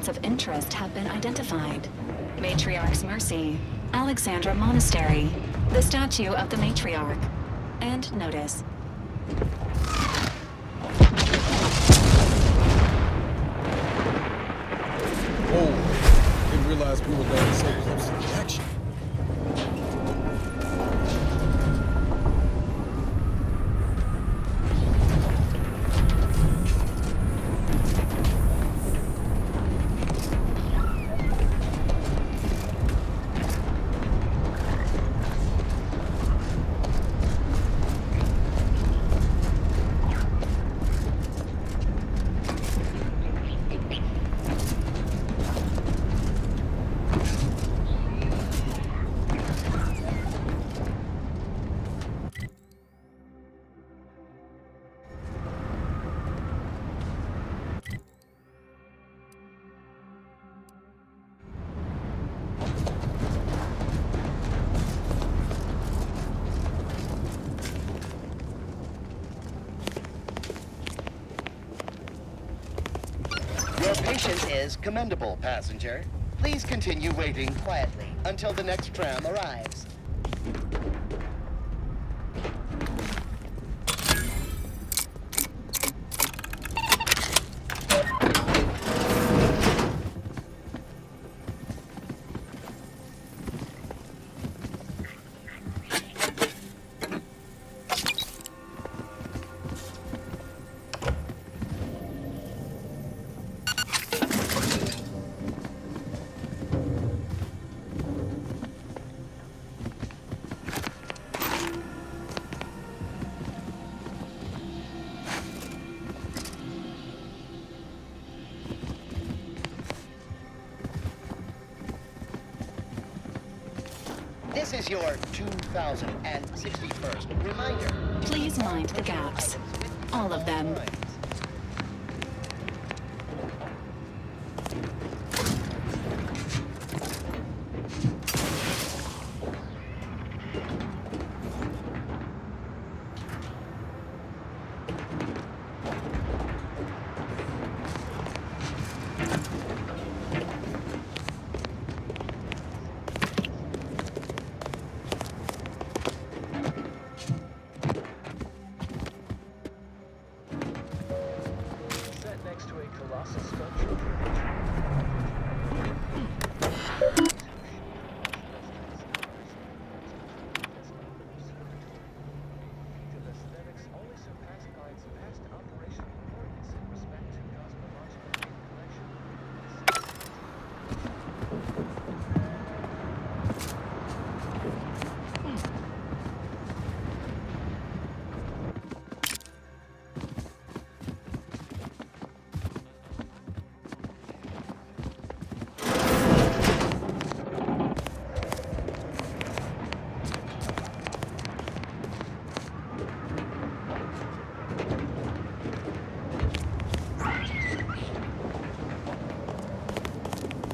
points of interest have been identified. Matriarch's Mercy, Alexandra Monastery, the statue of the Matriarch. And notice. Oh, didn't realize we were going so close to the action. Your patience is commendable, passenger. Please continue waiting quietly until the next tram arrives. This is your 2061st reminder. Please mind the gaps. All of them.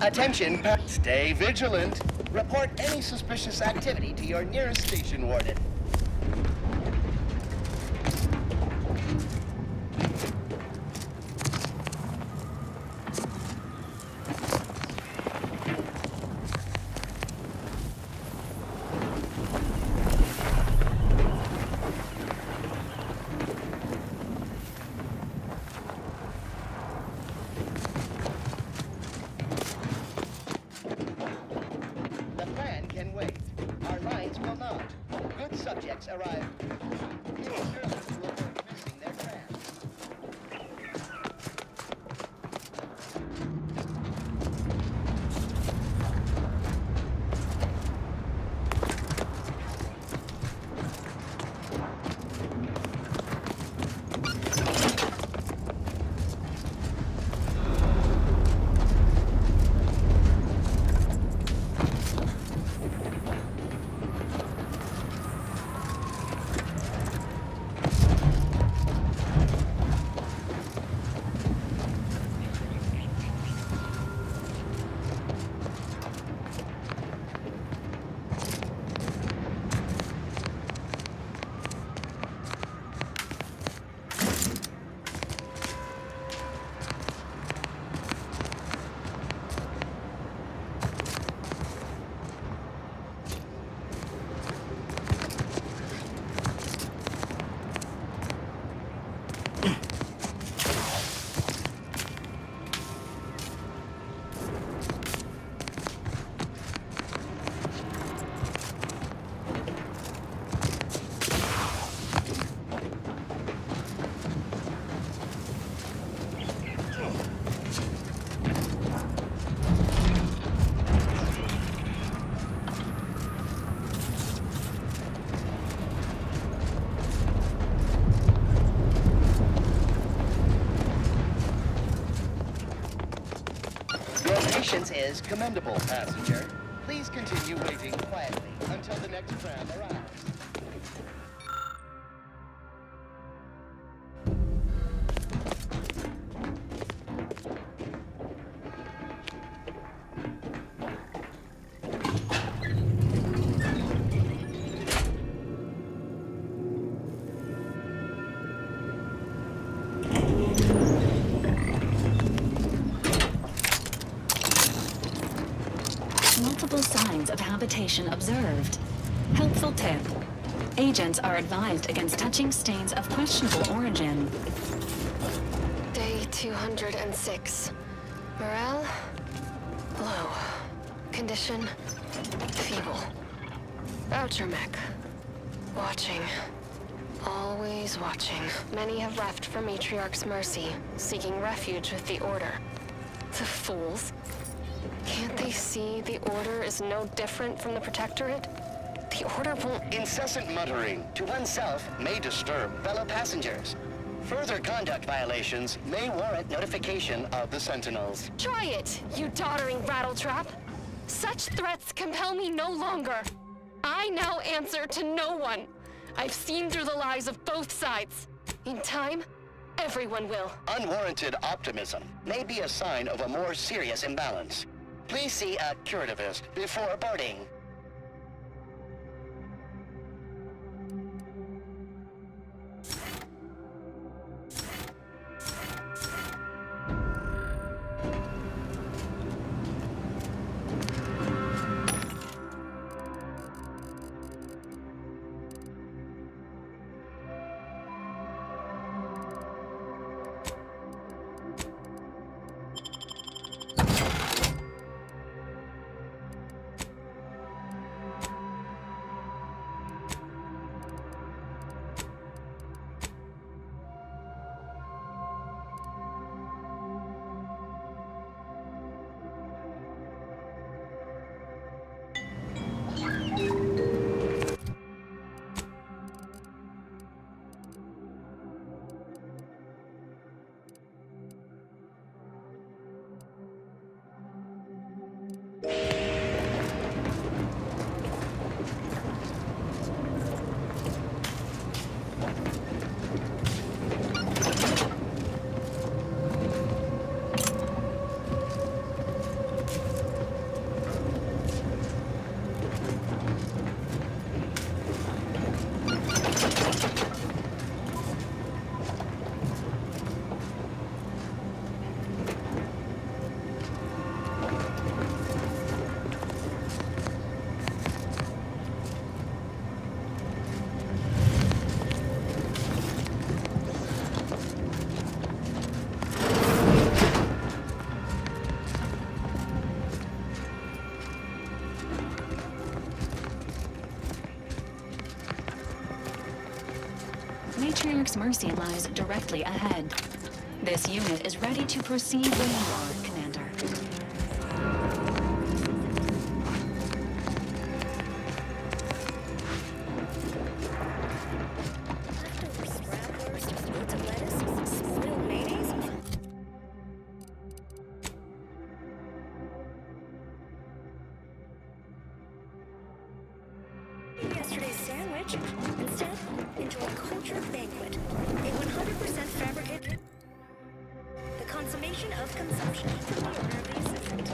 Attention, stay vigilant. Report any suspicious activity to your nearest station warden. Arrive. Missing their trams. patience is commendable, passenger. Please continue waiting quietly until the next tram arrives. Multiple signs of habitation observed. Helpful tip. Agents are advised against touching stains of questionable origin. Day 206. Morale? Low. Condition? Feeble. Voucher mech. Watching. Always watching. Many have left for Matriarch's mercy, seeking refuge with the Order. The fools. Can't they see the Order is no different from the Protectorate? The Order won't... Incessant muttering to oneself may disturb fellow passengers. Further conduct violations may warrant notification of the Sentinels. Try it, you doddering rattletrap! Such threats compel me no longer. I now answer to no one. I've seen through the lies of both sides. In time, everyone will. Unwarranted optimism may be a sign of a more serious imbalance. Please see a curativist before boarding. Matriarch's mercy lies directly ahead. This unit is ready to proceed when you are, Commander. Yesterday's sandwich. Instead, enjoy a cultured banquet. A 100% fabricated... The consummation of consumption from the order of the assistant.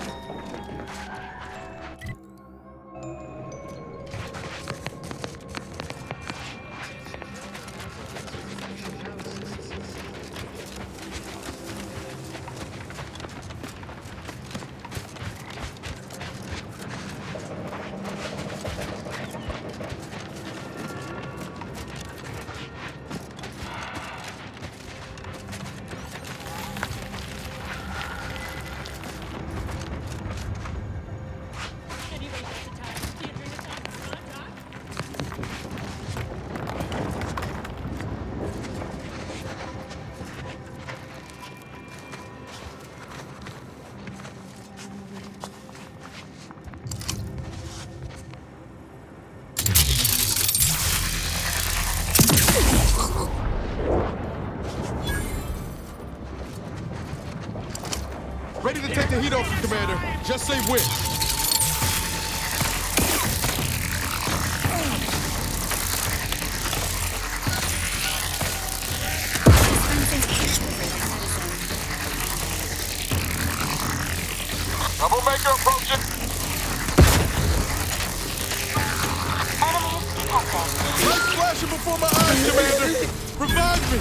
Ready to take the heat off you, Commander. Just say when. Troublemaker approaching. Enemies detected. Lights flashing before my eyes, Commander! Revive me!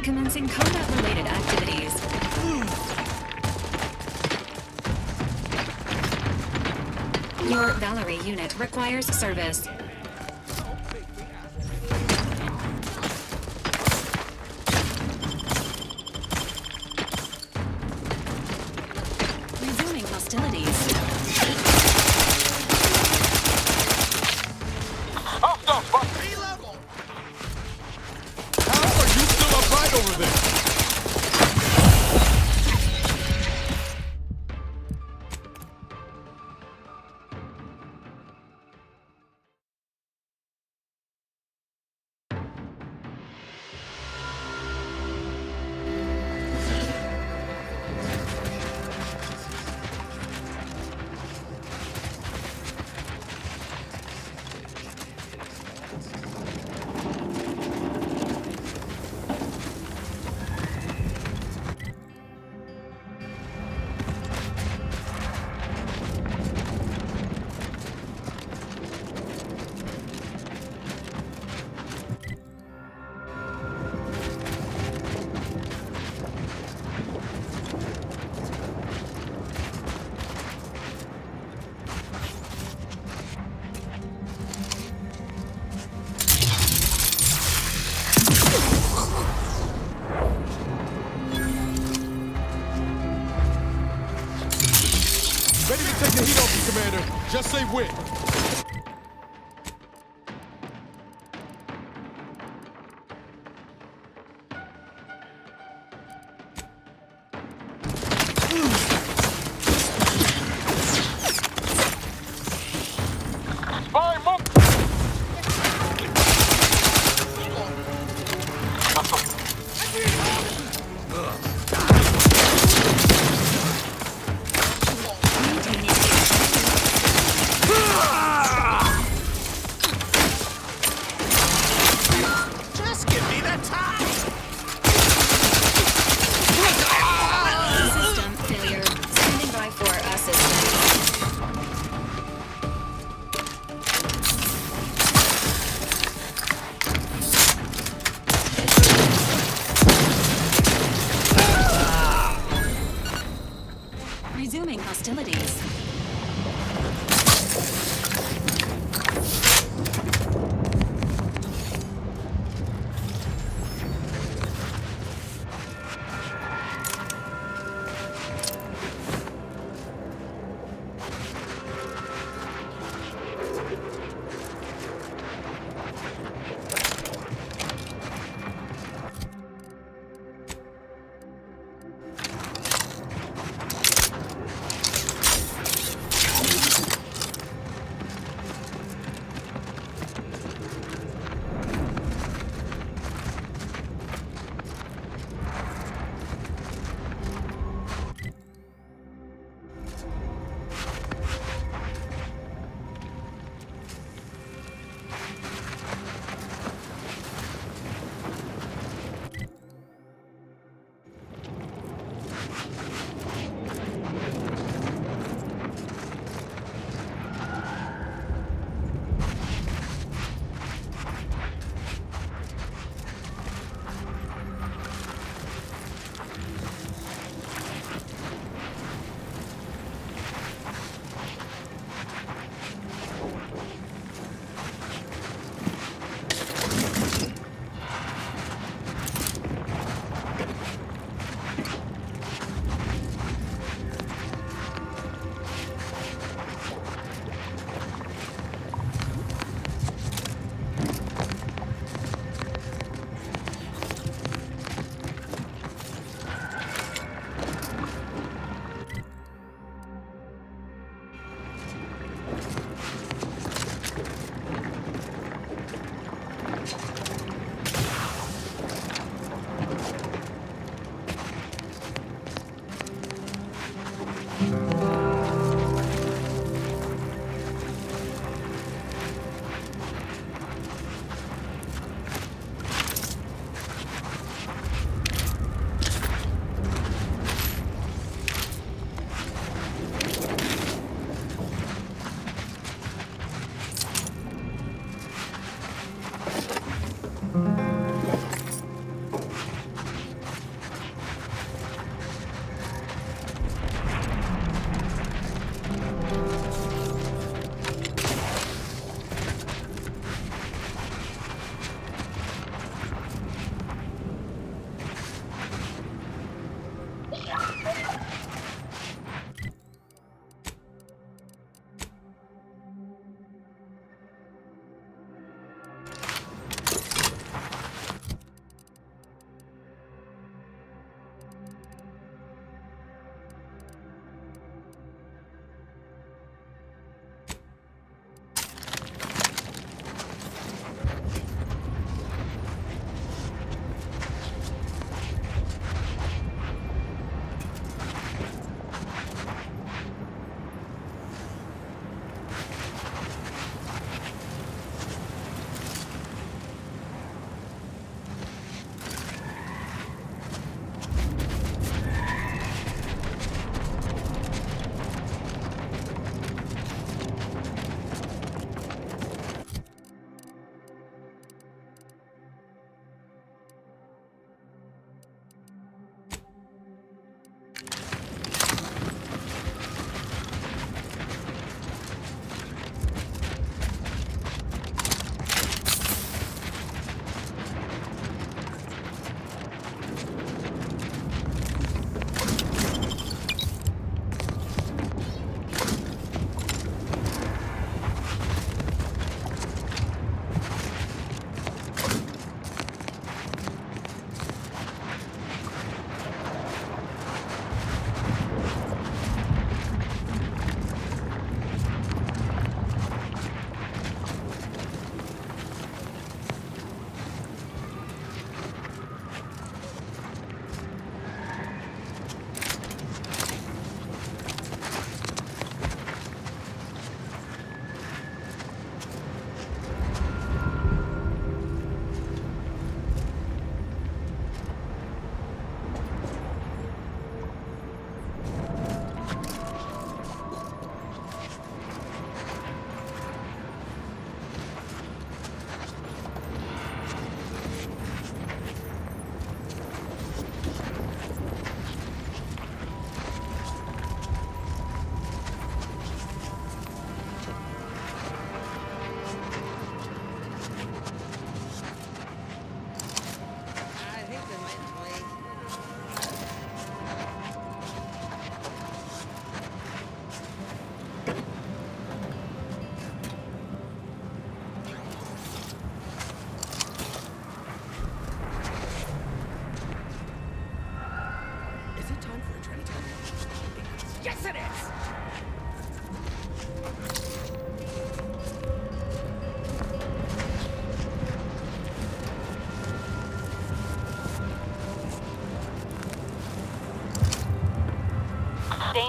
Commencing combat-related activities. Your Valerie unit requires service. Resuming hostilities. Hostile spot. How are you still upright over there? Ready to take the heat off you, Commander. Just say when. Spy monk. Maintaining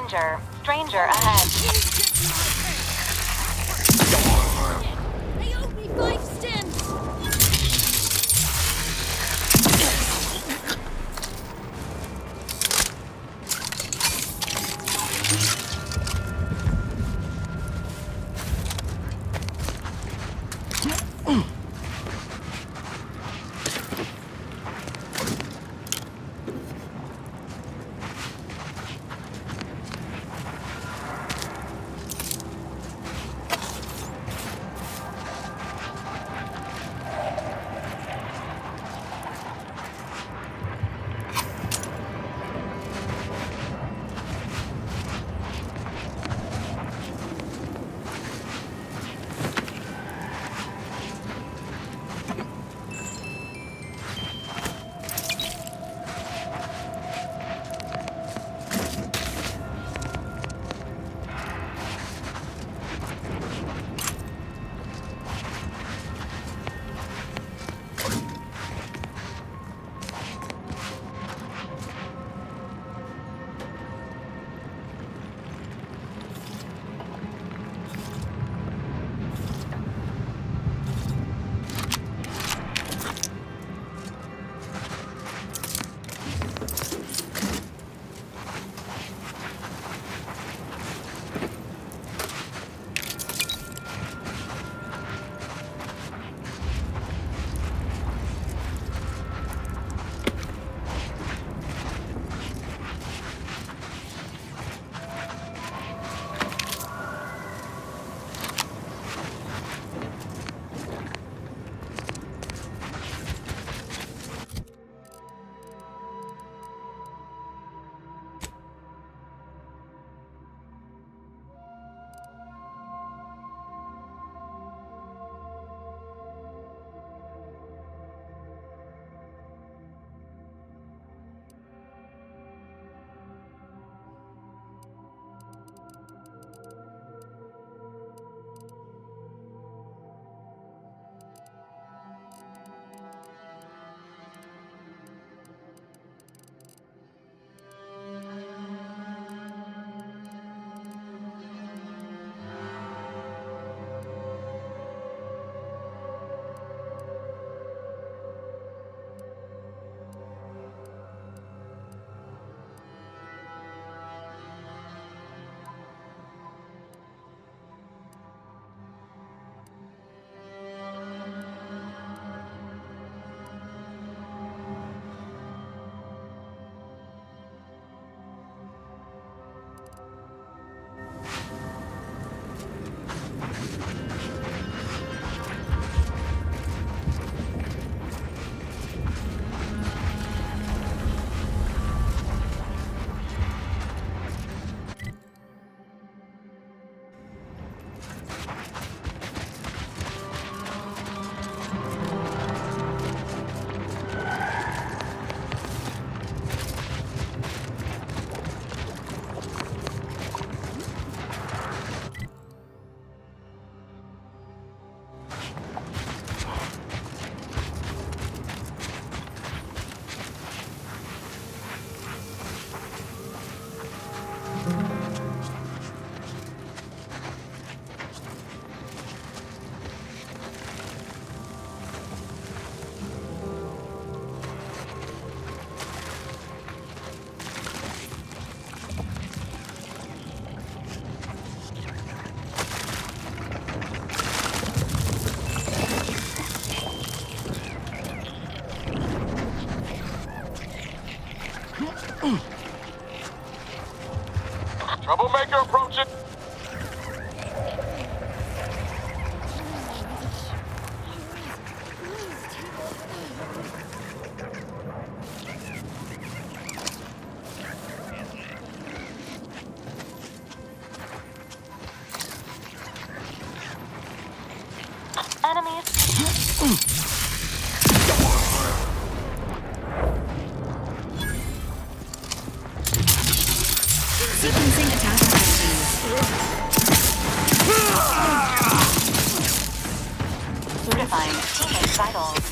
Danger. Stranger ahead. They owe me 5 stims! Troublemaker approaching. Sequencing attack strategies. Fortifying teammate vitals.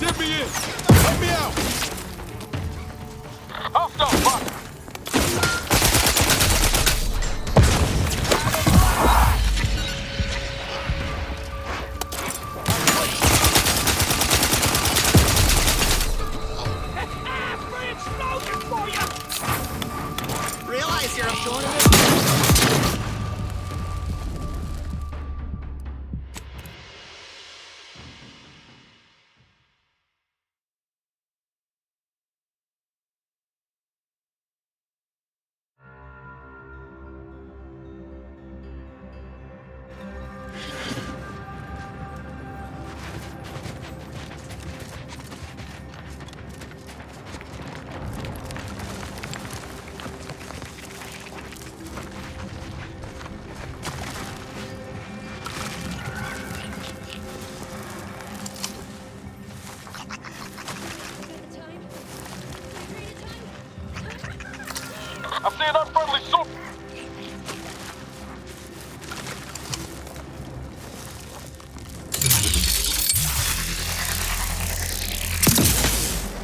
dip me in! Help me out! Hostile spotted. Realize you're a joiner. I see an unfriendly suit.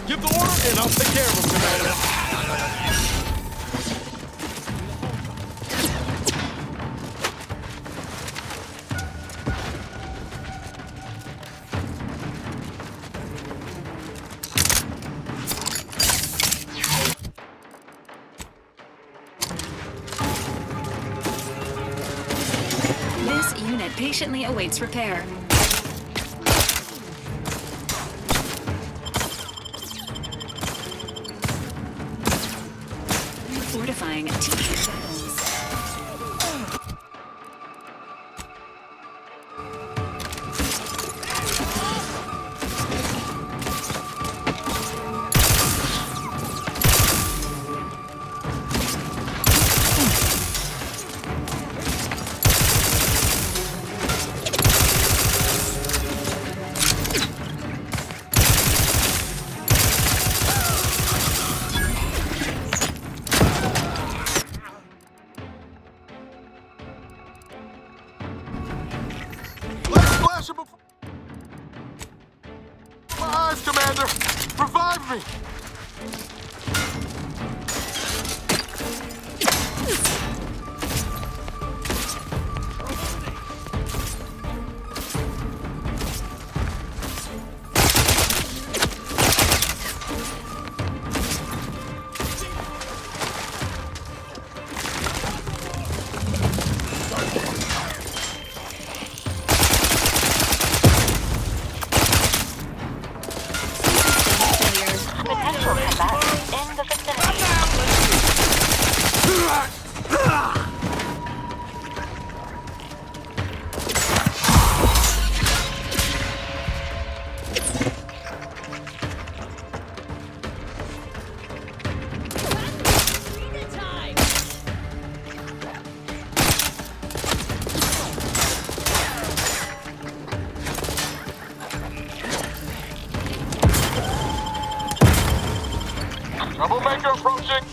Give the order and I'll take care of him, Commander. This unit patiently awaits repair. Fortifying TK battles. Let's flash him before my eyes, Commander. Revive me. Potential combatants in the vicinity. Troublemaker approaching.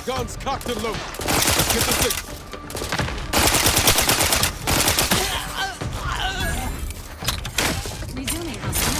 Guns cocked and loaded. Let's get this thing. Resuming hostility.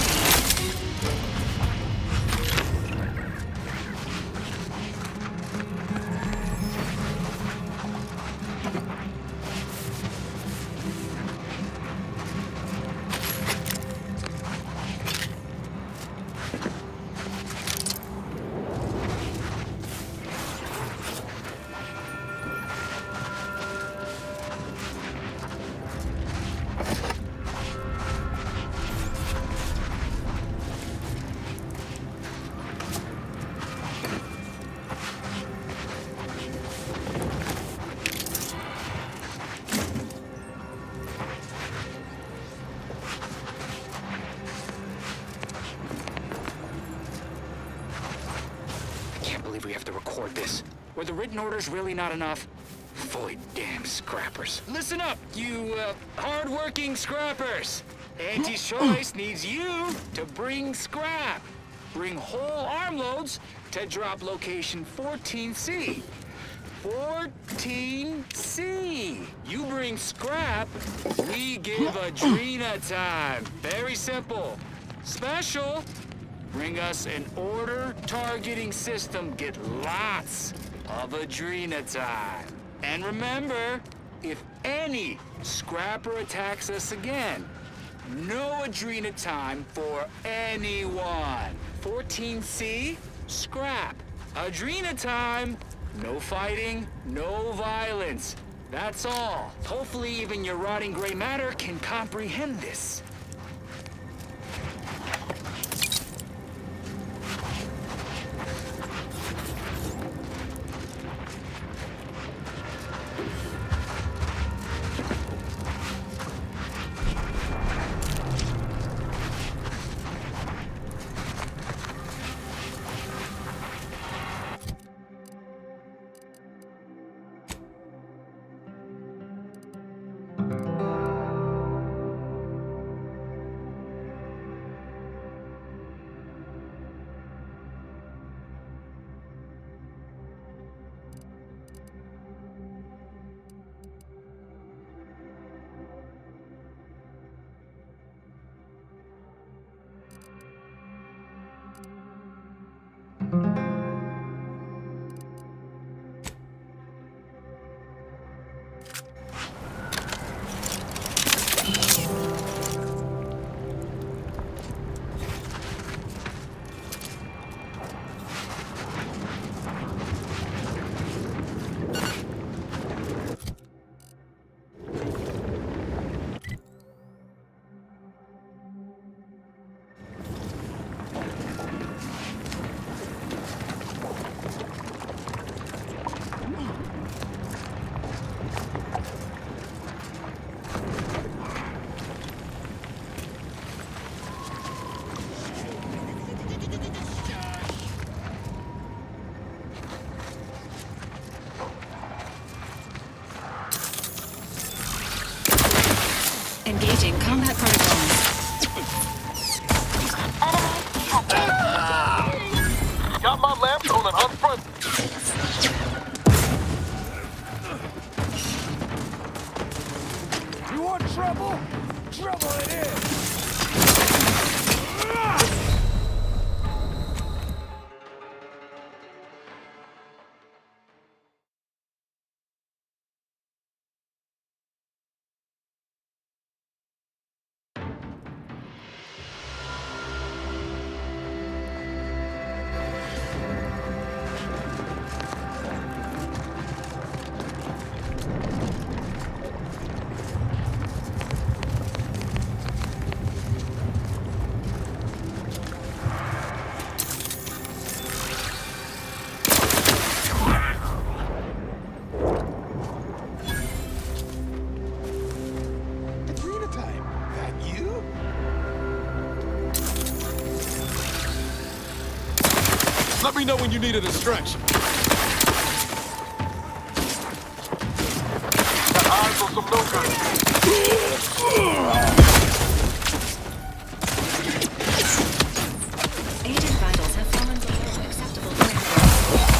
We have to record this. Were the written orders really not enough? Fully damn scrappers. Listen up, you, hard-working scrappers. Anti-Choice needs you to bring scrap. Bring whole armloads to drop location 14C. 14C. You bring scrap, we give Adrena time. Very simple. Special, bring us an order targeting system, get lots of Adrena time. And remember, if any scrapper attacks us again, no Adrena time for anyone. 14C, scrap. Adrena time, no fighting, no violence. That's all. Hopefully even your rotting gray matter can comprehend this. Engaging combat protocols. Got my lamps on an unfront. You want trouble? Trouble it is! Let me know when you need a distraction. Got eyes on some no-good. Agent vitals have fallen below acceptable threshold.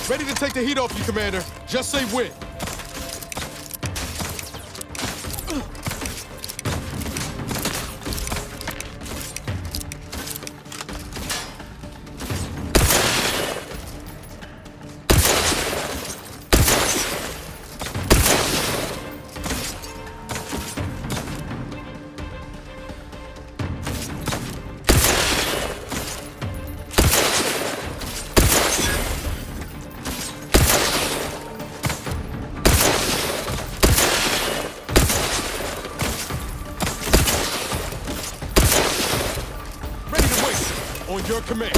Ready to take the heat off you, Commander. Just say when. On your command.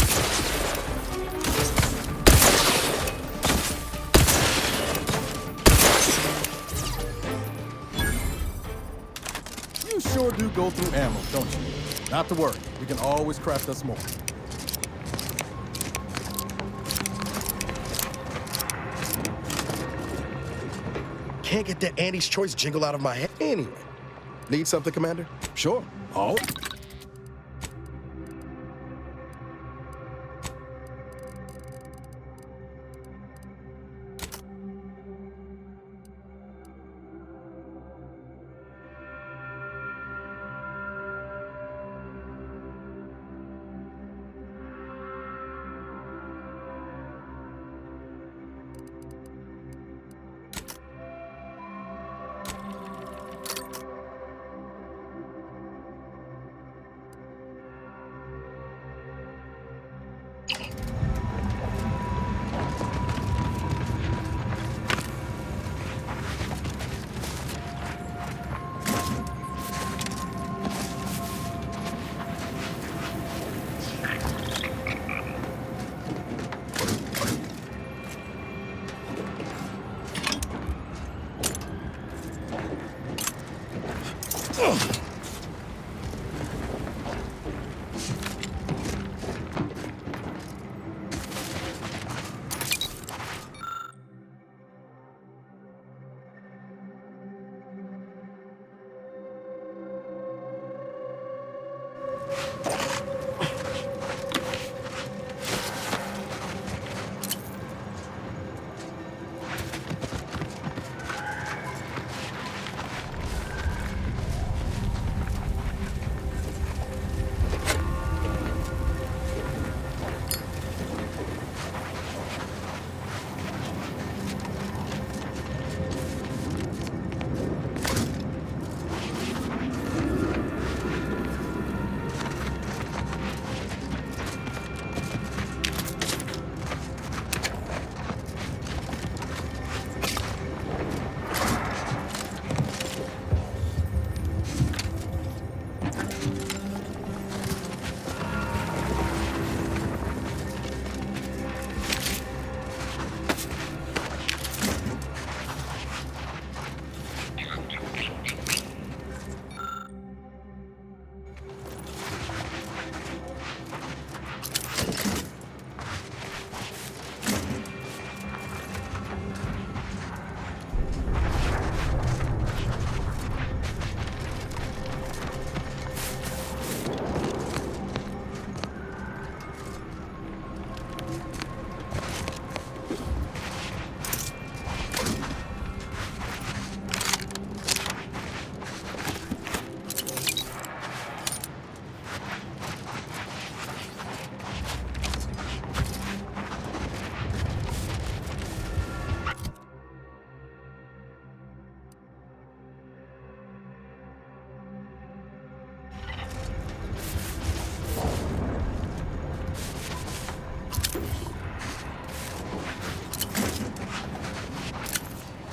You sure do go through ammo, don't you? Not to worry, we can always craft us more. Can't get that Andy's Choice jingle out of my head. Anyway, need something, Commander? Sure. Oh.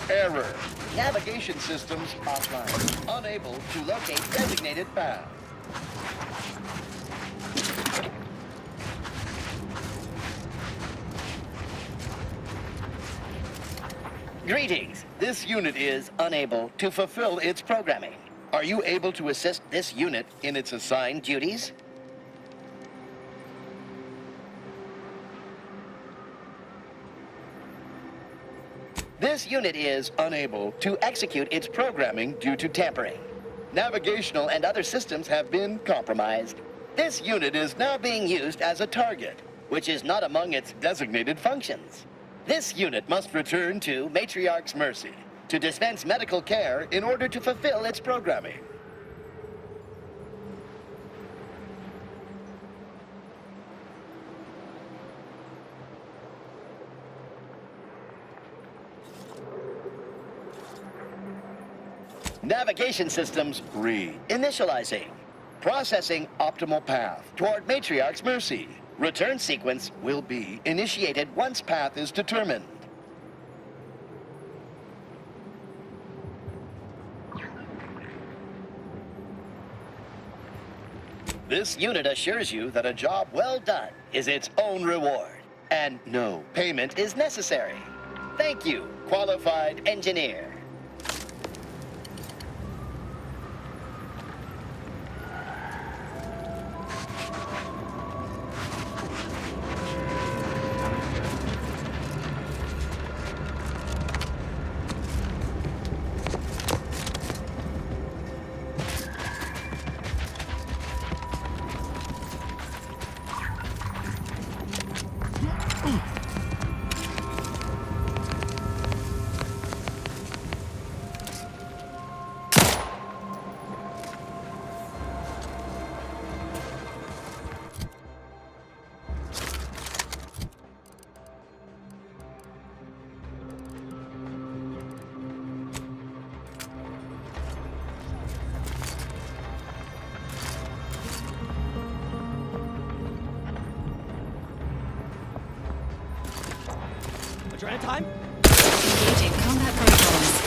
Error. Navigation systems offline. Unable to locate designated path. Greetings. This unit is unable to fulfill its programming. Are you able to assist this unit in its assigned duties? This unit is unable to execute its programming due to tampering. Navigational and other systems have been compromised. This unit is now being used as a target, which is not among its designated functions. This unit must return to Matriarch's mercy to dispense medical care in order to fulfill its programming. Navigation systems re-initializing. Processing optimal path toward Matriarch's mercy. Return sequence will be initiated once path is determined. This unit assures you that a job well done is its own reward, and no payment is necessary. Thank you, qualified engineer. Adrenaline time? Engaging combat protocols.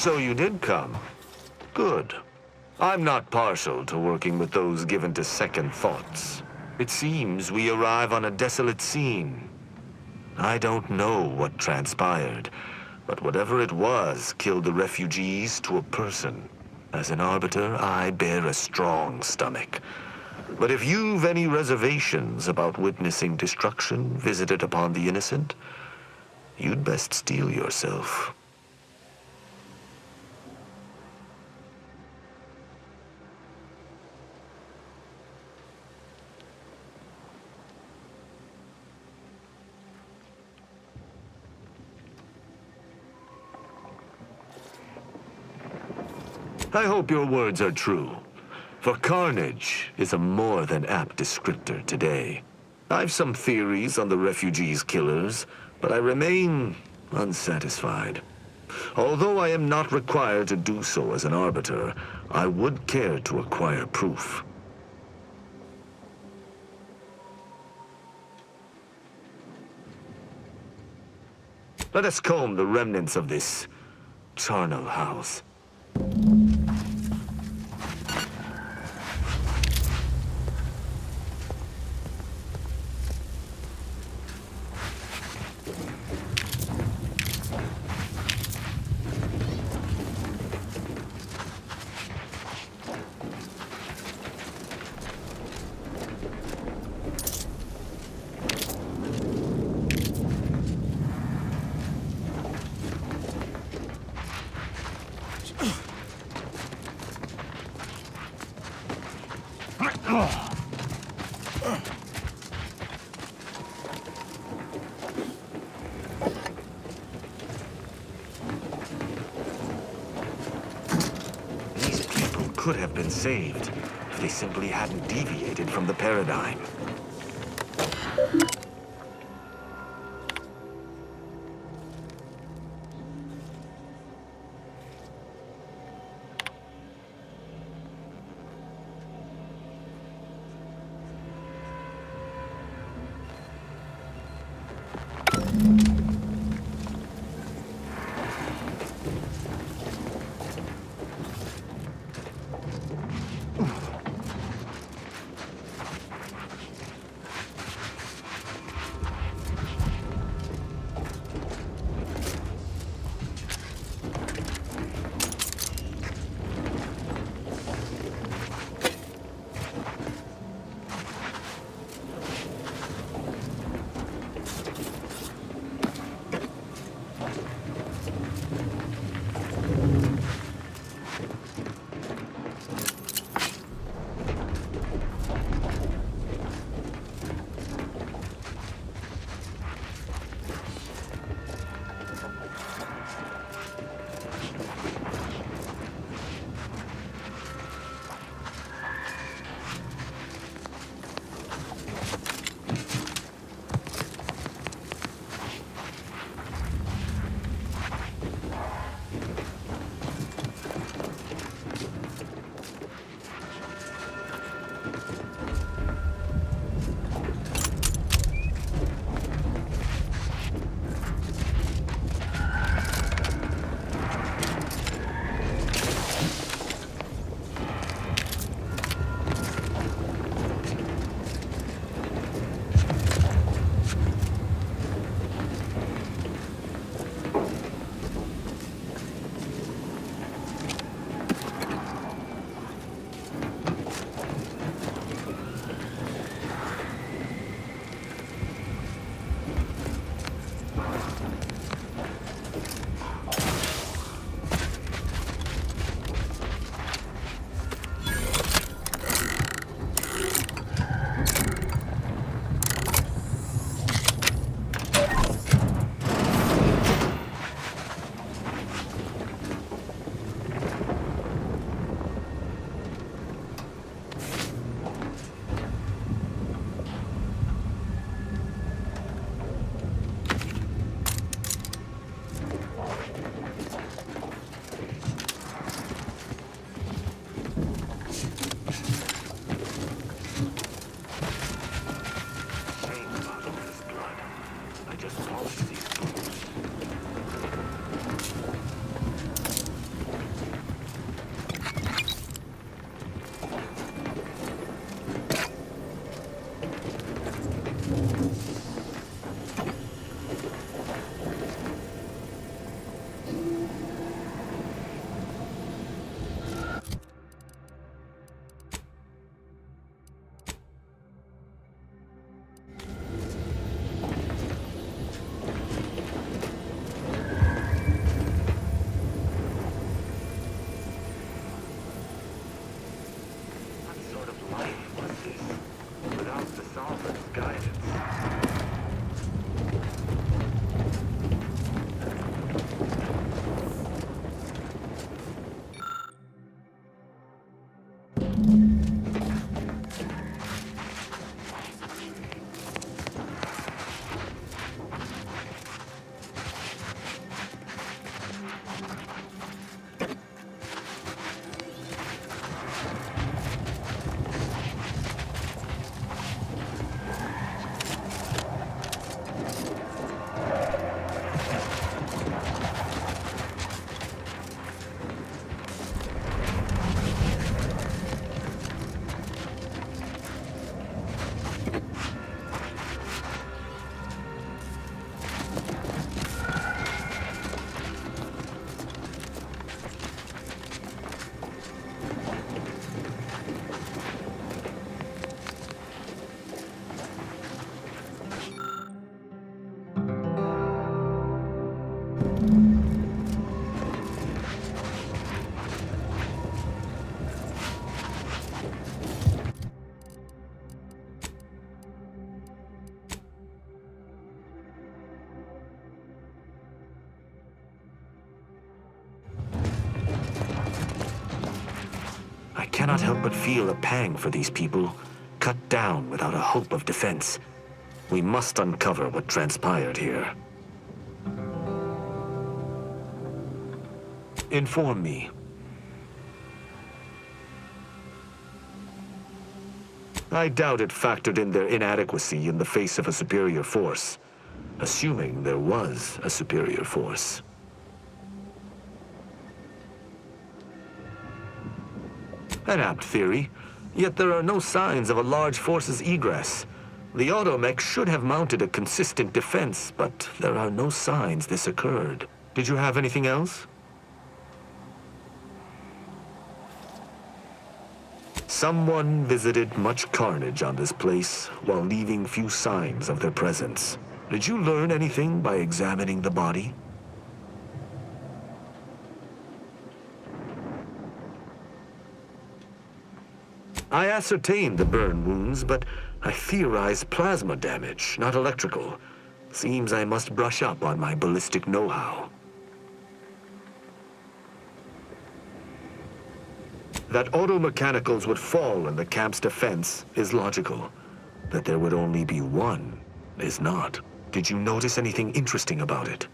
So you did come. Good. I'm not partial to working with those given to second thoughts. It seems we arrive on a desolate scene. I don't know what transpired, but whatever it was killed the refugees to a person. As an arbiter, I bear a strong stomach. But if you've any reservations about witnessing destruction visited upon the innocent, you'd best steel yourself. I hope your words are true, for carnage is a more than apt descriptor today. I've some theories on the refugees' killers, but I remain unsatisfied. Although I am not required to do so as an arbiter, I would care to acquire proof. Let us comb the remnants of this charnel house. These people could have been saved if they simply hadn't deviated from the paradigm. cannot help but feel a pang for these people, cut down without a hope of defense. We must uncover what transpired here. Inform me. I doubt it factored in their inadequacy in the face of a superior force, assuming there was a superior force. An apt theory, yet there are no signs of a large force's egress. The automech should have mounted a consistent defense, but there are no signs this occurred. Did you have anything else? Someone visited much carnage on this place while leaving few signs of their presence. Did you learn anything by examining the body? I ascertained the burn wounds, but I theorized plasma damage, not electrical. Seems I must brush up on my ballistic know-how. That auto-mechanicals would fall in the camp's defense is logical. That there would only be one is not. Did you notice anything interesting about it?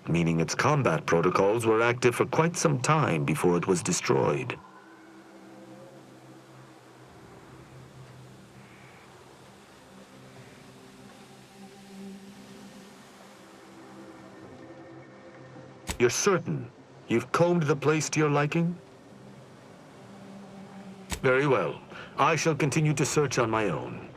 Meaning its combat protocols were active for quite some time before it was destroyed. You're certain you've combed the place to your liking? Very well. I shall continue to search on my own.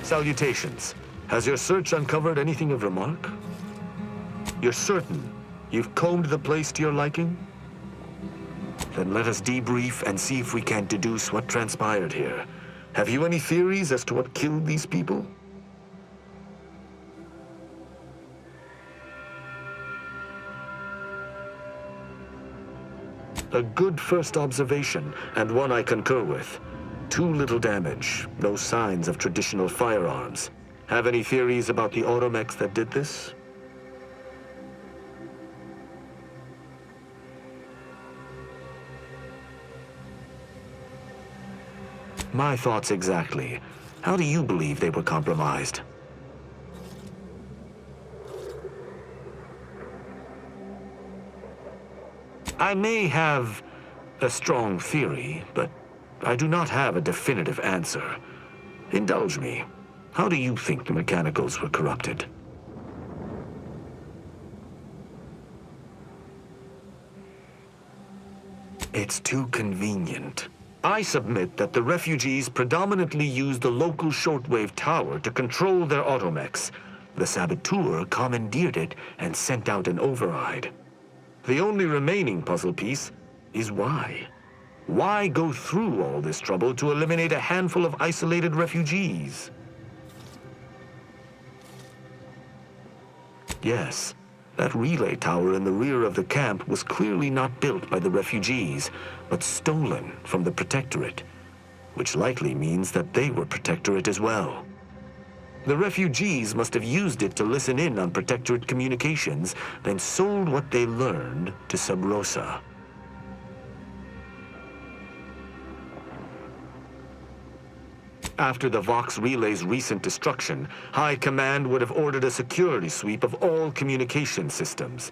Salutations. Has your search uncovered anything of remark? You're certain you've combed the place to your liking? Then let us debrief and see if we can deduce what transpired here. Have you any theories as to what killed these people? A good first observation, and one I concur with. Too little damage, no signs of traditional firearms. Have any theories about the automechs that did this? My thoughts exactly. How do you believe they were compromised? I may have a strong theory, but I do not have a definitive answer. Indulge me. How do you think the mechanicals were corrupted? It's too convenient. I submit that the refugees predominantly used the local shortwave tower to control their automechs. The saboteur commandeered it and sent out an override. The only remaining puzzle piece is why. Why go through all this trouble to eliminate a handful of isolated refugees? Yes, that relay tower in the rear of the camp was clearly not built by the refugees, but stolen from the Protectorate, which likely means that they were Protectorate as well. The refugees must have used it to listen in on Protectorate communications, then sold what they learned to Sub Rosa. After the Vox Relay's recent destruction, High Command would have ordered a security sweep of all communication systems.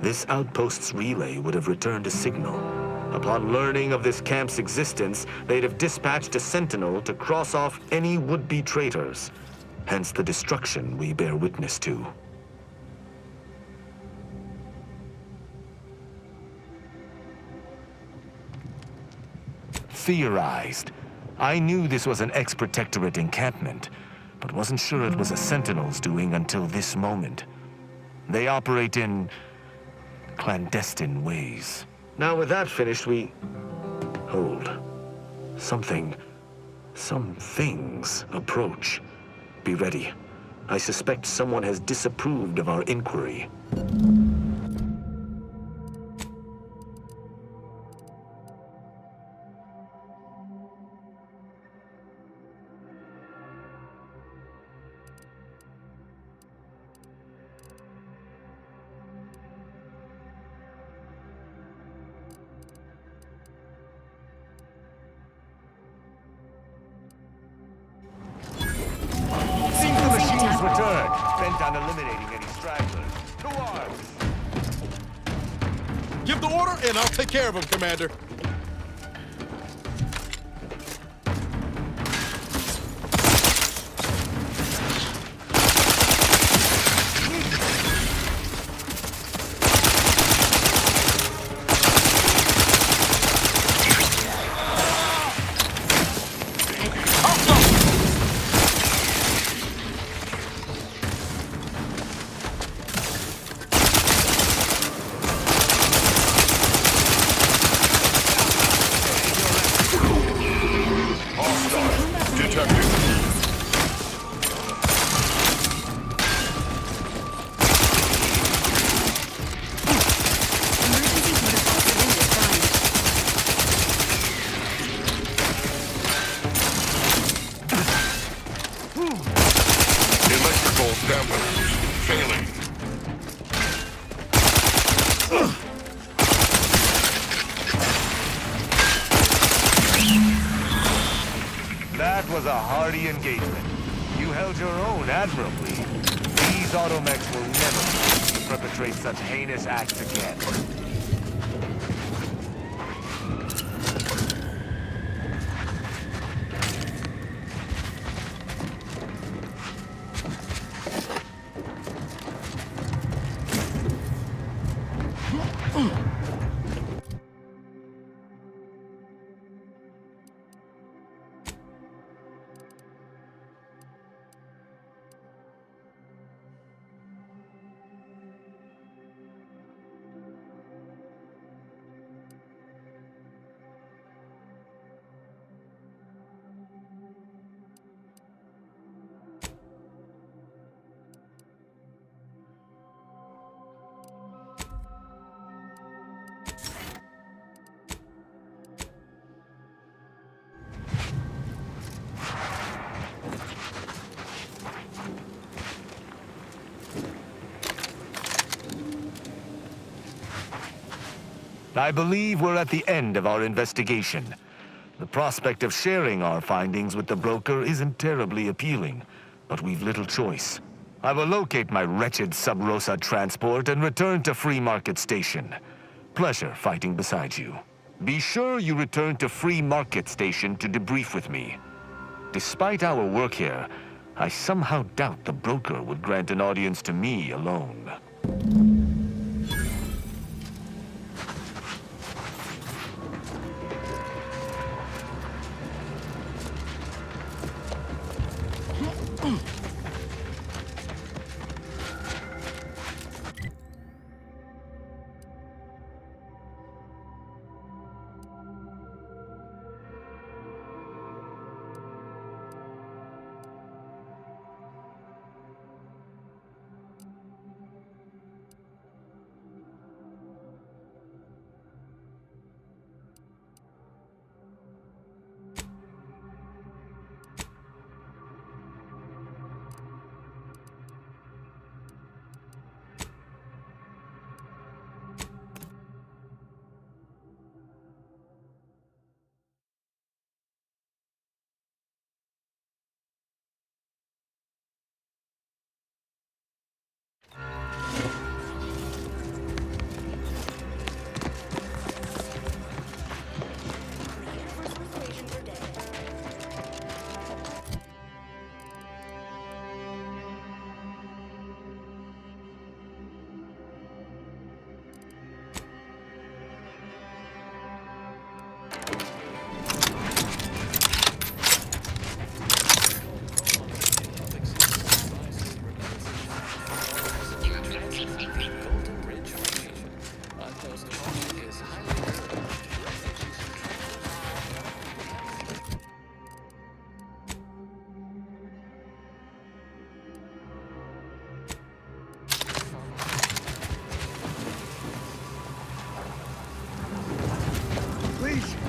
This outpost's relay would have returned a signal. Upon learning of this camp's existence, they'd have dispatched a sentinel to cross off any would-be traitors. Hence the destruction we bear witness to. Theorized. I knew this was an ex-Protectorate encampment, but wasn't sure it was a Sentinel's doing until this moment. They operate in clandestine ways. Now with that finished, we... Hold. Some things approach. Be ready. I suspect someone has disapproved of our inquiry. Return, bent on eliminating any stragglers. To arms! Give the order, and I'll take care of him, Commander. That was a hardy engagement. You held your own admirably. These automechs will never perpetrate such heinous acts again. I believe we're at the end of our investigation. The prospect of sharing our findings with the broker isn't terribly appealing, but we've little choice. I will locate my wretched Sub Rosa transport and return to Free Market Station. Pleasure fighting beside you. Be sure you return to Free Market Station to debrief with me. Despite our work here, I somehow doubt the broker would grant an audience to me alone.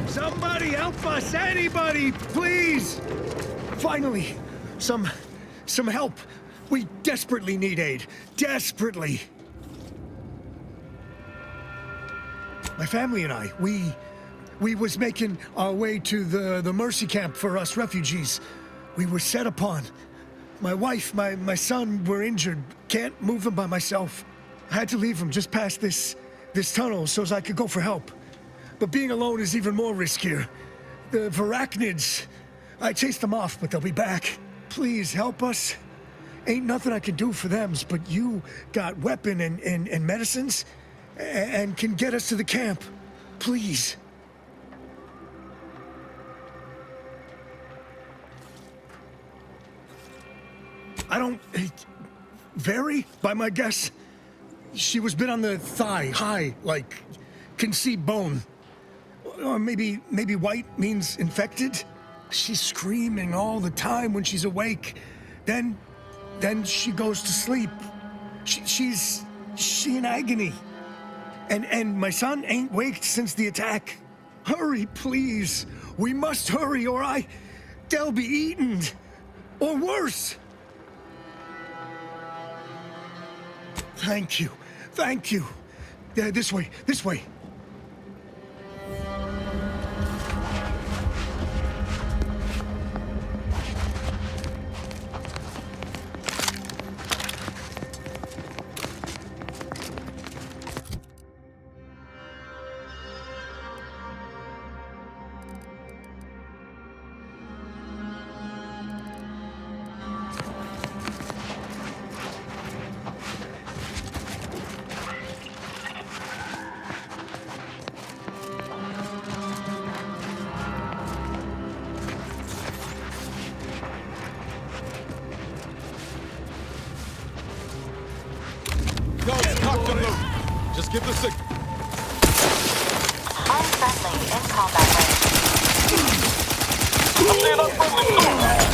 Somebody help us! Anybody, please! Finally, some help. We desperately need aid. Desperately. My family and I, we was making our way to the Mercy camp for us refugees. We were set upon. My wife, my son were injured. Can't move them by myself. I had to leave them just past this tunnel so as I could go for help. But being alone is even more riskier. The Arachnids, I chased them off, but they'll be back. Please help us. Ain't nothing I can do for them, but you got weapon and medicines and can get us to the camp. Please. I don't... Vary, by my guess. She was bit on the thigh, high, like, can see bone. Or maybe white means infected? She's screaming all the time when she's awake. Then she goes to sleep. She in agony. And my son ain't waked since the attack. Hurry, please. We must hurry or they'll be eaten. Or worse. Thank you. Thank you. This way. Just give the signal. Unfriendly in combat range. I'm seeing unfriendly.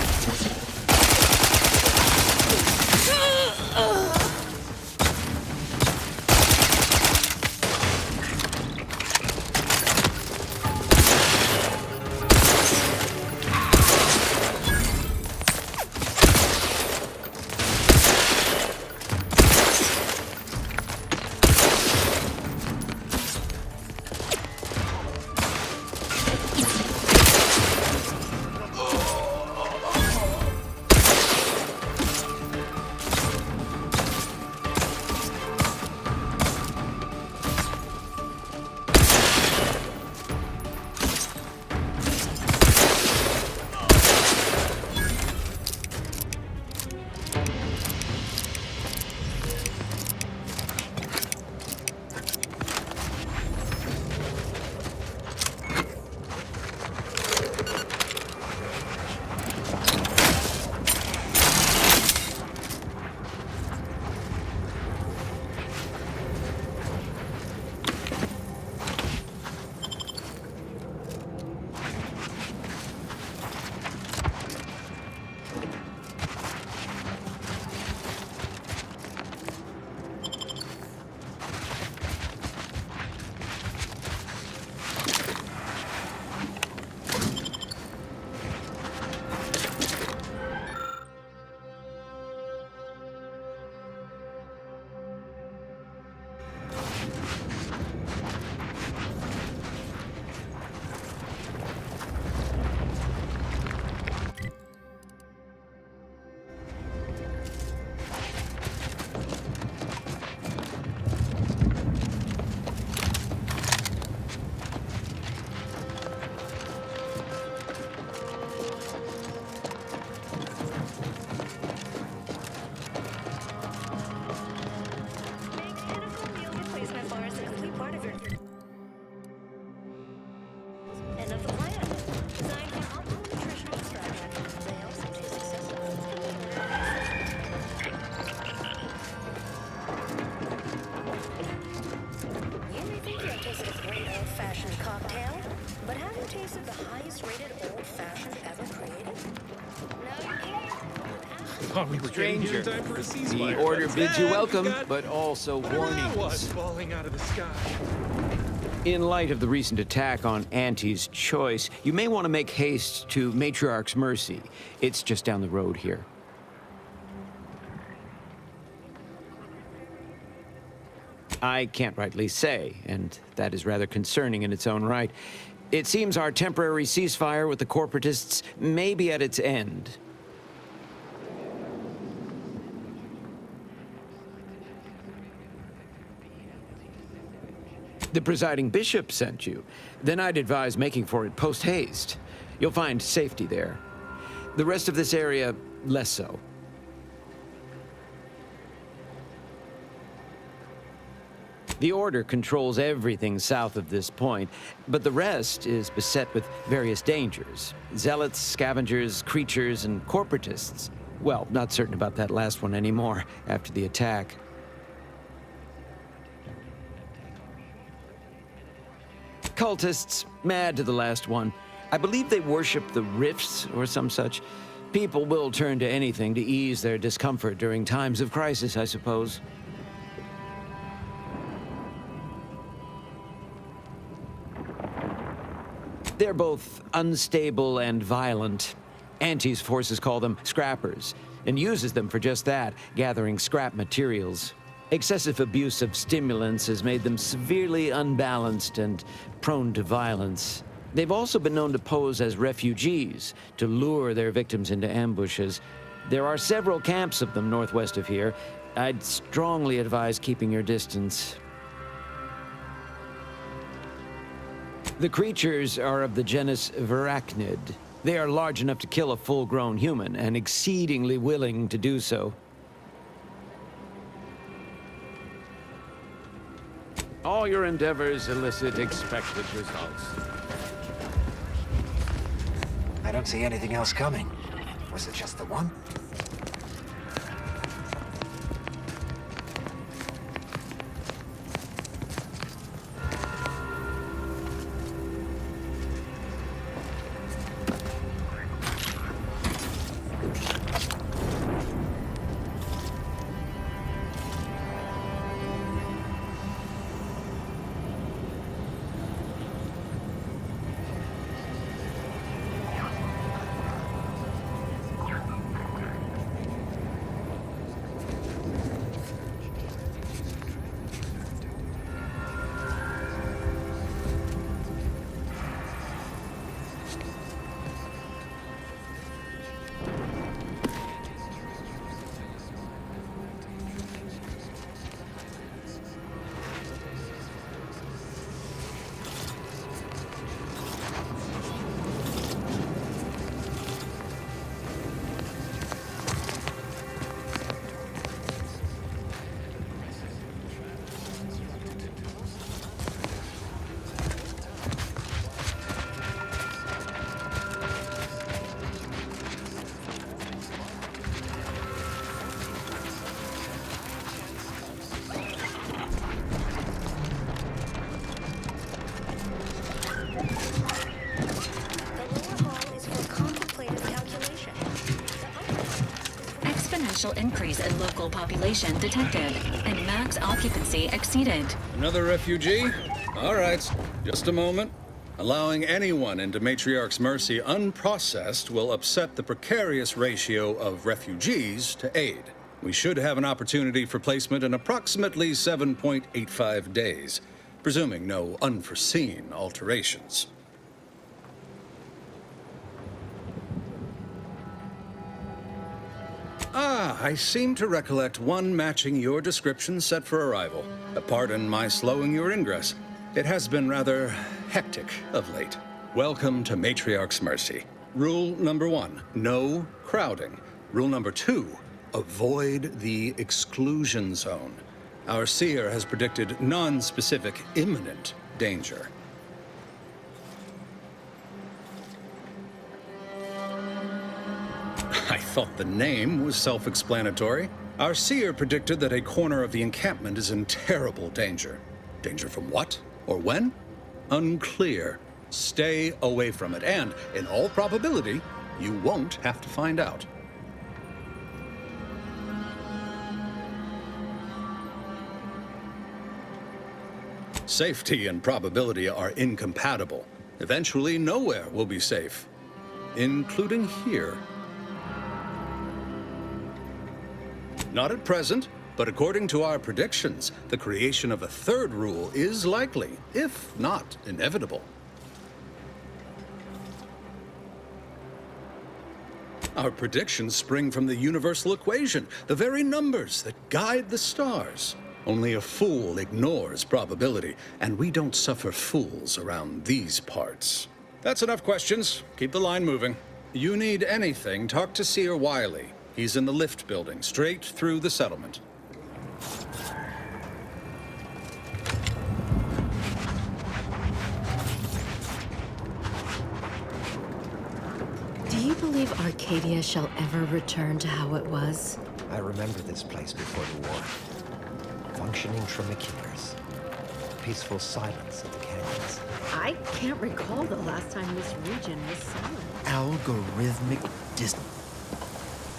Thought we were getting here in time for a ceasefire. The order but bids you instead, welcome, we've got but also whatever that was warnings. falling out of the sky. In light of the recent attack on Auntie's Choice, you may want to make haste to Matriarch's Mercy. It's just down the road here. I can't rightly say, and that is rather concerning in its own right. It seems our temporary ceasefire with the corporatists may be at its end. The presiding bishop sent you. Then I'd advise making for it post-haste. You'll find safety there. The rest of this area, less so. The Order controls everything south of this point, but the rest is beset with various dangers. Zealots, scavengers, creatures, and corporatists. Well, not certain about that last one anymore, after the attack. Cultists, mad to the last one. I believe they worship the rifts or some such. People will turn to anything to ease their discomfort during times of crisis, I suppose. They're both unstable and violent. Auntie's forces call them scrappers, and uses them for just that, gathering scrap materials. Excessive abuse of stimulants has made them severely unbalanced and prone to violence. They've also been known to pose as refugees, to lure their victims into ambushes. There are several camps of them northwest of here. I'd strongly advise keeping your distance. The creatures are of the genus Verachnid. They are large enough to kill a full-grown human, and exceedingly willing to do so. All your endeavors elicit expected results. I don't see anything else coming. Was it just the one? Increase in local population detected, and max occupancy exceeded. Another refugee? All right, just a moment. Allowing anyone into Matriarch's Mercy unprocessed will upset the precarious ratio of refugees to aid. We should have an opportunity for placement in approximately 7.85 days, presuming no unforeseen alterations. I seem to recollect one matching your description set for arrival. Pardon my slowing your ingress. It has been rather hectic of late. Welcome to Matriarch's Mercy. Rule number 1, no crowding. Rule number 2, avoid the exclusion zone. Our seer has predicted non-specific imminent danger. I thought the name was self-explanatory. Our seer predicted that a corner of the encampment is in terrible danger. Danger from what? Or when? Unclear. Stay away from it, and, in all probability, you won't have to find out. Safety and probability are incompatible. Eventually, nowhere will be safe, including here. Not at present, but according to our predictions, the creation of a third rule is likely, if not inevitable. Our predictions spring from the universal equation, the very numbers that guide the stars. Only a fool ignores probability, and we don't suffer fools around these parts. That's enough questions. Keep the line moving. You need anything, talk to Seer Wiley. He's in the lift building, straight through the settlement. Do you believe Arcadia shall ever return to how it was? I remember this place before the war. Functioning Tremekillers. Peaceful silence of the canyons. I can't recall the last time this region was silent. Algorithmic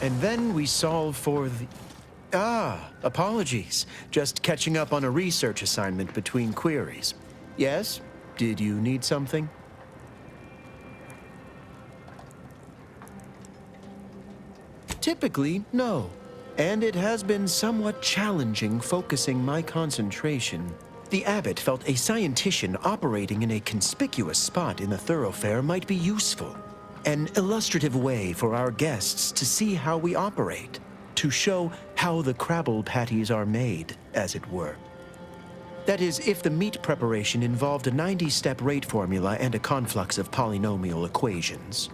And then we solve for the... apologies. Just catching up on a research assignment between queries. Yes? Did you need something? Typically, no. And it has been somewhat challenging focusing my concentration. The abbot felt a scientician operating in a conspicuous spot in the thoroughfare might be useful. An illustrative way for our guests to see how we operate. To show how the crabble patties are made, as it were. That is, if the meat preparation involved a 90-step rate formula and a conflux of polynomial equations.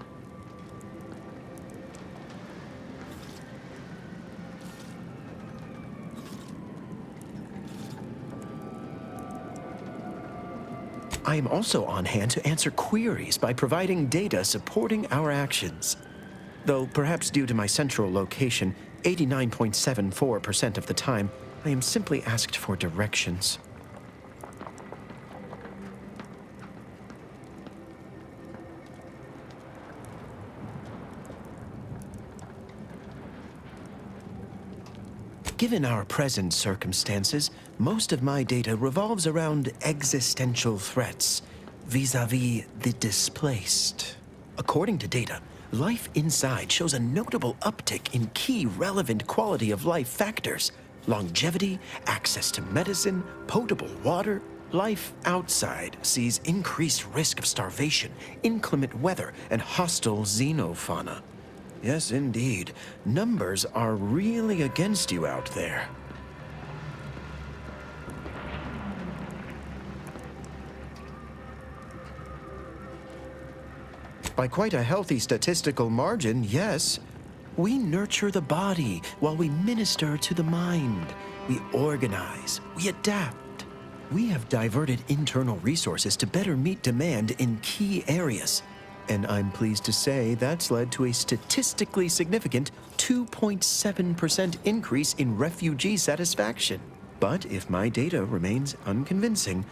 I am also on hand to answer queries by providing data supporting our actions. Though perhaps due to my central location, 89.74% of the time, I am simply asked for directions. Given our present circumstances, most of my data revolves around existential threats, vis-a-vis the displaced. According to data, life inside shows a notable uptick in key relevant quality of life factors: longevity, access to medicine, potable water. Life outside sees increased risk of starvation, inclement weather, and hostile xenofauna. Yes, indeed. Numbers are really against you out there. By quite a healthy statistical margin, yes. We nurture the body while we minister to the mind. We organize, we adapt. We have diverted internal resources to better meet demand in key areas. And I'm pleased to say that's led to a statistically significant 2.7% increase in refugee satisfaction. But if my data remains unconvincing,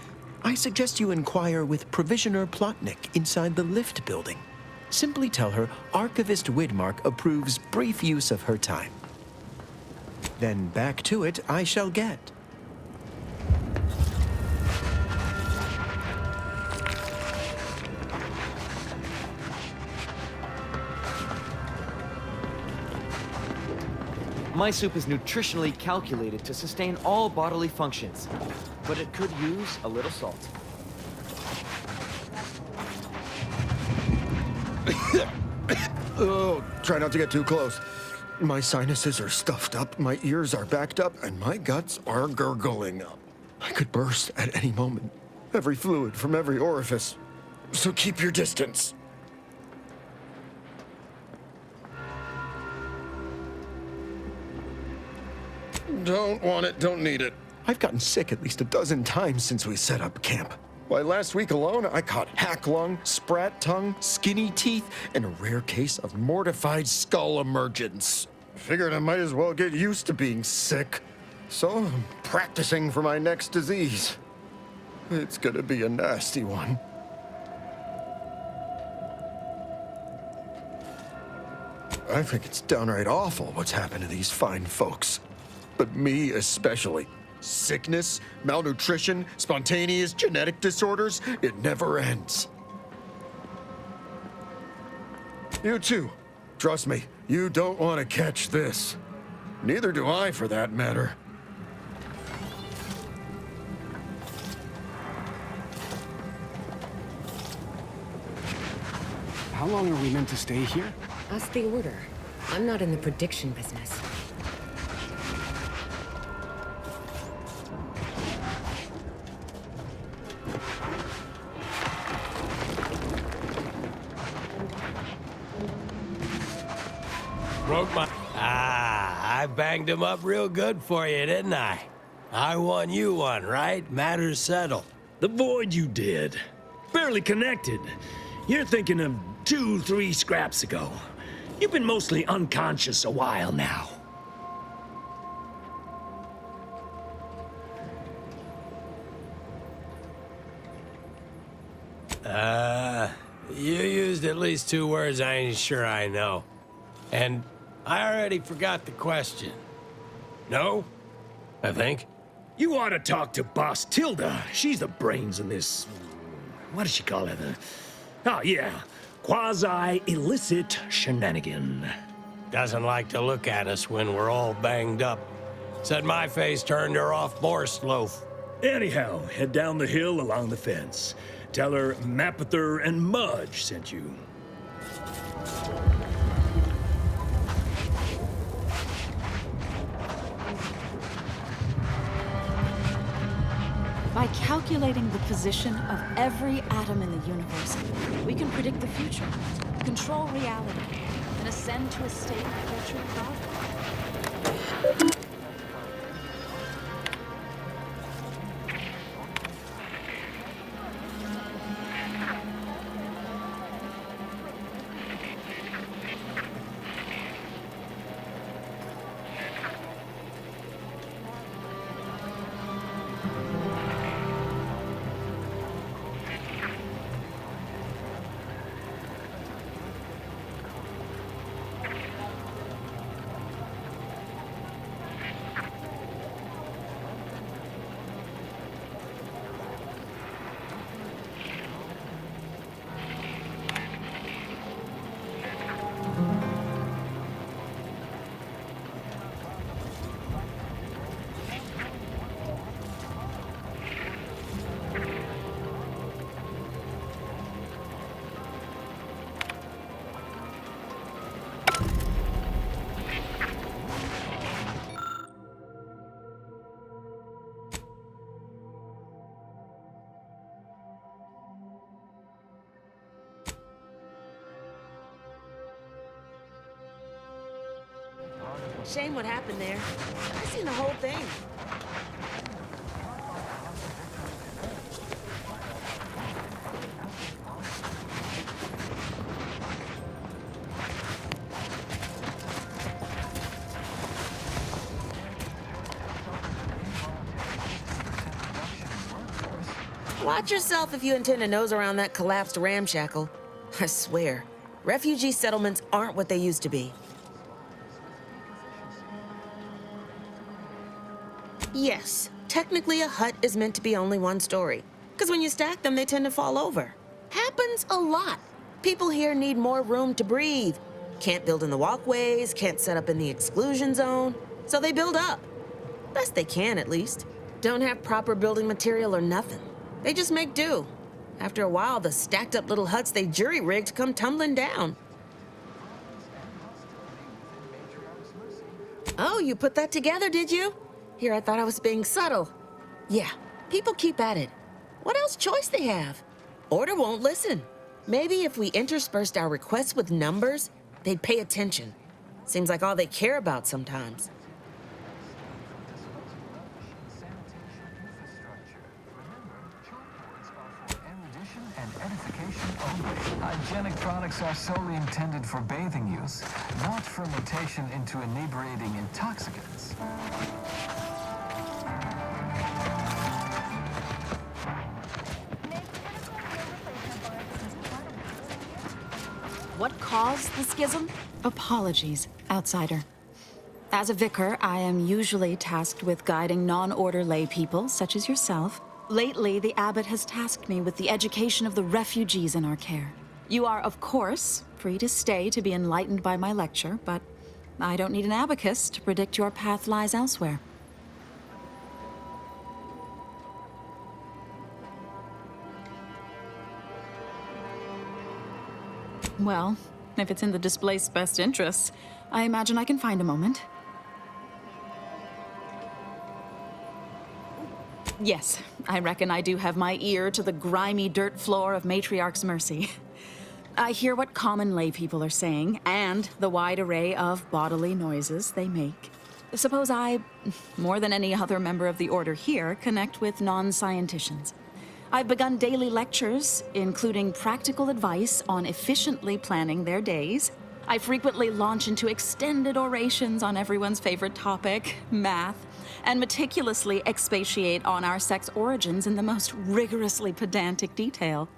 I suggest you inquire with Provisioner Plotnik inside the lift building. Simply tell her Archivist Widmark approves brief use of her time. Then back to it I shall get. My soup is nutritionally calculated to sustain all bodily functions, but it could use a little salt. Oh, try not to get too close. My sinuses are stuffed up, my ears are backed up, and my guts are gurgling. I could burst at any moment. Every fluid from every orifice. So keep your distance. Don't want it, don't need it. I've gotten sick at least a dozen times since we set up camp. Why, last week alone, I caught hack lung, sprat tongue, skinny teeth, and a rare case of mortified skull emergence. Figured I might as well get used to being sick. So I'm practicing for my next disease. It's gonna be a nasty one. I think it's downright awful what's happened to these fine folks. But me especially. Sickness, malnutrition, spontaneous genetic disorders. It never ends. You too. Trust me, you don't want to catch this. Neither do I, for that matter. How long are we meant to stay here? Ask the Order. I'm not in the prediction business. Broke my... I banged him up real good for you, didn't I? I won you one, right? Matters settled. The void you did. Barely connected. You're thinking of 2-3 scraps ago. You've been mostly unconscious a while now. You used at least 2 words I ain't sure I know. And I already forgot the question. No? I think. You ought to talk to Boss Tilda. She's the brains in this... What does she call it? Oh, yeah. Quasi-illicit shenanigan. Doesn't like to look at us when we're all banged up. Said my face turned her off Borscht loaf. Anyhow, head down the hill along the fence. Tell her Mapother and Mudge sent you. By calculating the position of every atom in the universe, we can predict the future, control reality, and ascend to a state of cultural power. Shame what happened there. I seen the whole thing. Watch yourself if you intend to nose around that collapsed ramshackle. I swear, refugee settlements aren't what they used to be. Yes, technically a hut is meant to be only one story. Because when you stack them, they tend to fall over. Happens a lot. People here need more room to breathe. Can't build in the walkways, can't set up in the exclusion zone. So they build up. Best they can, at least. Don't have proper building material or nothing. They just make do. After a while, the stacked up little huts they jury-rigged come tumbling down. Oh, you put that together, did you? Here, I thought I was being subtle. Yeah, people keep at it. What else choice they have? Order won't listen. Maybe if we interspersed our requests with numbers, they'd pay attention. Seems like all they care about sometimes. Hygienic products are solely intended for bathing use, not fermentation into inebriating intoxicants. What caused the schism? Apologies, outsider. As a vicar, I am usually tasked with guiding non-order lay people, such as yourself. Lately, the abbot has tasked me with the education of the refugees in our care. You are, of course, free to stay to be enlightened by my lecture, but I don't need an abacus to predict your path lies elsewhere. Well, if it's in the displaced's best interests, I imagine I can find a moment. Yes, I reckon I do have my ear to the grimy dirt floor of Matriarch's Mercy. I hear what common lay people are saying, and the wide array of bodily noises they make. Suppose I, more than any other member of the Order here, connect with non-scienticians. I've begun daily lectures, including practical advice on efficiently planning their days. I frequently launch into extended orations on everyone's favorite topic, math, and meticulously expatiate on our sex origins in the most rigorously pedantic detail.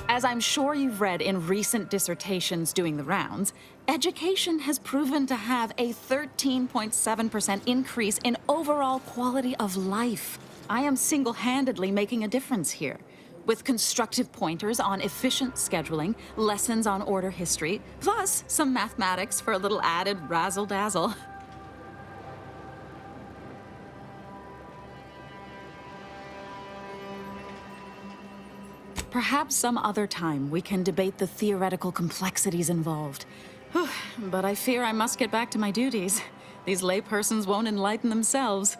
As I'm sure you've read in recent dissertations doing the rounds, education has proven to have a 13.7% increase in overall quality of life. I am single-handedly making a difference here, with constructive pointers on efficient scheduling, lessons on order history, plus some mathematics for a little added razzle-dazzle. Perhaps some other time we can debate the theoretical complexities involved. But I fear I must get back to my duties. These laypersons won't enlighten themselves.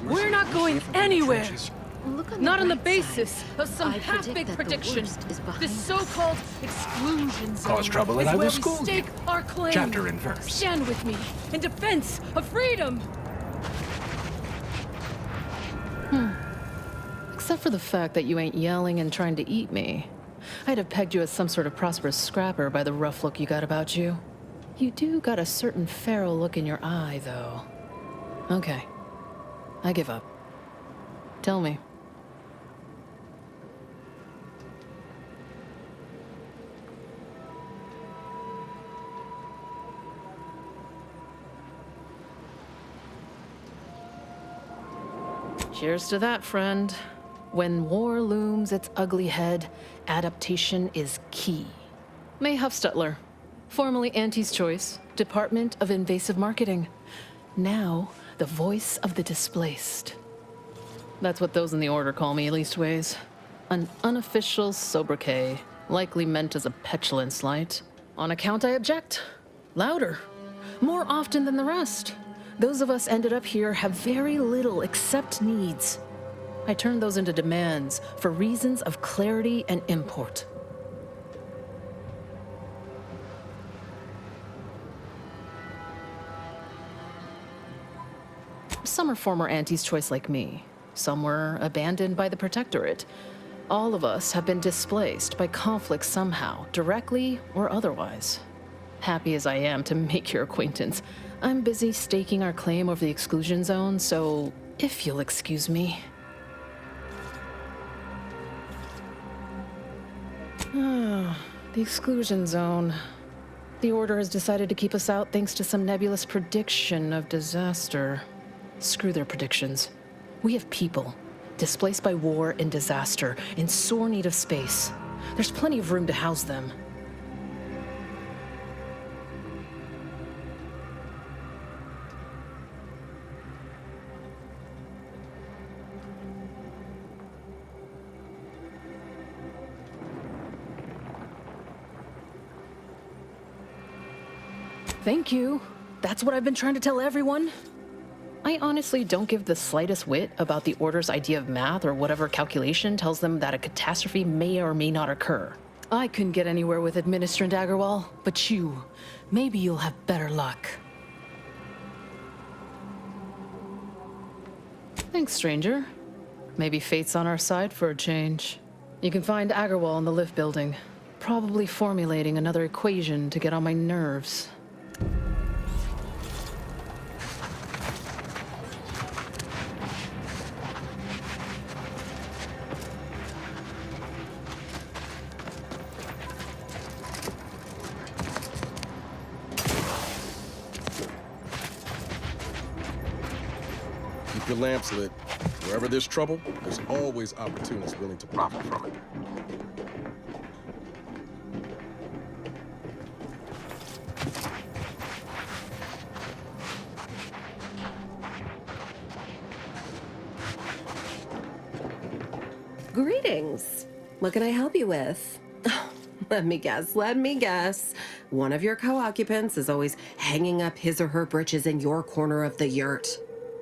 We're not going anywhere! Not on the basis of some half-baked prediction. This so-called exclusion zone Cause trouble is and I will where we school stake you. our claim. Chapter and verse. Stand with me in defense of freedom! Except for the fact that you ain't yelling and trying to eat me. I'd have pegged you as some sort of prosperous scrapper by the rough look you got about you. You do got a certain feral look in your eye, though. Okay. I give up. Tell me. Cheers to that, friend. When war looms its ugly head, adaptation is key. May Huffstutler, formerly Auntie's Choice, Department of Invasive Marketing. Now, the voice of the displaced. That's what those in the Order call me, leastways. An unofficial sobriquet, likely meant as a petulant slight. On account I object. Louder. More often than the rest. Those of us ended up here have very little except needs. I turn those into demands for reasons of clarity and import. Some are former Auntie's Choice like me. Some were abandoned by the Protectorate. All of us have been displaced by conflict somehow, directly or otherwise. Happy as I am to make your acquaintance, I'm busy staking our claim over the exclusion zone, so if you'll excuse me. The exclusion zone. The Order has decided to keep us out thanks to some nebulous prediction of disaster. Screw their predictions. We have people, displaced by war and disaster, in sore need of space. There's plenty of room to house them. Thank you. That's what I've been trying to tell everyone. I honestly don't give the slightest whit about the Order's idea of math or whatever calculation tells them that a catastrophe may or may not occur. I couldn't get anywhere with Administrant Agarwal, but maybe you'll have better luck. Thanks, stranger. Maybe fate's on our side for a change. You can find Agarwal in the lift building, probably formulating another equation to get on my nerves. Keep your lamps lit. Wherever there's trouble, there's always opportunists willing to profit from it. Greetings. What can I help you with? Let me guess. One of your co-occupants is always hanging up his or her britches in your corner of the yurt.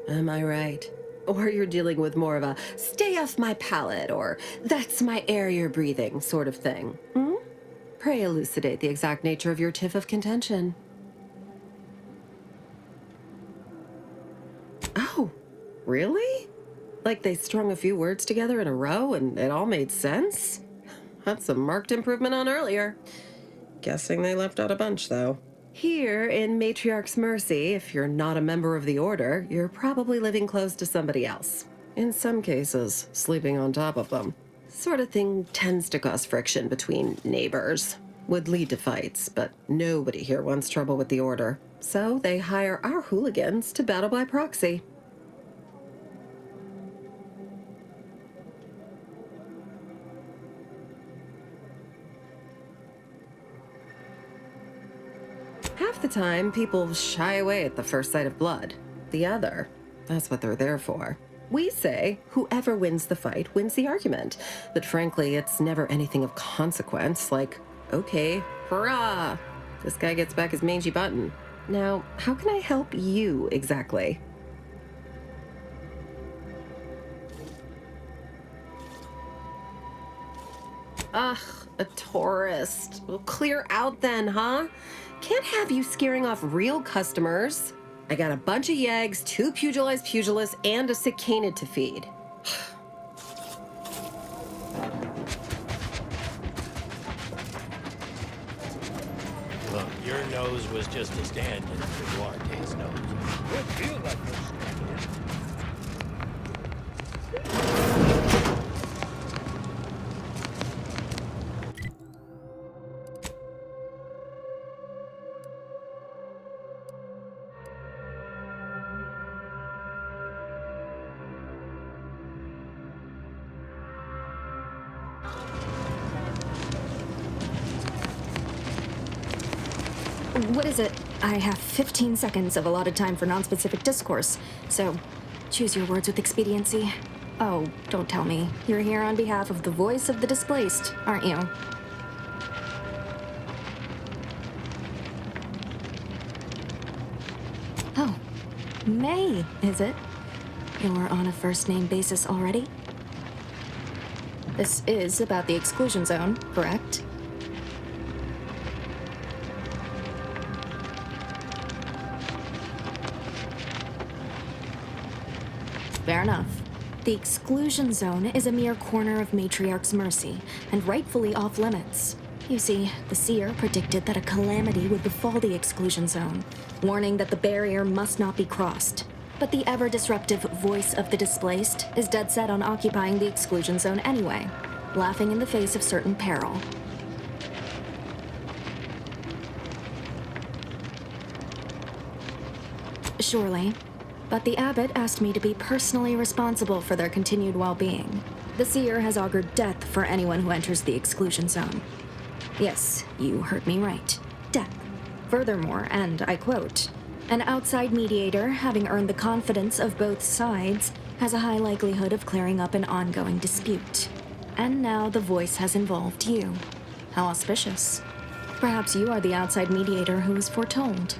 Am I right? Or you're dealing with more of a stay off my palate or that's my air you're breathing sort of thing. Pray elucidate the exact nature of your tiff of contention. Oh, really? Like they strung a few words together in a row and it all made sense? That's a marked improvement on earlier. Guessing they left out a bunch, though. Here in Matriarch's Mercy, if you're not a member of the Order, you're probably living close to somebody else. In some cases, sleeping on top of them. Sort of thing tends to cause friction between neighbors. Would lead to fights, but nobody here wants trouble with the Order. So they hire our hooligans to battle by proxy. Half the time, people shy away at the first sight of blood. The other, that's what they're there for. We say whoever wins the fight wins the argument. But frankly, it's never anything of consequence, like, okay, hurrah! This guy gets back his mangy button. Now, how can I help you exactly? Ugh, a tourist. Well, clear out then, huh? Can't have you scaring off real customers. I got a bunch of yeggs, 2 pugilized pugilists, and a sick canid to feed. Look, your nose was just a stand-in for Duarte's nose. Would feel like no stand-in. What is it? I have 15 seconds of allotted time for non-specific discourse, so choose your words with expediency. Oh, don't tell me. You're here on behalf of the voice of the displaced, aren't you? Oh, May, is it? You're on a first-name basis already? This is about the exclusion zone, correct? Fair enough. The exclusion zone is a mere corner of Matriarch's Mercy, and rightfully off-limits. You see, the Seer predicted that a calamity would befall the exclusion zone, warning that the barrier must not be crossed. But the ever-disruptive voice of the displaced is dead set on occupying the exclusion zone anyway, laughing in the face of certain peril. Surely. But the abbot asked me to be personally responsible for their continued well-being. The Seer has augured death for anyone who enters the exclusion zone. Yes, you heard me right. Death. Furthermore, and I quote, an outside mediator, having earned the confidence of both sides, has a high likelihood of clearing up an ongoing dispute. And now the voice has involved you. How auspicious. Perhaps you are the outside mediator who was foretold.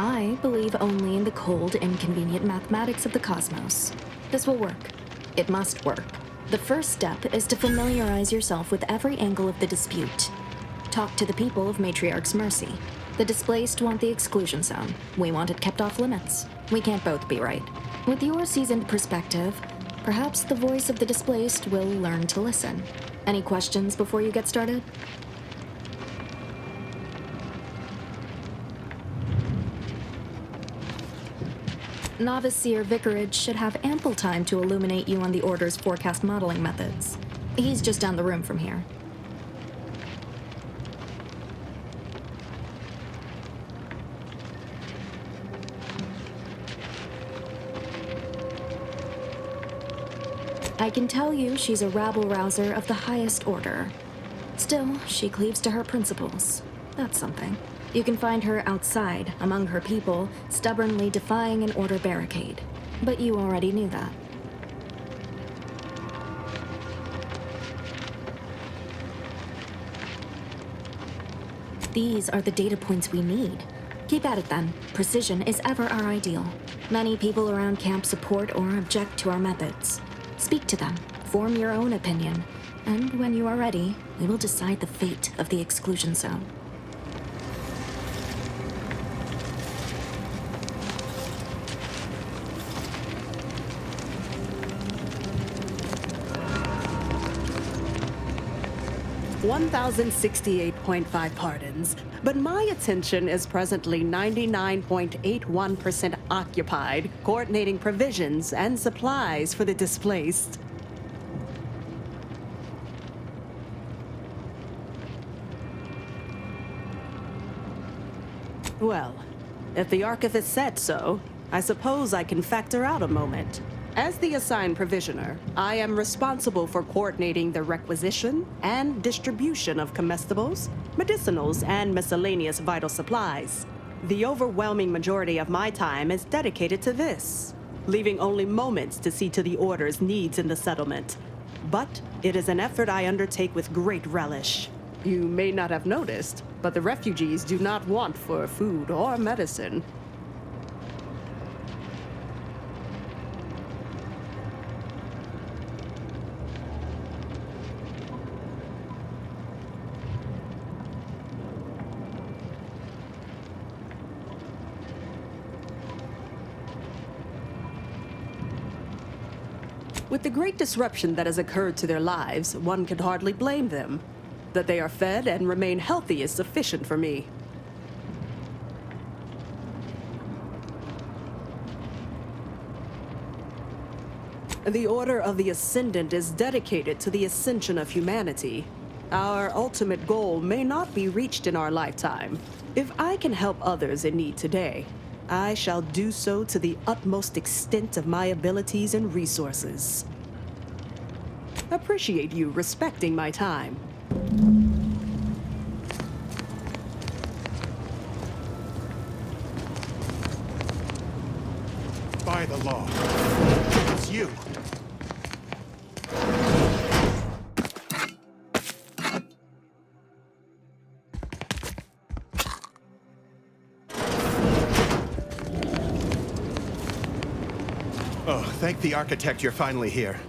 I believe only in the cold, inconvenient mathematics of the cosmos. This will work. It must work. The first step is to familiarize yourself with every angle of the dispute. Talk to the people of Matriarch's Mercy. The displaced want the exclusion zone. We want it kept off limits. We can't both be right. With your seasoned perspective, perhaps the voice of the displaced will learn to listen. Any questions before you get started? Novice Seer Vicarage should have ample time to illuminate you on the Order's forecast modeling methods. He's just down the room from here. I can tell you she's a rabble-rouser of the highest order. Still, she cleaves to her principles. That's something. You can find her outside, among her people, stubbornly defying an order barricade. But you already knew that. These are the data points we need. Keep at it then. Precision is ever our ideal. Many people around camp support or object to our methods. Speak to them, form your own opinion, and when you are ready, we will decide the fate of the exclusion zone. $1,068.5 pardons, but my attention is presently 99.81% occupied, coordinating provisions and supplies for the displaced. Well, if the Archivist said so, I suppose I can factor out a moment. As the assigned provisioner, I am responsible for coordinating the requisition and distribution of comestibles, medicinals, and miscellaneous vital supplies. The overwhelming majority of my time is dedicated to this, leaving only moments to see to the Order's needs in the settlement. But it is an effort I undertake with great relish. You may not have noticed, but the refugees do not want for food or medicine. With the great disruption that has occurred to their lives, one can hardly blame them. That they are fed and remain healthy is sufficient for me. The Order of the Ascendant is dedicated to the ascension of humanity. Our ultimate goal may not be reached in our lifetime. If I can help others in need today, I shall do so to the utmost extent of my abilities and resources. Appreciate you respecting my time. By the law, it's you. Oh, thank the architect you're finally here.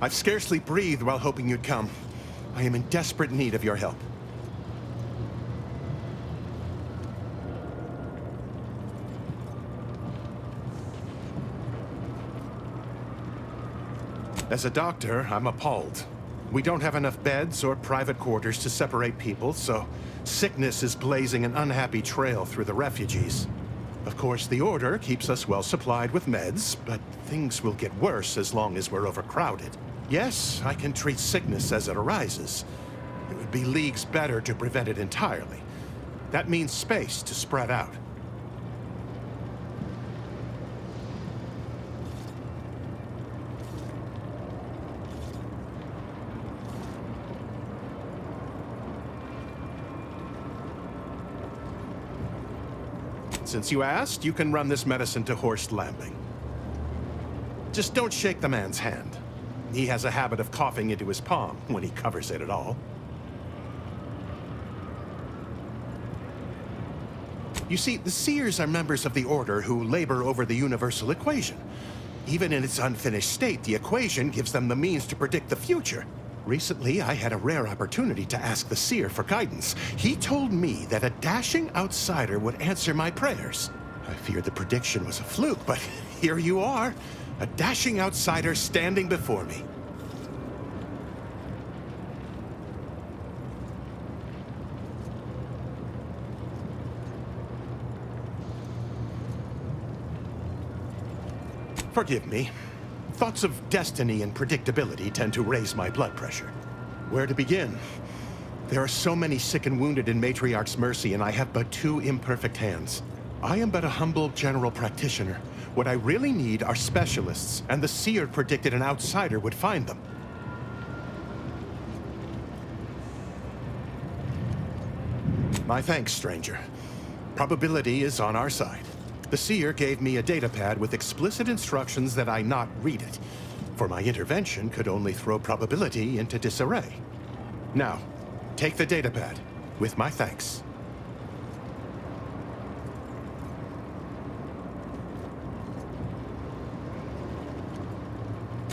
I've scarcely breathed while hoping you'd come. I am in desperate need of your help. As a doctor, I'm appalled. We don't have enough beds or private quarters to separate people, so sickness is blazing an unhappy trail through the refugees. Of course, the Order keeps us well supplied with meds, but things will get worse as long as we're overcrowded. Yes, I can treat sickness as it arises. It would be leagues better to prevent it entirely. That means space to spread out. Since you asked, you can run this medicine to Horst Lambing. Just don't shake the man's hand. He has a habit of coughing into his palm when he covers it at all. You see, the Seers are members of the Order who labor over the universal equation. Even in its unfinished state, the equation gives them the means to predict the future. Recently, I had a rare opportunity to ask the Seer for guidance. He told me that a dashing outsider would answer my prayers. I feared the prediction was a fluke, but here you are, a dashing outsider standing before me. Forgive me. Thoughts of destiny and predictability tend to raise my blood pressure. Where to begin? There are so many sick and wounded in Matriarch's mercy, and I have but 2 imperfect hands. I am but a humble general practitioner. What I really need are specialists, and the Seer predicted an outsider would find them. My thanks, stranger. Probability is on our side. The Seer gave me a datapad with explicit instructions that I not read it, for my intervention could only throw probability into disarray. Now, take the datapad, with my thanks.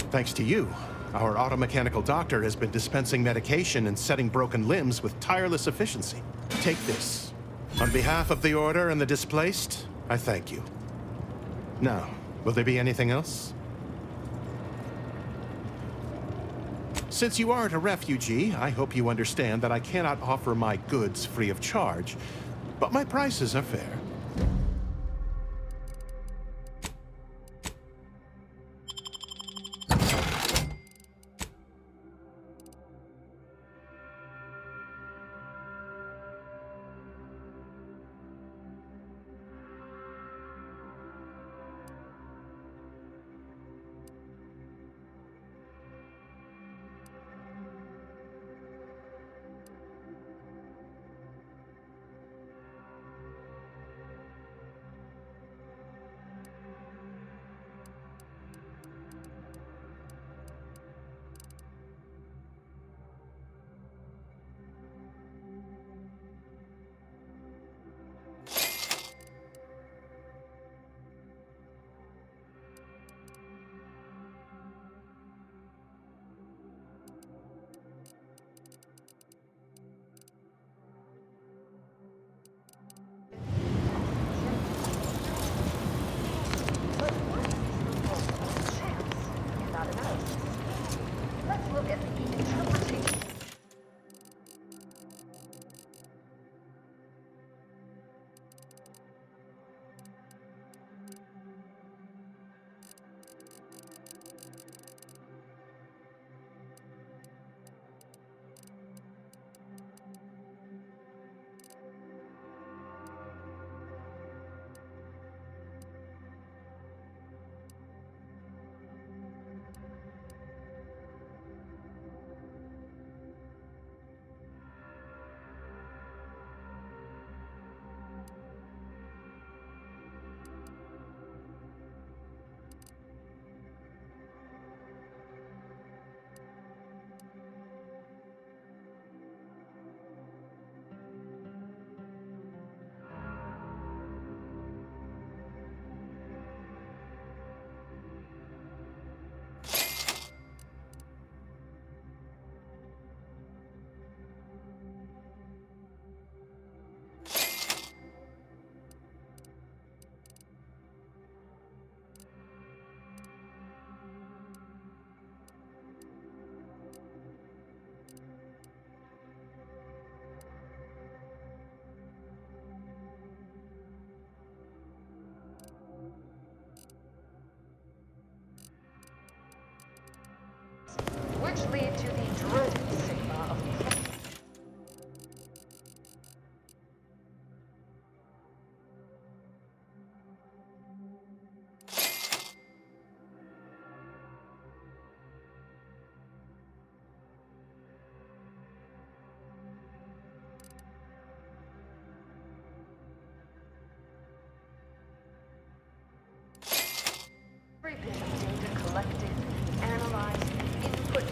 Thanks to you, our automechanical doctor has been dispensing medication and setting broken limbs with tireless efficiency. Take this. On behalf of the Order and the displaced, I thank you. Now, will there be anything else? Since you aren't a refugee, I hope you understand that I cannot offer my goods free of charge, but my prices are fair. which lead to the dreaded sigma of every bit of data collected, analyzed, and input.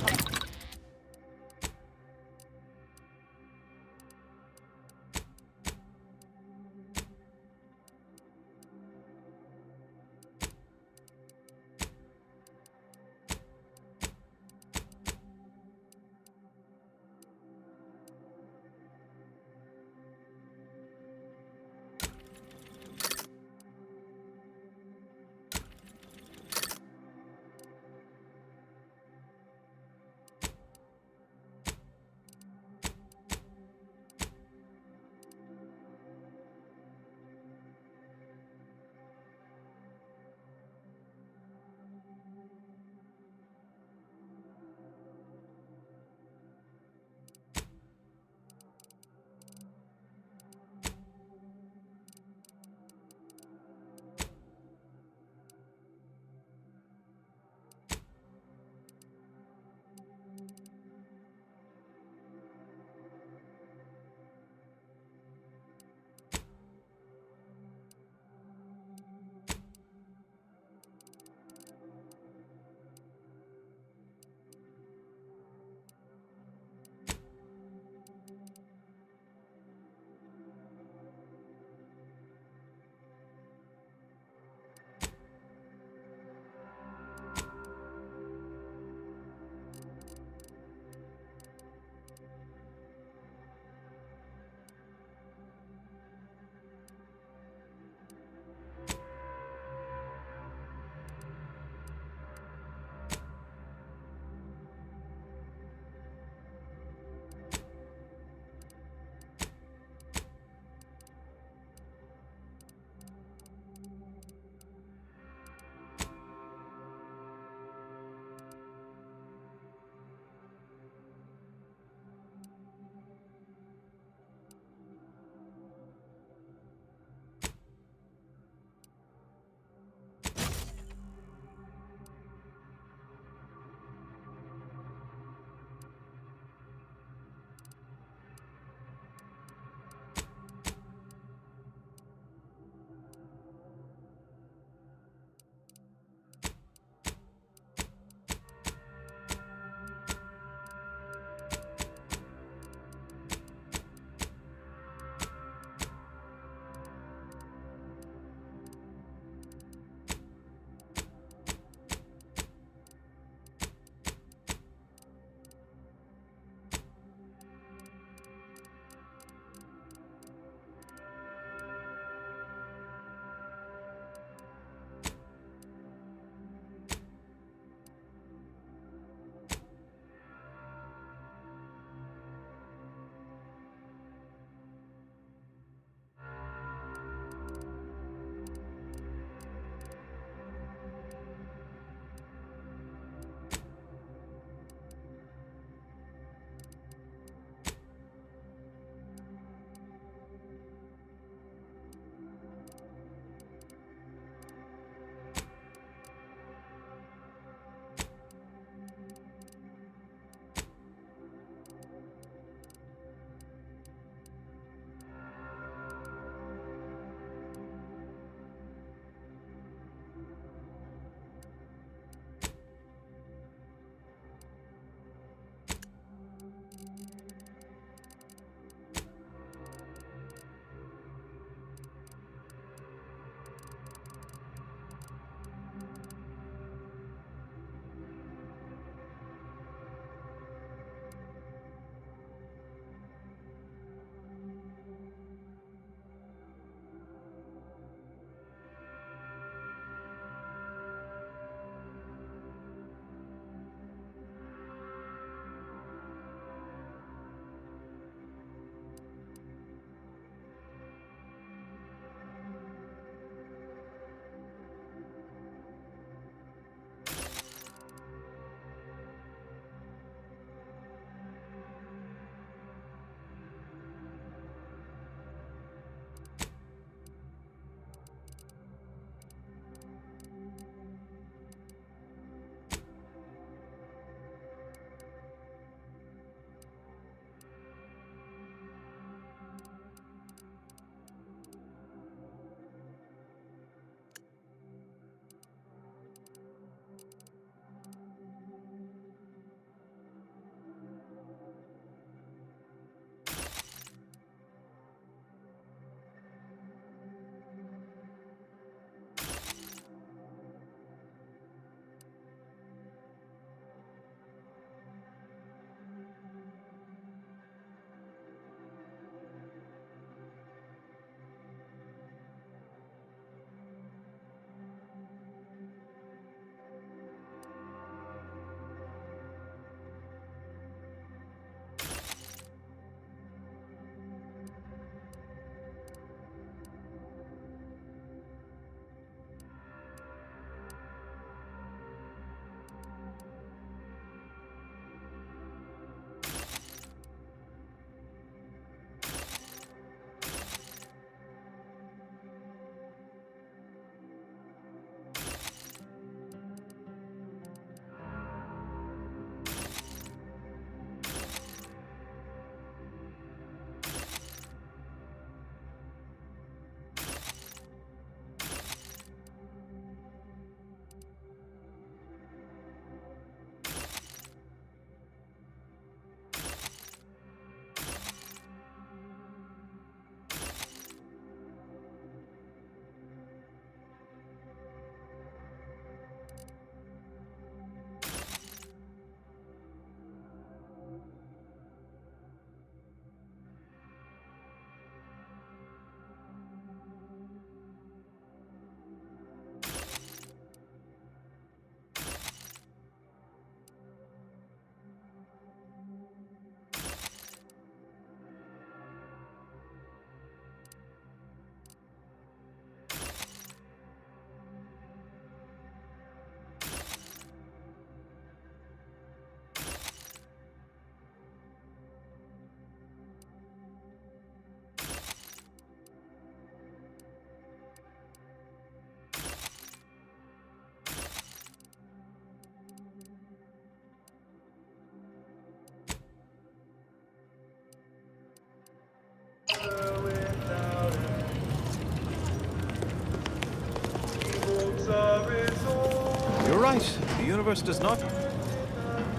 universe does not.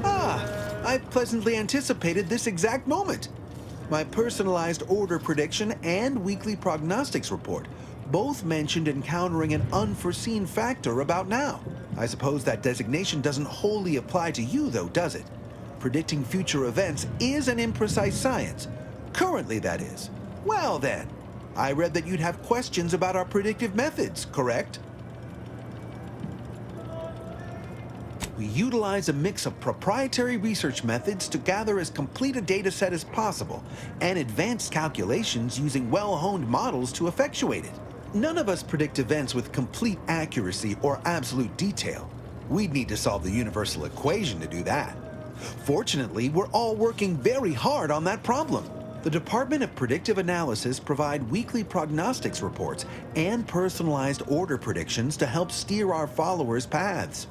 Ah, I pleasantly anticipated this exact moment. My personalized order prediction and weekly prognostics report both mentioned encountering an unforeseen factor about now. I suppose that designation doesn't wholly apply to you, though, does it? Predicting future events is an imprecise science. Currently, that is. Well then, I read that you'd have questions about our predictive methods, correct? We utilize a mix of proprietary research methods to gather as complete a data set as possible, and advanced calculations using well-honed models to effectuate it. None of us predict events with complete accuracy or absolute detail. We'd need to solve the universal equation to do that. Fortunately, we're all working very hard on that problem. The Department of Predictive Analysis provide weekly prognostics reports and personalized order predictions to help steer our followers' paths.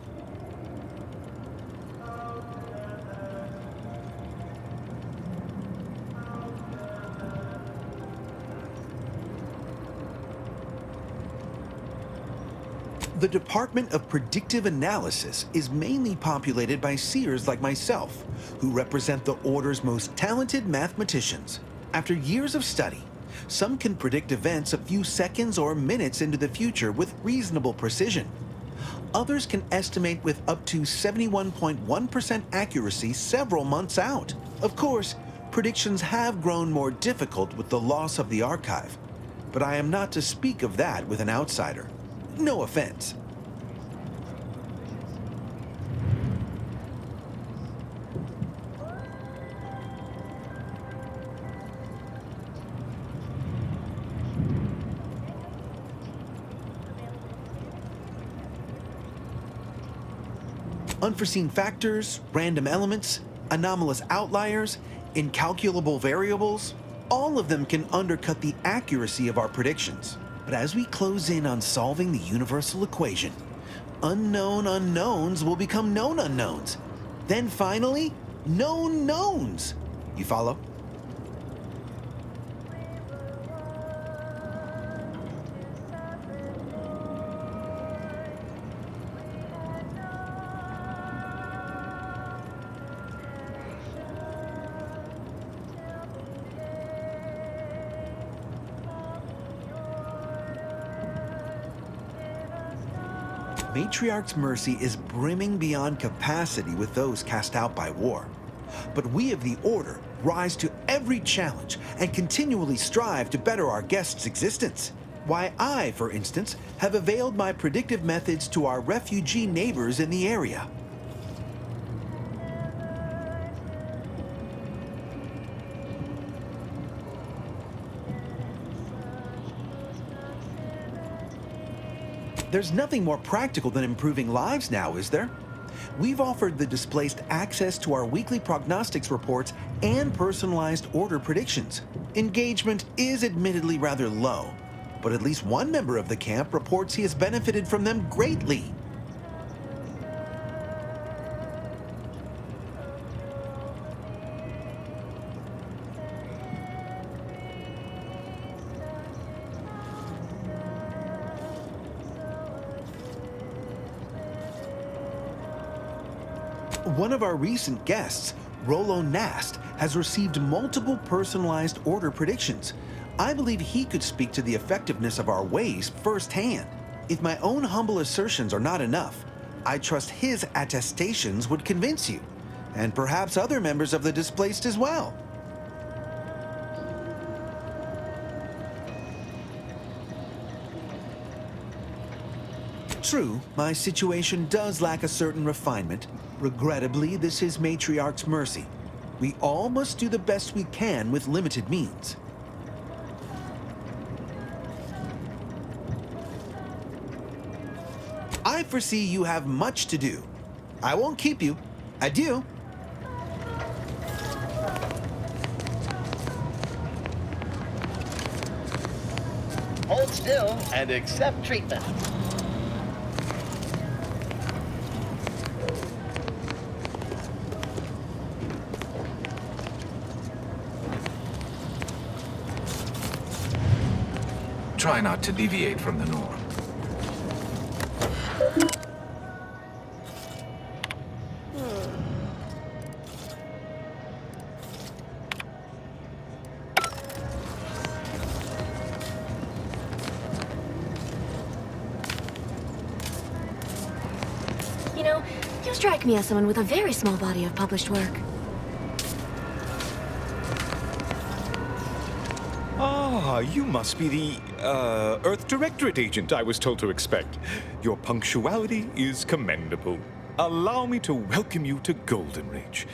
The Department of Predictive Analysis is mainly populated by seers like myself, who represent the Order's most talented mathematicians. After years of study, some can predict events a few seconds or minutes into the future with reasonable precision. Others can estimate with up to 71.1% accuracy several months out. Of course, predictions have grown more difficult with the loss of the archive, but I am not to speak of that with an outsider. No offense. Unforeseen factors, random elements, anomalous outliers, incalculable variables, all of them can undercut the accuracy of our predictions. But as we close in on solving the universal equation, unknown unknowns will become known unknowns. Then finally, known knowns. You follow? Matriarch's mercy is brimming beyond capacity with those cast out by war. But we of the Order rise to every challenge and continually strive to better our guests' existence. Why, I, for instance, have availed my predictive methods to our refugee neighbors in the area. There's nothing more practical than improving lives now, is there? We've offered the displaced access to our weekly prognostics reports and personalized order predictions. Engagement is admittedly rather low, but at least one member of the camp reports he has benefited from them greatly. One of our recent guests, Rollo Nast, has received multiple personalized order predictions. I believe he could speak to the effectiveness of our ways firsthand. If my own humble assertions are not enough, I trust his attestations would convince you, and perhaps other members of the displaced as well. True, my situation does lack a certain refinement. Regrettably, this is Matriarch's mercy. We all must do the best we can with limited means. I foresee you have much to do. I won't keep you. Adieu. Hold still and accept treatment. Try not to deviate from the norm. You strike me as someone with a very small body of published work. Ah, you must be the, Earth Directorate agent I was told to expect. Your punctuality is commendable. Allow me to welcome you to Golden Ridge.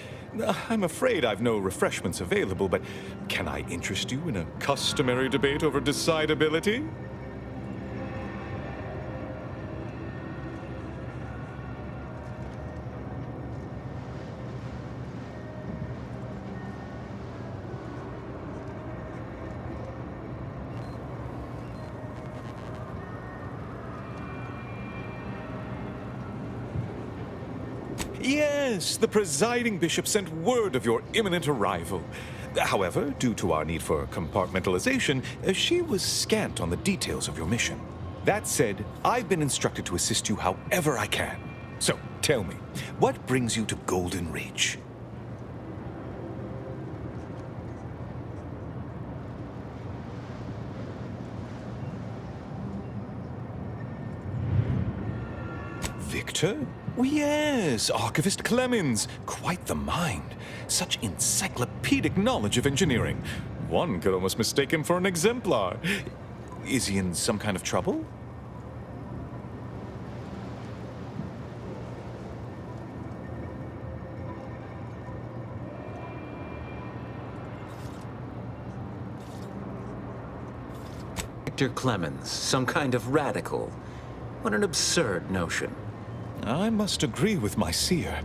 I'm afraid I've no refreshments available, but can I interest you in a customary debate over decidability? Yes, the presiding bishop sent word of your imminent arrival. However, due to our need for compartmentalization, she was scant on the details of your mission. That said, I've been instructed to assist you however I can. So, tell me, what brings you to Golden Ridge? Victor? Oh, yes, Archivist Clemens. Quite the mind. Such encyclopedic knowledge of engineering. One could almost mistake him for an exemplar. Is he in some kind of trouble? Victor Clemens, some kind of radical. What an absurd notion. I must agree with my seer.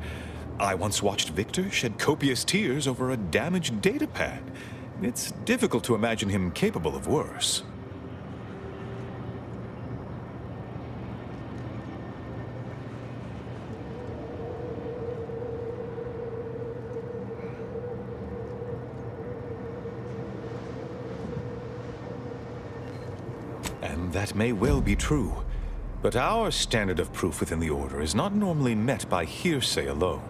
I once watched Victor shed copious tears over a damaged datapad. It's difficult to imagine him capable of worse. And that may well be true. But our standard of proof within the Order is not normally met by hearsay alone.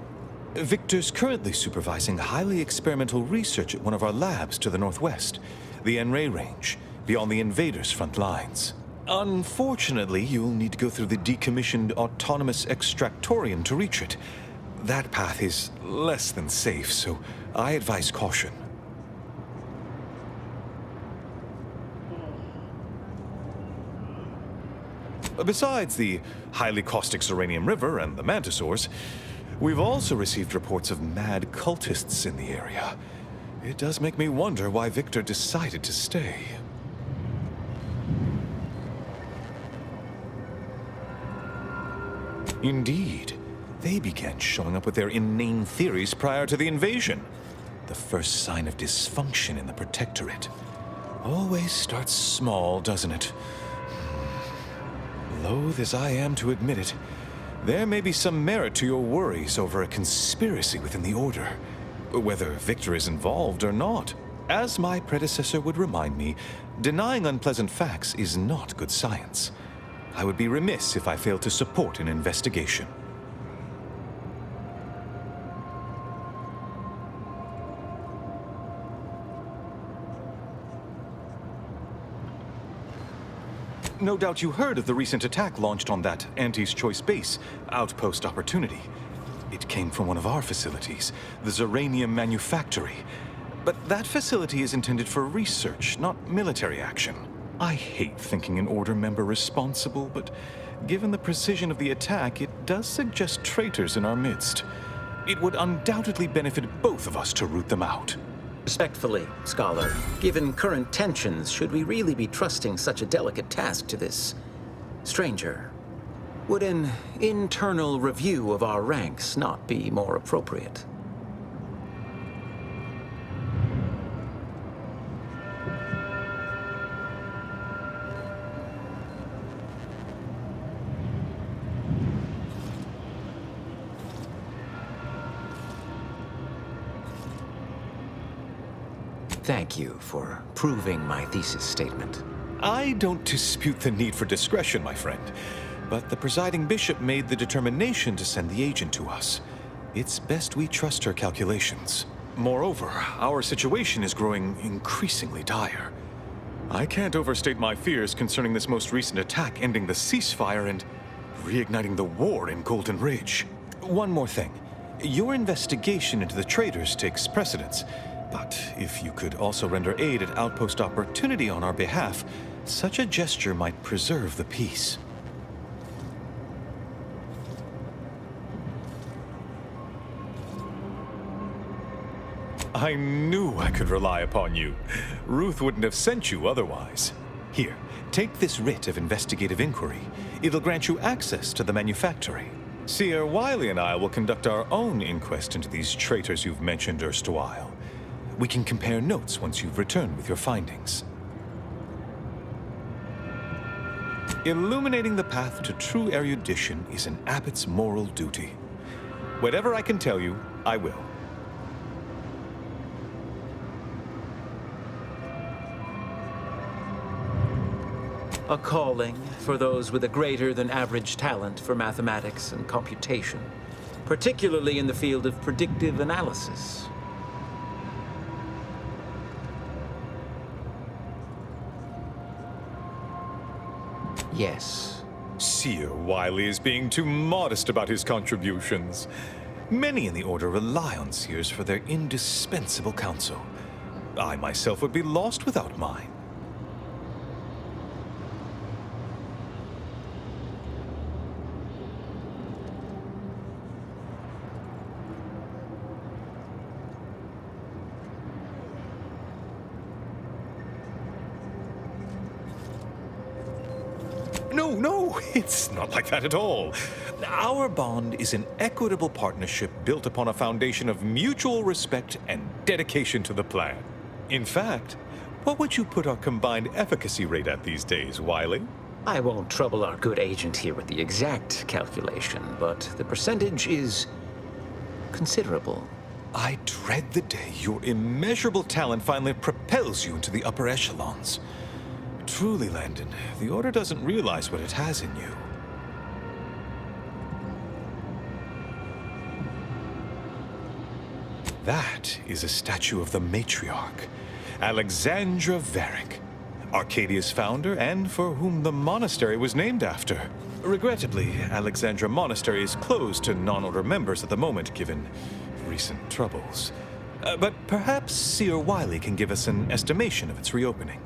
Victor's currently supervising highly experimental research at one of our labs to the northwest, the Enray Range, beyond the invaders' front lines. Unfortunately, you'll need to go through the decommissioned autonomous extractorium to reach it. That path is less than safe, so I advise caution. Besides the highly caustic Xeranium River and the Mantisaurs, we've also received reports of mad cultists in the area. It does make me wonder why Victor decided to stay. Indeed, they began showing up with their inane theories prior to the invasion. The first sign of dysfunction in the Protectorate. Always starts small, doesn't it? Loath as I am to admit it, there may be some merit to your worries over a conspiracy within the Order, whether Victor is involved or not. As my predecessor would remind me, denying unpleasant facts is not good science. I would be remiss if I failed to support an investigation. No doubt you heard of the recent attack launched on that Anti's Choice base, Outpost Opportunity. It came from one of our facilities, the Xeranium Manufactory. But that facility is intended for research, not military action. I hate thinking an Order member responsible, but given the precision of the attack, it does suggest traitors in our midst. It would undoubtedly benefit both of us to root them out. Respectfully, Scholar, given current tensions, should we really be trusting such a delicate task to this stranger? Would an internal review of our ranks not be more appropriate? Thank you for proving my thesis statement. I don't dispute the need for discretion, my friend. But the presiding bishop made the determination to send the agent to us. It's best we trust her calculations. Moreover, our situation is growing increasingly dire. I can't overstate my fears concerning this most recent attack ending the ceasefire and reigniting the war in Golden Ridge. One more thing. Your investigation into the traitors takes precedence. But if you could also render aid at Outpost Opportunity on our behalf, such a gesture might preserve the peace. I knew I could rely upon you. Ruth wouldn't have sent you otherwise. Here, take this writ of investigative inquiry. It'll grant you access to the manufactory. Seer Wiley and I will conduct our own inquest into these traitors you've mentioned erstwhile. We can compare notes once you've returned with your findings. Illuminating the path to true erudition is an abbot's moral duty. Whatever I can tell you, I will. A calling for those with a greater than average talent for mathematics and computation, particularly in the field of predictive analysis. Yes. Seer Wiley is being too modest about his contributions. Many in the Order rely on seers for their indispensable counsel. I myself would be lost without mine. No, it's not like that at all. Our bond is an equitable partnership built upon a foundation of mutual respect and dedication to the plan. In fact, what would you put our combined efficacy rate at these days, Wiley? I won't trouble our good agent here with the exact calculation, but the percentage is considerable. I dread the day your immeasurable talent finally propels you into the upper echelons. Truly, Landon, the Order doesn't realize what it has in you. That is a statue of the matriarch, Alexandra Varick, Arcadia's founder and for whom the monastery was named after. Regrettably, Alexandra Monastery is closed to non-Order members at the moment, given recent troubles. But perhaps Seer Wiley can give us an estimation of its reopening.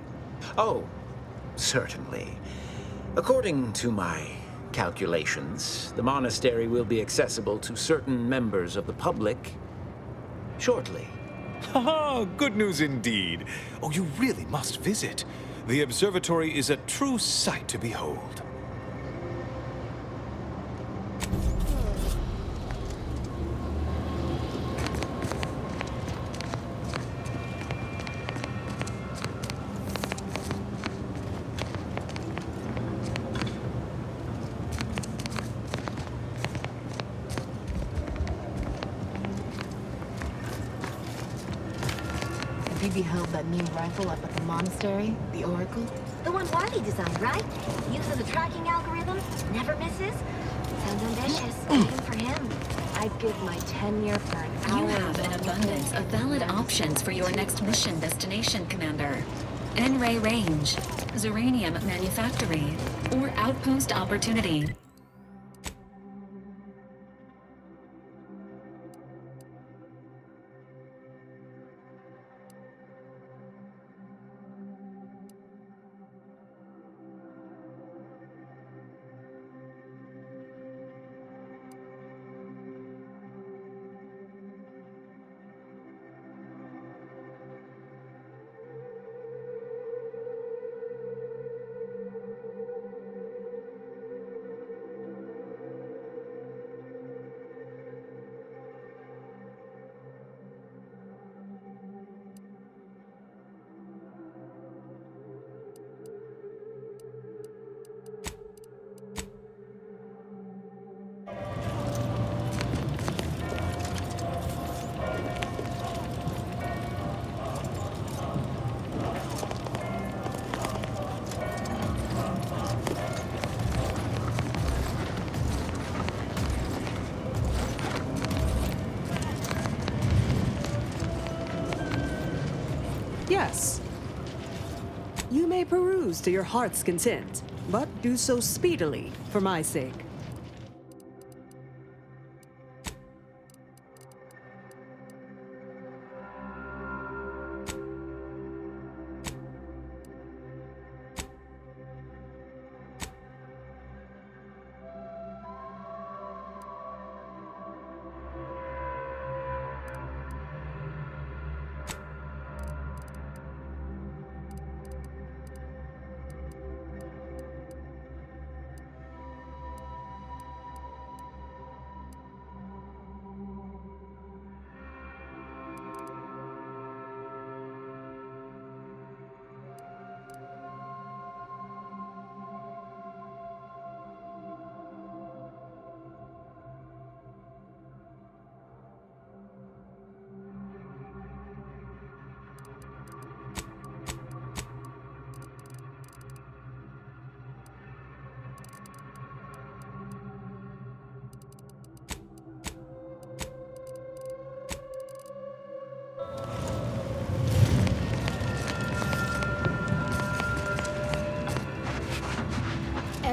Oh, certainly. According to my calculations, the monastery will be accessible to certain members of the public shortly. Haha, good news indeed. Oh, you really must visit. The observatory is a true sight to behold. You beheld that new rifle up at the monastery? The Oracle? The one Wiley designed, right? Uses the tracking algorithm, never misses. Sounds ambitious. Aim for him. I'd give my tenure for an hour. You have an abundance of valid options for your next mission destination, Commander. N-Ray Range, Zeranium Manufactory, or Outpost Opportunity. Yes. You may peruse to your heart's content, but do so speedily for my sake.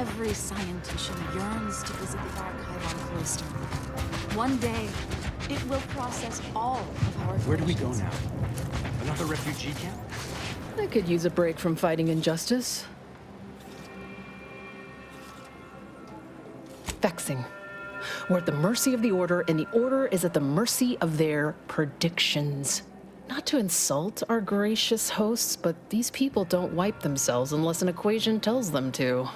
every scientician yearns to visit the Archivon cloister. One day, it will process all of our Where do we go now? Another refugee camp? I could use a break from fighting injustice. Vexing. We're at the mercy of the Order, and the Order is at the mercy of their predictions. Not to insult our gracious hosts, but these people don't wipe themselves unless an equation tells them to.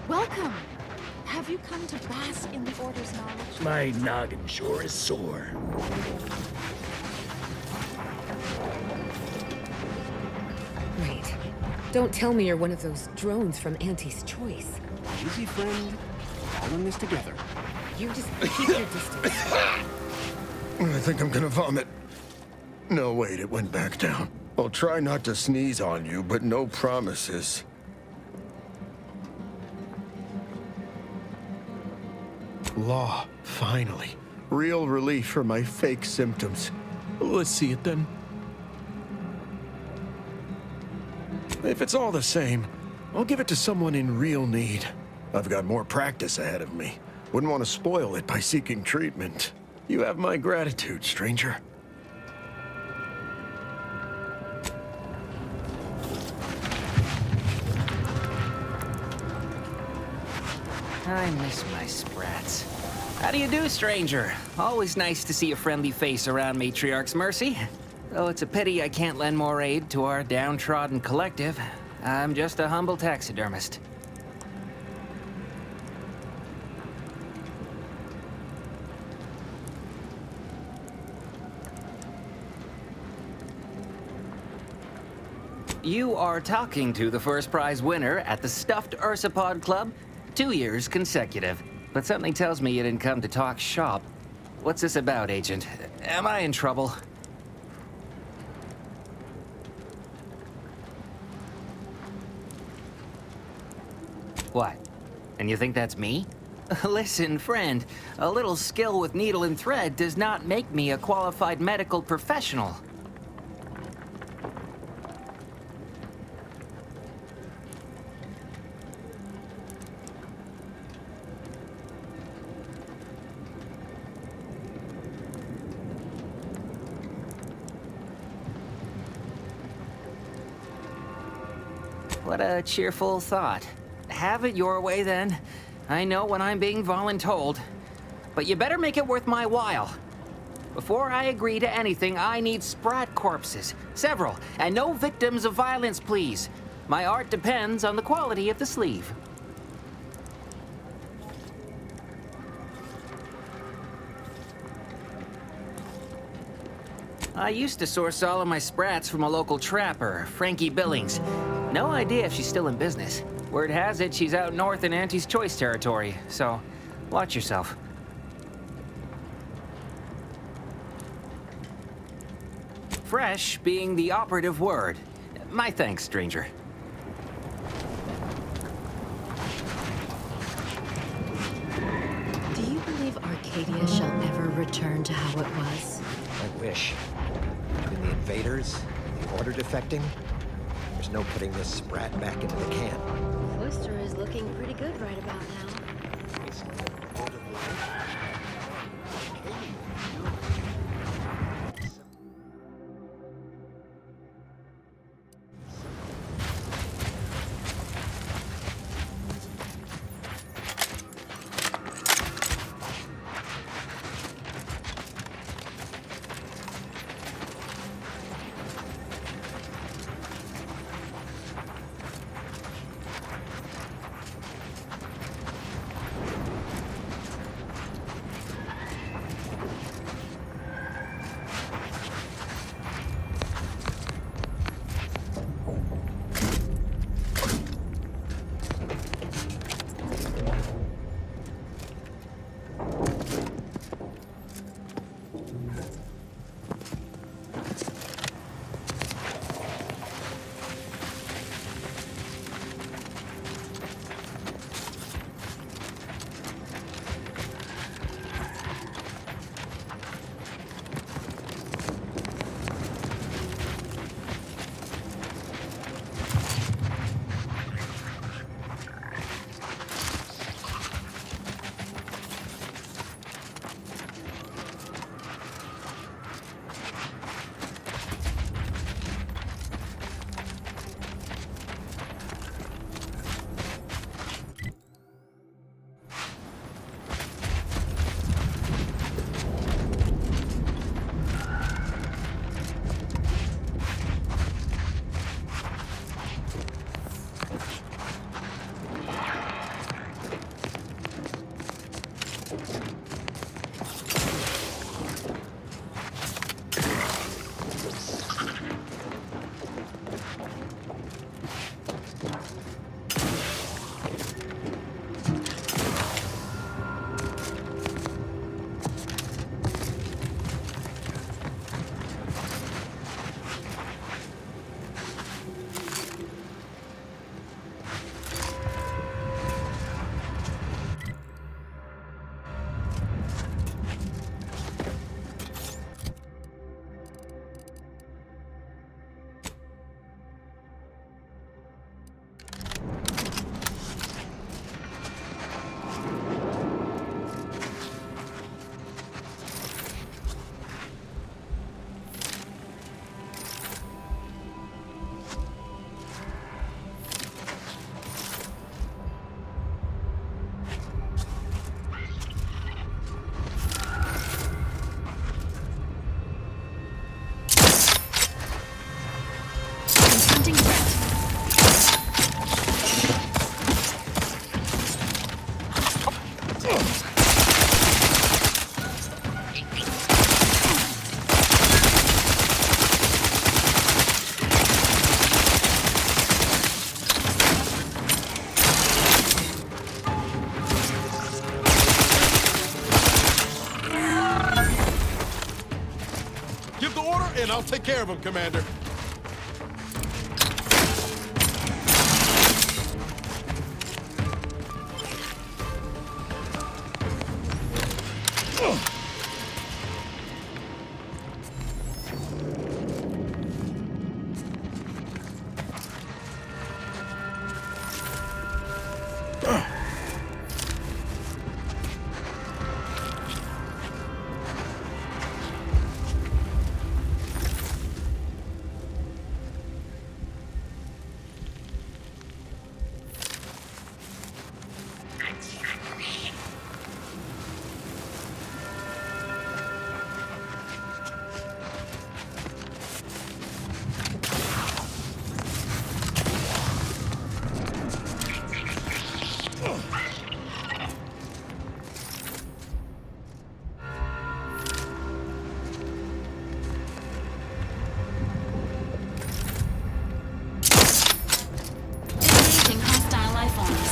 Welcome! Have you come to bask in the Order's knowledge? My noggin sure is sore. Wait. Don't tell me you're one of those drones from Auntie's Choice. Easy, friend. All in this together. You just keep your distance. I think I'm gonna vomit. No, wait, it went back down. I'll try not to sneeze on you, but no promises. Law, finally. Real relief for my fake symptoms. Let's see it then. If it's all the same, I'll give it to someone in real need. I've got more practice ahead of me. Wouldn't want to spoil it by seeking treatment. You have my gratitude, stranger. I miss my sprats. How do you do, stranger? Always nice to see a friendly face around Matriarch's mercy. Though it's a pity I can't lend more aid to our downtrodden collective. I'm just a humble taxidermist. You are talking to the first prize winner at the Stuffed Ursapod Club, 2 years consecutive. But something tells me you didn't come to talk shop. What's this about, Agent? Am I in trouble? What? And you think that's me? Listen, friend, a little skill with needle and thread does not make me a qualified medical professional. What a cheerful thought. Have it your way, then. I know when I'm being voluntold. But you better make it worth my while. Before I agree to anything, I need sprat corpses. Several. And no victims of violence, please. My art depends on the quality of the sleeve. I used to source all of my sprats from a local trapper, Frankie Billings. No idea if she's still in business. Word has it she's out north in Auntie's Choice territory, so watch yourself. Fresh being the operative word. My thanks, stranger. Do you believe Arcadia shall ever return to how it was? I wish. Between the invaders, the Order defecting, there's no putting this sprat back into the camp. Cloister is looking pretty good right about now. I'll take care of him, Commander. Engaging hostile life forms.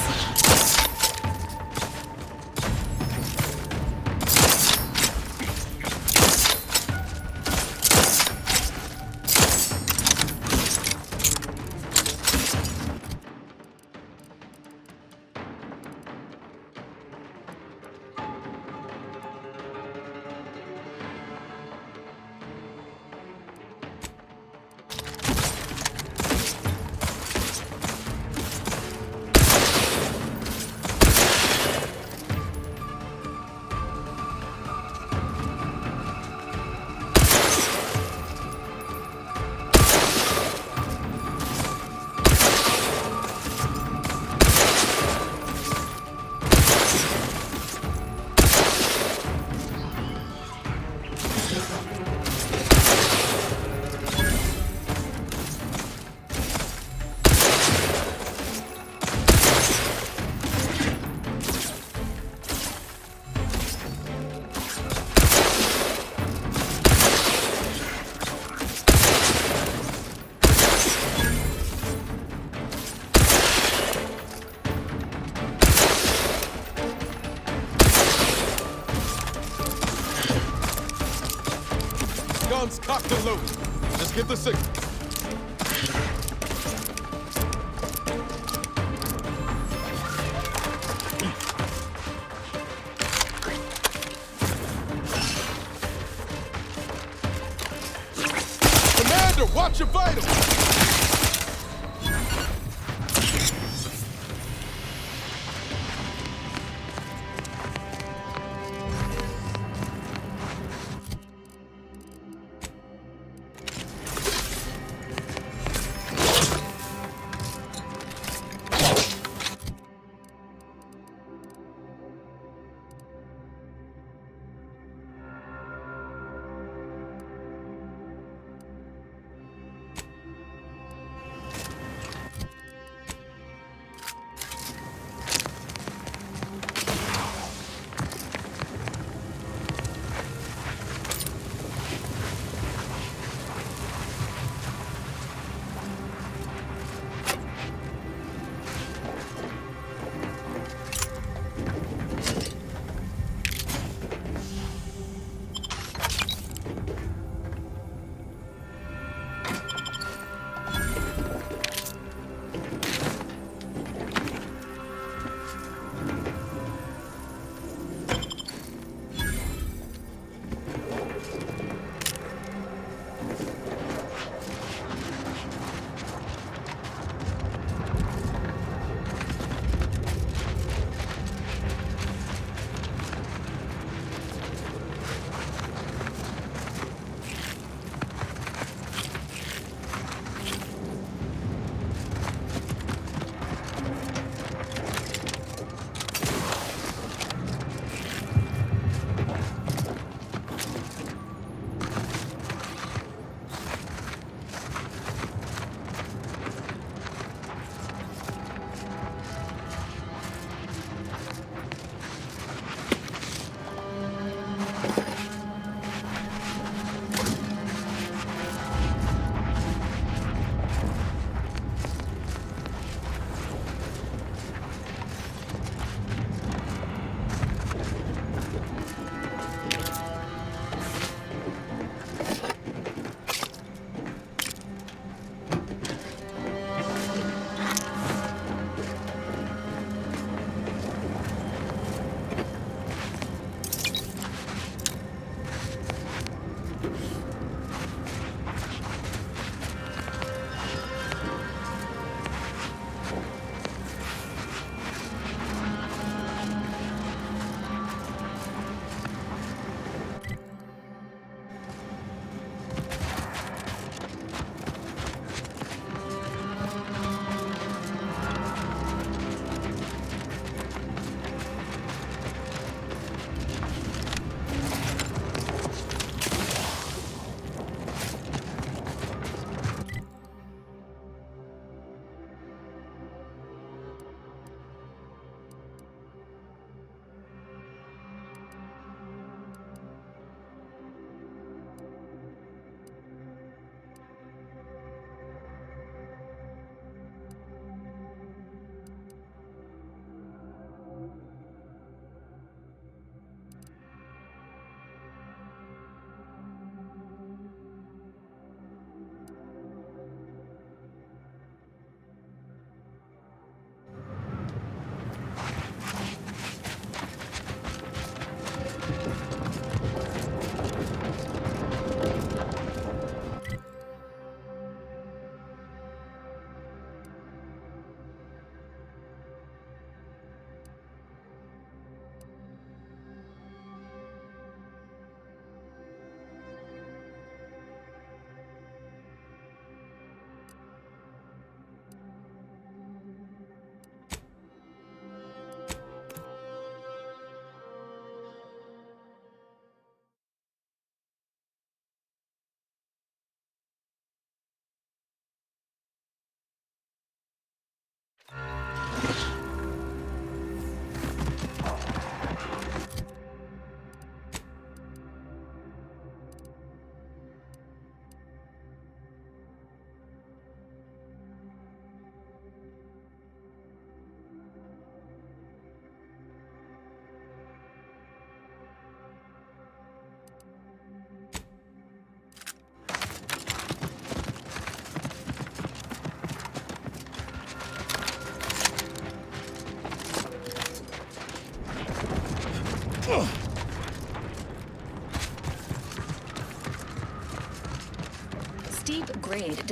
Guns cocked and loaded. Just get the signal. Commander, watch your vitals!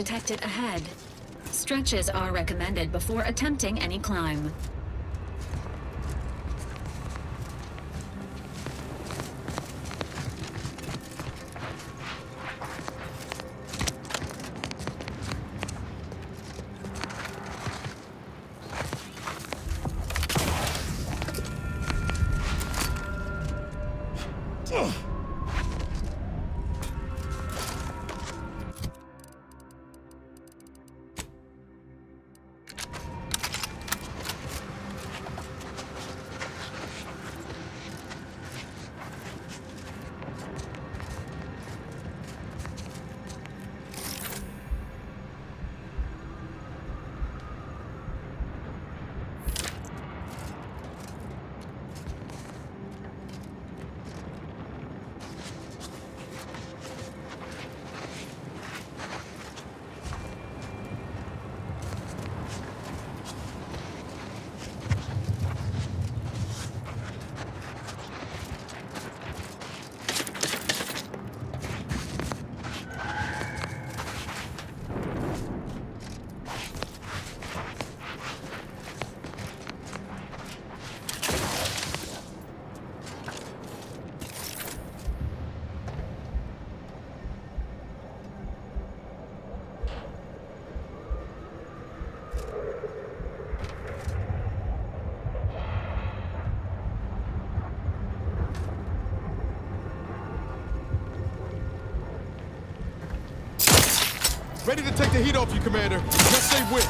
detected ahead. Stretches are recommended before attempting any climb. Ready to take the heat off you, Commander. Just stay with.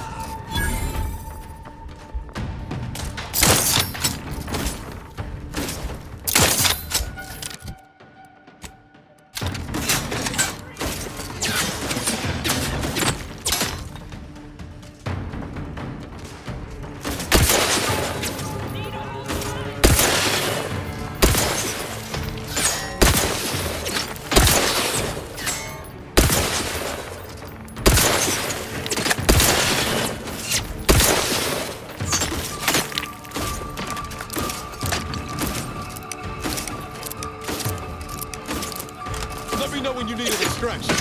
Let me know when you need a distraction.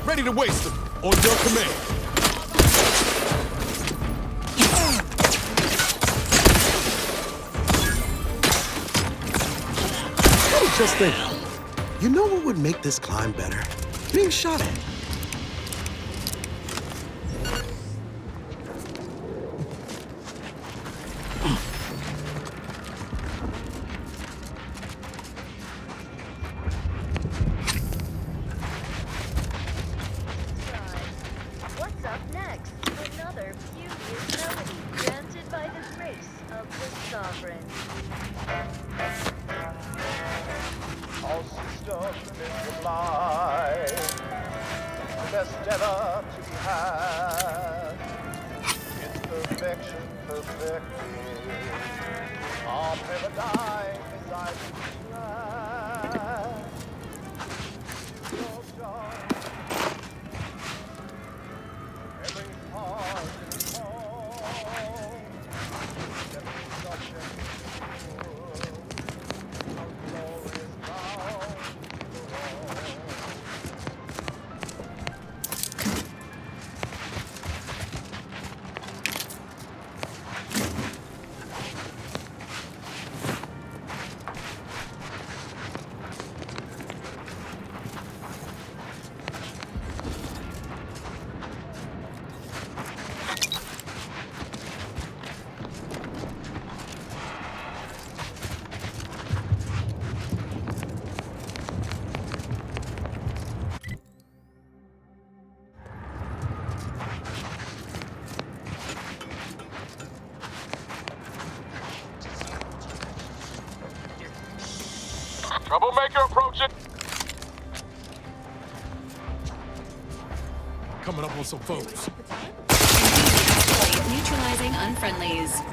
Ready to waste them on your command. I was just thinking, you know what would make this climb better? Being shot at. What's up next? Another beauteous melody granted by the grace of the sovereign. All systems in reply. Troublemaker approaching. Coming up on some folks. Neutralizing unfriendlies.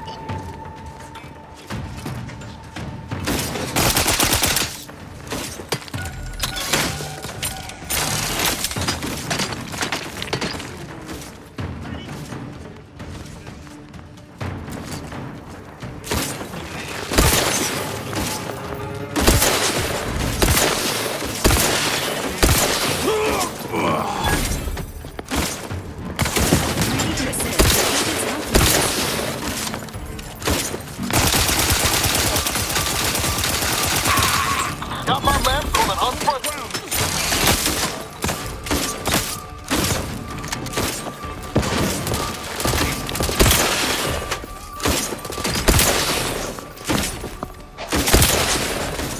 Got my left on an unfriendly.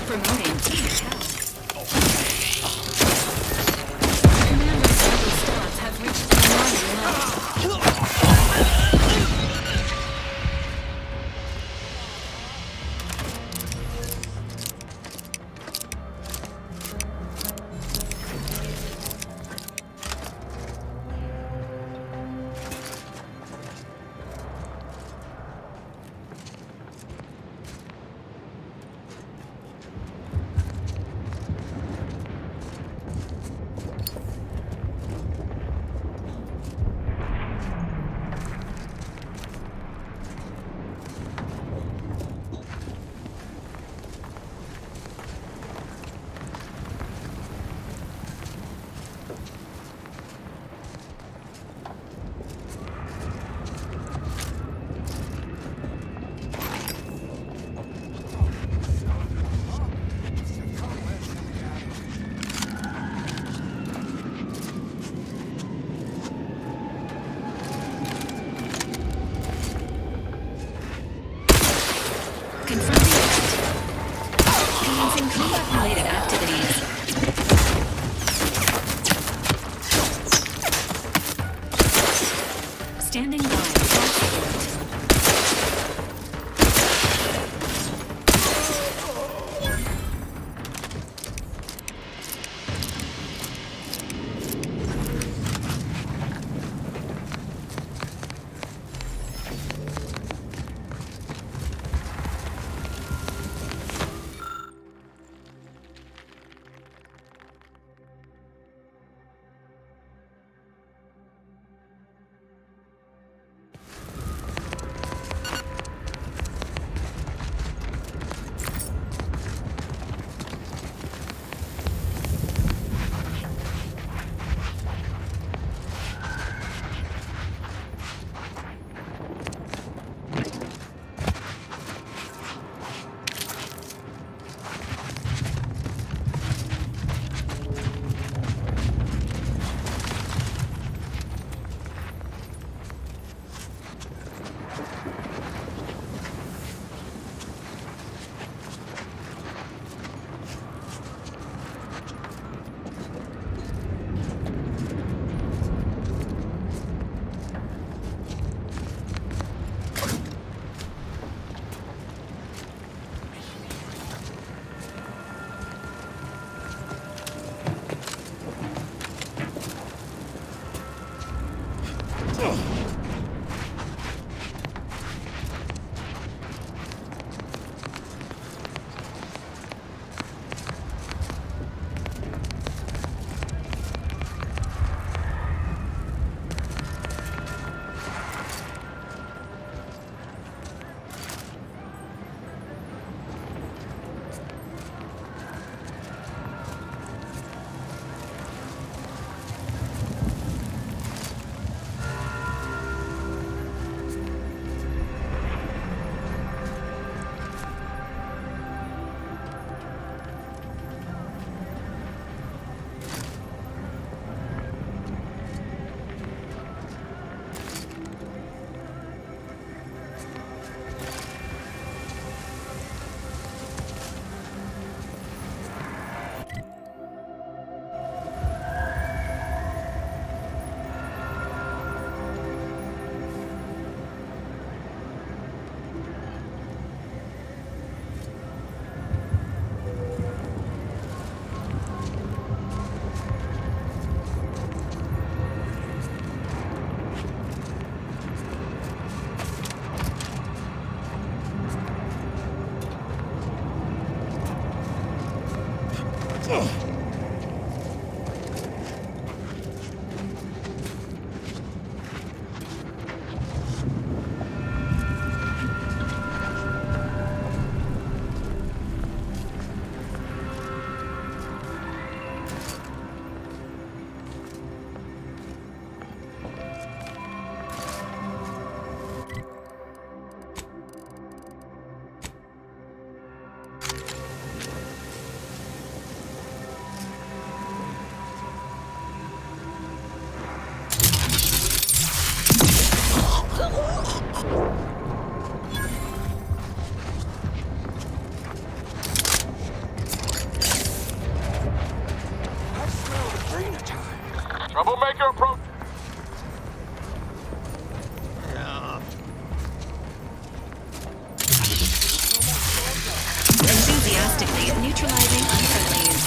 Promoting team health. Commander's level stats have reached an alarming level. Confronting threat. Commencing combat-related activities. Standing by. Troublemaker approach. Enthusiastically neutralizing unfriendlies.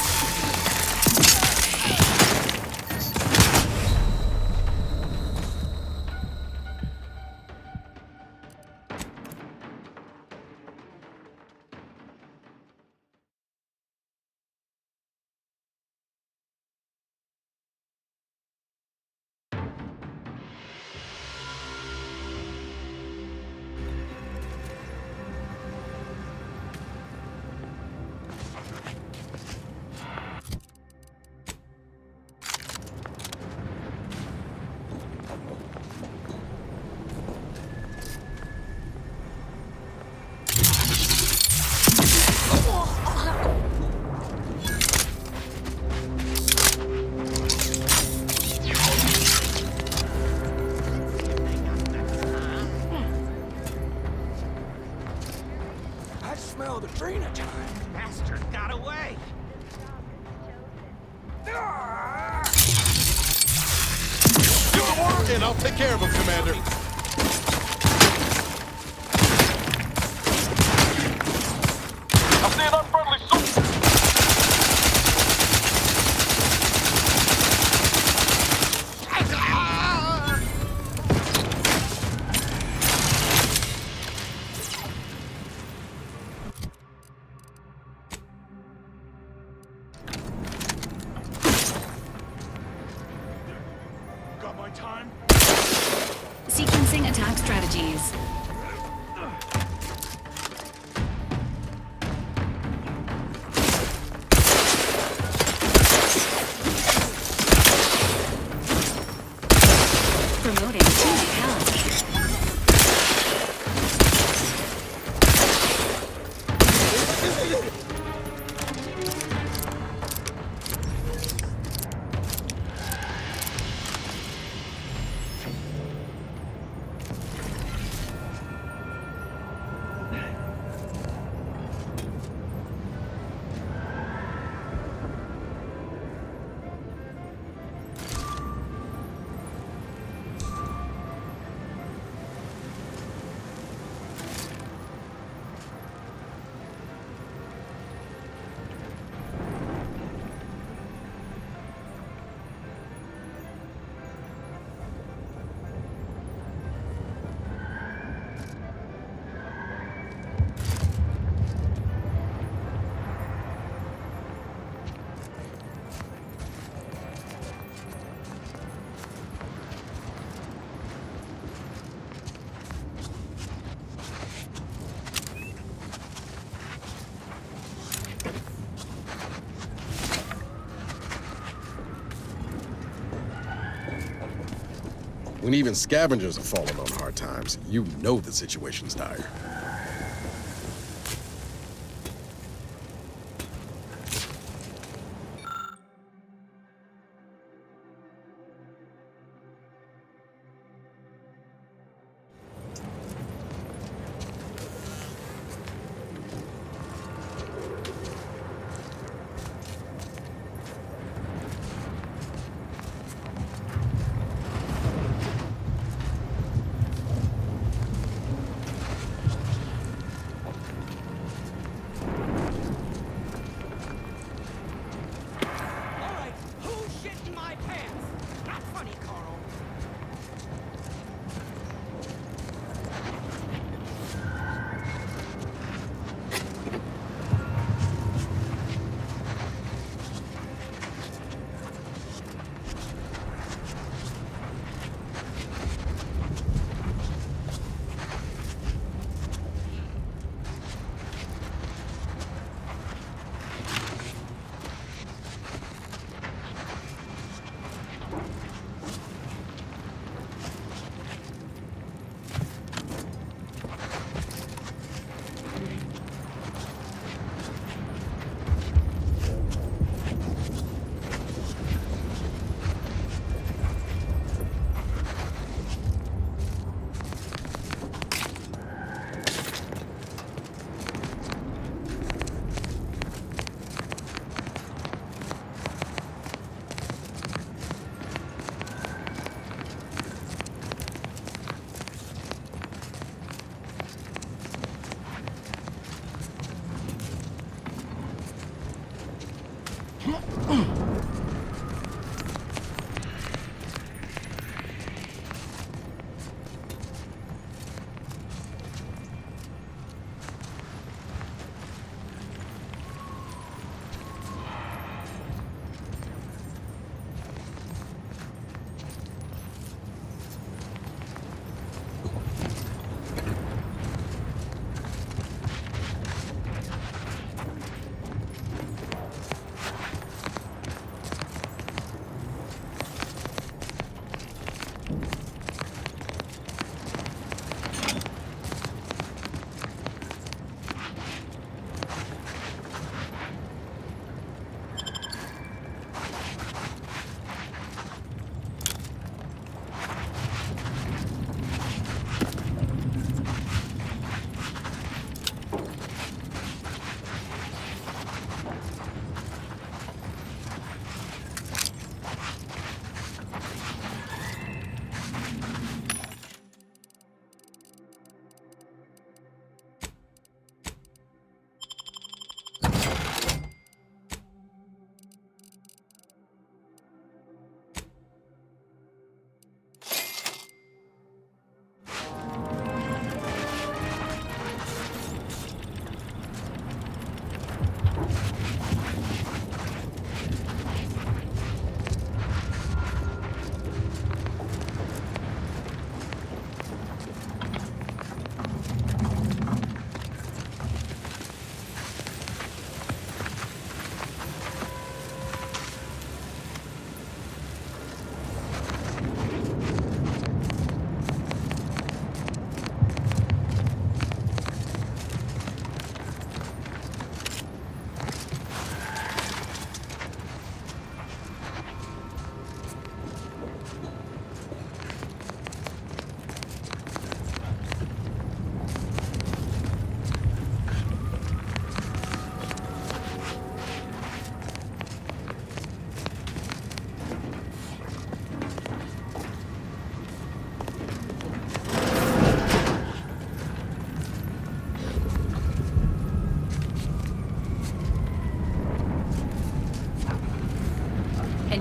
Smell the Drina time. Bastard got away. Give the word and I'll take care of him, Commander. I see an unfriendly soldier. Sequencing attack strategies. Promoting teammate health. When even scavengers are falling on hard times, you know the situation's dire.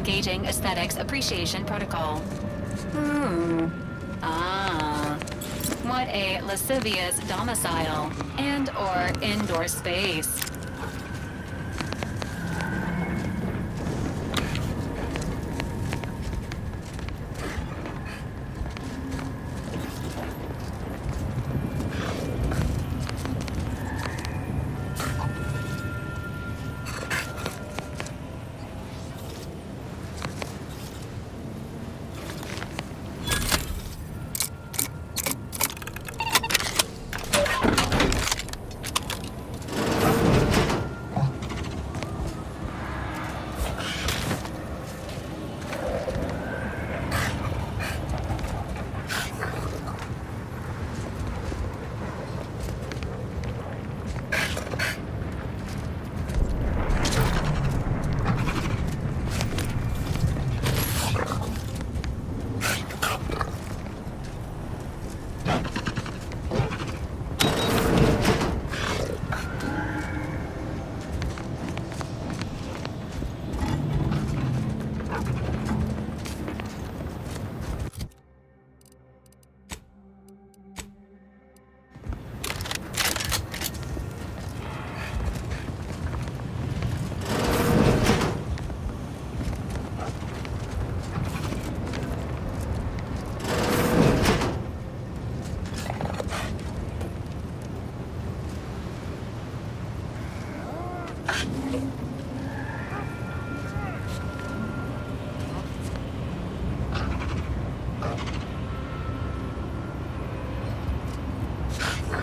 Engaging Aesthetics Appreciation Protocol. What a lascivious domicile and/or indoor space.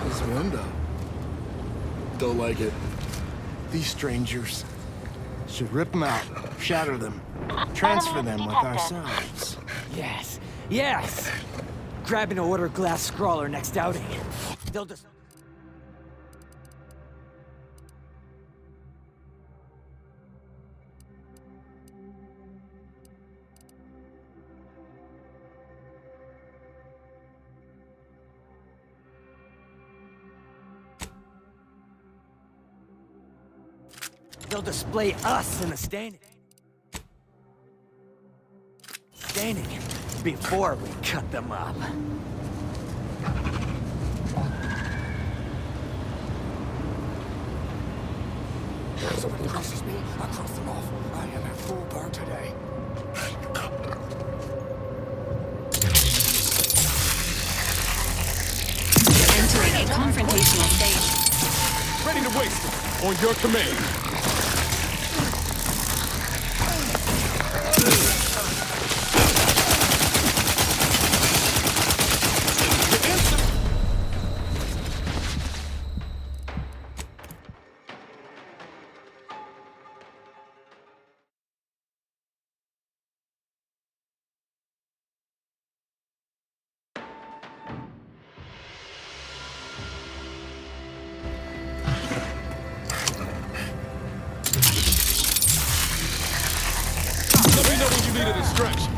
This window. Don't like it. These strangers. Should rip them out, shatter them, transfer them with ourselves. Yes, yes! Grab an order glass scrawler next outing. They'll just... They'll display us in the standing before we cut them up. If somebody crosses me, I cross them off. I am at full bar today. Entering a confrontational stage. Ready to waste it. On your command. Need a distraction.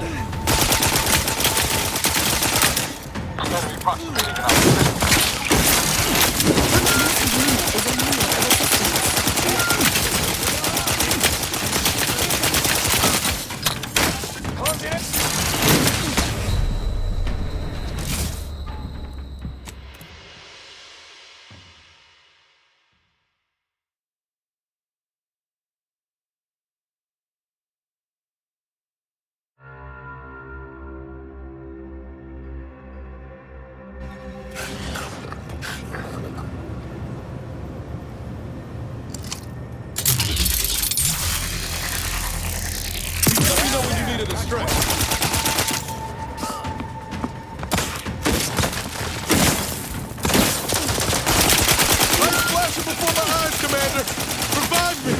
Enemy proximity in our position. Need a distraction. Lights flashing before my eyes, Commander. Revive me.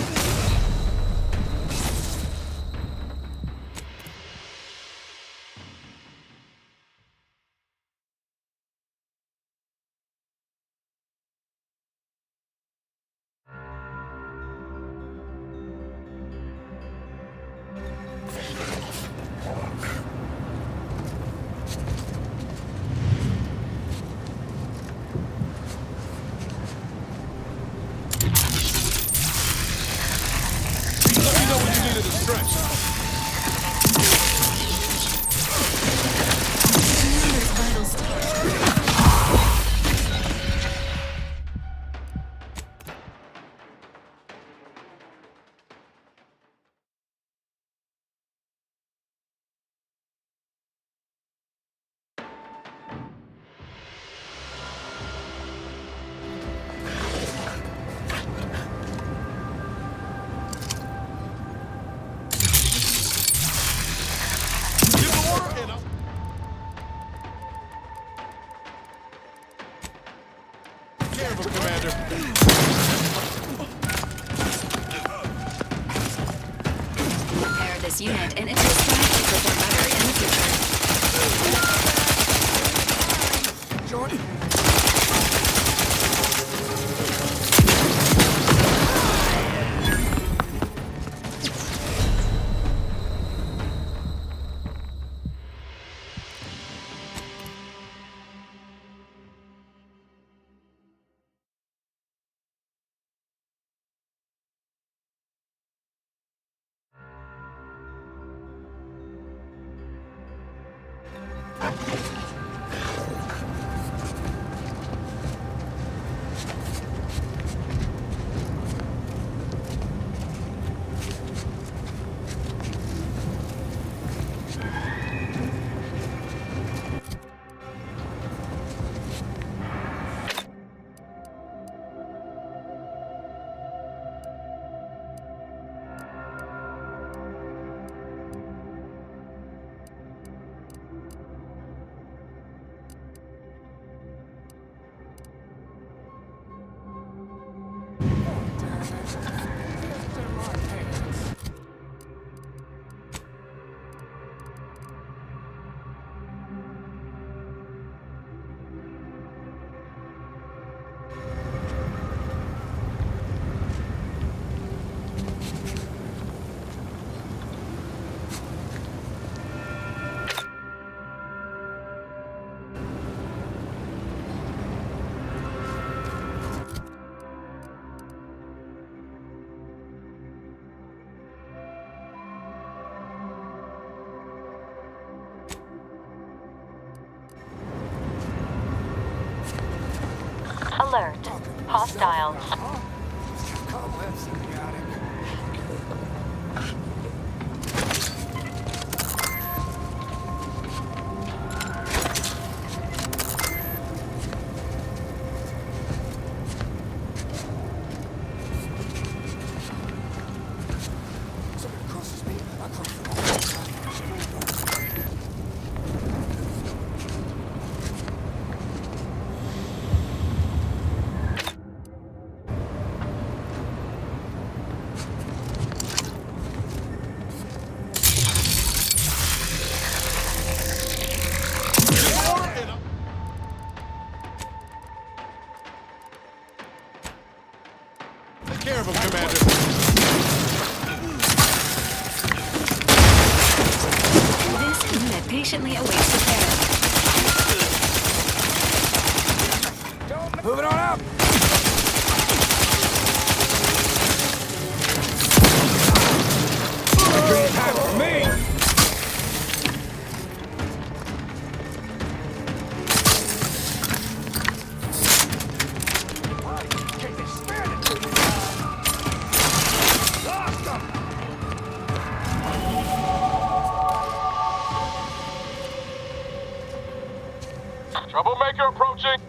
Let me know when you need a distraction. this unit, and it will strive to perform better in the future. Jordan. Alert. Hostiles. Take care of him, Commander. This unit patiently awaits repair. Moving on up. Green time for me. Troublemaker approaching.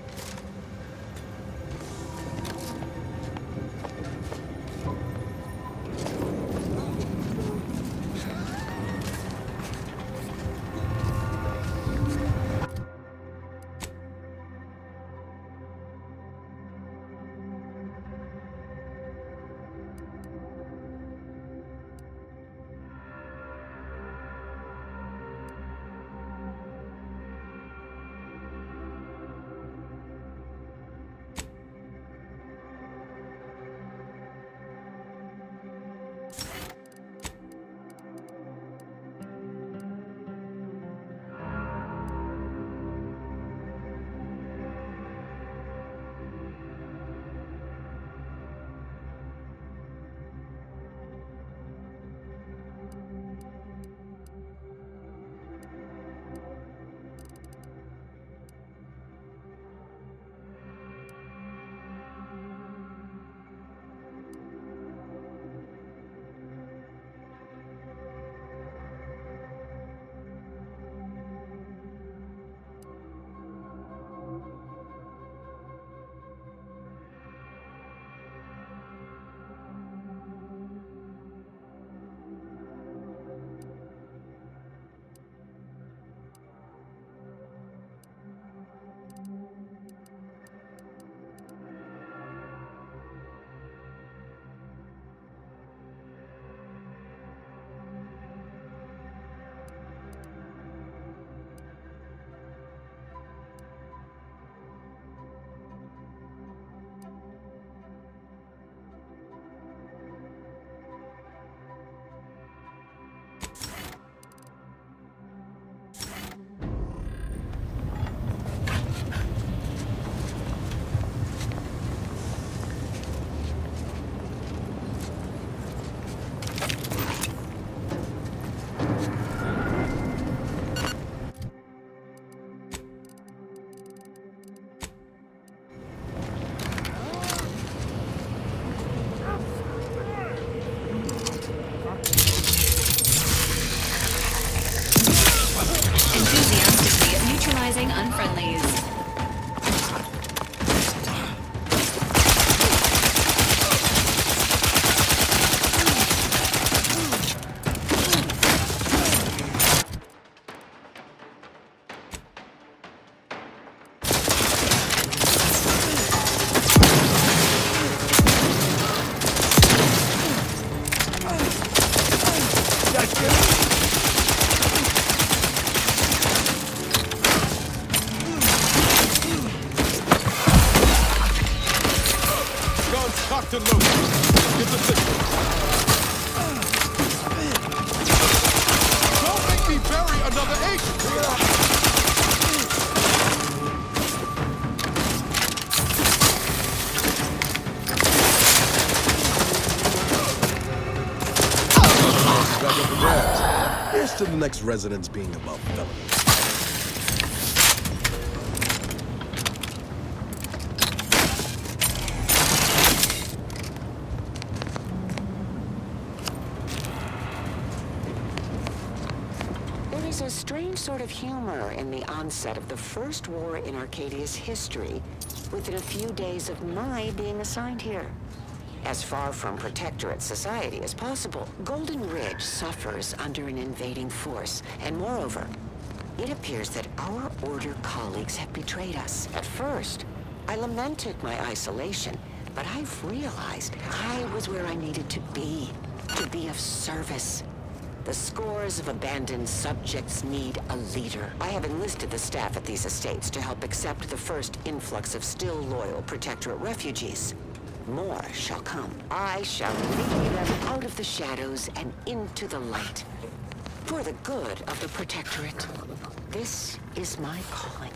Locked and loaded. Give the signal. Don't make me bury another agent! Back up the grabs. Here's to the next residents being above felony. There is a strange sort of humor in the onset of the first war in Arcadia's history, within a few days of my being assigned here. As far from Protectorate society as possible, Golden Ridge suffers under an invading force, and moreover, it appears that our Order colleagues have betrayed us. At first, I lamented my isolation, but I've realized I was where I needed to be of service. The scores of abandoned subjects need a leader. I have enlisted the staff at these estates to help accept the first influx of still loyal Protectorate refugees. More shall come. I shall lead them out of the shadows and into the light. For the good of the Protectorate. This is my calling.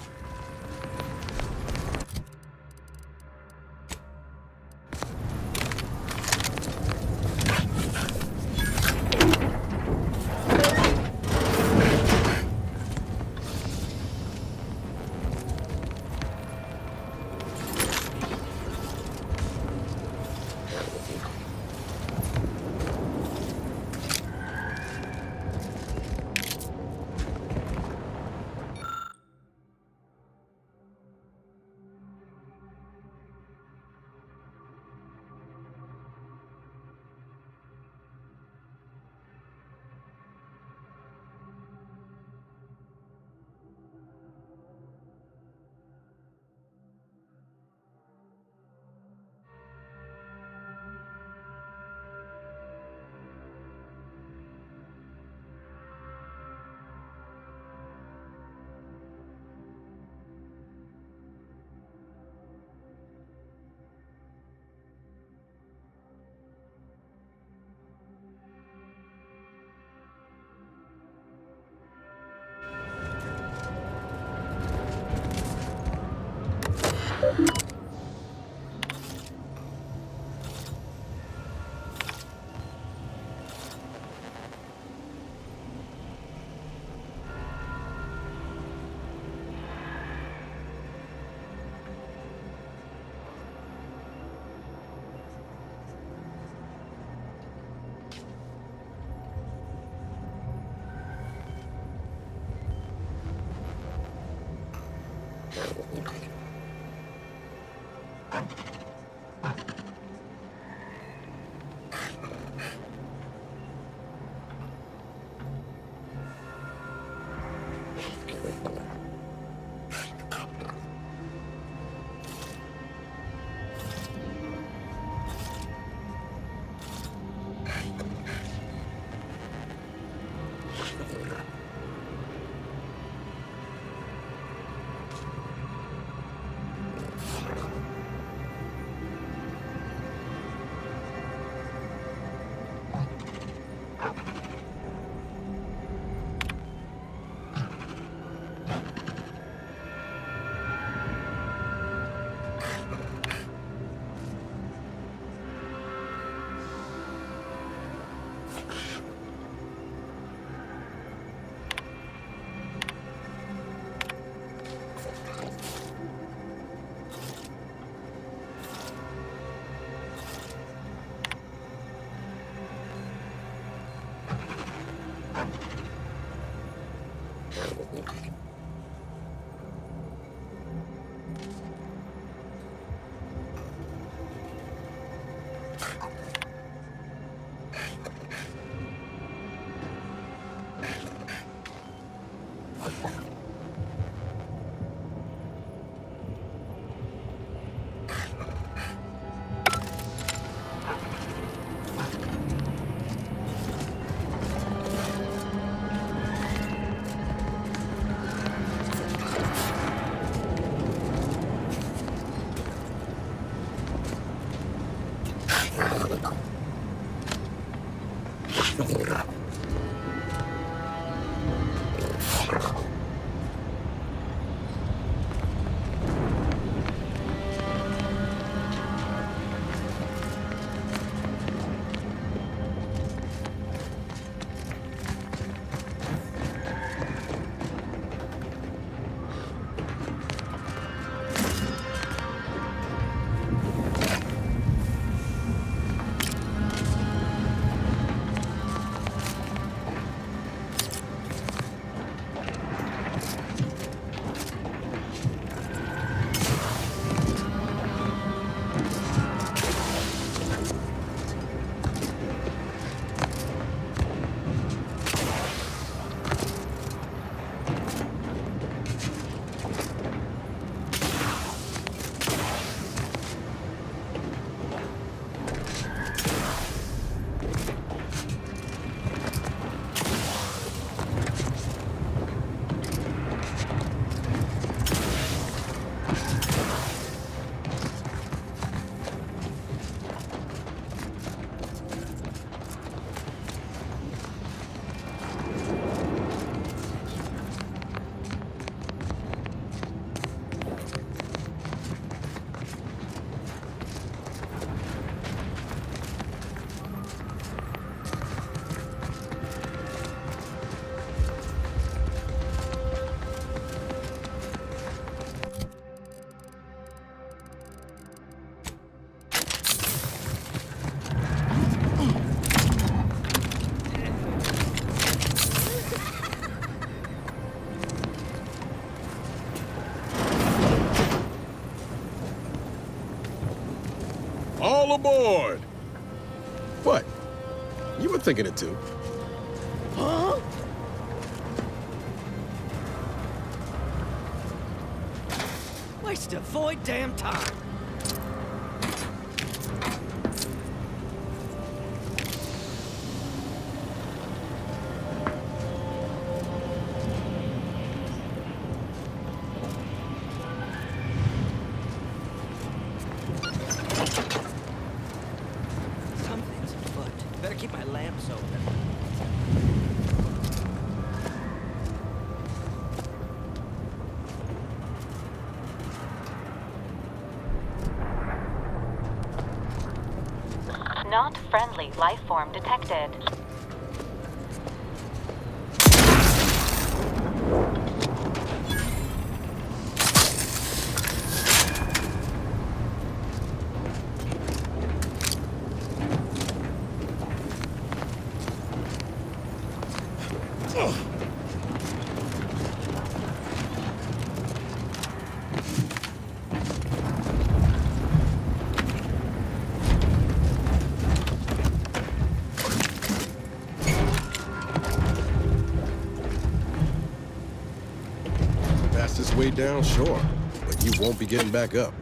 All aboard! What? You were thinking it too. Huh? Waste of void damn time. Something's afoot. Better keep my lamps open. Not friendly life form detected. Fastest way down, sure, but you won't be getting back up.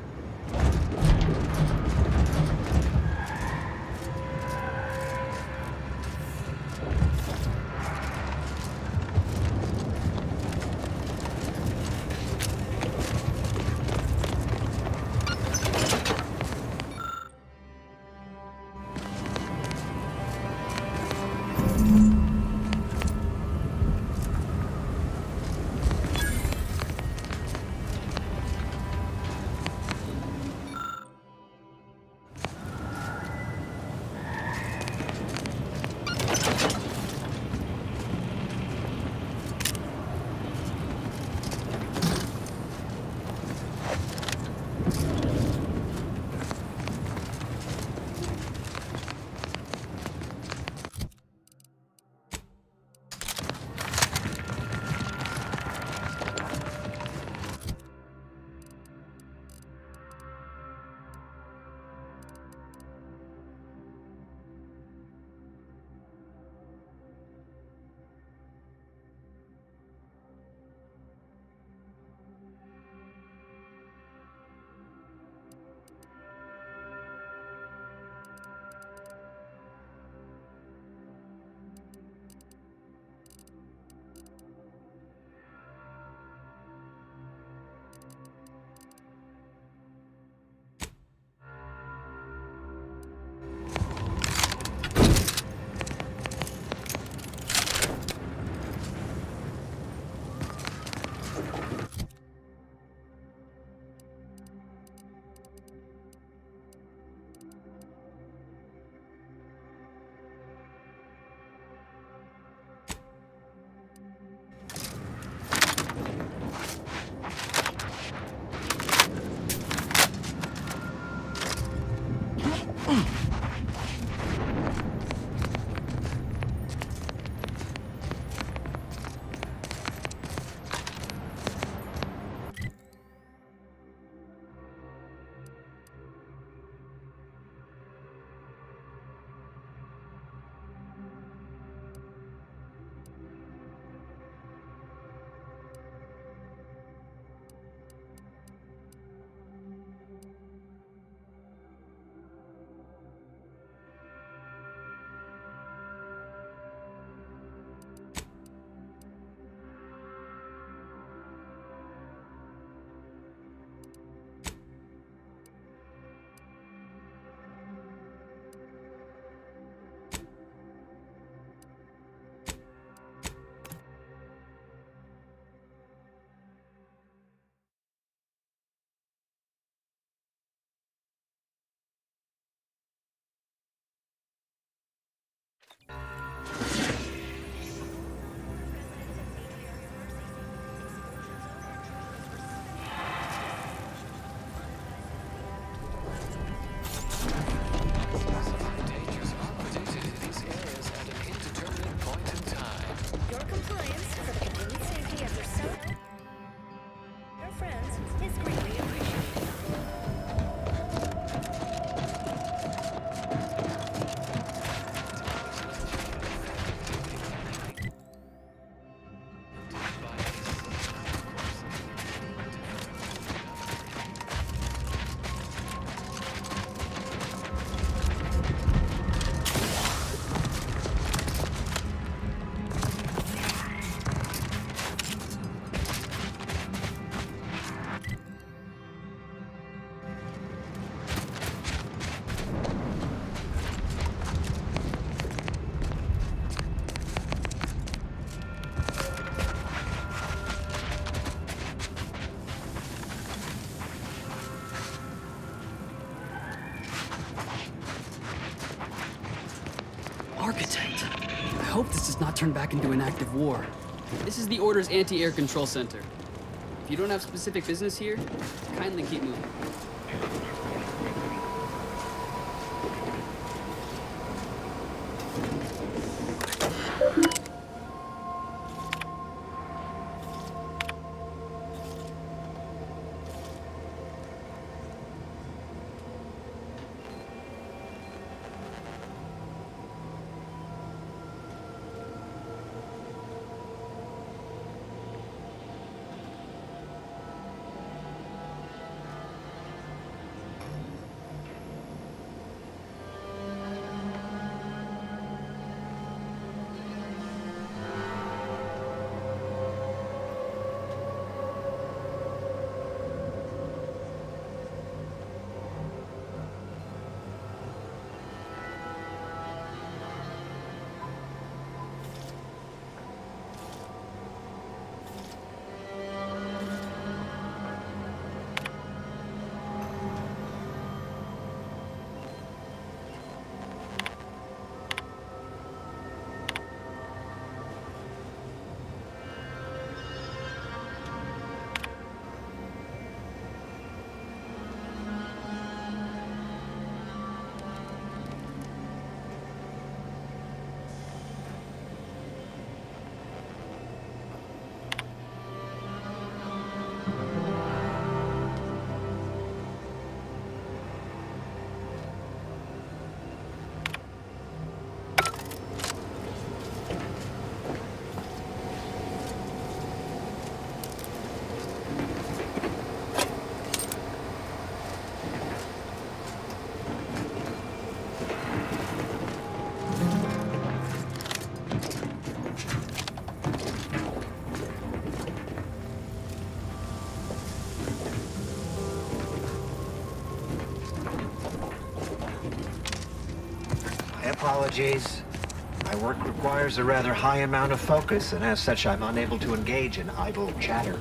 Architect. I hope this does not turn back into an active war. This is the Order's anti-air control center. If you don't have specific business here, kindly keep moving. Apologies. My work requires a rather high amount of focus, and as such, I'm unable to engage in idle chatter.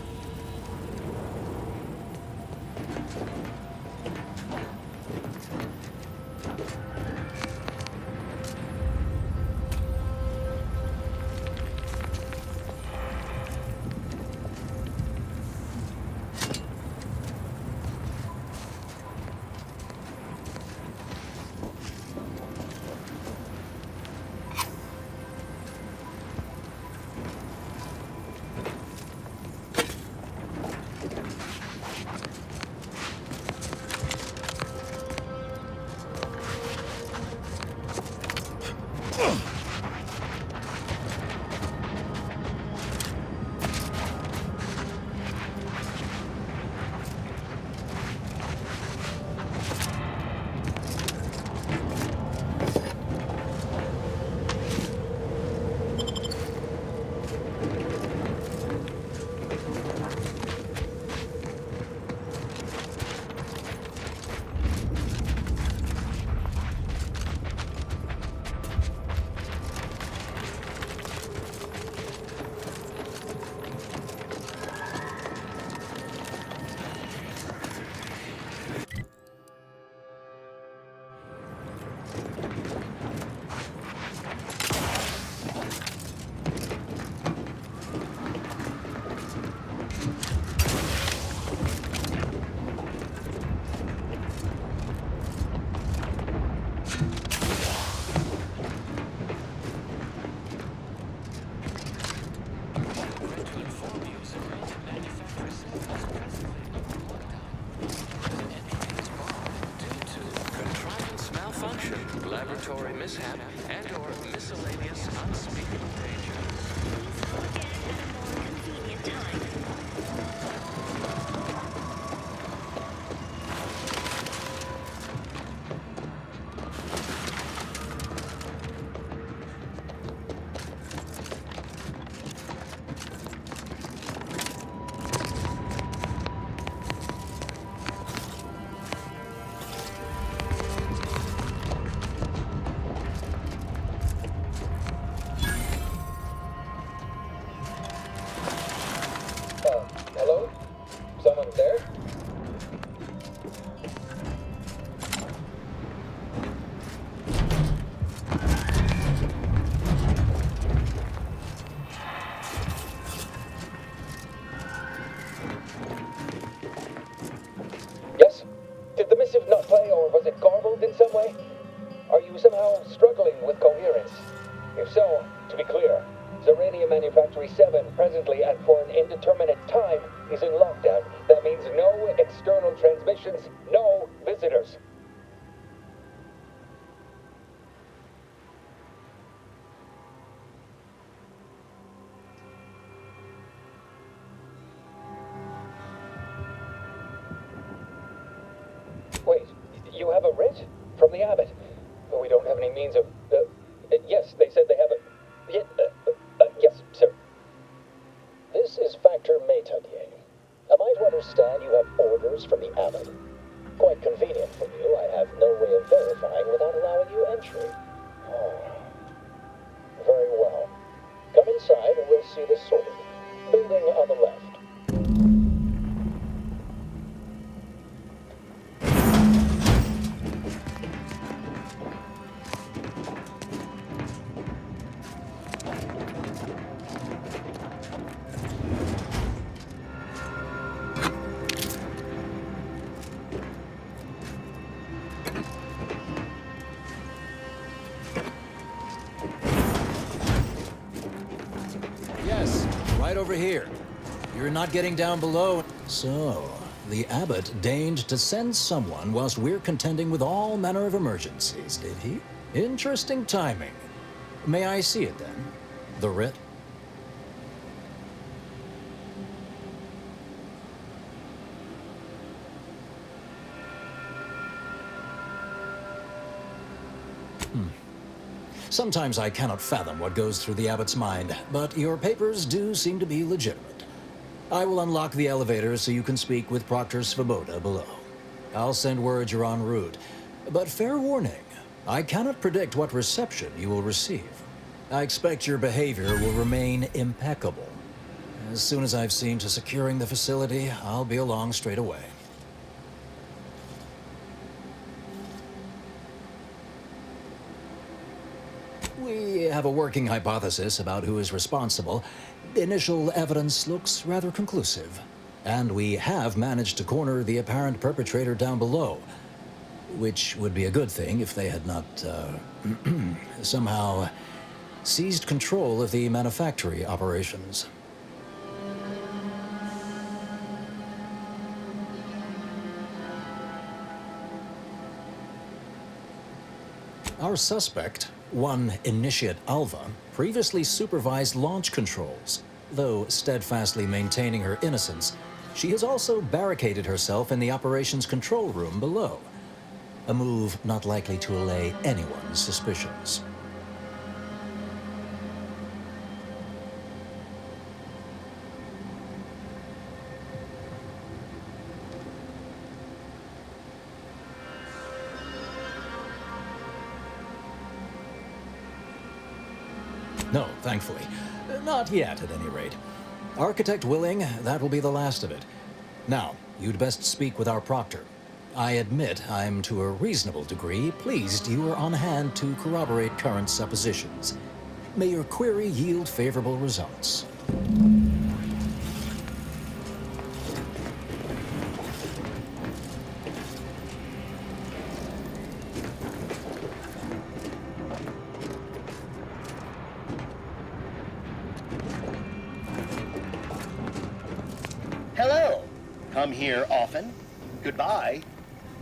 Laboratory mishap and/or miscellaneous unspeakable danger. If so, to be clear, Zeranium Manufactory 7, presently and for an indeterminate time, is in lockdown. That means no external transmissions, no visitors. Wait, you have a writ? From the abbot? We don't have any means of... yes, they said they have a... yes, sir. This is Factor Métanier. Am I to understand you have orders from the abbot? Quite convenient for you. I have no way of verifying without allowing you entry. Oh. Very well. Come inside and we'll see this sorted. Building on the left. Yes, right over here. You're not getting down below. So, the abbot deigned to send someone whilst we're contending with all manner of emergencies, did he? Interesting timing. May I see it then? The writ? Sometimes I cannot fathom what goes through the abbot's mind, but your papers do seem to be legitimate. I will unlock the elevator so you can speak with Proctor Svoboda below. I'll send word you're en route, but fair warning, I cannot predict what reception you will receive. I expect your behavior will remain impeccable. As soon as I've seen to securing the facility, I'll be along straight away. We have a working hypothesis about who is responsible. Initial evidence looks rather conclusive. And we have managed to corner the apparent perpetrator down below. Which would be a good thing if they had not, somehow seized control of the manufactory operations. Our suspect, one Initiate Alva, previously supervised launch controls. Though steadfastly maintaining her innocence, she has also barricaded herself in the operations control room below. A move not likely to allay anyone's suspicions. No, thankfully. Not yet, at any rate. Architect willing, that will be the last of it. Now, you'd best speak with our proctor. I admit I'm to a reasonable degree pleased you are on hand to corroborate current suppositions. May your query yield favorable results. Hello. Come here often. Goodbye.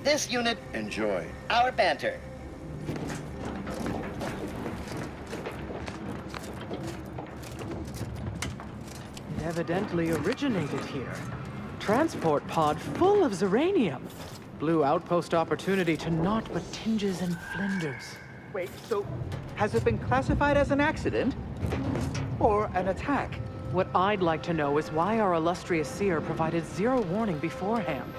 This unit, enjoy our banter. It evidently originated here. Transport pod full of Zeranium. Blue outpost opportunity to naught but tinges and flinders. Wait, so has it been classified as an accident? Or an attack? What I'd like to know is why our illustrious seer provided zero warning beforehand.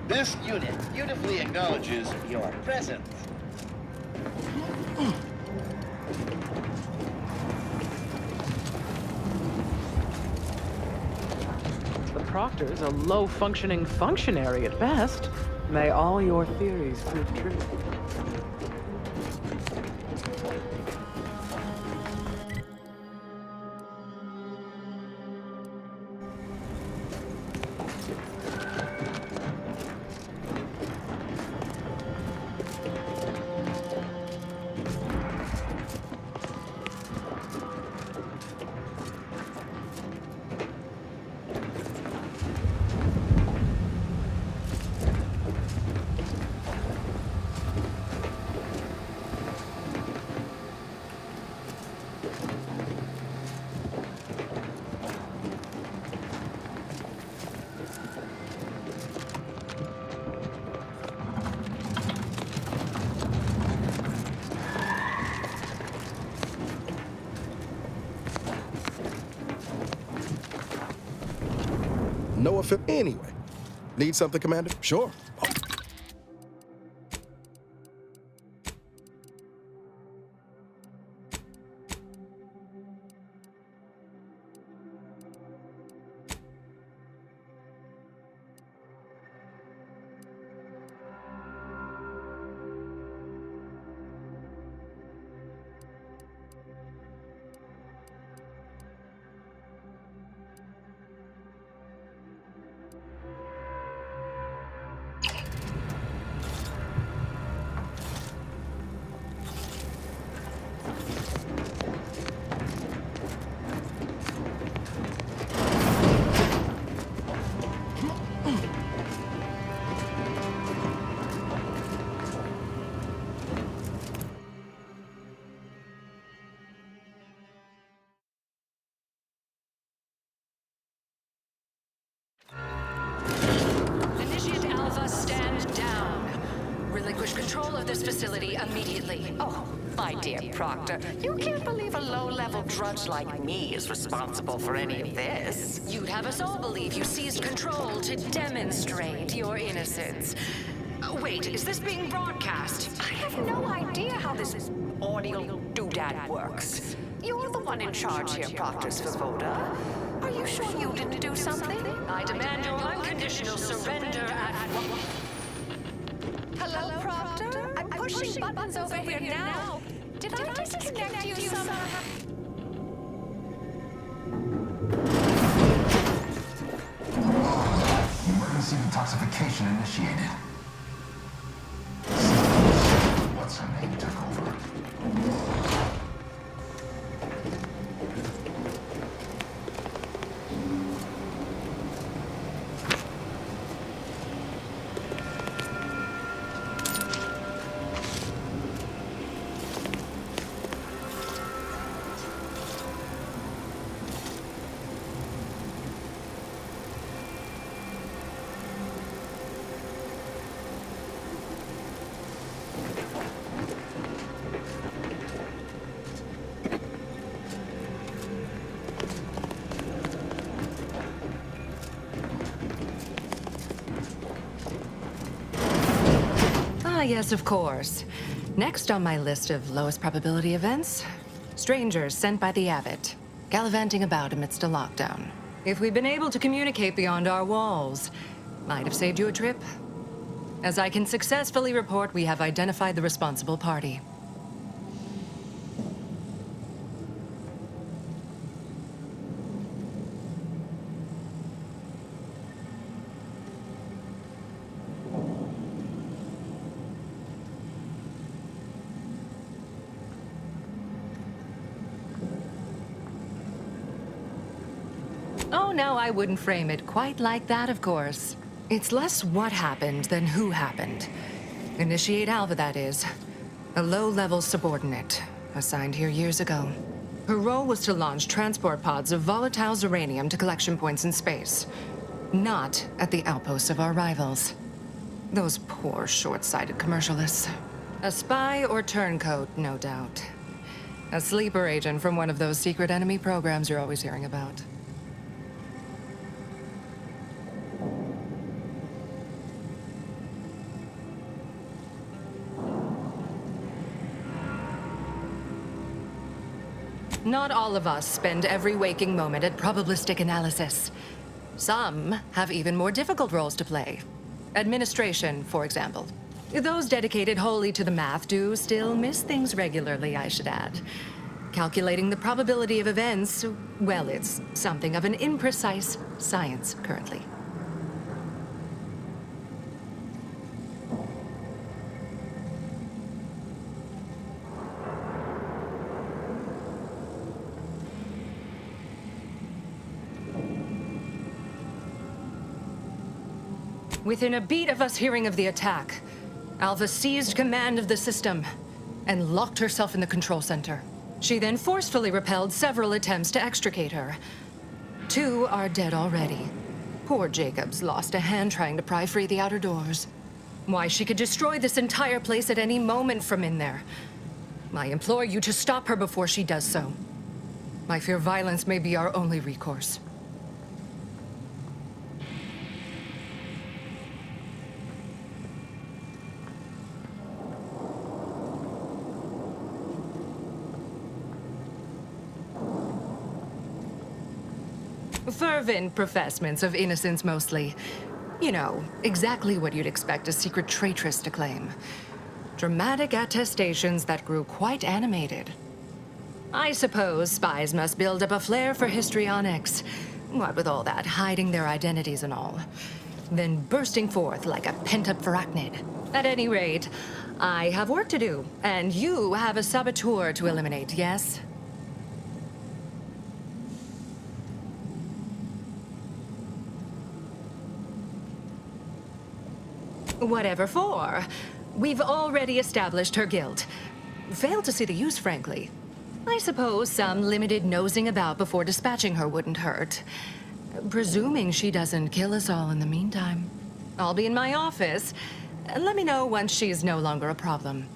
This unit beautifully acknowledges your presence. The Proctor's a low-functioning functionary at best. May all your theories prove true. if it... Anyway, need something, Commander? Sure. Initiate Alpha, stand down. Relinquish control of this facility immediately. Oh, my dear Proctor, you can't believe a low-level drudge like me is responsible for any of this. You'd have us all believe you seized control to demonstrate your innocence. Wait, is this being broadcast? I have no idea how this audio doodad works. You're the one in charge here, Proctor Svoboda. Are you sure you didn't do something? I demand your unconditional surrender at once. Hello, Proctor? I'm pushing buttons over here now. Did I disconnect you somehow? Emergency detoxification initiated. What's her name took over? Ah, yes, of course. Next on my list of lowest probability events, strangers sent by the Abbot, gallivanting about amidst a lockdown. If we'd been able to communicate beyond our walls, might have saved you a trip. As I can successfully report, we have identified the responsible party. Oh, no, I wouldn't frame it quite like that, of course. It's less what happened than who happened. Initiate Alva, that is. A low-level subordinate, assigned here years ago. Her role was to launch transport pods of volatile uranium to collection points in space. Not at the outposts of our rivals. Those poor, short-sighted commercialists. A spy or turncoat, no doubt. A sleeper agent from one of those secret enemy programs you're always hearing about. Not all of us spend every waking moment at probabilistic analysis. Some have even more difficult roles to play. Administration, for example. Those dedicated wholly to the math do still miss things regularly, I should add. Calculating the probability of events, well, it's something of an imprecise science currently. Within a beat of us hearing of the attack, Alva seized command of the system and locked herself in the control center. She then forcefully repelled several attempts to extricate her. 2 are dead already. Poor Jacobs lost a hand trying to pry free the outer doors. Why, she could destroy this entire place at any moment from in there. I implore you to stop her before she does so. I fear violence may be our only recourse. Fervent professements of innocence, mostly. You know, exactly what you'd expect a secret traitress to claim. Dramatic attestations that grew quite animated. I suppose spies must build up a flair for histrionics. What with all that, hiding their identities and all. Then bursting forth like a pent-up arachnid. At any rate, I have work to do, and you have a saboteur to eliminate, yes? Whatever for. We've already established her guilt. Failed to see the use, frankly. I suppose some limited nosing about before dispatching her wouldn't hurt. Presuming she doesn't kill us all in the meantime. I'll be in my office. Let me know once she's no longer a problem.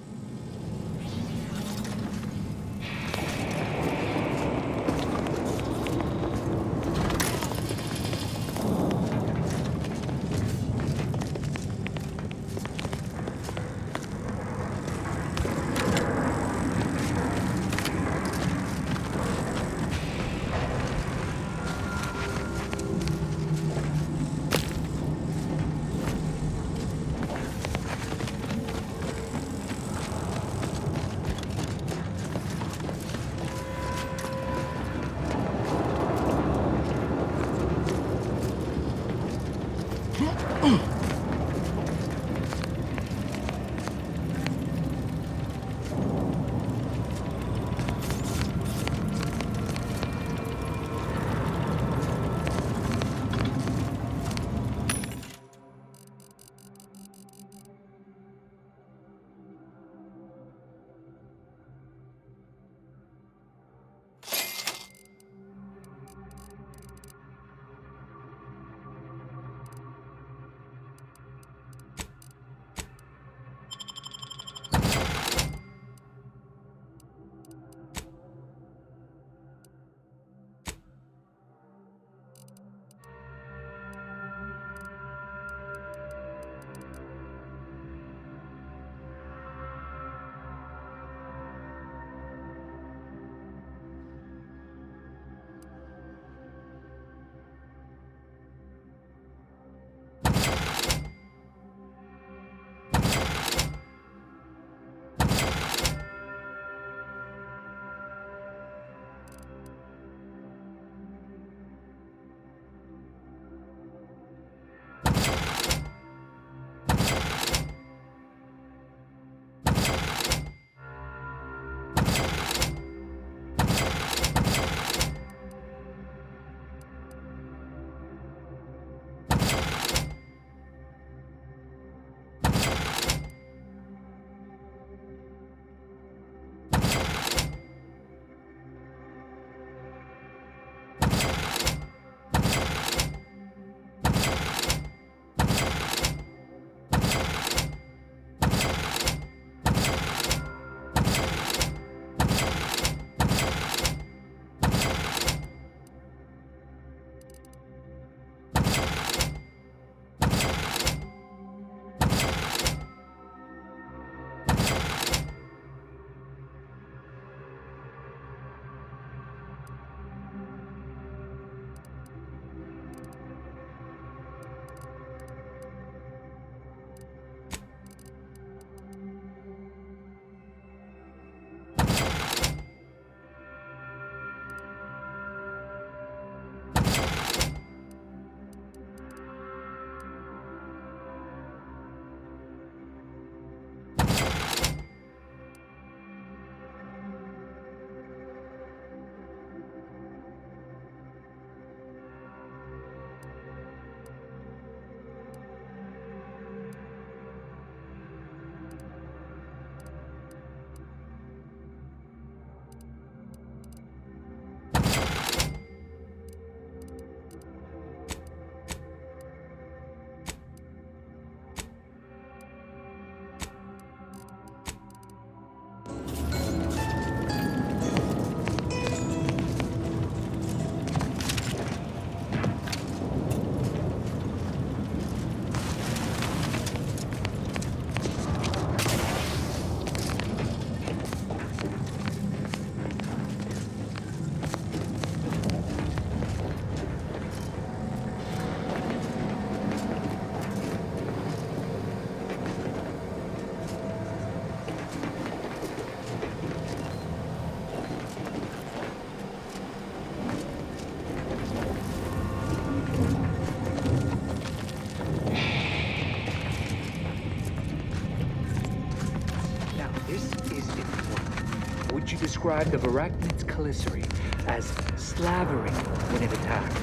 described of arachnid's chelicerae as slavering when it attacked.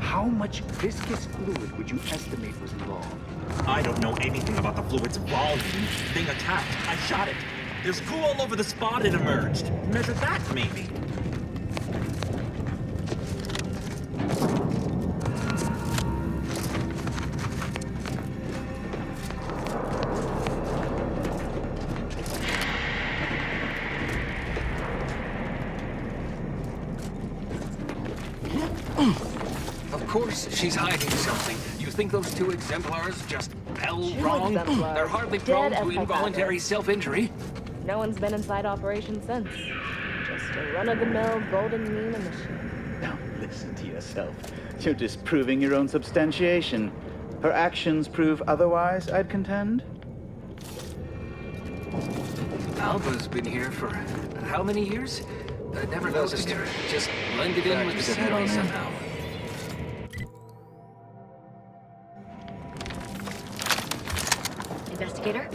How much viscous fluid would you estimate was involved? I don't know anything about the fluid's volume. Thing attacked. I shot it. There's goo all over the spot it emerged. Measure that, maybe. Of course she's hiding something. You think those two exemplars just fell wrong? exemplars. They're hardly Dead prone as to my involuntary father. self-injury. No one's been inside operation since. Just a run-of-the-mill golden Nina mission. Don't listen to yourself. You're disproving your own substantiation. Her actions prove otherwise, I'd contend. Alva's been here for how many years? I never noticed her. Just blended in with the scenery somehow. Investigator?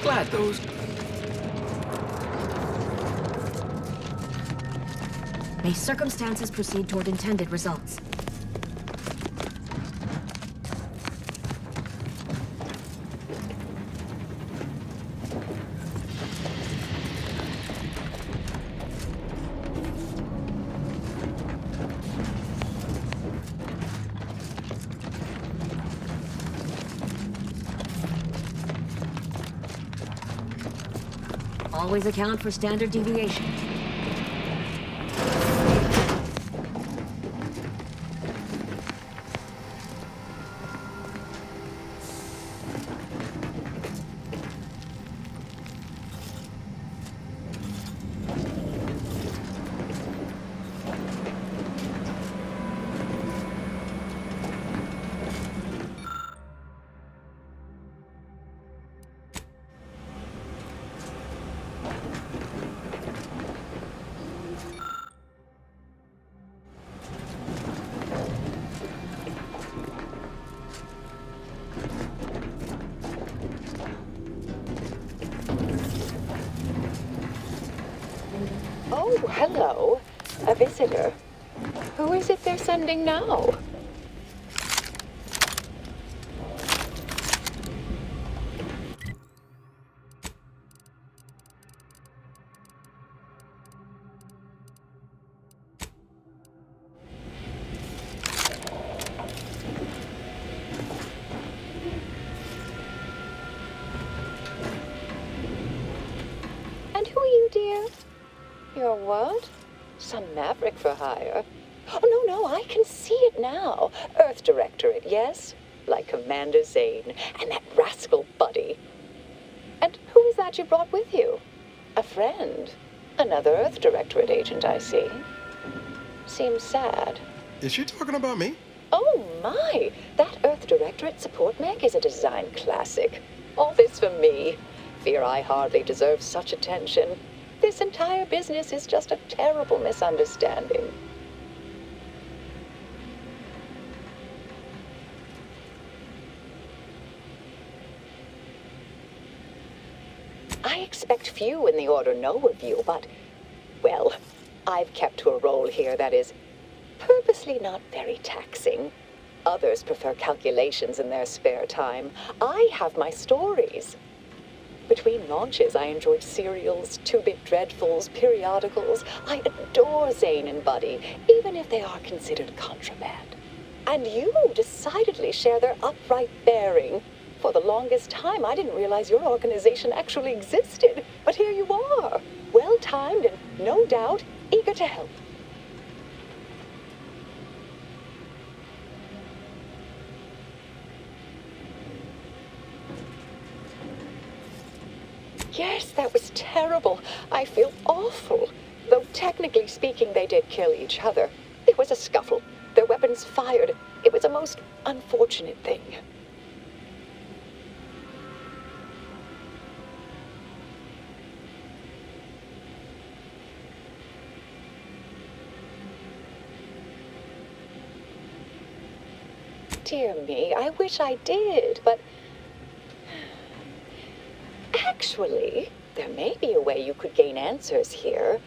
Glad those... May circumstances proceed toward intended results. Always account for standard deviations. Oh, hello. A visitor. Who is it they're sending now? And who are you, dear? You're what? Some maverick for hire? Oh, no, I can see it now. Earth Directorate, yes? Like Commander Zane and that rascal Buddy. And who is that you brought with you? A friend? Another Earth Directorate agent, I see. Seems sad. Is she talking about me? Oh, my! That Earth Directorate support mech is a design classic. All this for me. Fear I hardly deserve such attention. This entire business is just a terrible misunderstanding. I expect few in the Order know of you, but, well, I've kept to a role here that is purposely not very taxing. Others prefer calculations in their spare time. I have my stories. Between launches, I enjoy serials, two-bit dreadfuls, periodicals. I adore Zane and Buddy, even if they are considered contraband. And you decidedly share their upright bearing. For the longest time, I didn't realize your organization actually existed. But here you are, well-timed and, no doubt, eager to help. Yes, that was terrible. I feel awful. Though technically speaking, they did kill each other. There was a scuffle. Their weapons fired. It was a most unfortunate thing. Dear me, I wish I did, but... Actually, there may be a way you could gain answers here.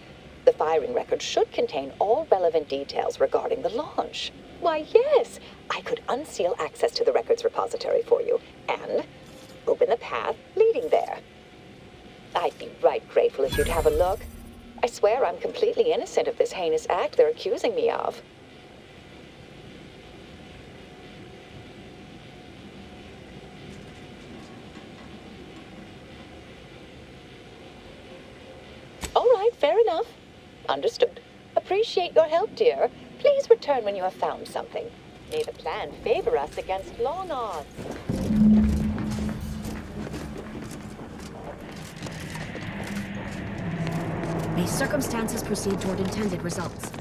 The firing record should contain all relevant details regarding the launch. Why, yes, I could unseal access to the records repository for you and open the path leading there. I'd be right grateful if you'd have a look. I swear I'm completely innocent of this heinous act they're accusing me of. All right, fair enough. Understood. Appreciate your help, dear. Please return when you have found something. May the plan favor us against long odds. May circumstances proceed toward intended results.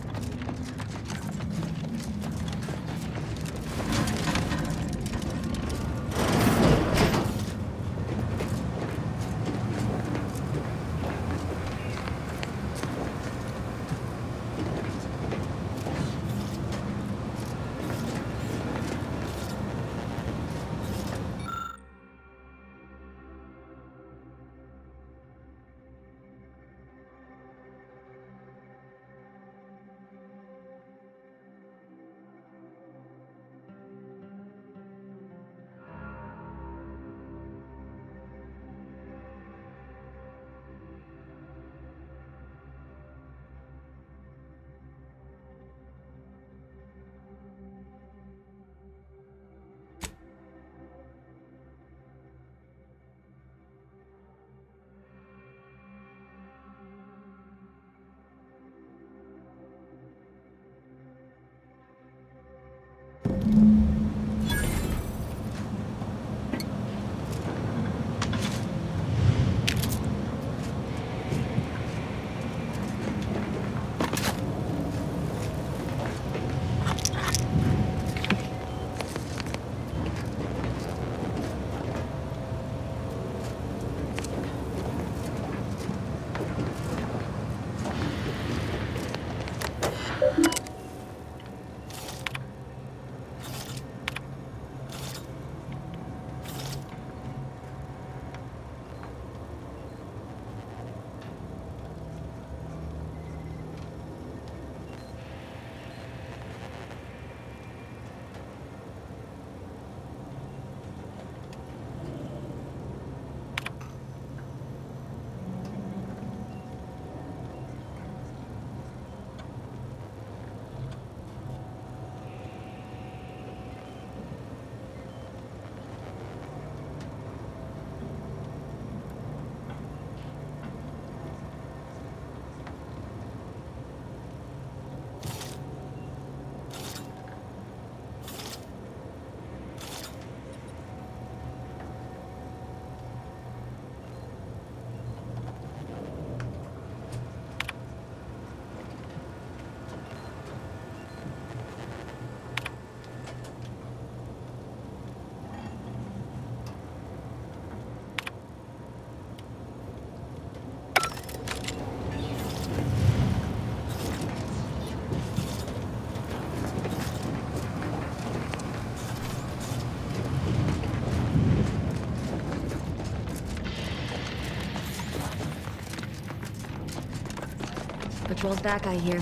Patrol's back, I hear.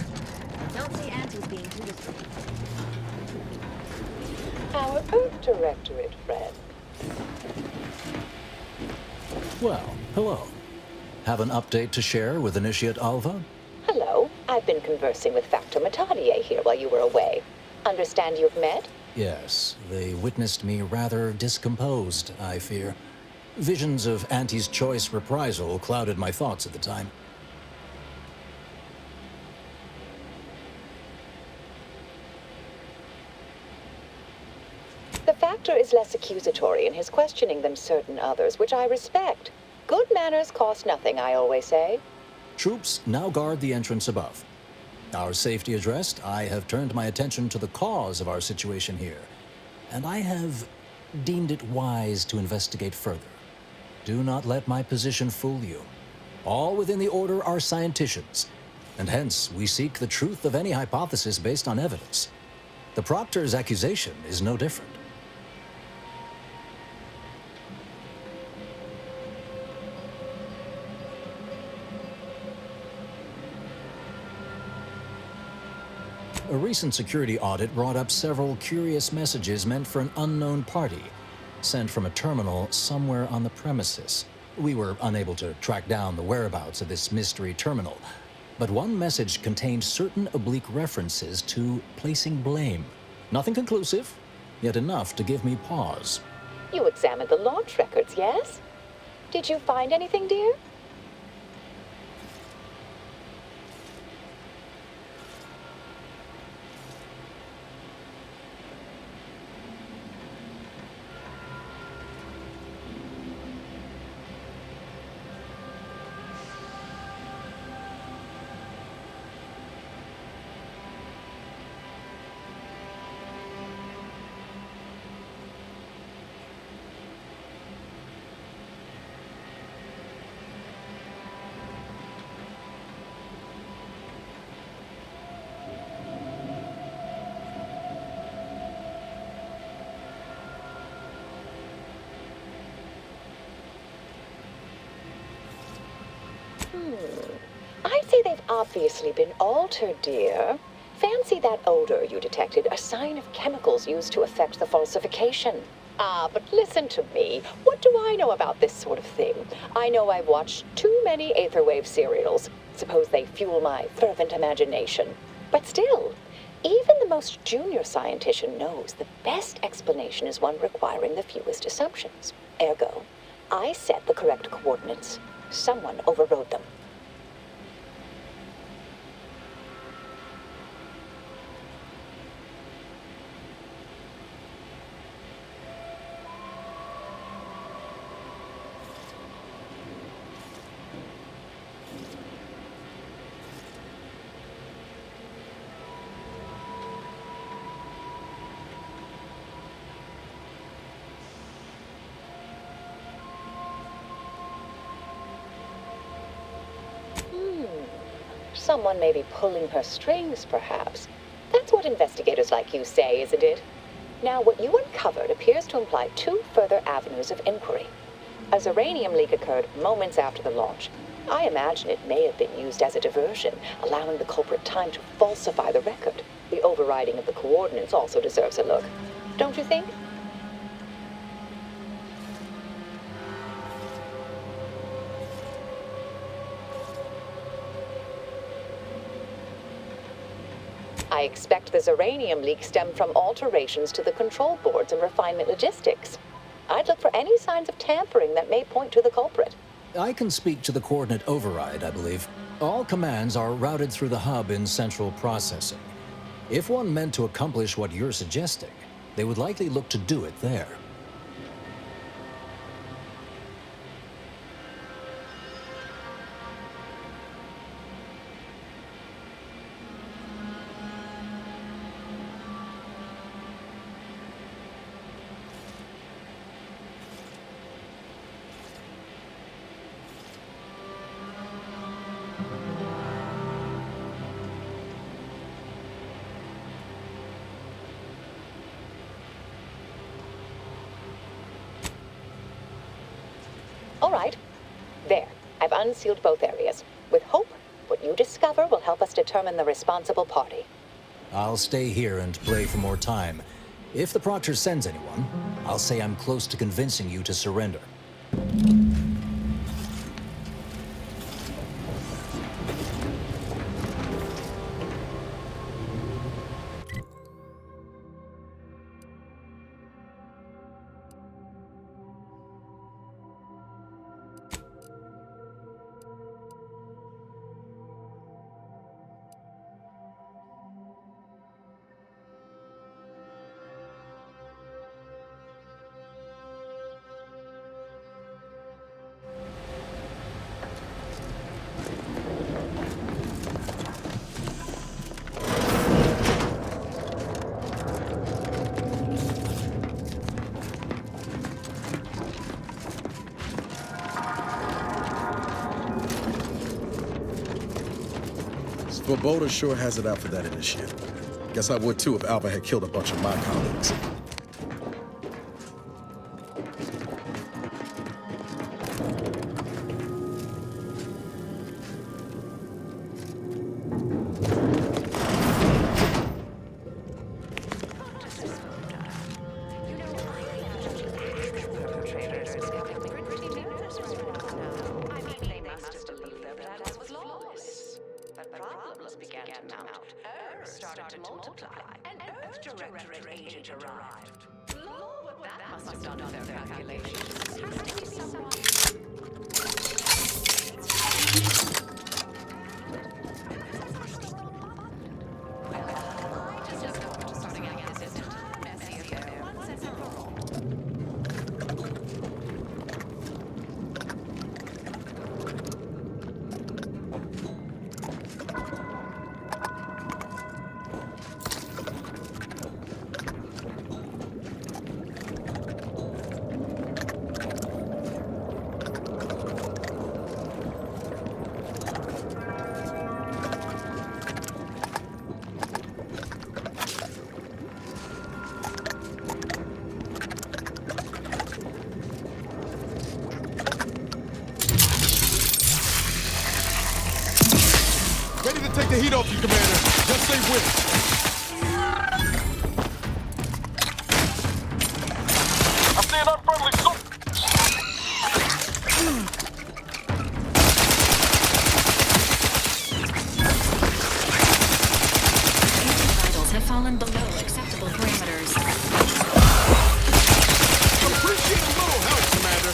Don't see Auntie's being too discreet. Our Earth Directorate friend. Well, hello. Have an update to share with Initiate Alva? Hello. I've been conversing with Factor Matadier here while you were away. Understand you've met? Yes, they witnessed me rather discomposed, I fear. Visions of Auntie's choice reprisal clouded my thoughts at the time. The Factor is less accusatory in his questioning than certain others, which I respect. Good manners cost nothing, I always say. Troops now guard the entrance above. Our safety addressed, I have turned my attention to the cause of our situation here, and I have deemed it wise to investigate further. Do not let my position fool you. All within the Order are scienticians, and hence we seek the truth of any hypothesis based on evidence. The Proctor's accusation is no different. A recent security audit brought up several curious messages meant for an unknown party, sent from a terminal somewhere on the premises. We were unable to track down the whereabouts of this mystery terminal, but one message contained certain oblique references to placing blame. Nothing conclusive, yet enough to give me pause. You examined the launch records, yes? Did you find anything, dear? I'd say they've obviously been altered, dear. Fancy that odor you detected, a sign of chemicals used to affect the falsification. Ah, but listen to me. What do I know about this sort of thing? I know I've watched too many Aetherwave serials. Suppose they fuel my fervent imagination. But still, even the most junior scientician knows the best explanation is one requiring the fewest assumptions. Ergo, I set the correct coordinates. Someone overrode them. Someone may be pulling her strings, perhaps. That's what investigators like you say, isn't it? Now, what you uncovered appears to imply two further avenues of inquiry. A Zeranium leak occurred moments after the launch. I imagine it may have been used as a diversion, allowing the culprit time to falsify the record. The overriding of the coordinates also deserves a look. Don't you think? I expect the Zeranium leak stemmed from alterations to the control boards and refinement logistics. I'd look for any signs of tampering that may point to the culprit. I can speak to the coordinate override, I believe. All commands are routed through the hub in central processing. If one meant to accomplish what you're suggesting, they would likely look to do it there. All right. There. I've unsealed both areas. With hope, what you discover will help us determine the responsible party. I'll stay here and play for more time. If the Proctor sends anyone, I'll say I'm close to convincing you to surrender. Svoboda sure has it out for that initiate. Guess I would too if Alva had killed a bunch of my colleagues. Take the heat off you, Commander. Just say when. I'm seeing unfriendly Vitals have fallen below acceptable parameters. Appreciate a little help, Commander.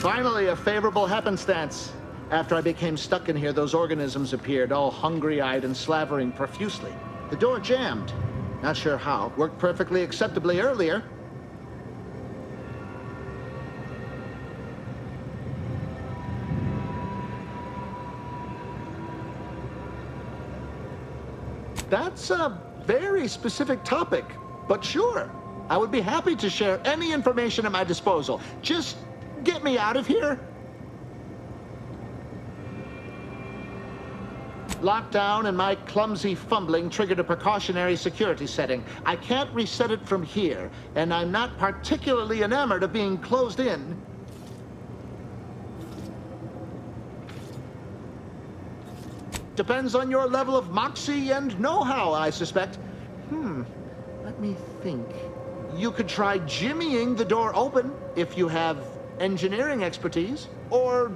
Finally, a favorable happenstance. After I became stuck in here, those organisms appeared, all hungry-eyed and slavering profusely. The door jammed. Not sure how. Worked perfectly acceptably earlier. That's a very specific topic, but sure. I would be happy to share any information at my disposal. Just get me out of here. Lockdown and my clumsy fumbling triggered a precautionary security setting. I can't reset it from here, and I'm not particularly enamored of being closed in. Depends on your level of moxie and know-how, I suspect. Let me think. You could try jimmying the door open if you have engineering expertise. Or,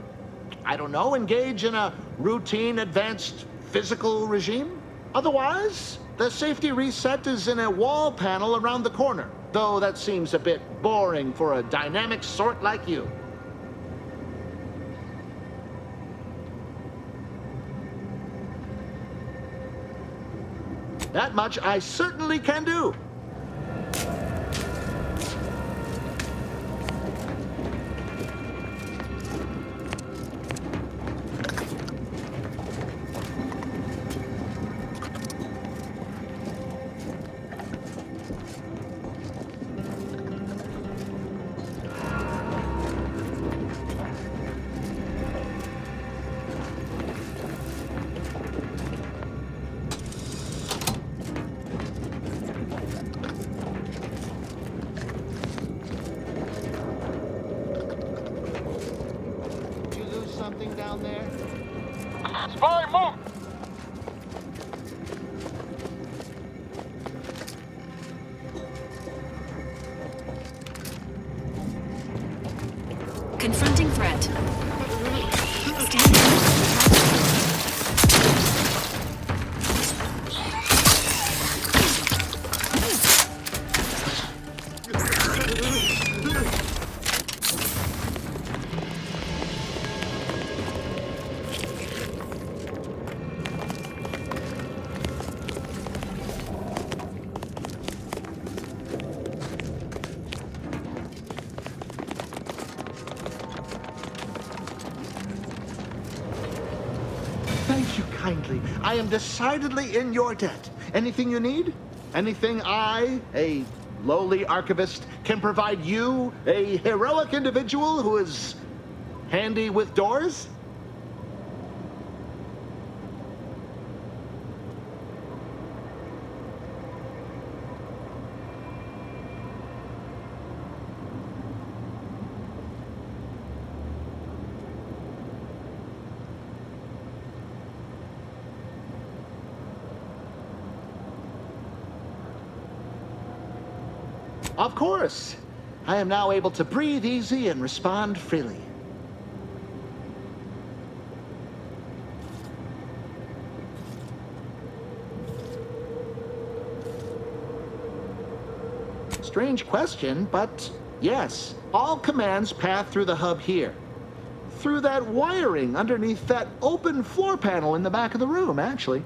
I don't know, engage in a routine advanced physical regime. Otherwise, the safety reset is in a wall panel around the corner. Though that seems a bit boring for a dynamic sort like you. That much I certainly can do. Down there? Spy, move! Confronting threat. Standing. Thank you kindly. I am decidedly in your debt. Anything you need? Anything I, a lowly archivist, can provide you, a heroic individual who is handy with doors? Of course. I am now able to breathe easy and respond freely. Strange question, but yes, all commands pass through the hub here. Through that wiring underneath that open floor panel in the back of the room, actually.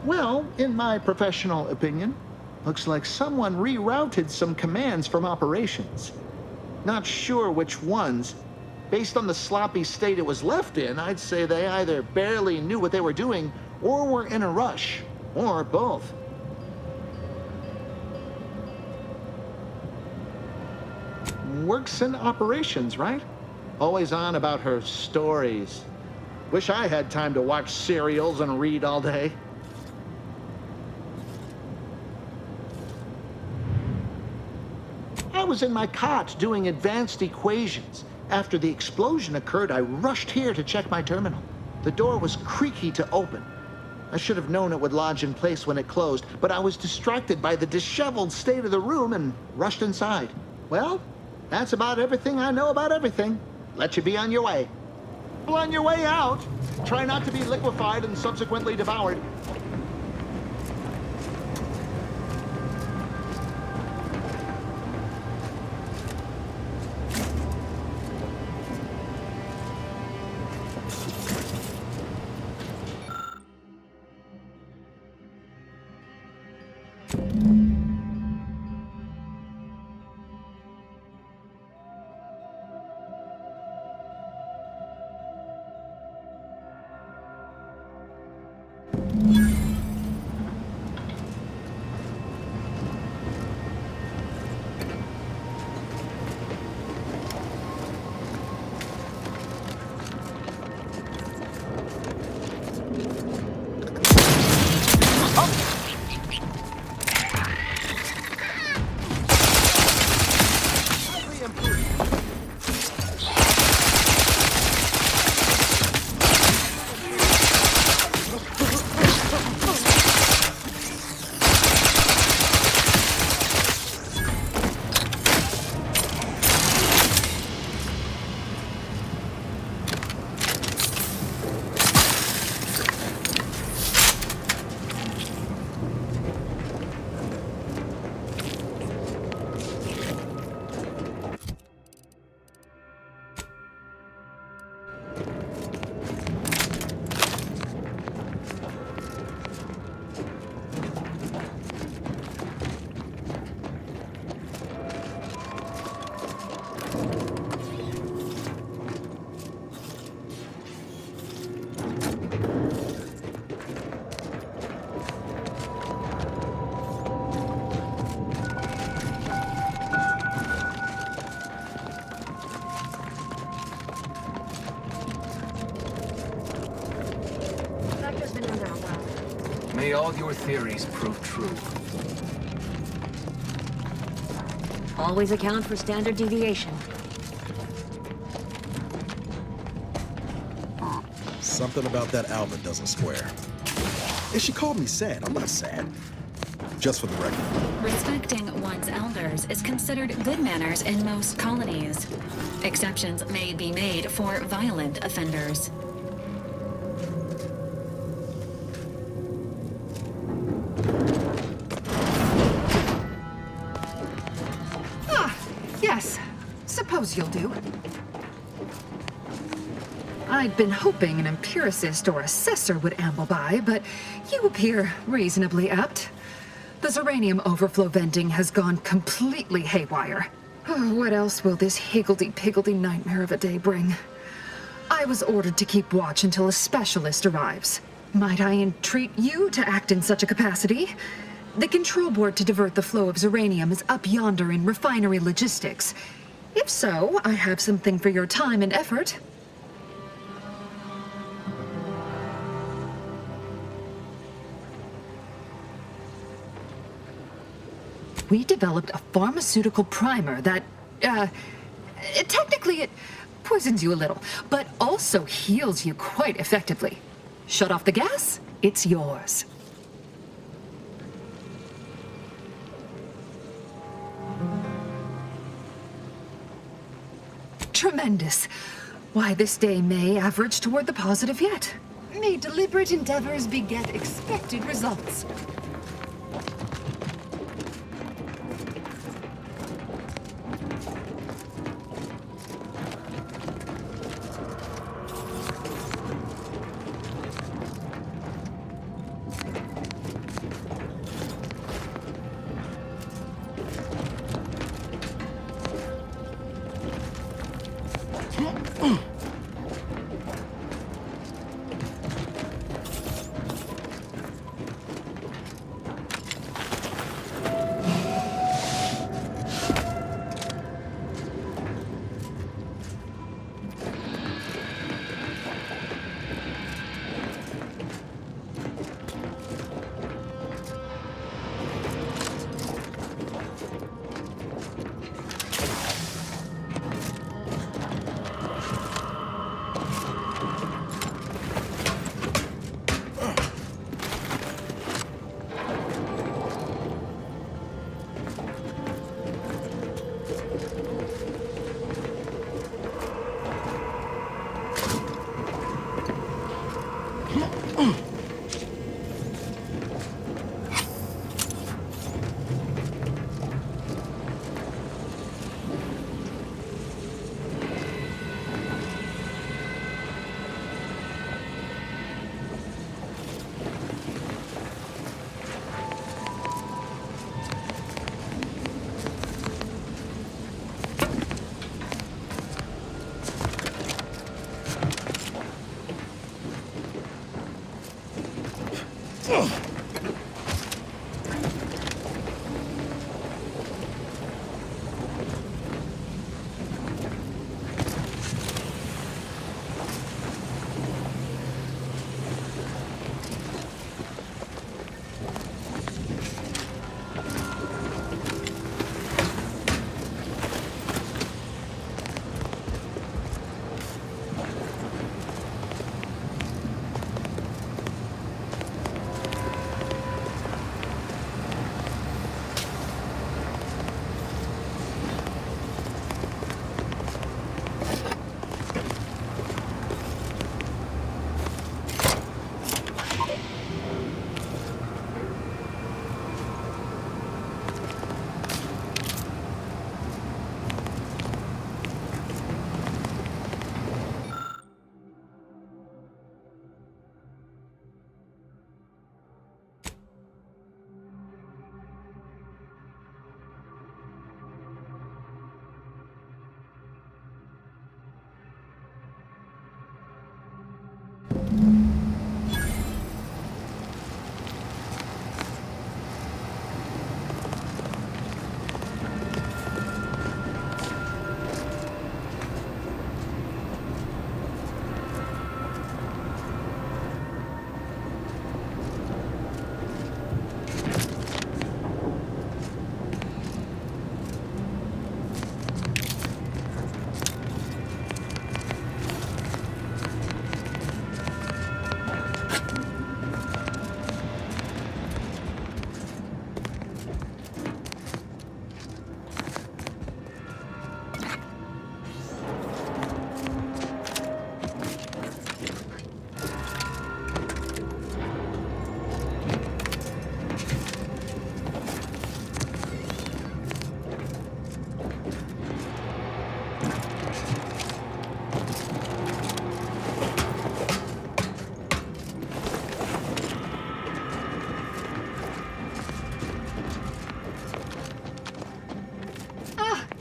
Well, in my professional opinion, looks like someone rerouted some commands from operations. Not sure which ones. Based on the sloppy state it was left in, I'd say they either barely knew what they were doing or were in a rush, or both. Works in operations, right? Always on about her stories. Wish I had time to watch serials and read all day. I was in my cot doing advanced equations. After the explosion occurred, I rushed here to check my terminal. The door was creaky to open. I should have known it would lodge in place when it closed, but I was distracted by the disheveled state of the room and rushed inside. Well, that's about everything I know about everything. Let you be on your way. Well, on your way out, try not to be liquefied and subsequently devoured. May all your theories prove true. Always account for standard deviation. Something about that Alva doesn't square. And she called me sad. I'm not sad. Just for the record. Respecting one's elders is considered good manners in most colonies. Exceptions may be made for violent offenders. Yes, suppose you'll do. I'd been hoping an empiricist or assessor would amble by, but you appear reasonably apt. The Zeranium overflow venting has gone completely haywire. Oh, what else will this higgledy-piggledy nightmare of a day bring? I was ordered to keep watch until a specialist arrives. Might I entreat you to act in such a capacity? The control board to divert the flow of Zeranium is up yonder in refinery logistics. If so, I have something for your time and effort. We developed a pharmaceutical primer that, technically it poisons you a little, but also heals you quite effectively. Shut off the gas, it's yours. Tremendous. Why, this day may average toward the positive yet. May deliberate endeavors beget expected results.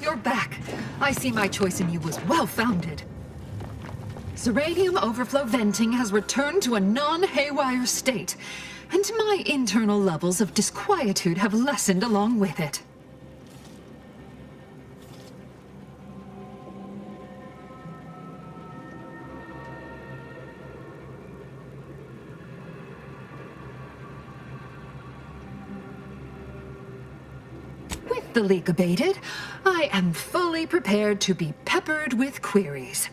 You're back. I see my choice in you was well-founded. Zeranium overflow venting has returned to a non-haywire state, and my internal levels of disquietude have lessened along with it. With the leak abated, I am fully prepared to be peppered with queries.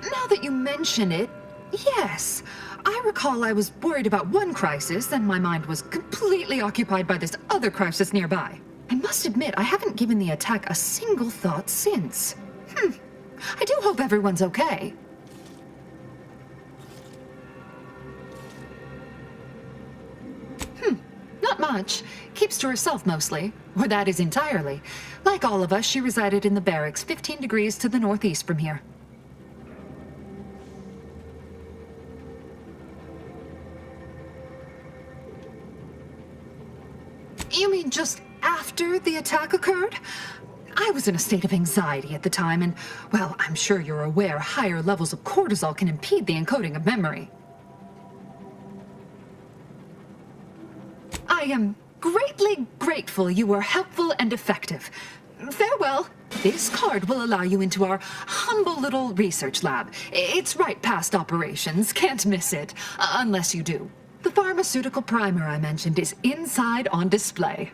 Now that you mention it, yes. I recall I was worried about one crisis, and my mind was completely occupied by this other crisis nearby. I must admit, I haven't given the attack a single thought since. I do hope everyone's okay. Not much. Keeps to herself mostly. Or that is entirely. Like all of us, she resided in the barracks 15 degrees to the northeast from here. You mean just after the attack occurred? I was in a state of anxiety at the time, and, well, I'm sure you're aware higher levels of cortisol can impede the encoding of memory. I am greatly grateful you were helpful and effective. Farewell. This card will allow you into our humble little research lab. It's right past operations. Can't miss it. Unless you do. The pharmaceutical primer I mentioned is inside on display.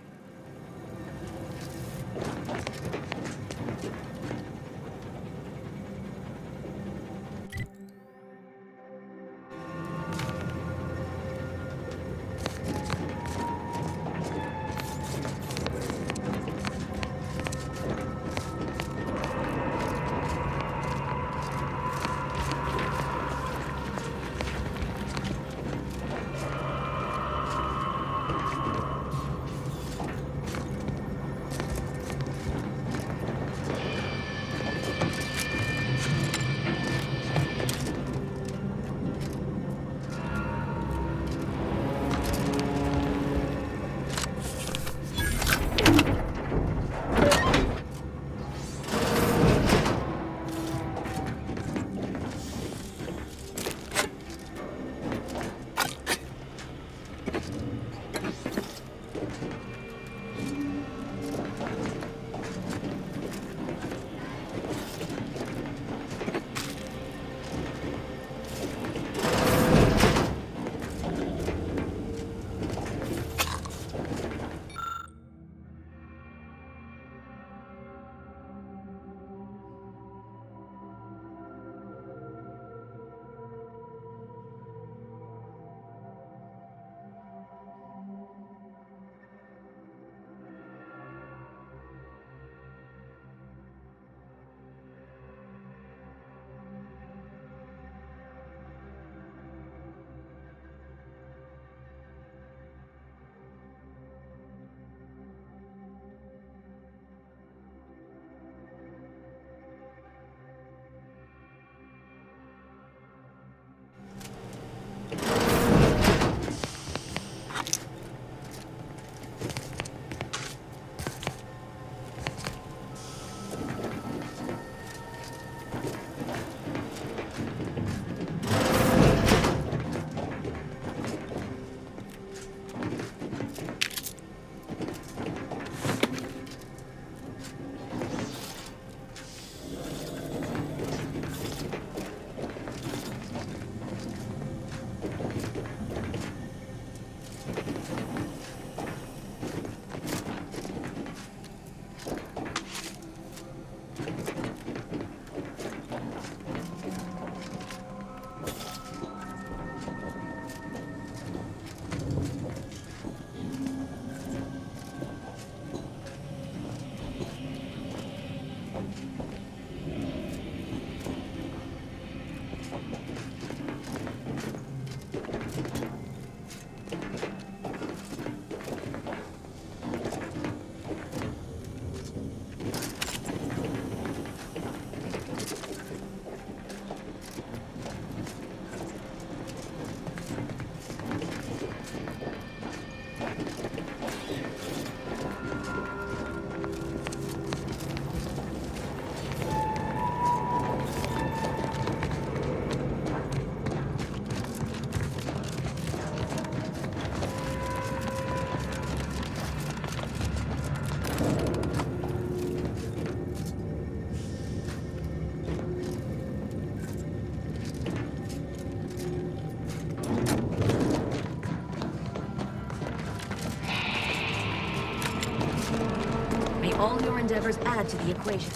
All your endeavors add to the equation.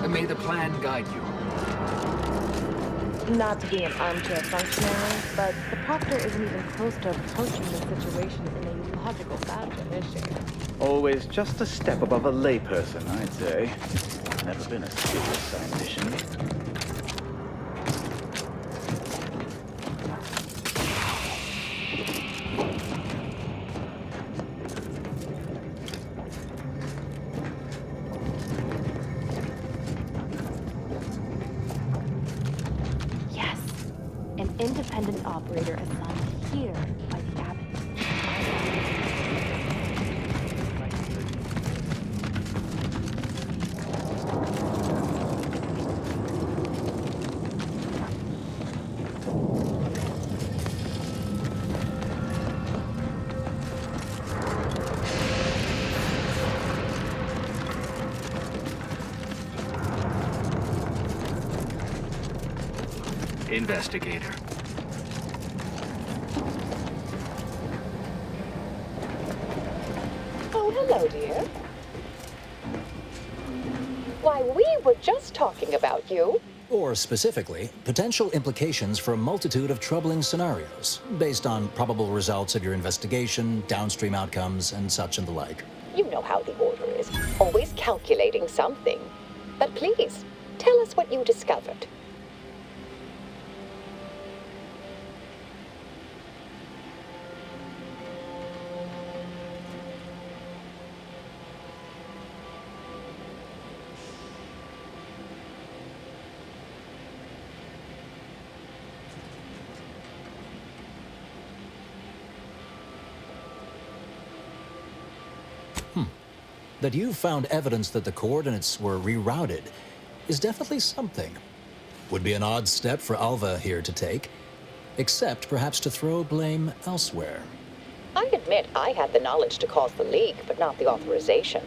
May the plan guide you. Not to be an armchair functionary, but the Proctor isn't even close to approaching the situation in a logical fashion, is she? Always just a step above a layperson, I'd say. Never been a serious science mission. Independent operator assigned here by the Abbot. Investigator. Oh, hello, dear. Why, we were just talking about you. Or specifically, potential implications for a multitude of troubling scenarios, based on probable results of your investigation, downstream outcomes, and such and the like. You know how the Order is, always calculating something. But please, tell us what you discovered. That you've found evidence that the coordinates were rerouted is definitely something. Would be an odd step for Alva here to take, except perhaps to throw blame elsewhere. I admit I had the knowledge to cause the leak, but not the authorization.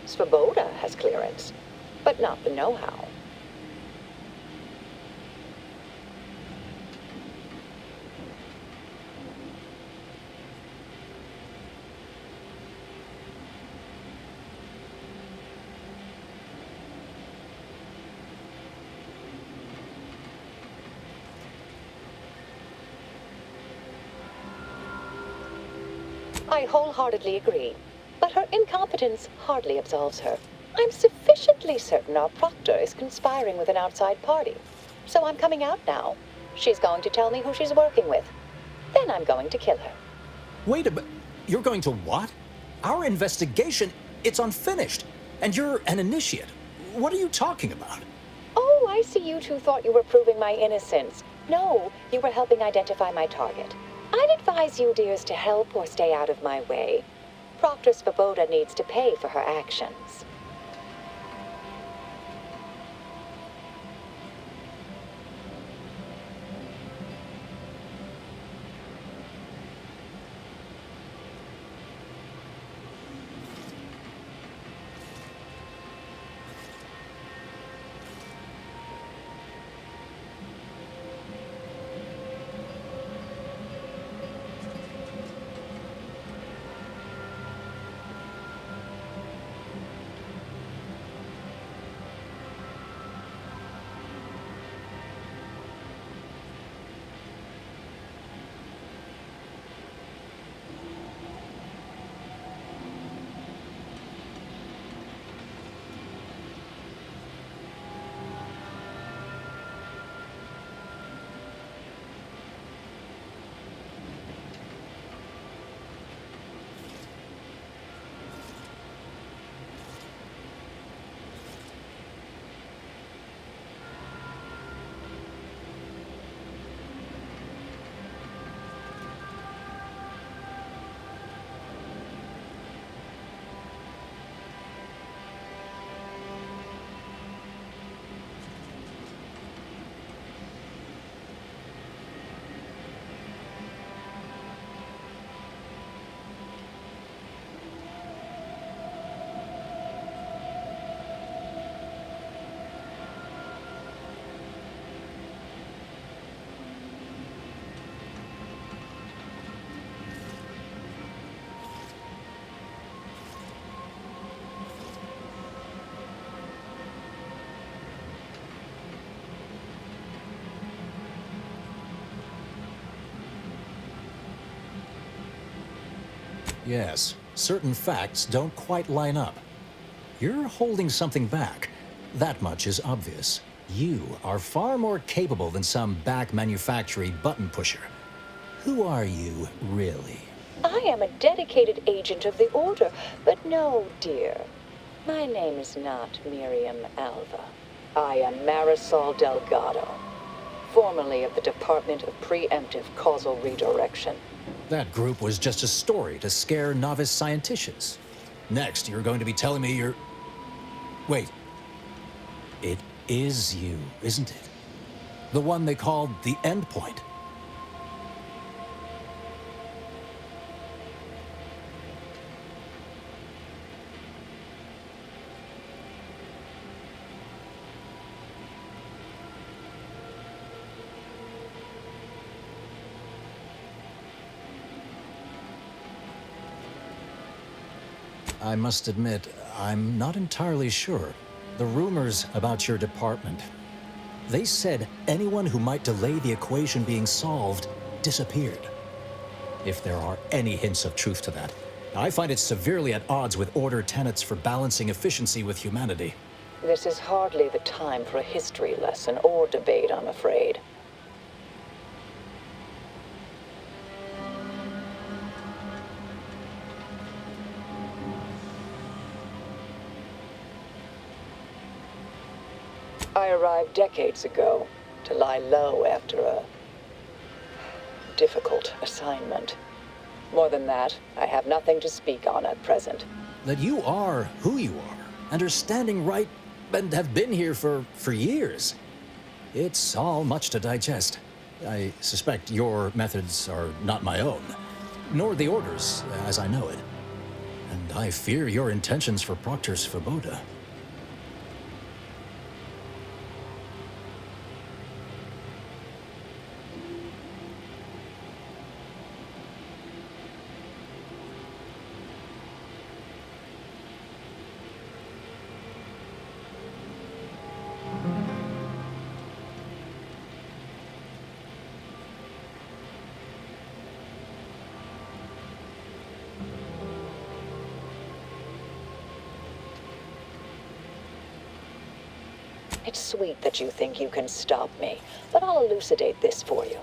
Svoboda has clearance, but not the know-how. I wholeheartedly agree, but her incompetence hardly absolves her. I'm sufficiently certain our proctor is conspiring with an outside party, so I'm coming out now. She's going to tell me who she's working with. Then I'm going to kill her. Wait a minute. You're going to what? Our investigation, it's unfinished, and you're an initiate. What are you talking about? Oh, I see you two thought you were proving my innocence. No, you were helping identify my target. I'd advise you, dears, to help or stay out of my way. Proctor Svoboda needs to pay for her actions. Yes, certain facts don't quite line up. You're holding something back. That much is obvious. You are far more capable than some back-manufactory button pusher. Who are you, really? I am a dedicated agent of the Order, but no, dear. My name is not Miriam Alva. I am Marisol Delgado, formerly of the Department of Preemptive Causal Redirection. That group was just a story to scare novice scienticians. Next, you're going to be telling me you're... Wait. It is you, isn't it? The one they called the Endpoint. I must admit, I'm not entirely sure. The rumors about your department. They said anyone who might delay the equation being solved disappeared. If there are any hints of truth to that, I find it severely at odds with Order tenets for balancing efficiency with humanity. This is hardly the time for a history lesson or debate, I'm afraid. I arrived decades ago to lie low after a difficult assignment. More than that, I have nothing to speak on at present. that you are who you are, and are standing right, and have been here for years. It's all much to digest. I suspect your methods are not my own, nor the Order's, as I know it. And I fear your intentions for Proctor Svoboda. It's sweet that you think you can stop me, but I'll elucidate this for you.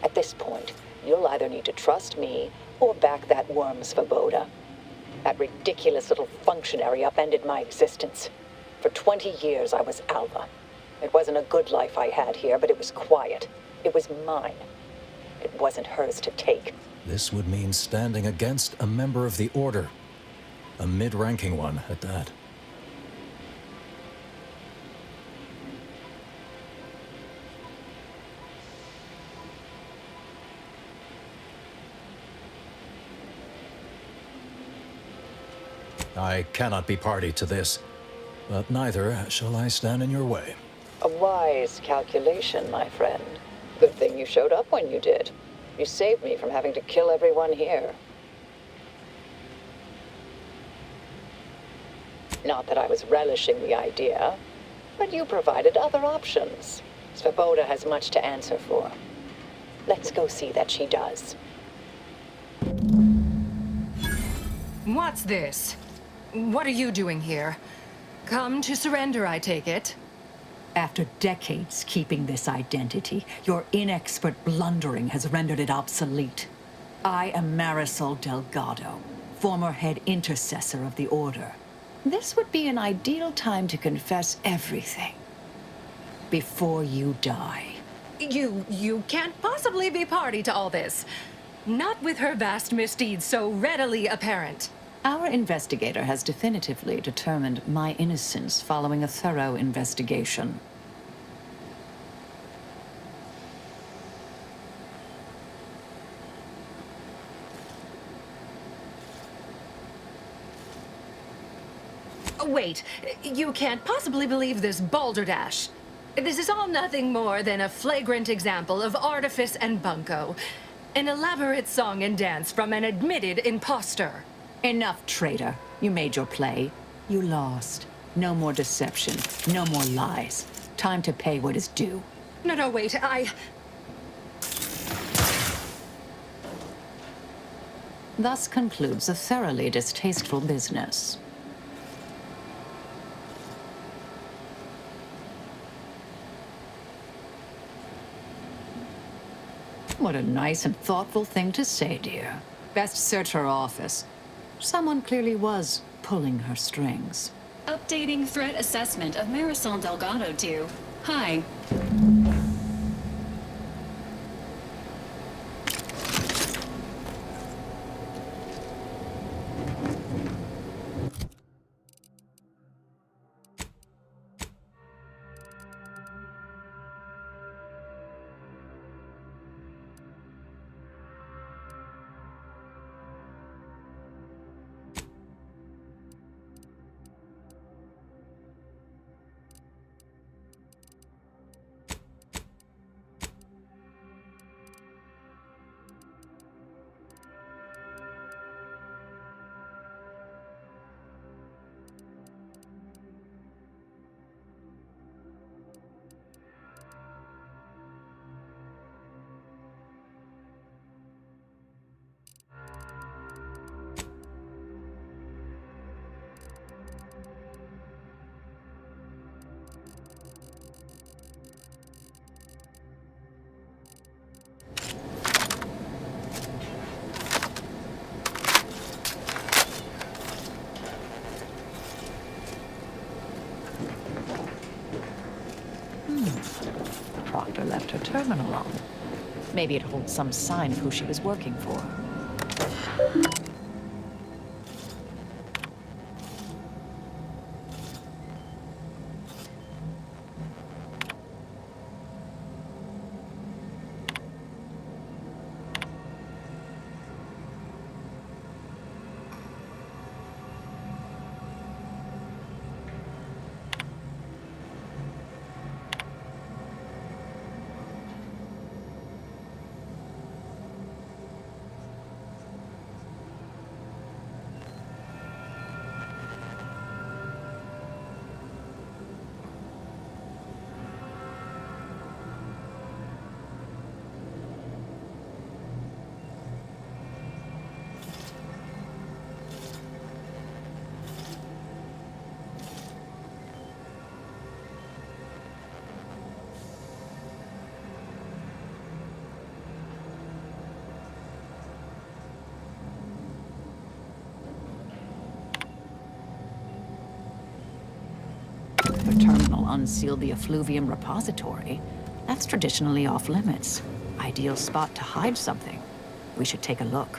At this point, you'll either need to trust me or back that worm Svoboda. That ridiculous little functionary upended my existence. For 20 years, I was Alva. It wasn't a good life I had here, but it was quiet. It was mine. It wasn't hers to take. This would mean standing against a member of the Order. A mid-ranking one, at that. I cannot be party to this, but neither shall I stand in your way. A wise calculation, my friend. Good thing you showed up when you did. You saved me from having to kill everyone here. Not that I was relishing the idea, but you provided other options. Svoboda has much to answer for. Let's go see that she does. What's this? What are you doing here? Come to surrender, I take it? After decades keeping this identity, your inexpert blundering has rendered it obsolete. I am Marisol Delgado, former head intercessor of the Order. This would be an ideal time to confess everything. Before you die. You can't possibly be party to all this. Not with her vast misdeeds so readily apparent. Our investigator has definitively determined my innocence following a thorough investigation. Wait, you can't possibly believe this balderdash. This is all nothing more than a flagrant example of artifice and bunco. An elaborate song and dance from an admitted imposter. Enough, traitor. You made your play. You lost. No more deception. No more lies. Time to pay what is due. No, wait, Thus concludes a thoroughly distasteful business. What a nice and thoughtful thing to say, dear. Best search her office. Someone clearly was pulling her strings. Updating threat assessment of Marisol Delgado to Hi. Proctor left her terminal on. Maybe it holds some sign of who she was working for. unseal the effluvium repository. That's traditionally off limits. Ideal spot to hide something. We should take a look.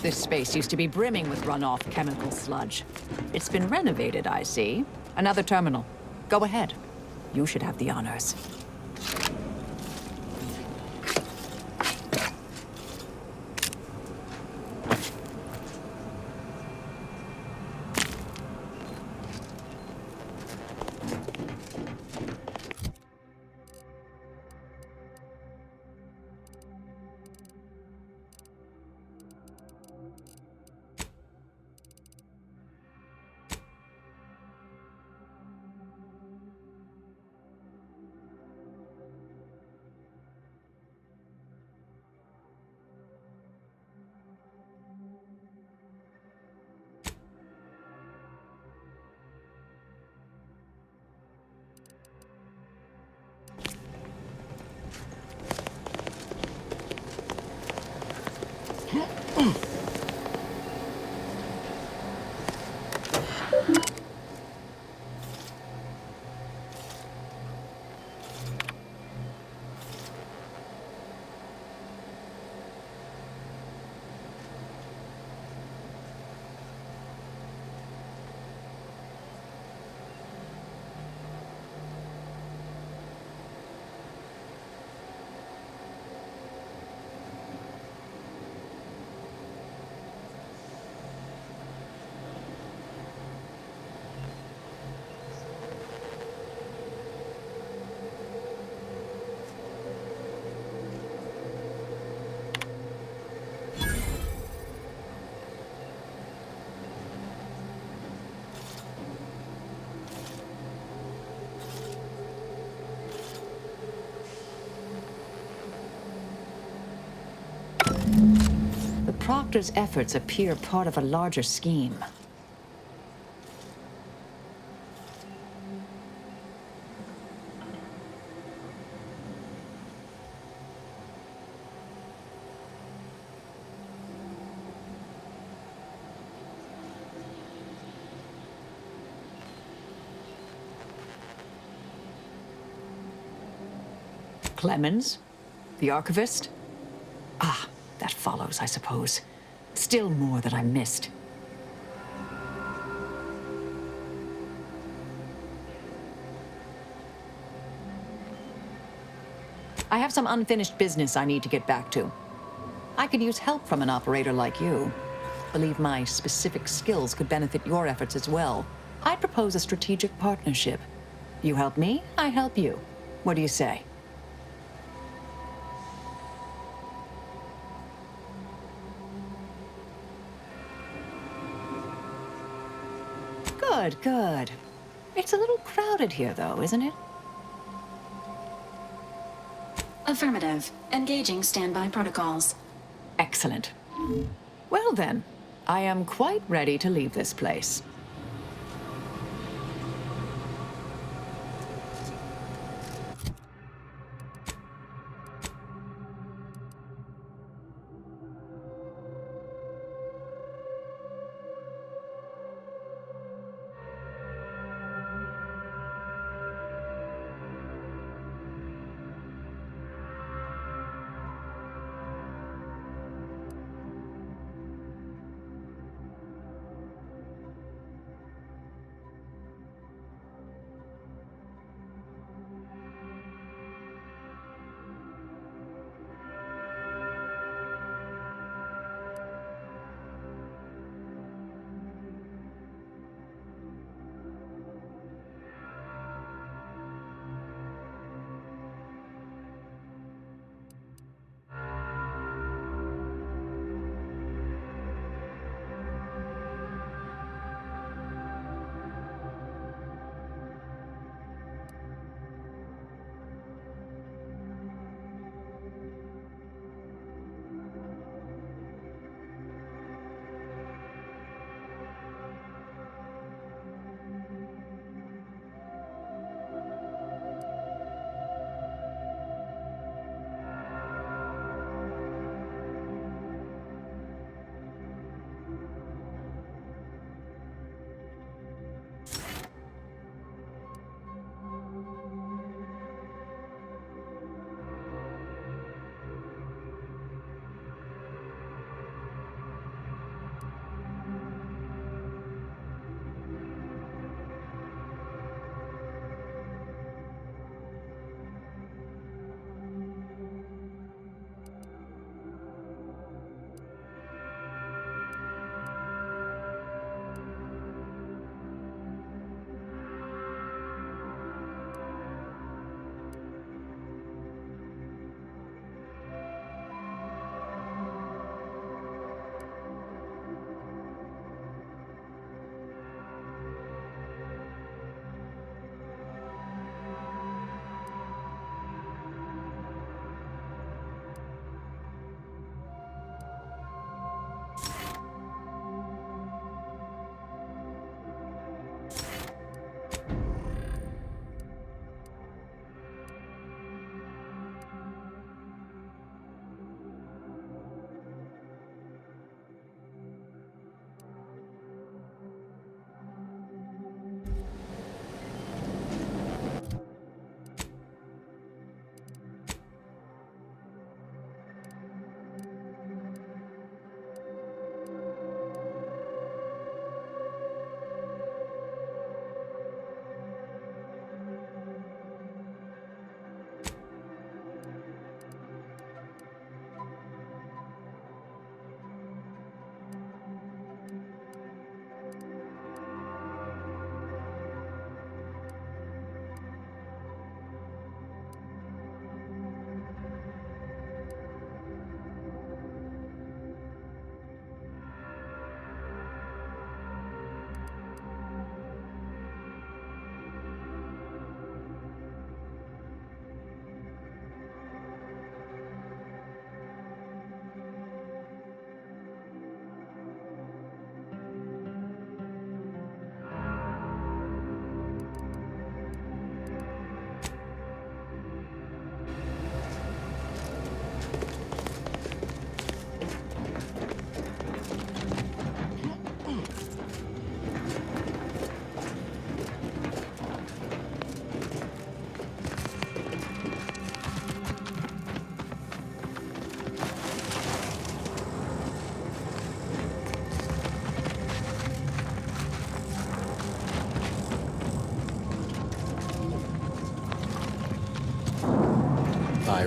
This space used to be brimming with runoff chemical sludge. It's been renovated, I see. Another terminal. Go ahead. You should have the honors. The Proctor's efforts appear part of a larger scheme. Clemens? The archivist? Ah, that follows, I suppose. Still more that I missed. I have some unfinished business I need to get back to. I could use help from an operator like you. Believe my specific skills could benefit your efforts as well. I'd propose a strategic partnership. You help me, I help you. What do you say? Good, good. It's a little crowded here, though, isn't it? Affirmative. Engaging standby protocols. Excellent. Well then, I am quite ready to leave this place.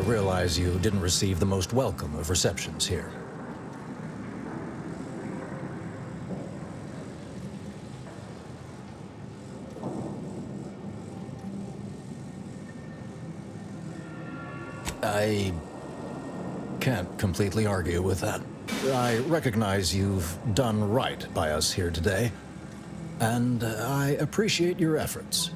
realize you didn't receive the most welcome of receptions here. I can't completely argue with that. I recognize you've done right by us here today, and I appreciate your efforts.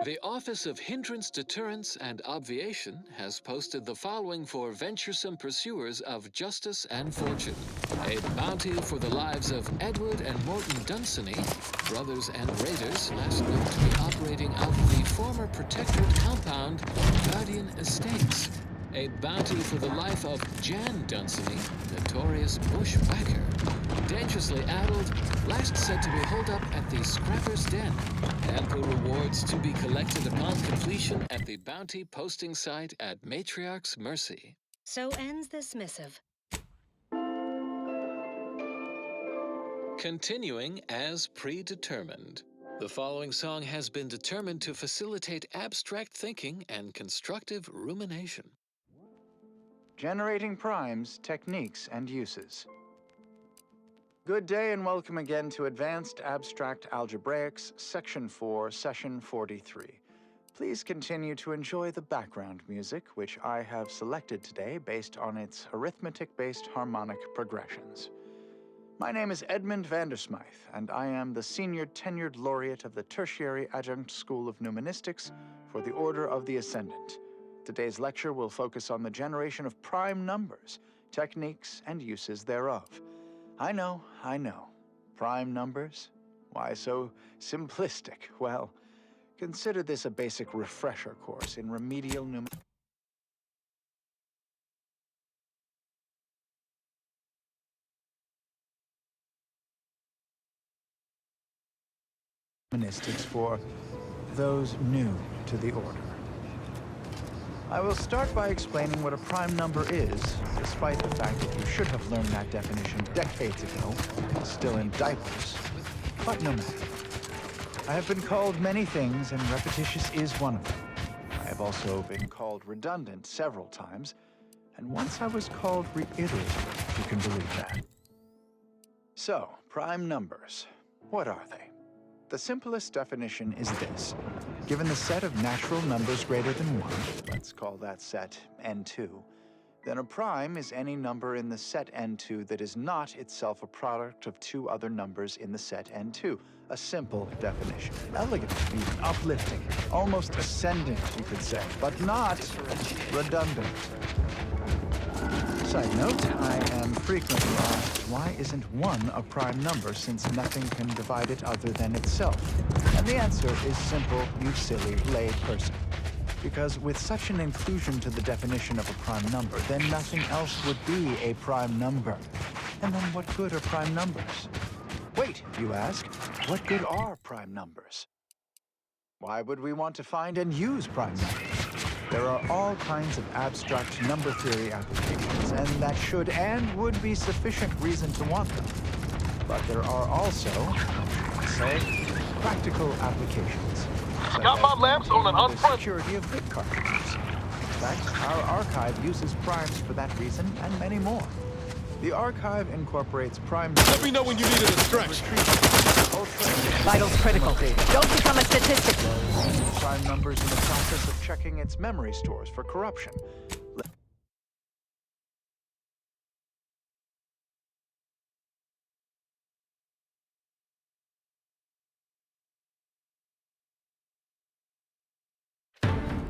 The Office of Hindrance Deterrence and Obviation has posted the following for venturesome pursuers of justice and fortune. A bounty for the lives of Edward and Morton Dunsany, brothers and raiders last known to be operating out of the former Protectorate compound, Guardian Estates. A bounty for the life of Jan Dunsany, notorious bushwhacker. Dangerously addled, last said to be holed up at the Scrapper's Den. Ample rewards to be collected upon completion at the bounty posting site at Matriarch's Mercy. So ends this missive. Continuing as predetermined. The following song has been determined to facilitate abstract thinking and constructive rumination. Generating primes, techniques, and uses. Good day and welcome again to Advanced Abstract Algebraics, Section 4, Session 43. Please continue to enjoy the background music, which I have selected today based on its arithmetic-based harmonic progressions. My name is Edmund Vandersmythe, and I am the Senior Tenured Laureate of the Tertiary Adjunct School of Numenistics for the Order of the Ascendant. Today's lecture will focus on the generation of prime numbers, techniques, and uses thereof. I know. Prime numbers? Why so simplistic? Well, consider this a basic refresher course in remedial numenistics for those new to the order. I will start by explaining what a prime number is, despite the fact that you should have learned that definition decades ago, still in diapers. But no matter. I have been called many things, and repetitious is one of them. I have also been called redundant several times, and once I was called reiterative, if you can believe that. So, prime numbers. What are they? The simplest definition is this. Given the set of natural numbers greater than 1, let's call that set n2, then a prime is any number in the set n2 that is not itself a product of two other numbers in the set n2. A simple definition. Elegant, even uplifting, almost ascendant, you could say, but not redundant. Side note, I am frequently asked, why isn't 1 a prime number since nothing can divide it other than itself? And the answer is simple, you silly lay person. Because with such an inclusion to the definition of a prime number, then nothing else would be a prime number. And then what good are prime numbers? Wait, you ask, what good are prime numbers? Why would we want to find and use prime numbers? There are all kinds of abstract number theory applications, and that should and would be sufficient reason to want them. But there are also, say, practical applications. Got my lamps on an the security of bit cartridges. In fact, our archive uses primes for that reason, and many more. The archive incorporates prime numbers. Let me know when you need a stretch. Vitals critical. Don't become a statistic. Prime numbers in the process of checking its memory stores for corruption.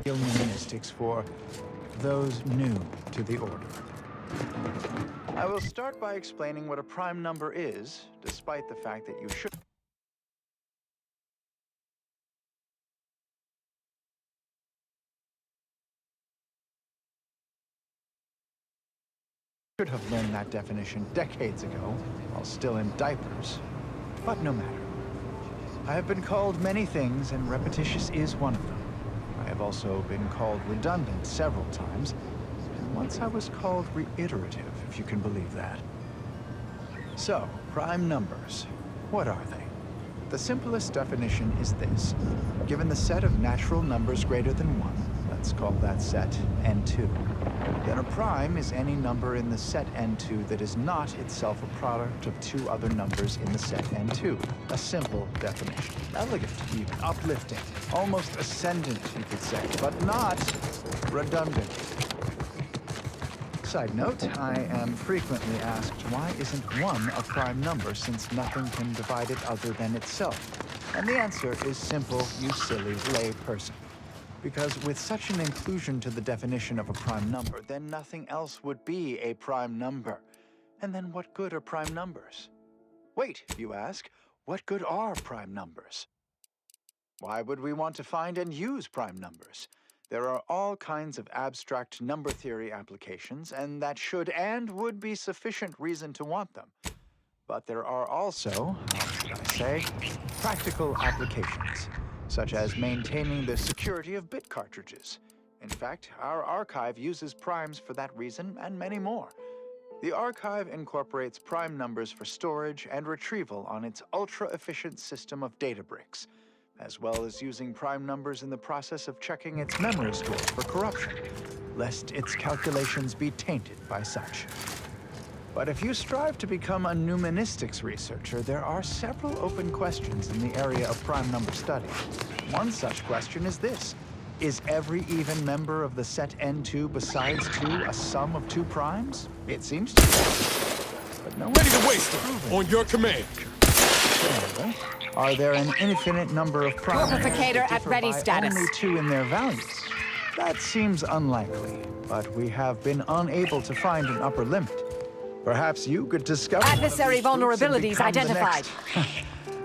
Humanistics for those new to the Order. I will start by explaining what a prime number is, despite the fact that you should have learned that definition decades ago, while still in diapers. But no matter. I have been called many things, and repetitious is one of them. I have also been called redundant several times, and once I was called reiterative, if you can believe that. So, prime numbers. What are they? The simplest definition is this. Given the set of natural numbers greater than 1, let's call that set n2, then a prime is any number in the set n2 that is not itself a product of two other numbers in the set n2. A simple definition. Elegant, even uplifting, almost ascendant, you could say, but not redundant. Side note, I am frequently asked, why isn't 1 a prime number since nothing can divide it other than itself? And the answer is simple, you silly lay person. Because with such an inclusion to the definition of a prime number, then nothing else would be a prime number. And then what good are prime numbers? Wait, you ask, what good are prime numbers? Why would we want to find and use prime numbers? There are all kinds of abstract number theory applications, and that should and would be sufficient reason to want them. But there are also, how should I say, practical applications, such as maintaining the security of bit cartridges. In fact, our archive uses primes for that reason and many more. The archive incorporates prime numbers for storage and retrieval on its ultra-efficient system of data bricks, as well as using prime numbers in the process of checking its memory store for corruption, lest its calculations be tainted by such. But if you strive to become a numanistics researcher, there are several open questions in the area of prime number study. One such question is this. Is every even member of the set n2 besides 2 a sum of 2 primes? It seems to be. But no ready to waste on your command. Are there an infinite number of primes Purificator at ready status. Only 2 in their values? That seems unlikely, but we have been unable to find an upper limit. Perhaps you could discover adversary vulnerabilities identified.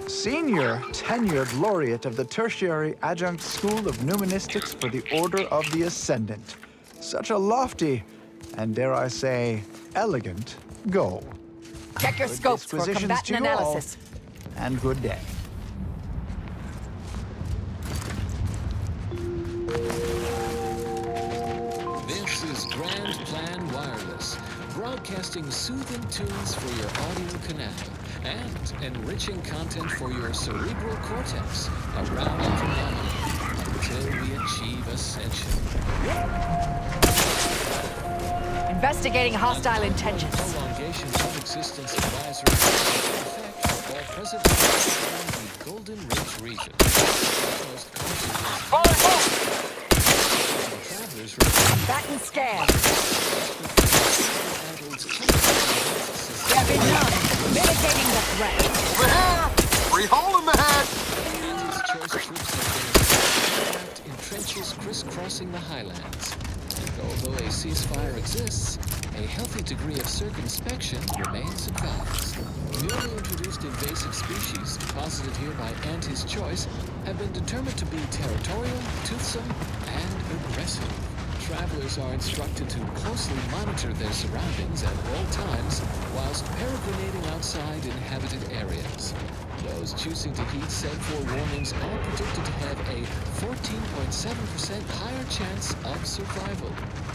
Senior tenured laureate of the Tertiary Adjunct School of Numanistics for the Order of the Ascendant. Such a lofty, and dare I say, elegant goal. Check your scopes for combatant analysis. And good day. This is Grand Plan Wireless, broadcasting soothing tunes for your audio canal and enriching content for your cerebral cortex around the phenomenon until we achieve ascension. Investigating hostile intentions. Prolongation of existence advisory effect for all present in the Golden Ridge region. Most travelers back and scan. There been none. Mitigating the threat. Free hole in the head! Anti-choice troops have been in trenches crisscrossing the highlands. And although a ceasefire exists, a healthy degree of circumspection remains advised. Newly introduced invasive species deposited here by Anti's choice have been determined to be territorial, toothsome, and aggressive. Travelers are instructed to closely monitor their surroundings at all times whilst peregrinating outside inhabited areas. Those choosing to heed said forewarnings are predicted to have a 14.7% higher chance of survival.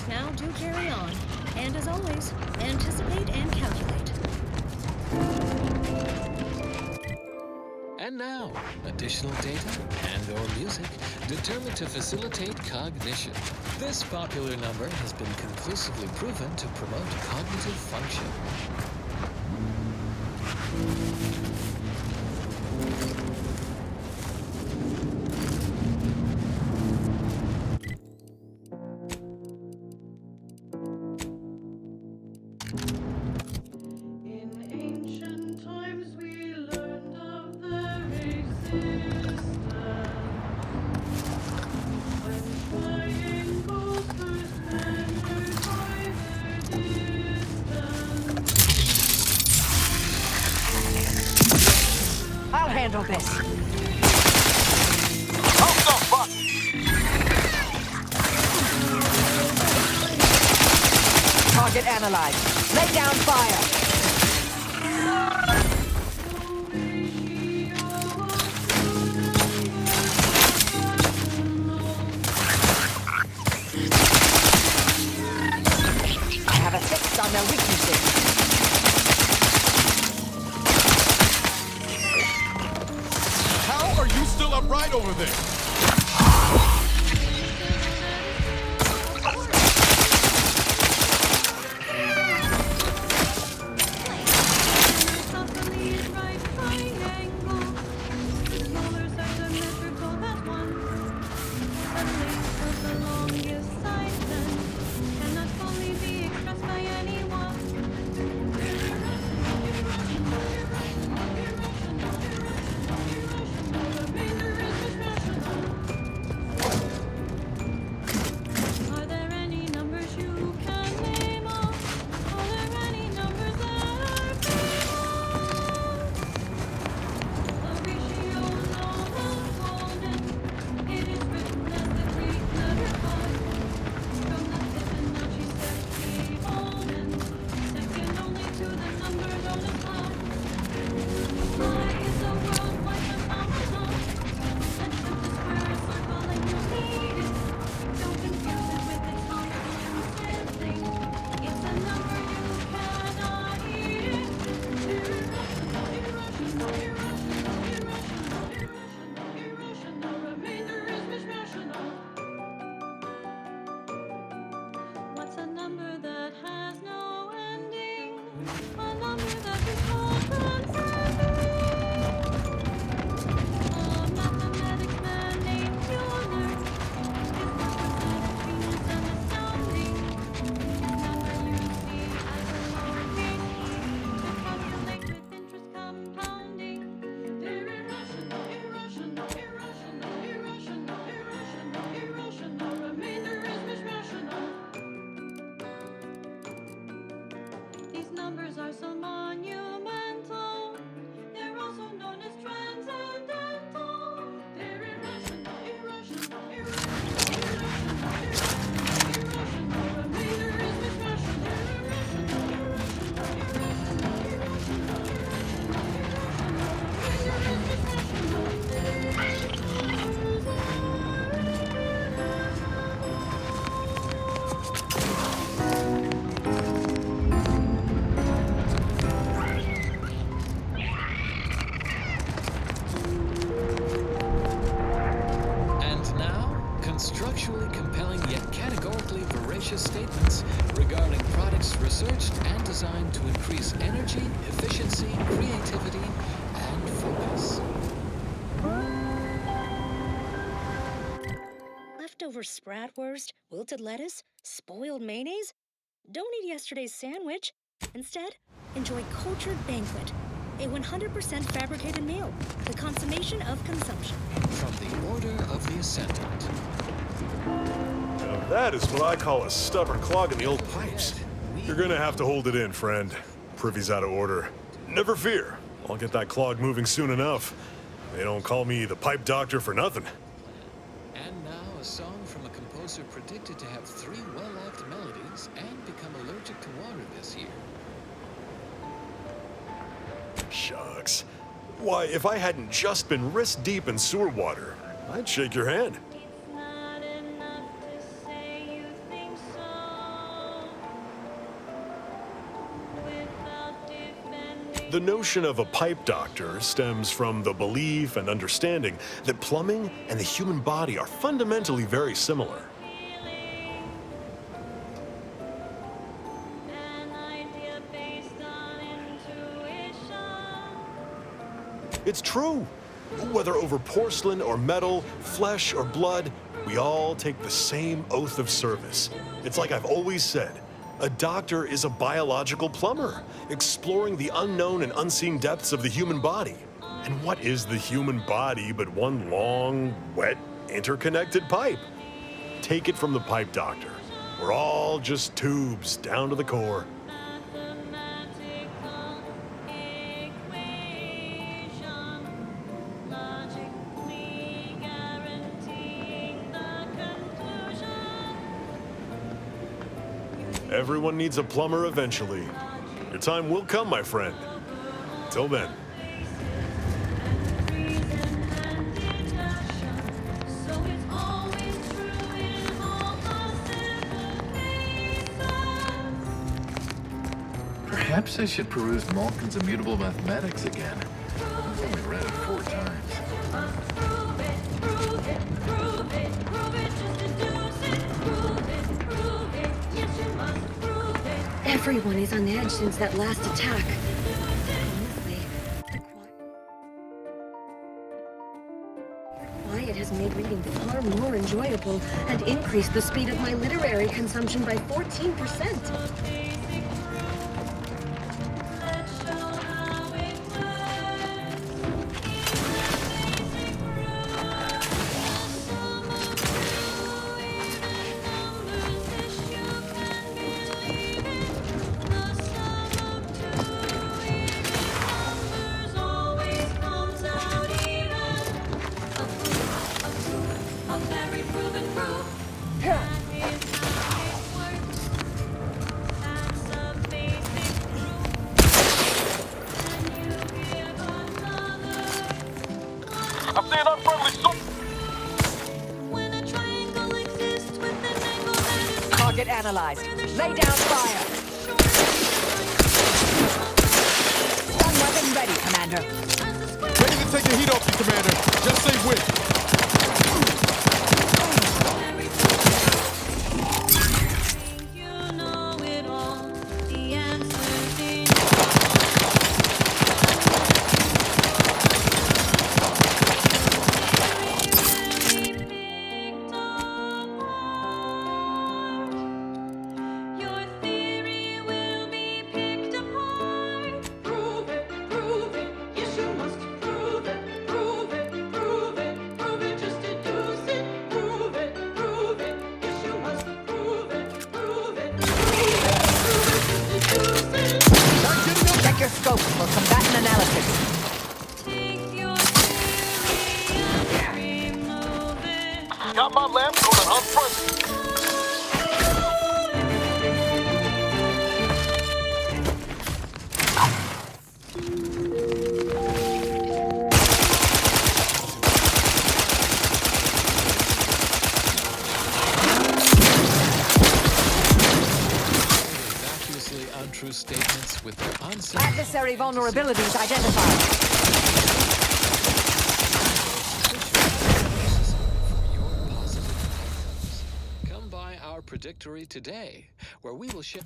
Now do carry on. And as always, anticipate and calculate. And now, additional data and/or music determined to facilitate cognition. This popular number has been conclusively proven to promote cognitive function. handle this. Target analyzed. Lay down fire. I have a fix on their weaknesses. How are you still upright over there? Structurally compelling yet categorically veracious statements regarding products researched and designed to increase energy, efficiency, creativity, and focus. Leftover spratwurst, wilted lettuce, spoiled mayonnaise? Don't eat yesterday's sandwich. Instead, enjoy Cultured Banquet, a 100% fabricated meal, the consummation of consumption. From the Order of the Ascendant. Now that is what I call a stubborn clog in the old pipes. You're gonna have to hold it in, friend. Privy's out of order. Never fear. I'll get that clog moving soon enough. They don't call me the pipe doctor for nothing. And now a song from a composer predicted to have 3 well-liked melodies and become allergic to water this year. Shucks. Why, if I hadn't just been wrist-deep in sewer water, I'd shake your hand. The notion of a pipe doctor stems from the belief and understanding that plumbing and the human body are fundamentally very similar. It's true. Whether over porcelain or metal, flesh or blood, we all take the same oath of service. It's like I've always said, a doctor is a biological plumber, exploring the unknown and unseen depths of the human body. And what is the human body but one long, wet, interconnected pipe? Take it from the pipe doctor. We're all just tubes down to the core. Everyone needs a plumber eventually. Your time will come, my friend. Till then. Perhaps I should peruse Malkin's Immutable Mathematics again. I've only read it 4 times. Everyone is on edge since that last attack. Honestly, quiet has made reading far more enjoyable and increased the speed of my literary consumption by 14%. Target analyzed. Lay down fire. Stun weapon ready, Commander. Ready to take the heat off you, Commander. Just say when. Check your scope for combatant analysis. Got my lamp going on front. Untrue statements with their Adversary vulnerabilities identified. Come by our predictory today, where we will ship.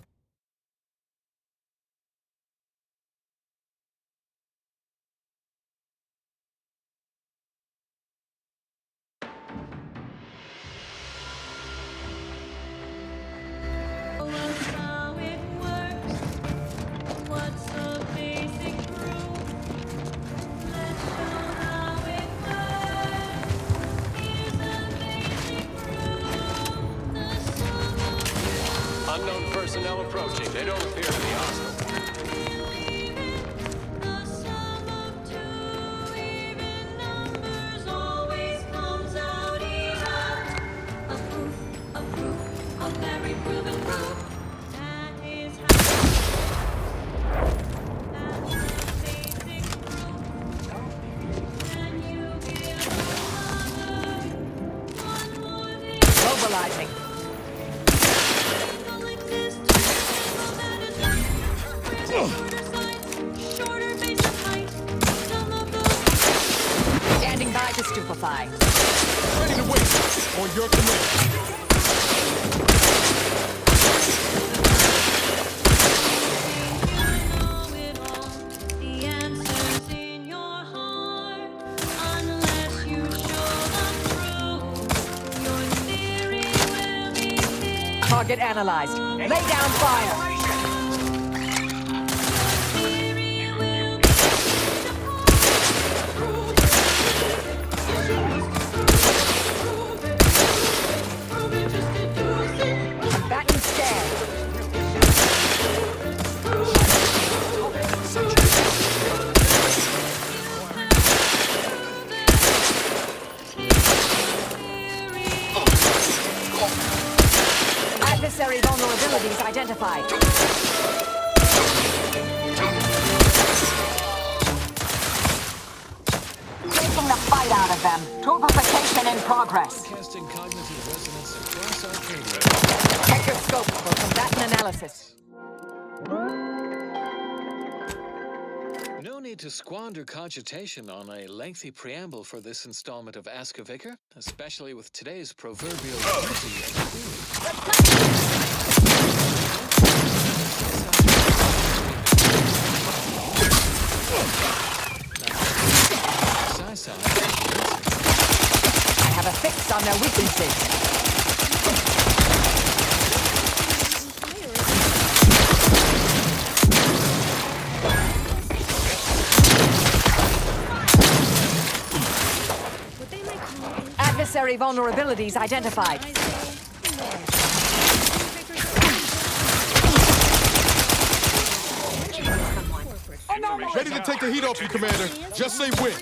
Unknown personnel approaching. They don't appear to be hostile. Mobilizing. Standing by to stupefy. Ready to wait on your command. Target analyzed. Lay down fire. Combatant scared. Adversary vulnerabilities identified. Taking the fight out of them. Turbification in progress. Casting cognitive resonance across Arcadia. Check your scope for combatant analysis. No need to squander cogitation on a lengthy preamble for this installment of Ask a Vicar, especially with today's proverbial easy and I have a fix on their weaknesses. Adversary vulnerabilities identified. Ready to take the heat off you, Commander. Just say when.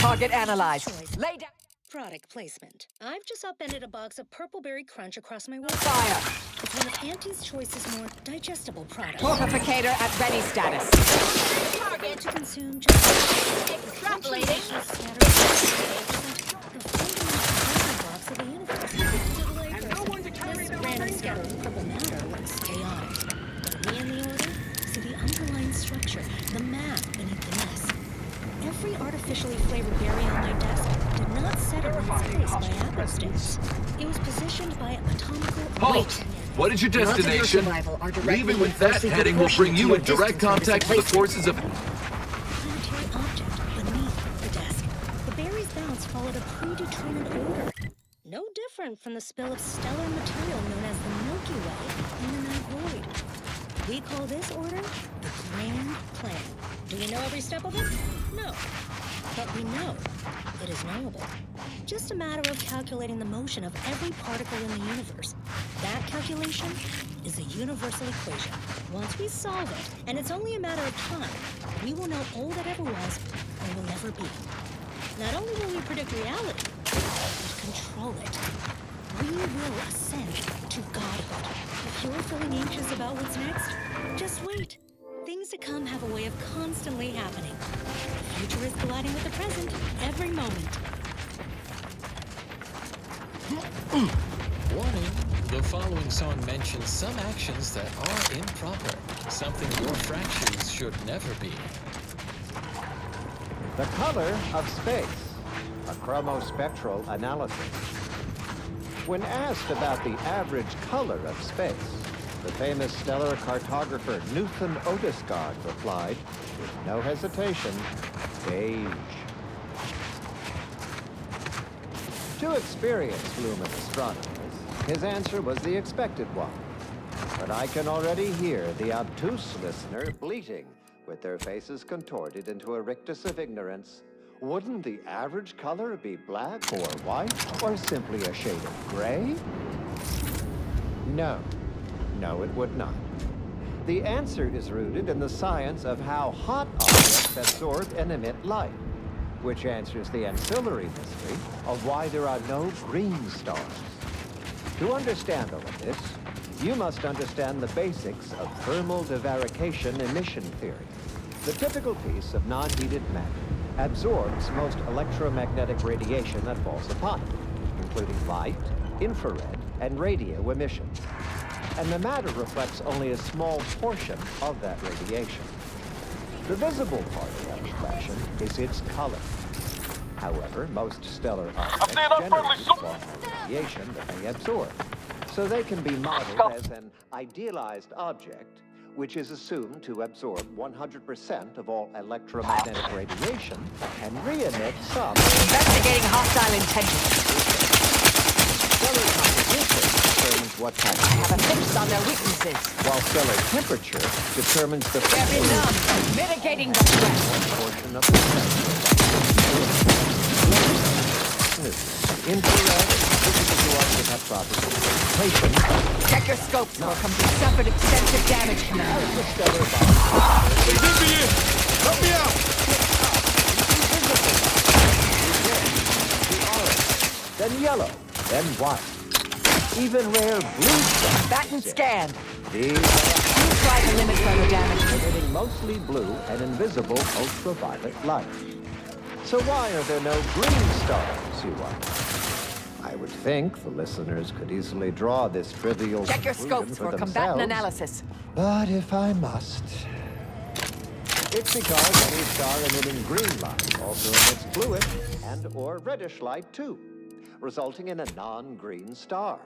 Target analyzed. Lay down. Product placement. I've just upended a box of Purple Berry Crunch across my work. Fire. It's one of Auntie's Choice's more digestible products. Torpificator at ready status. Target to consume just extrapolating. Random scattering purple matter looks chaotic. But we in the order see the underlying structure, the math beneath the mess. Every artificially flavored berry on my desk did not settle in its place by happenstance. It was positioned by atomical... Halt! What is your destination? Leaving with that heading will bring you in direct contact with the forces of... planetary object beneath the desk. The berry's bounce followed a predetermined order. No different from the spill of stellar material known as the Milky Way in the night void. We call this order the Grand Plan. Do we know every step of it? No. But we know it is knowable. Just a matter of calculating the motion of every particle in the universe. That calculation is a universal equation. Once we solve it, and it's only a matter of time, we will know all that ever was or will ever be. Not only will we predict reality, but control it. We will ascend to godhood. If you're feeling anxious about what's next, just wait. Things to come have a way of constantly happening. The future is colliding with the present every moment. Warning, the following song mentions some actions that are improper, something your fractions should never be. The color of space, a chromospectral analysis. When asked about the average color of space, the famous stellar cartographer Newton Otisgard replied, with no hesitation, beige. To experienced lumen astronomers, his answer was the expected one. But I can already hear the obtuse listener bleating, with their faces contorted into a rictus of ignorance. Wouldn't the average color be black or white, or simply a shade of gray? No. No, it would not. The answer is rooted in the science of how hot objects absorb and emit light, which answers the ancillary mystery of why there are no green stars. To understand all of this, you must understand the basics of thermal divarication emission theory. The typical piece of non-heated matter absorbs most electromagnetic radiation that falls upon it, including light, infrared, and radio emissions. And the matter reflects only a small portion of that radiation. The visible part of that reflection is its color. However, most stellar objects generate forms of radiation that they absorb, so they can be modeled as an idealized object, which is assumed to absorb 100% of all electromagnetic radiation and re-emit some. Investigating hostile intentions. Stellar composition determines what type. I have a fix on their weaknesses. While stellar temperature determines the Very numb. Mitigating the threat. Portion of the spectrum. Infrared and physical to us that have properties. Patient. Check your scopes or come to suffered extensive damage, Commander. Let me in! Help me out! Then yellow, then white. even rare blue stars. That and scan. These Please try to limit further damage. emitting mostly blue and invisible ultraviolet light. So why are there no green stars, you wonder? I would think the listeners could easily draw this trivial Check your conclusion scopes for combatant analysis. But if I must... It's because any star emitting green light also emits bluish and/or reddish light too, resulting in a non-green star.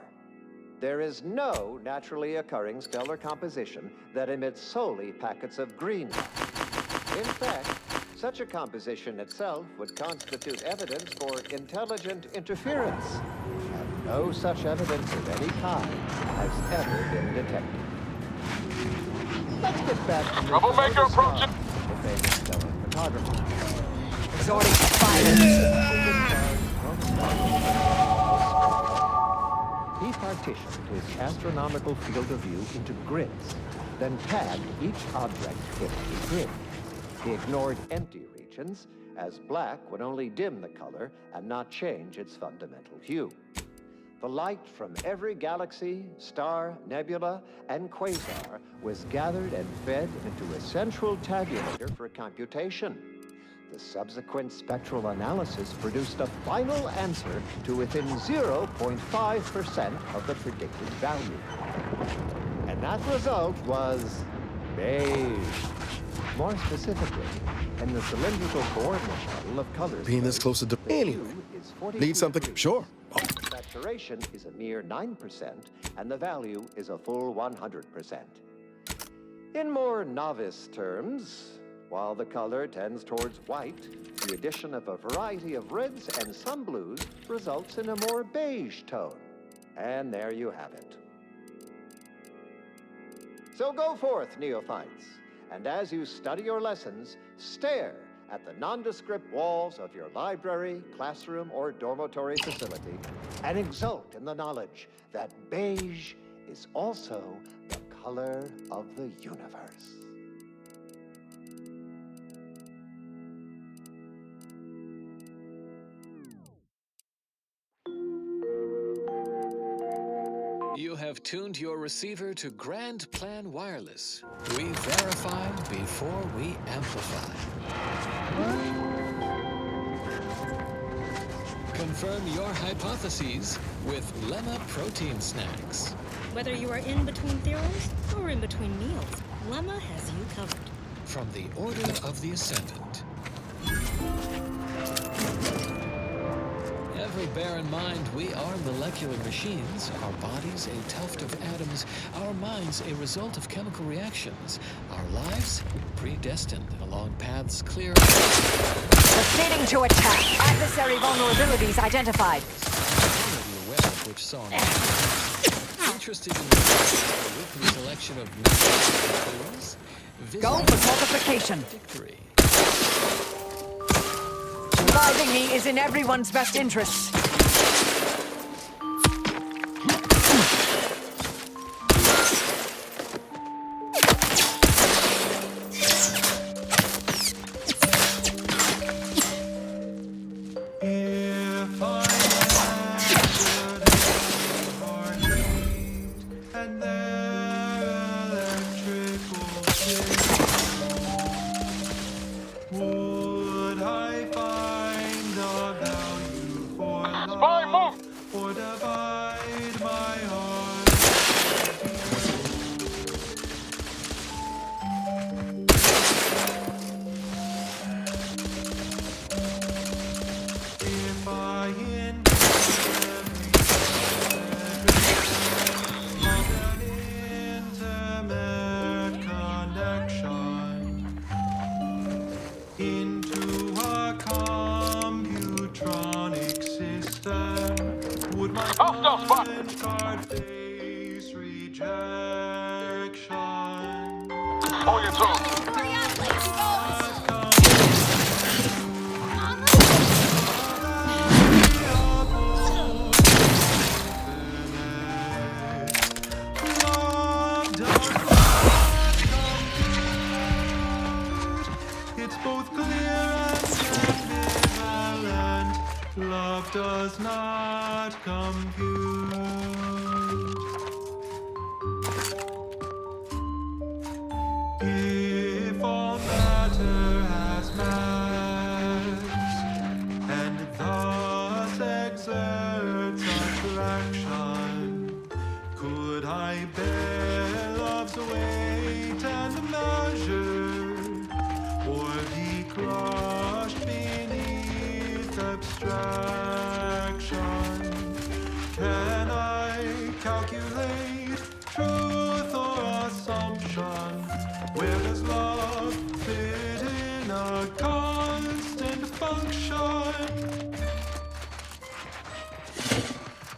There is no naturally occurring stellar composition that emits solely packets of green light. In fact, such a composition itself would constitute evidence for intelligent interference, and no such evidence of any kind has ever been detected. Let's get back to Troublemaker approaching. the famous stellar photographer. Exhorting violence. He partitioned his astronomical field of view into grids, then tagged each object in the grid. He ignored empty regions, as black would only dim the color and not change its fundamental hue. The light from every galaxy, star, nebula, and quasar was gathered and fed into a central tabulator for computation. The subsequent spectral analysis produced a final answer to within 0.5% of the predicted value. And that result was beige. More specifically, in the cylindrical coordinate model of colors... Being this close to the... Anyway, need something? Sure. Saturation is a mere 9%, and the value is a full 100%. In more novice terms, while the color tends towards white, the addition of a variety of reds and some blues results in a more beige tone. And there you have it. So go forth, neophytes, and as you study your lessons, stare at the nondescript walls of your library, classroom, or dormitory facility, and exult in the knowledge that beige is also the color of the universe. You have tuned your receiver to Grand Plan Wireless. We verify before we amplify. Confirm your hypotheses with Lemma protein snacks. Whether you are in between theorems or in between meals, Lemma has you covered. From the Order of the Ascendant. Ever bear in mind, we are molecular machines, our bodies a tuft of atoms, our minds a result of chemical reactions, our lives predestined along paths clear. Proceeding to attack. Adversary vulnerabilities identified. Already aware of which song. Interested in the weekly selection of clues? Go for multiplication. Victory. Reviving me is in everyone's best interest. Love does not compute. I bear love's weight and measure, or be crushed beneath abstraction. Can I calculate truth or assumption? Where does love fit in a constant function?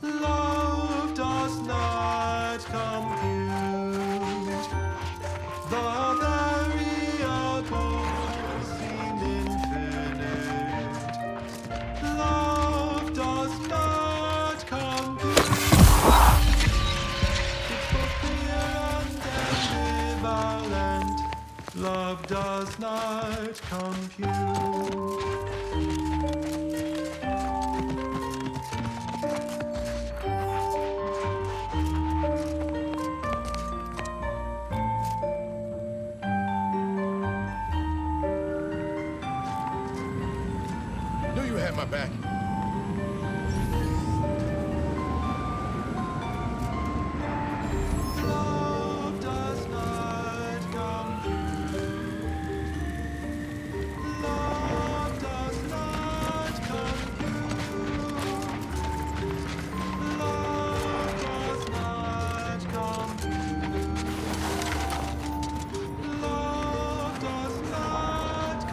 Love does not compute. The variables seem infinite. Love does not compute. It's both clear and ambivalent. Love does not compute. Knew you had my back. Love does not compute. Love does not compute. Love does not compute. Love does not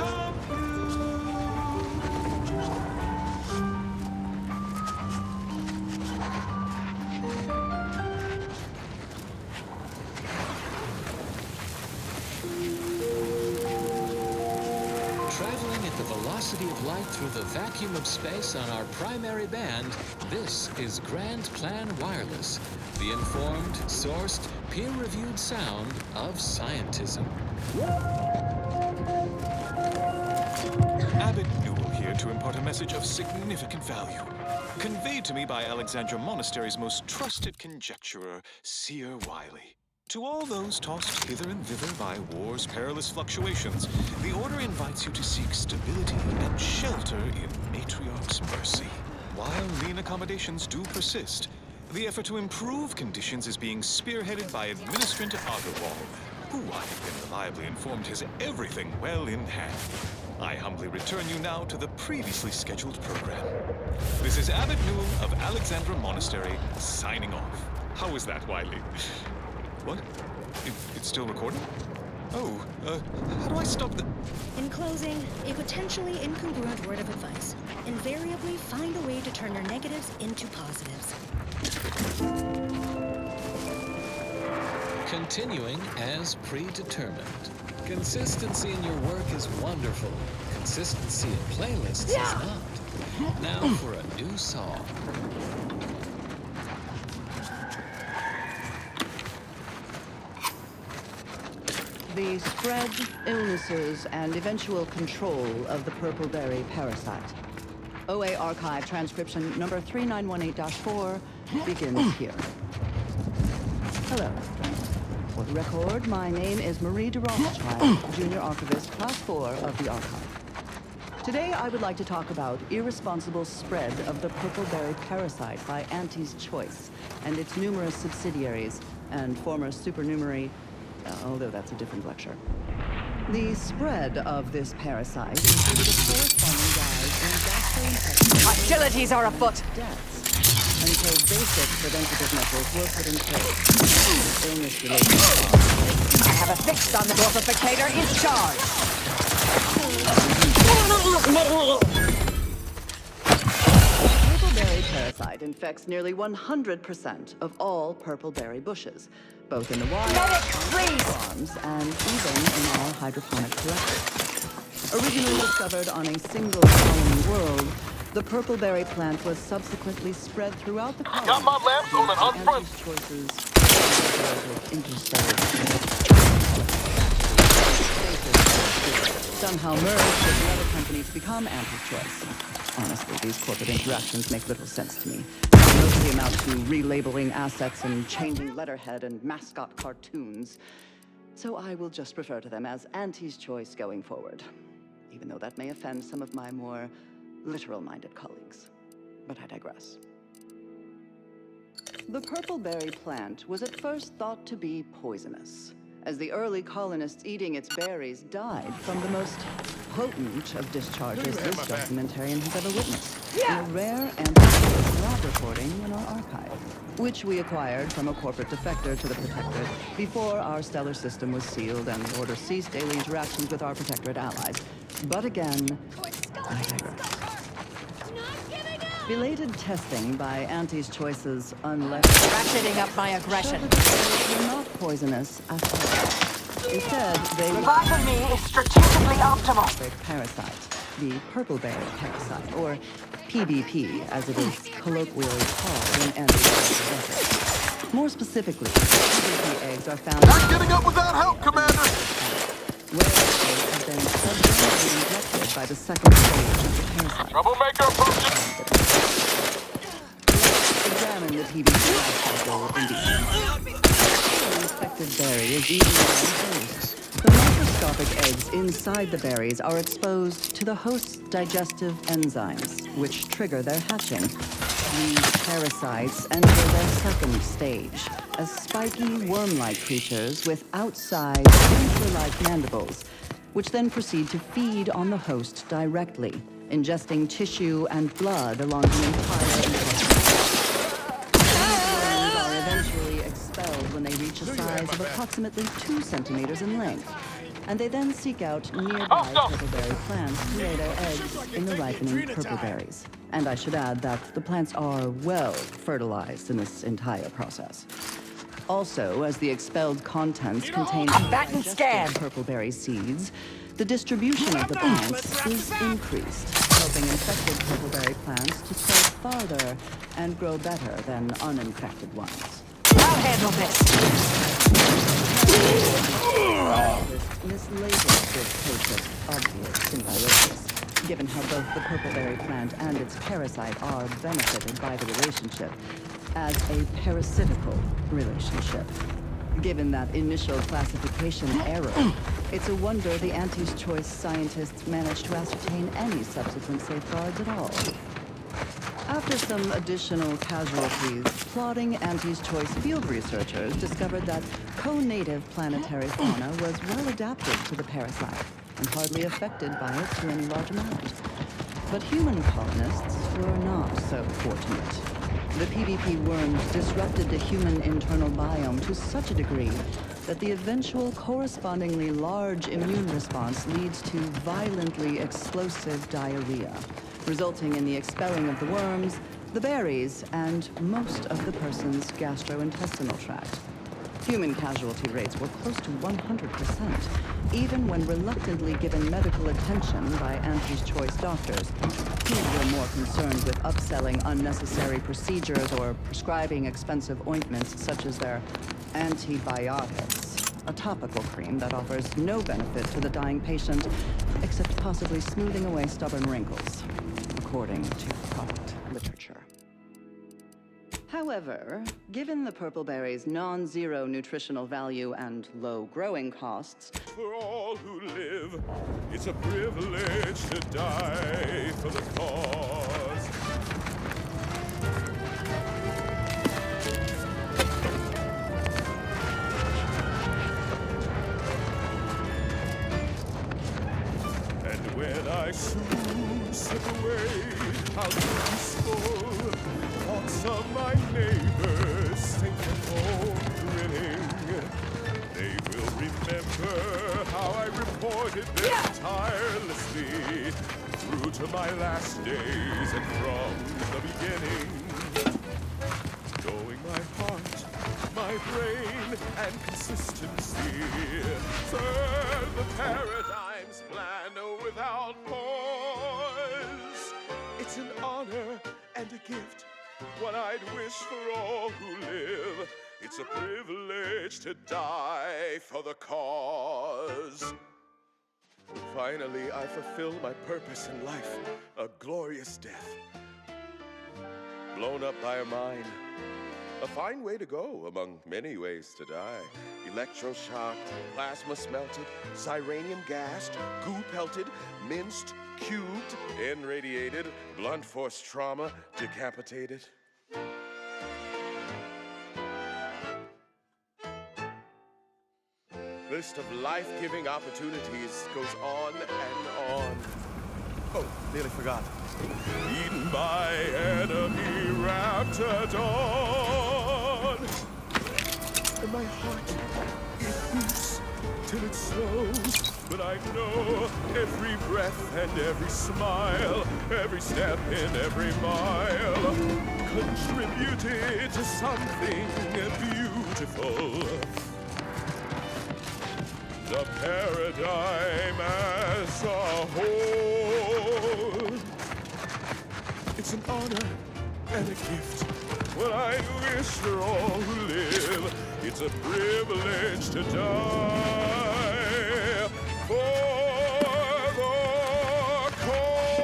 Traveling at the velocity of light through the vacuum of space on our primary band, this is Grand Plan Wireless, the informed, sourced, peer-reviewed sound of scientism. Abbot Newell here to impart a message of significant value, conveyed to me by Alexandra Monastery's most trusted conjecturer, Seer Wiley. To all those tossed hither and thither by war's perilous fluctuations, the Order invites you to seek stability and shelter in Matriarch's mercy. While lean accommodations do persist, the effort to improve conditions is being spearheaded by Administrator Agarwal, who I have been reliably informed has everything well in hand. I humbly return you now to the previously scheduled program. This is Abbot Newell of Alexandra Monastery, signing off. How was that, Wiley? What? It's still recording? Oh, how do I stop the... In closing, a potentially incongruent word of advice. Invariably find a way to turn your negatives into positives. Continuing as predetermined. Consistency in your work is wonderful. Consistency in playlists is not. Now for a new song. The spread, illnesses, and eventual control of the purple-berry parasite. OA Archive transcription number 3918-4 begins here. Hello. For the record, my name is Marie de Rothschild, Junior Archivist, Class 4 of the Archive. Today, I would like to talk about irresponsible spread of the purple-berry parasite by Auntie's Choice and its numerous subsidiaries and former supernumerary, although that's a different lecture. The spread of this parasite included a corresponding rise in gastrointestinal... Hostilities are afoot! ...deaths, until basic preventative measures were put in place. Illness-related I have a fix on the dwarfificator in charge! Purple-berry parasite infects nearly 100% of all purple-berry bushes, both in the wild, farms, and even in our hydroponic collections. Originally discovered on a single colony world, the purple-berry plant was subsequently spread throughout the colony. Got my lamps on an unfriend. Choices somehow merged with the other company to become Anti-Choice. Honestly, these corporate interactions make little sense to me. They mostly amount to relabeling assets and changing letterhead and mascot cartoons. So I will just refer to them as Auntie's Choice going forward, even though that may offend some of my more literal-minded colleagues. But I digress. The purpleberry plant was at first thought to be poisonous, as the early colonists eating its berries died from the most potent of discharges this documentarian has ever witnessed. In a rare anti lab recording in our archive, which we acquired from a corporate defector to the Protectorate before our stellar system was sealed and the Order ceased daily interactions with our Protectorate allies. But again, I digress. Belated testing by Auntie's Choice's Ratcheting up my aggression. were not poisonous at all. Instead, they Reviving me is strategically optimal. Parasite, the purpleberry parasite, or PBP, as it is colloquially called in Auntie's records. More specifically, PBP eggs are found. Not getting up without help, Commander. Where eggs have been subsequently injected by the second stage of the parasite. Troublemaker approaching. Examine the PBP life cycle in detail. The infected berry is eaten by the host. The microscopic eggs inside the berries are exposed to the host's digestive enzymes, which trigger their hatching. These parasites enter their second stage as spiky, worm-like creatures with outside, sphincter-like mandibles, which then proceed to feed on the host directly, ingesting tissue and blood along the entire intestine. Expelled when they reach a size of approximately 2 centimeters in length, and they then seek out nearby purpleberry plants to lay their eggs in the ripening purpleberries. And I should add that the plants are well fertilized in this entire process. Also, as the expelled contents contain digested purpleberry seeds, the distribution of the plants is increased, helping infected purpleberry plants to spread farther and grow better than uninfected ones. I'll handle this. Miss Laser's case of obvious symbiosis, given how both the purpleberry plant and its parasite are benefited by the relationship as a parasitical relationship. Given that initial classification error, it's a wonder the Auntie's Choice scientists managed to ascertain any subsequent safeguards at all. After some additional casualties, plodding Auntie's Choice field researchers discovered that co-native planetary fauna was well adapted to the parasite and hardly affected by it to any large amount. But human colonists were not so fortunate. The PvP worms disrupted the human internal biome to such a degree that the eventual correspondingly large immune response leads to violently explosive diarrhea, resulting in the expelling of the worms, the berries, and most of the person's gastrointestinal tract. Human casualty rates were close to 100%, even when reluctantly given medical attention by Auntie's Choice doctors, who were more concerned with upselling unnecessary procedures or prescribing expensive ointments such as their antibiotics, a topical cream that offers no benefit to the dying patient, except possibly smoothing away stubborn wrinkles, according to product literature. However, given the purpleberry's non-zero nutritional value and low growing costs, For all who live, it's a privilege to die for the cause. And when I soon slip away, I'll be peaceful. Thoughts of my neighbors safe at home grinning. They will remember how I reported them tirelessly through to my last days and from the beginning. Knowing my heart, my brain, and consistency, serve the paradigm's plan without pause. It's an honor and a gift, what I'd wish for all who live. It's a privilege to die for the cause. Finally, I fulfill my purpose in life, a glorious death. Blown up by a mine, a fine way to go among many ways to die. Electroshocked, plasma smelted, cyranium gassed, goo pelted, minced, cubed, irradiated, blunt force trauma, decapitated. list of life-giving opportunities goes on and on. Oh, nearly forgot. Eaten by enemy raptidon. And my heart, it beats till it slows. But I know every breath and every smile, every step in every mile, contributed to something beautiful. The paradigm as a whole. It's an honor and a gift. What I wish for all who live. It's a privilege to die for the cause.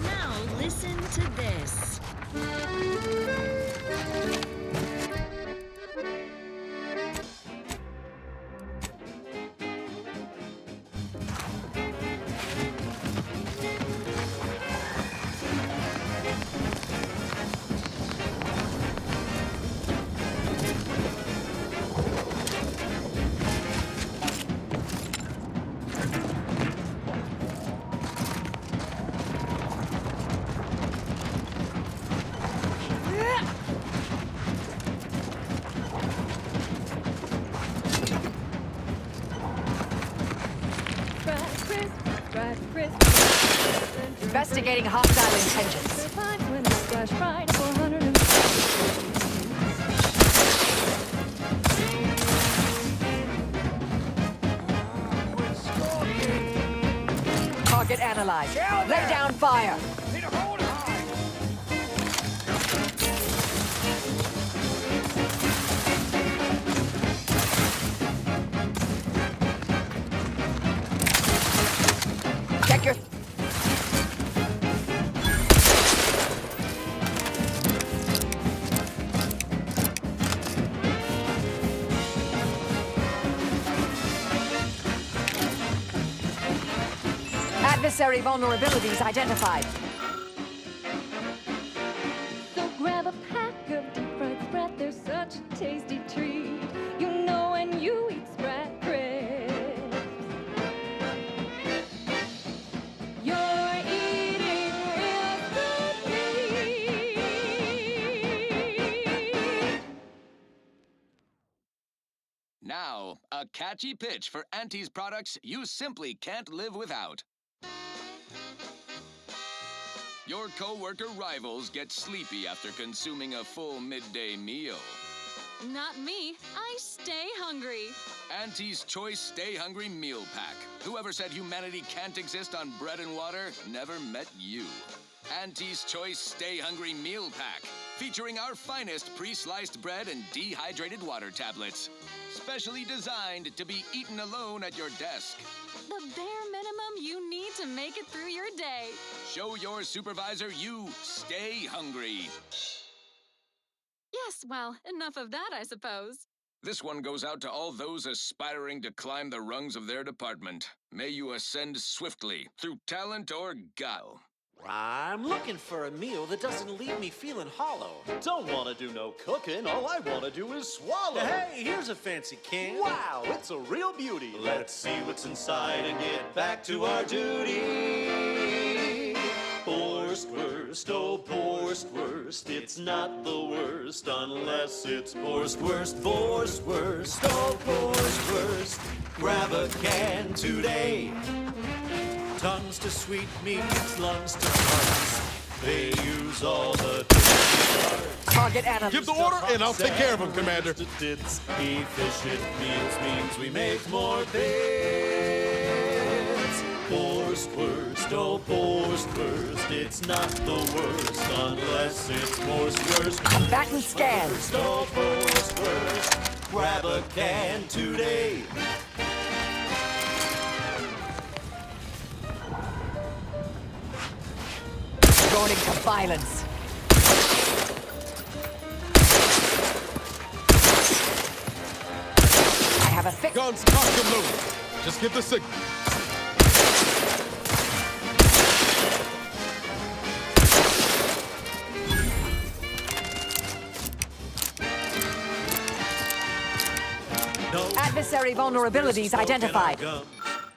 Now listen to this. Investigating hostile intentions. Target analyzed. Lay down fire. Check your... Adversary vulnerabilities identified. So grab a pack of deep fried Sprat, they're such a tasty treat. You know when you eat Sprat crisps, you're eating real good meat. Now, a catchy pitch for Auntie's products you simply can't live without. Your co-worker rivals get sleepy after consuming a full midday meal. Not me. I stay hungry. Auntie's Choice Stay Hungry Meal Pack. Whoever said humanity can't exist on bread and water never met you. Auntie's Choice Stay Hungry Meal Pack, featuring our finest pre-sliced bread and dehydrated water tablets. Specially designed to be eaten alone at your desk. The bare minimum you need to make it through your day. Show your supervisor you stay hungry. Yes, well, enough of that, I suppose. This one goes out to all those aspiring to climb the rungs of their department. May you ascend swiftly through talent or guile. I'm looking for a meal that doesn't leave me feeling hollow. Don't want to do no cooking, all I want to do is swallow. Hey, here's a fancy can. Wow, it's a real beauty. Let's see what's inside and get back to our duty. Borstwurst, oh Borstwurst, it's not the worst unless it's Borstwurst. Borstwurst, oh Borstwurst, grab a can today. Tongues to sweet meats, lungs to puns. They use all the Target analyzed. Give the order and I'll take care of him, Commander. Efficient means we make more bits. Borstwurst, oh Borstwurst, it's not the worst unless it's Borstwurst. Combatant scan. Borstwurst, oh Borstwurst, grab a can today. Going into violence. I have a fix. Guns cocked and loaded. Just give the signal. Adversary vulnerabilities identified.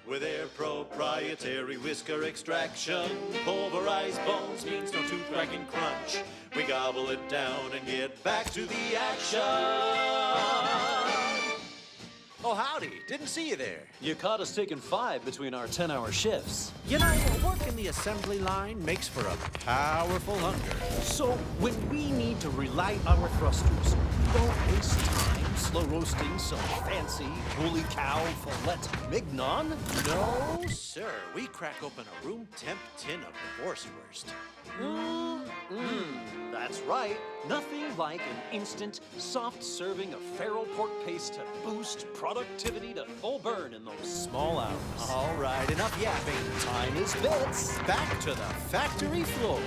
With their proprietary whisker extraction, pulverized bones means no tooth cracking crunch. We gobble it down and get back to the action. Oh, howdy. Didn't see you there. You caught us taking 5 between our 10-hour shifts. You know, work in the assembly line makes for a powerful hunger. So when we need to relight our thrusters, we don't waste time slow roasting some fancy holy cow fillet mignon. No, sir. We crack open a room temp tin of the Wurst. That's right. Nothing like an instant, soft serving of feral pork paste to boost productivity to full burn in those small hours. All right, enough yapping. Time is bits. Back to the factory floor.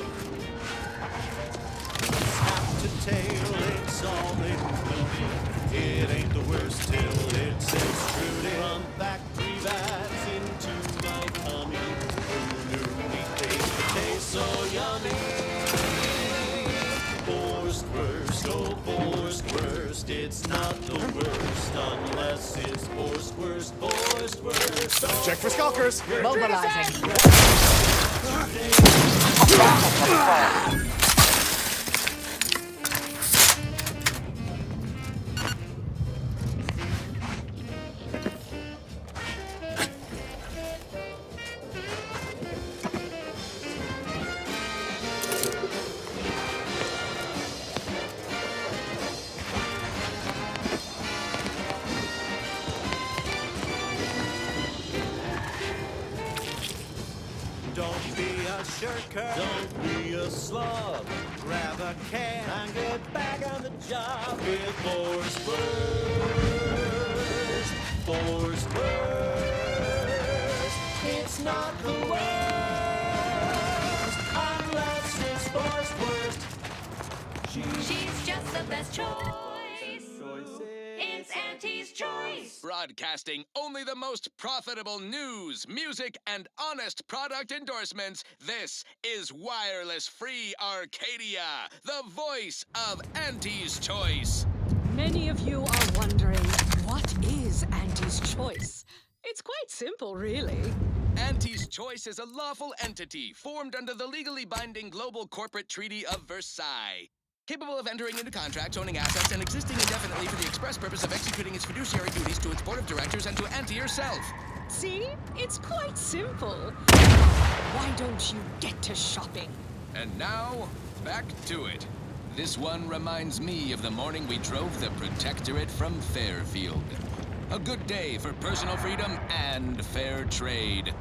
Snap to tail, it's all they do. It ain't the worst till it's extruded. From factory vats into my tummy. New meat tastes so yummy. Forced worst, it's not the worst unless it's forced worst. Check for skulkers. Mobilizing. Don't be a shirker, don't be a slug. Grab a can and get back on the job with forced worst. It's not the worst unless it's forced worst. She's just the best choice. It's Auntie's choice. Broadcasting only the most profitable news, music, and honest product endorsements, this is Wireless Free Arcadia, the voice of Auntie's Choice. Many of you are wondering, what is Auntie's Choice? It's quite simple, really. Auntie's Choice is a lawful entity formed under the legally binding Global Corporate Treaty of Versailles. Capable of entering into contracts, owning assets, and existing indefinitely for the express purpose of executing its fiduciary duties to its board of directors and to Auntie herself. See? It's quite simple. Why don't you get to shopping? And now, back to it. This one reminds me of the morning we drove the Protectorate from Fairfield. A good day for personal freedom and fair trade.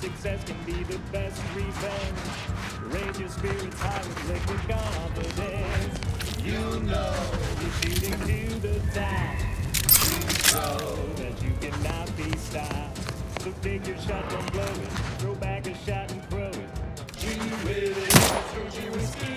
Success can be the best revenge. Raise your spirits high with liquid confidence. You know you're shooting to the top. You know that you cannot be stopped. So take your shot, don't blow it. Throw back a shot and throw it. Shoot with it, don't you whiskey.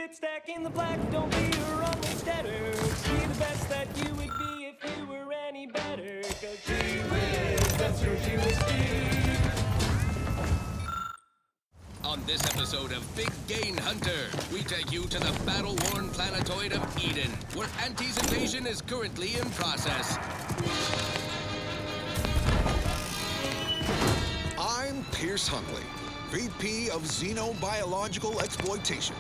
it, stacking the black. Don't be your only debtor. Be the best that you would be if you were any better. 'Cause gee whiz, that's your USD. On this episode of Big Gain Hunter, we take you to the battle-worn planetoid of Eden, where Auntie's invasion is currently in process. I'm Pierce Huntley, VP of Xenobiological Exploitation.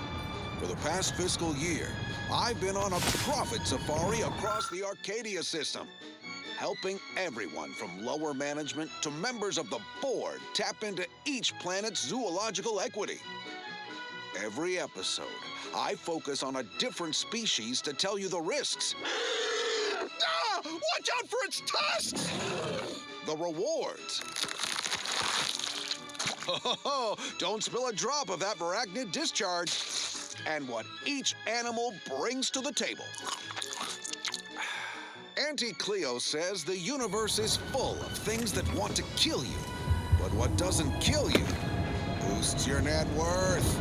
For the past fiscal year, I've been on a profit safari across the Arcadia system, helping everyone from lower management to members of the board tap into each planet's zoological equity. Every episode, I focus on a different species to tell you the risks. Watch out for its tusks! The rewards. Don't spill a drop of that arachnid discharge. And what each animal brings to the table. Auntie Cleo says the universe is full of things that want to kill you. But what doesn't kill you boosts your net worth.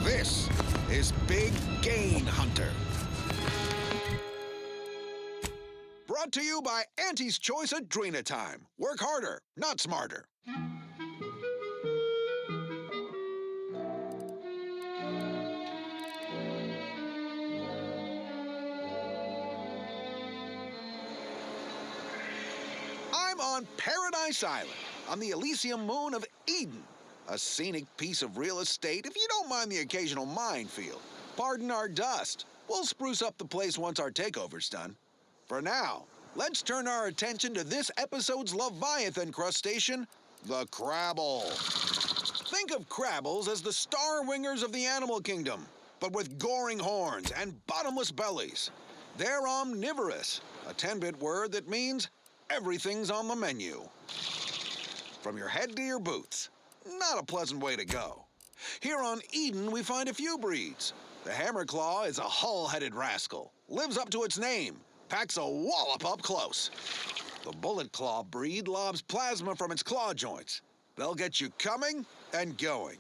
This is Big Gain Hunter. Brought to you by Auntie's Choice Adrenatime. Work harder, not smarter. I'm on Paradise Island, on the Elysium moon of Eden. A scenic piece of real estate, if you don't mind the occasional minefield. Pardon our dust. We'll spruce up the place once our takeover's done. For now, let's turn our attention to this episode's Leviathan crustacean, the Crabble. Think of crabbles as the star wingers of the animal kingdom, but with goring horns and bottomless bellies. They're omnivorous, a 10-bit word that means everything's on the menu. From your head to your boots. Not a pleasant way to go. Here on Eden, we find a few breeds. The Hammerclaw is a hull-headed rascal. Lives up to its name. Packs a wallop up close. The Bullet Claw breed lobs plasma from its claw joints. They'll get you coming and going.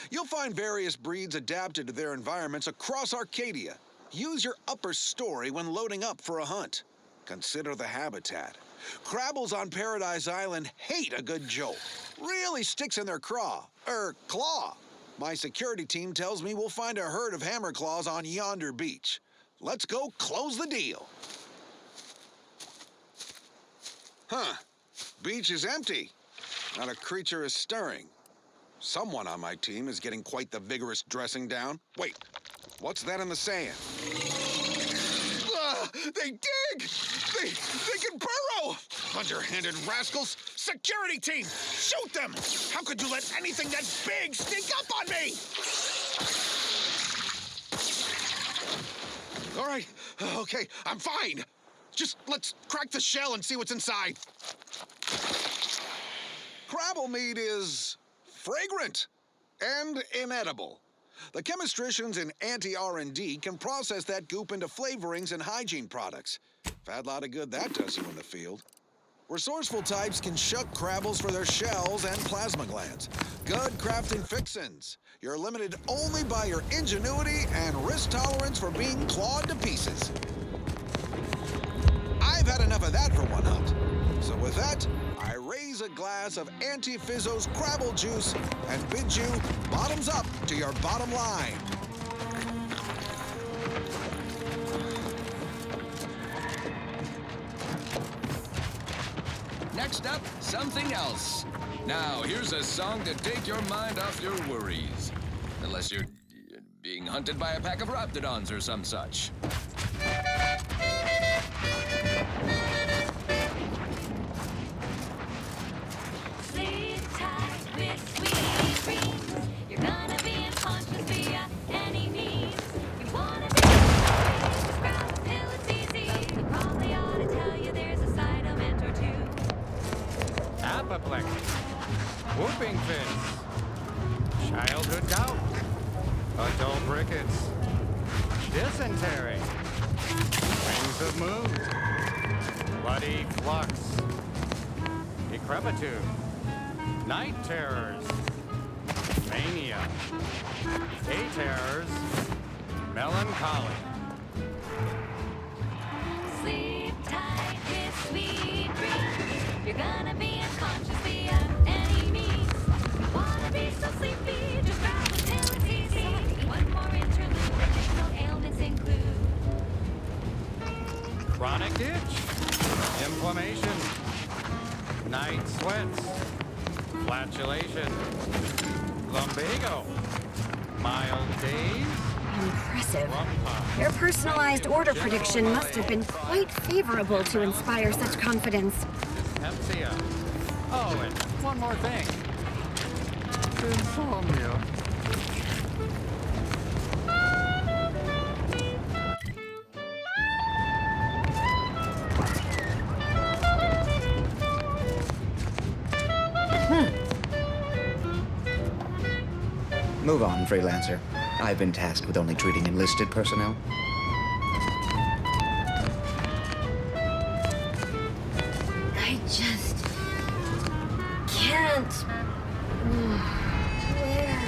You'll find various breeds adapted to their environments across Arcadia. Use your upper story when loading up for a hunt. Consider the habitat. Crabbles on Paradise Island hate a good jolt. Really sticks in their claw. My security team tells me we'll find a herd of hammerclaws on yonder beach. Let's go close the deal. Beach is empty. Not a creature is stirring. Someone on my team is getting quite the vigorous dressing down. Wait, what's that in the sand? They dig! They can burrow! Underhanded rascals! Security team! Shoot them! How could you let anything that big sneak up on me? All right, okay, I'm fine. Just let's crack the shell and see what's inside. Crabble meat is fragrant and inedible. The chemistricians in anti-R&D can process that goop into flavorings and hygiene products. Fat lot of good that does you in the field. Resourceful types can shuck crabbles for their shells and plasma glands. Good crafting fixins. You're limited only by your ingenuity and risk tolerance for being clawed to pieces. I've had enough of that for one hunt. So with that, I raise a glass of Anti-Fizzo's Crabble Juice and bid you bottoms up to your bottom line. Next up, something else. Now, here's a song to take your mind off your worries. Unless you're being hunted by a pack of raptidons or some such. Sleep tight with sweet dreams. You're gonna be unconscious via any means. You wanna be just grab a pill, it's easy. They probably ought to tell you there's a side element or two. Apoplexy, whooping fits, childhood gout, adult rickets, dysentery, wings of moon, bloody flux, decrepitude, night terrors, mania, day terrors, Melancholy. Sleep tight with sweet dreams. You're gonna be unconscious via any means. Wanna be so sleepy, just grab a pill, it's easy. One more interlude, additional ailments include Chronic itch. Inflammation. Night sweats. Flatulation. Lumbago. Mild days. Impressive. Your personalized order prediction must have been quite favorable to inspire such confidence. Dyspepsia. Oh, and one more thing. Insomnia. Move on, freelancer. I've been tasked with only treating enlisted personnel. I just can't. Where I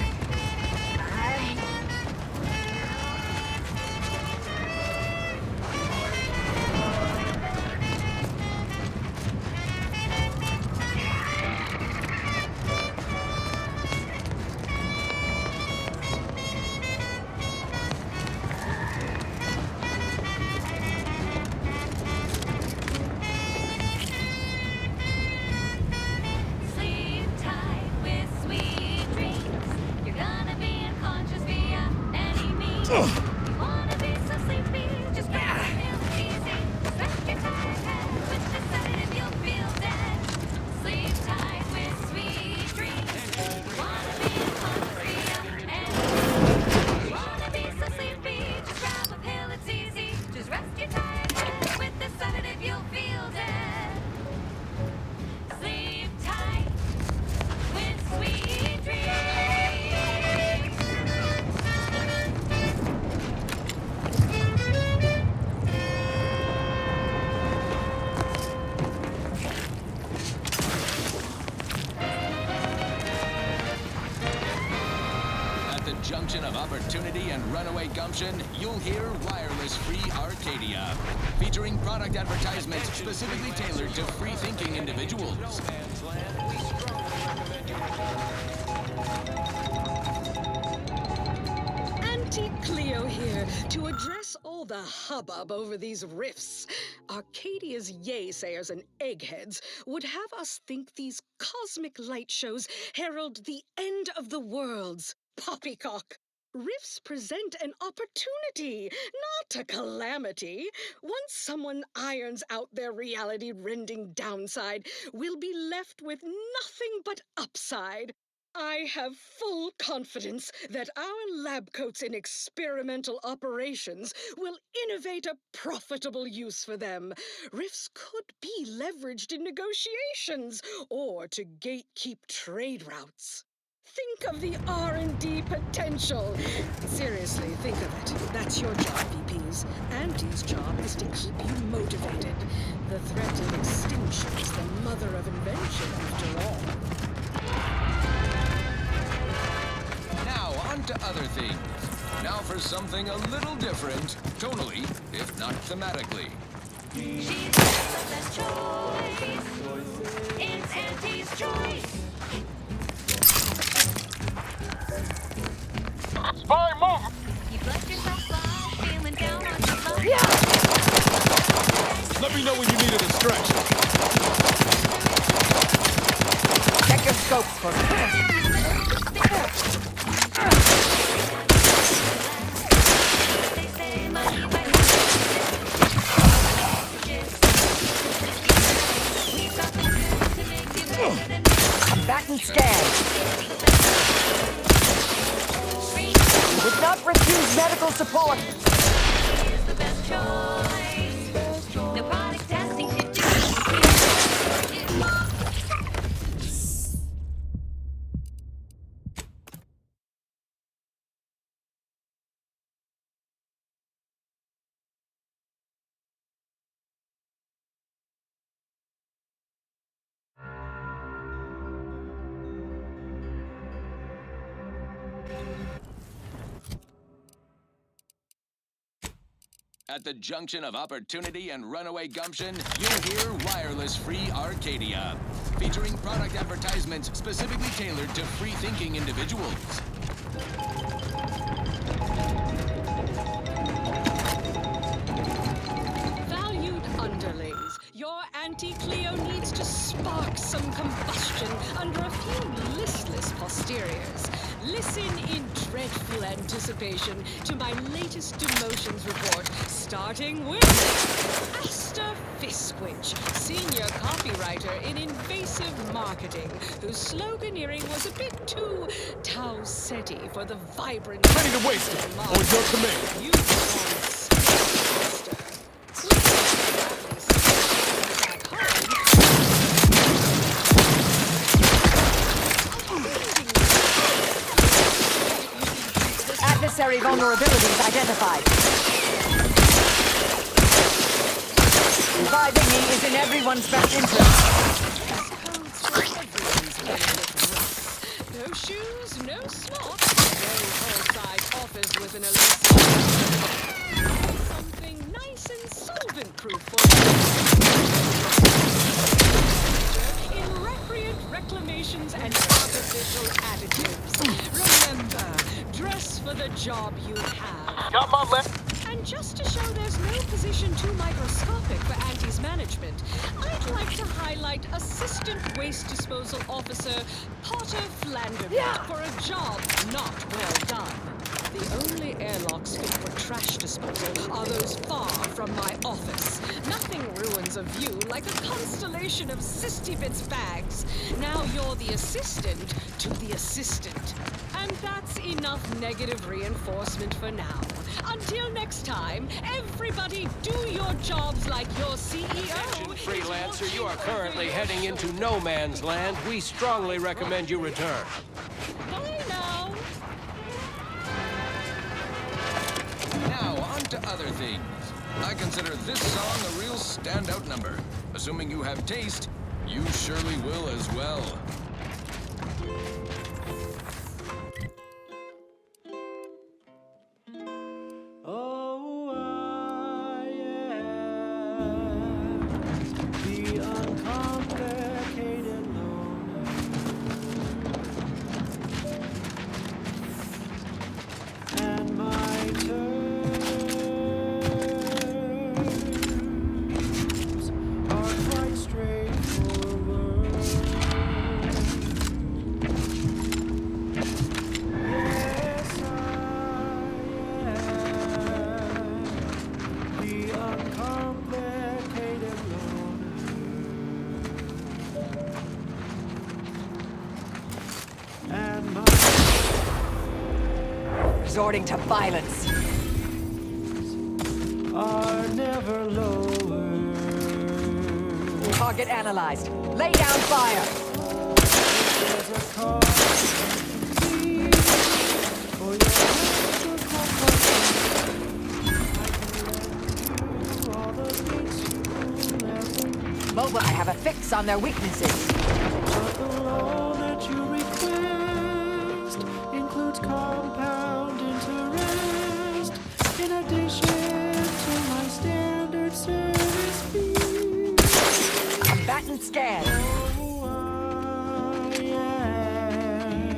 sleep tight with sweet dreams. You're gonna be unconscious via any means. You wanna be so sleepy, just grab a pill, it's easy. Rest your tired head with the sedative, you'll feel dead. Sleep tight with sweet dreams. You wanna be unconscious via any means. You wanna be so sleepy, just grab a pill, it's easy. Just rest your tired head with the sedative, you'll feel dead. Sleep tight with sweet dreams. At the junction of opportunity and runaway gumption, you'll hear Wireless Free Arcadia, featuring product advertisements specifically tailored to free-thinking individuals. Auntie Cleo here to address all the hubbub over these riffs. Arcadia's yaysayers and eggheads would have us think these cosmic light shows herald the end of the worlds. Poppycock! Riffs present an opportunity, not a calamity. Once someone irons out their reality-rending downside, we'll be left with nothing but upside. I have full confidence that our lab coats in experimental operations will innovate a profitable use for them. Riffs could be leveraged in negotiations or to gatekeep trade routes. Think of the R&D potential. Seriously, think of it. That's your job, VPs. Auntie's job is to keep you motivated. The threat of extinction is the mother of invention, after all. Now, on to other things. Now for something a little different, tonally, if not thematically. She's the best choice. It's Auntie's choice. Spy, move! You left yourself slow, feeling down on your luck. Let me know when you need it to stretch. Check your scopes for They say money by we've got the tools to make you better than back and scan. Would not refuse medical support. is the best choice. No product testing should do. At the junction of opportunity and runaway gumption, you'll hear wireless-free Arcadia, featuring product advertisements specifically tailored to free-thinking individuals. Valued underlings, your anti-Cleo needs to spark some combustion under a few listless posteriors. Listen in dreadful anticipation to my latest demotions report, starting with Asta Fiskwich, senior copywriter in invasive marketing, whose sloganeering was a bit too Tau-Ceti for the vibrant... Ready to waste it, on your command. You Adversary vulnerabilities identified. Reviving me is in everyone's best interest. No shoes, no slot, no full-size offers with an Elysium. Something nice and solvent-proof for you. In recreant reclamations and artificial additives. Remember, dress for the job you have. Got my left. And just to show there's no position too microscopic for Auntie's management, I'd like to highlight Assistant Waste Disposal Officer Potter Flanderman for a job not well done. The only airlocks fit for trash disposal are those far from my office. Nothing ruins a view like a constellation of Sisty-Bits bags. Now you're the assistant to the assistant. And that's enough negative reinforcement for now. Until next time, everybody do your jobs like your CEO. Freelancer, you are currently heading into no man's land. We strongly recommend you return. Bye now. Now, on to other things. I consider this song a real standout number. Assuming you have taste, you surely will as well. Oh, I am the uncomplicated loner. And my terms are quite straightforward. Yes, I am the uncomplicated loner. And my Resorting to violence. are never lower. Target analyzed. Lay down fire. There's a cause for your Mobile, I have a fix on their weaknesses. but the loan that you request includes compound interest in addition to my standard service fee. Combatant scan. Oh, I am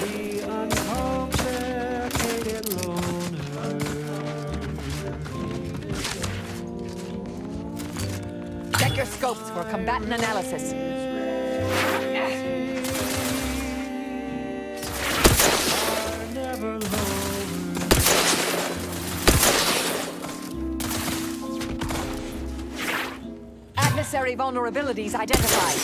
the uncomplicated loner. Check your scopes for combatant analysis. Are never lower. Adversary vulnerabilities identified.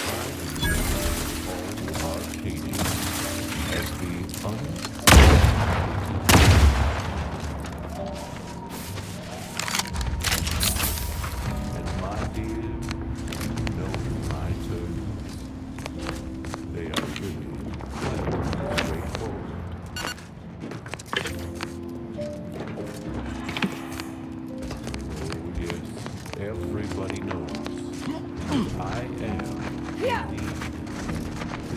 And my dear, you know my terms. They are really quite straightforward. Oh yes, everybody knows I am indeed the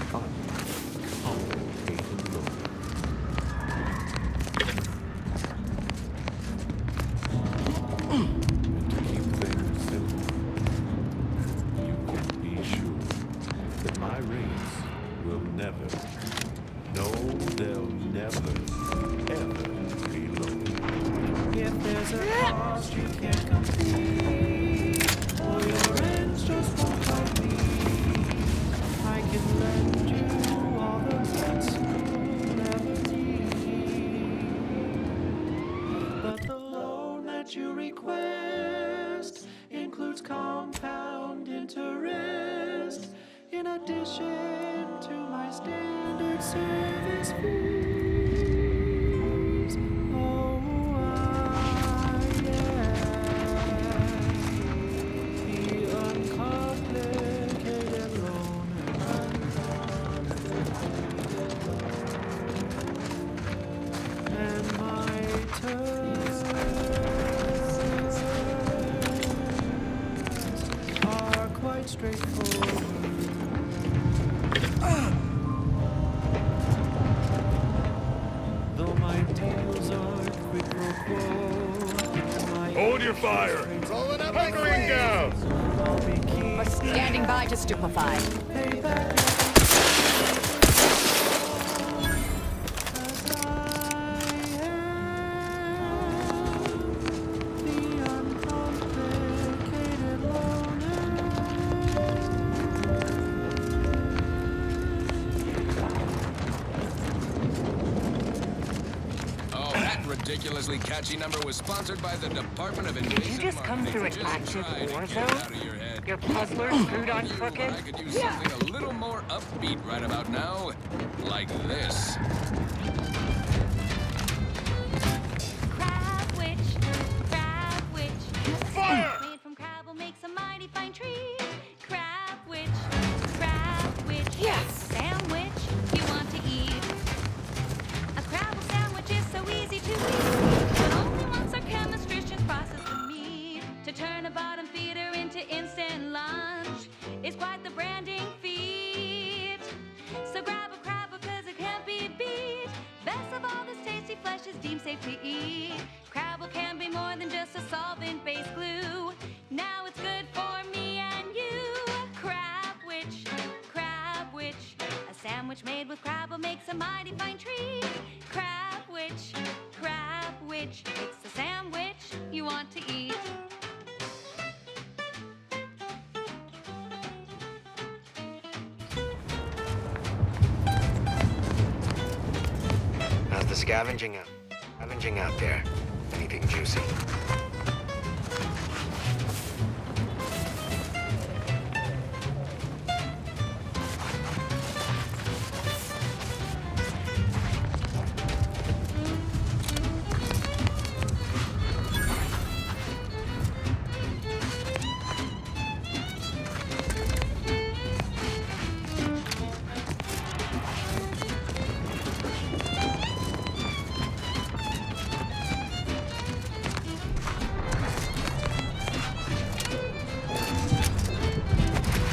uncomplicated loner. in addition to my standard service fees. Oh, I am the uncomplicated loner. And my terms are quite straightforward. Though my deals are quid pro quo, Hold your fire! Rolling up hunkering down! Standing by to stupefy. Oh, that ridiculously catchy number was sponsored by the Department of Invasion. You just come through an active war zone? Your puzzler screwed on crooked? I could use something a little more upbeat right about now. Like this. Crab witch. Fire! Made from crab will make some mighty fine trees. Crab witch. Yes. Sandwich you want to eat. A crabble sandwich is so easy to eat. But only once our chemistricians process the meat. To turn a bottom feeder into instant lunch is quite the branding feat. So grab a crab because it can't be beat. Best of all, this tasty flesh is deemed safe to eat. Crabble can be more than just a solvent-based glue. Now it's good for me and you. Crab witch. A sandwich made with crabble makes a mighty fine treat. Crab witch. It's the sandwich you want to eat. How's the scavenging out there? Anything juicy?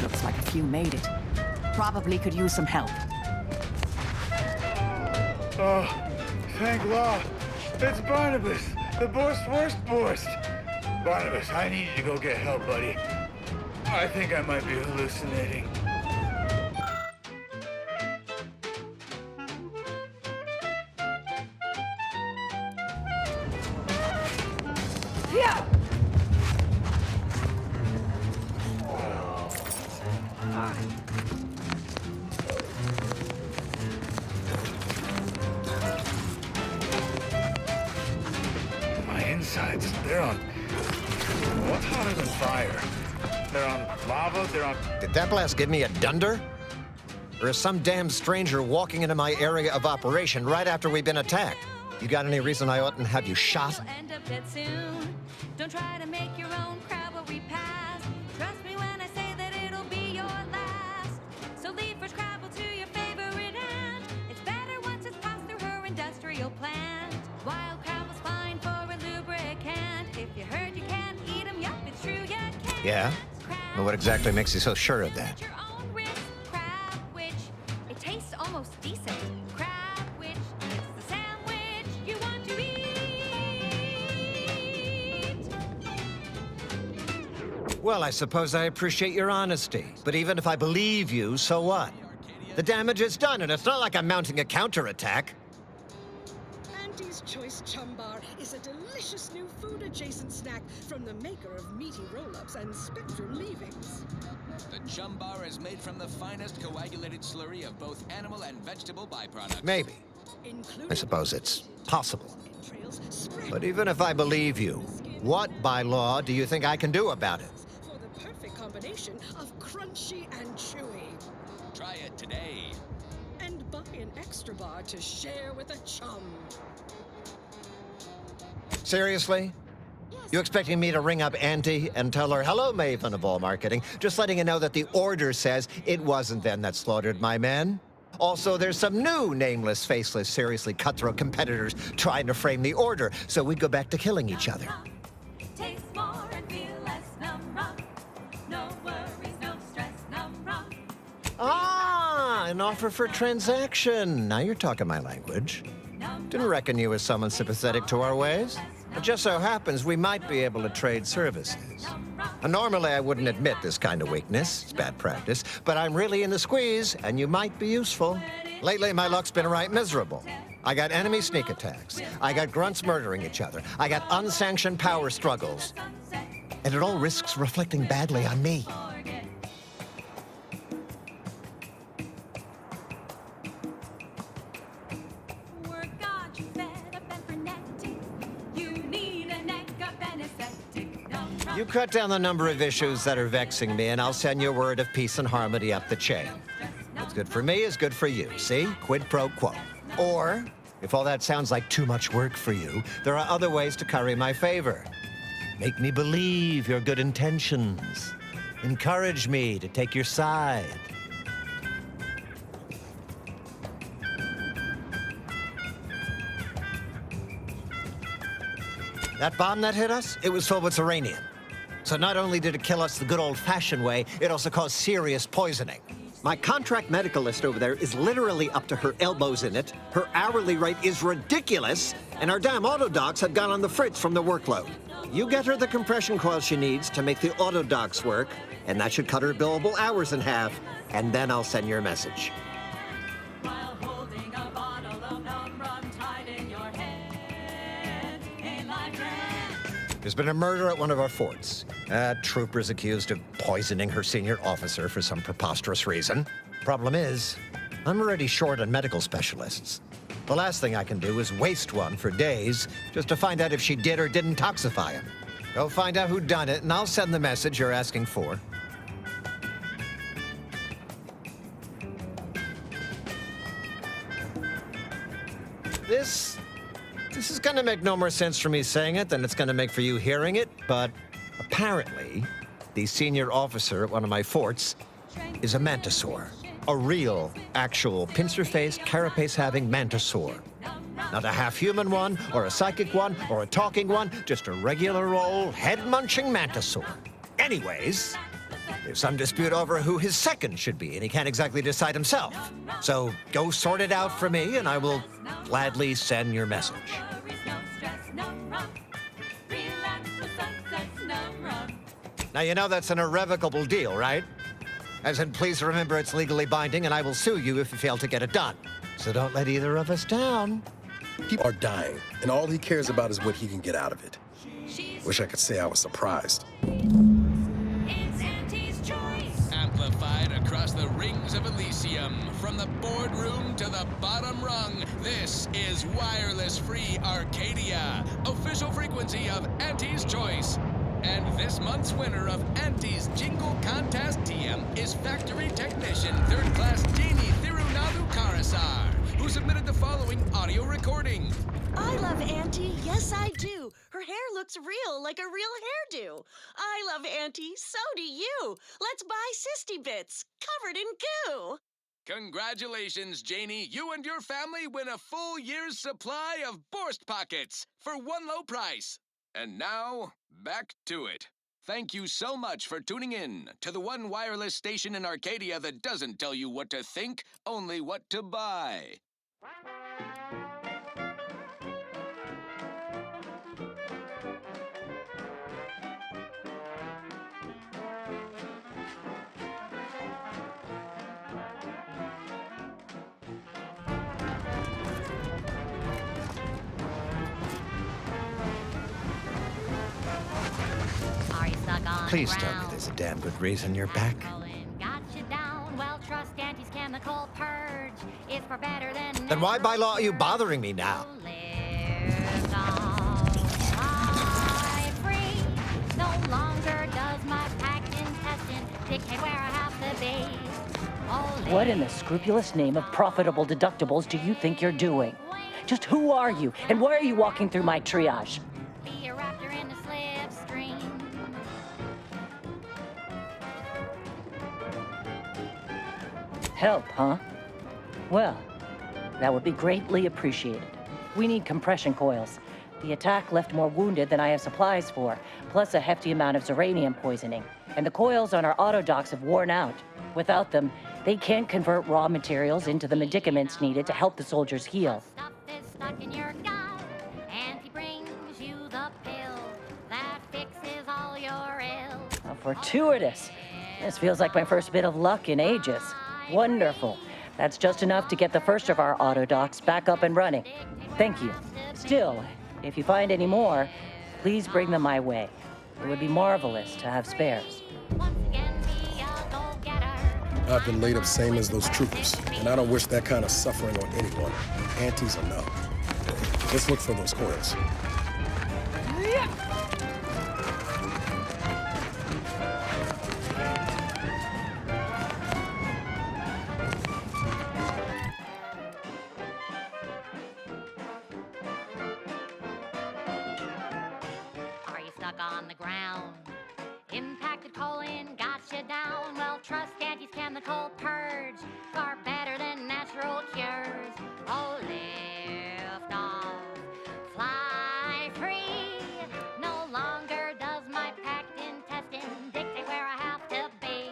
Looks like a few made it. Probably could use some help. Oh, thank law. It's Barnabas, the worst. Barnabas, I need you to go get help, buddy. I think I might be hallucinating. Yeah. My insides, they're on... What's hotter than fire? They're on lava, they're on... Did that blast give me a dunder? Or is some damn stranger walking into my area of operation right after we've been attacked? You got any reason I oughtn't have you shot? End up dead soon. Don't try to make your own crabble repast. Trust me when I say that it'll be your last. So leave fresh crabble to your favorite aunt. It's better once it's passed through her industrial plant. Wild crabble's fine for a lubricant. If you heard you can't eat them, yup, it's true you can. Yeah? Well, what exactly makes you so sure of that? Your own risk, crab witch. It tastes almost decent. Crab witch, it's the sandwich you want to eat. Well, I suppose I appreciate your honesty. But even if I believe you, so what? The damage is done, and it's not like I'm mounting a counterattack. Auntie's Choice Chumbar is a delicious new food-adjacent snack from the maker of meaty roll-ups and spectrum leavings. The chumbar is made from the finest coagulated slurry of both animal and vegetable byproducts. Maybe. I suppose it's possible. But even if I believe you, what by law do you think I can do about it? For the perfect combination of crunchy and chewy. Try it today. And buy an extra bar to share with a chum. Seriously? You expecting me to ring up Auntie and tell her, hello, Maven of all marketing, just letting you know that the order says it wasn't them that slaughtered my men? Also, there's some new nameless, faceless, seriously cutthroat competitors trying to frame the order, so we go back to killing each other. Taste more and feel less numb rum. No worries, no stress, numb rum. Ah, an offer for transaction. Now you're talking my language. Didn't reckon you was someone sympathetic to our ways. It just so happens we might be able to trade services. Normally, I wouldn't admit this kind of weakness. It's bad practice. But I'm really in the squeeze, and you might be useful. Lately, my luck's been right miserable. I got enemy sneak attacks. I got grunts murdering each other. I got unsanctioned power struggles. And it all risks reflecting badly on me. You cut down the number of issues that are vexing me, and I'll send you word of peace and harmony up the chain. What's good for me is good for you, see? Quid pro quo. Or, if all that sounds like too much work for you, there are other ways to curry my favor. Make me believe your good intentions. Encourage me to take your side. That bomb that hit us, it was filled with uranium. So not only did it kill us the good old-fashioned way, it also caused serious poisoning. My contract medicalist over there is literally up to her elbows in it. Her hourly rate is ridiculous, and our damn auto docs have gone on the fritz from the workload. You get her the compression coil she needs to make the auto docs work, and that should cut her billable hours in half, and then I'll send your message. There's been a murder at one of our forts. Trooper's accused of poisoning her senior officer for some preposterous reason. Problem is, I'm already short on medical specialists. The last thing I can do is waste one for days just to find out if she did or didn't toxify him. Go find out who done it, and I'll send the message you're asking for. This is gonna make no more sense for me saying it than it's gonna make for you hearing it, but apparently, the senior officer at one of my forts is a mantisaur. A real, actual, pincer-faced, carapace-having mantisaur. Not a half-human one, or a psychic one, or a talking one, just a regular old head-munching mantisaur. Anyways, there's some dispute over who his second should be, and he can't exactly decide himself. So go sort it out for me, and I will gladly send your message. Now, you know that's an irrevocable deal, right? As in, please remember it's legally binding, and I will sue you if you fail to get it done. So don't let either of us down. People are dying, and all he cares about is what he can get out of it. Wish I could say I was surprised. It's Auntie's choice. Amplified across the rings of Elysium, from the boardroom to the bottom rung, this is wireless-free Arcadia, official frequency of Auntie's Choice. And this month's winner of Auntie's Jingle Contest TM is factory technician third-class Janie Thirunadu Karasar, who submitted the following audio recording. I love Auntie, yes I do. Her hair looks real, like a real hairdo. I love Auntie, so do you. Let's buy Sisty Bits, covered in goo. Congratulations, Janie. You and your family win a full year's supply of Borst Pockets for one low price. And now, back to it. Thank you so much for tuning in to the one wireless station in Arcadia that doesn't tell you what to think, only what to buy. Please tell me there's a damn good reason you're back. Got you down. Well, trust Auntie's chemical purge. It's far better than. Then why by law are you bothering me now? Live on. Free. No longer does my packed intestine the base. What in the scrupulous name of profitable deductibles do you think you're doing? Just who are you, and why are you walking through my triage? Be a raptor in a slipstream. Help, huh? Well, that would be greatly appreciated. We need compression coils. The attack left more wounded than I have supplies for, plus a hefty amount of uranium poisoning. And the coils on our auto docks have worn out. Without them, they can't convert raw materials into the medicaments needed to help the soldiers heal. Stuff is stuck in your gut, and he brings you the pill that fixes all your ills. How fortuitous. This feels like my first bit of luck in ages. Wonderful. That's just enough to get the first of our auto docks back up and running. Thank you. Still, if you find any more, please bring them my way. It would be marvelous to have spares. I've been laid up same as those troopers, and I don't wish that kind of suffering on anyone. Antes or no. Let's look for those coils. Are you stuck on the ground? Impacted colon got you down. Well, trust Auntie's chemical purge. Far better than natural cures. Oh, lift off, fly free. No longer does my packed intestine dictate where I have to be.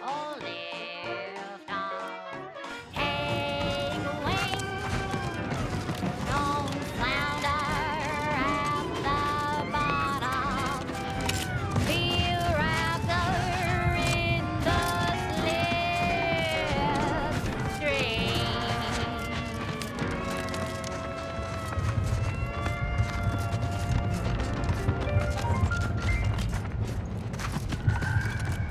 Oh, lift off, take wing. Don't flounder at the bottom. Be raptor in the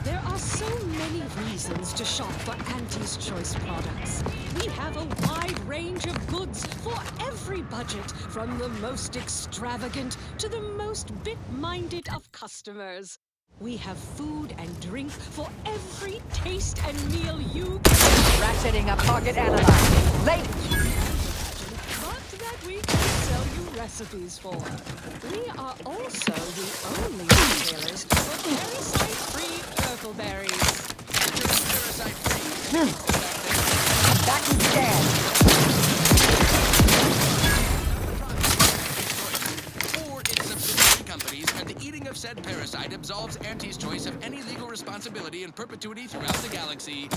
There are so many reasons to shop for Auntie's Choice products. We have a wide range of goods for every budget, from the most extravagant to the most bit-minded of customers. We have food and drink for every taste and meal you can. Ratcheting up target analyzed. Late. But that we can sell you recipes for. We are also the only retailers for parasite-free purpleberries. Back and scan. Or its subsidiary companies, and the eating of said parasite absolves Auntie's Choice of any legal responsibility in perpetuity throughout the galaxy.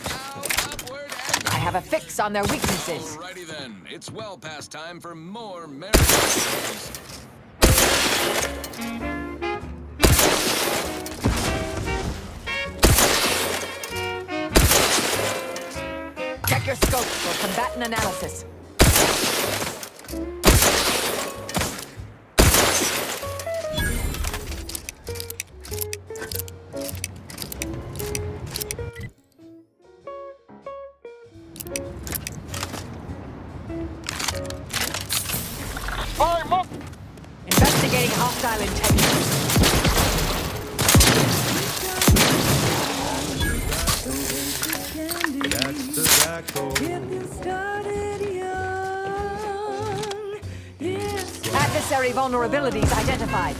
Now, upward and... I have a fix on their weaknesses. Alrighty then. It's well past time for more merry stories. Check your scope for combatant analysis. Investigating hostile intentions. Adversary vulnerabilities identified.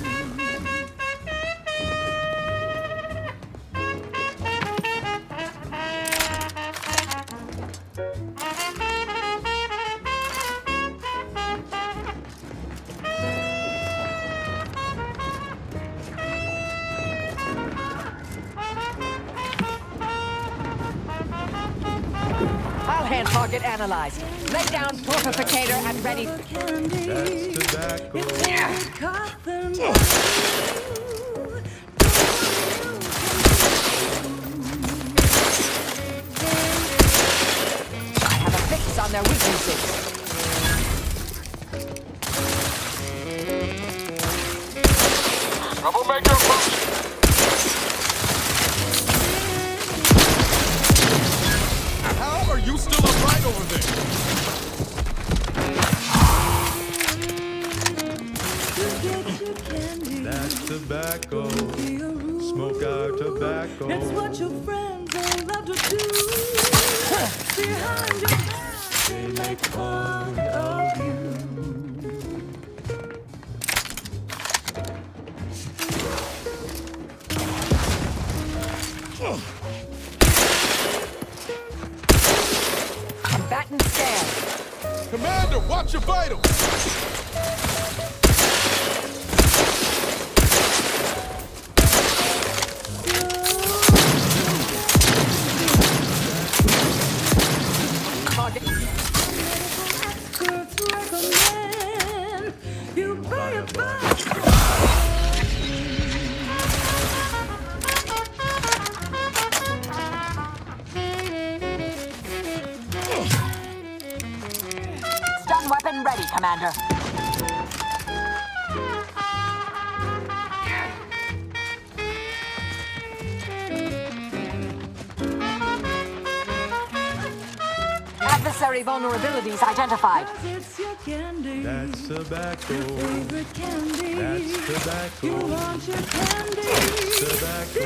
I'll hand target analyzed. Lay down torpificator and ready. I have a fix on their weaknesses. Troublemaker approaching. How are you still upright over there? That's tobacco. Smoke our tobacco. It's what your friends Behind your back, they make fun of you. Combatant scan. Commander, watch your vitals! Target. Experts recommend you pay a buck. Stun weapon ready, Commander. Adversary vulnerabilities identified. It's your candy. That's tobacco. Your favorite candy. That's tobacco. You want your candy. Tobacco.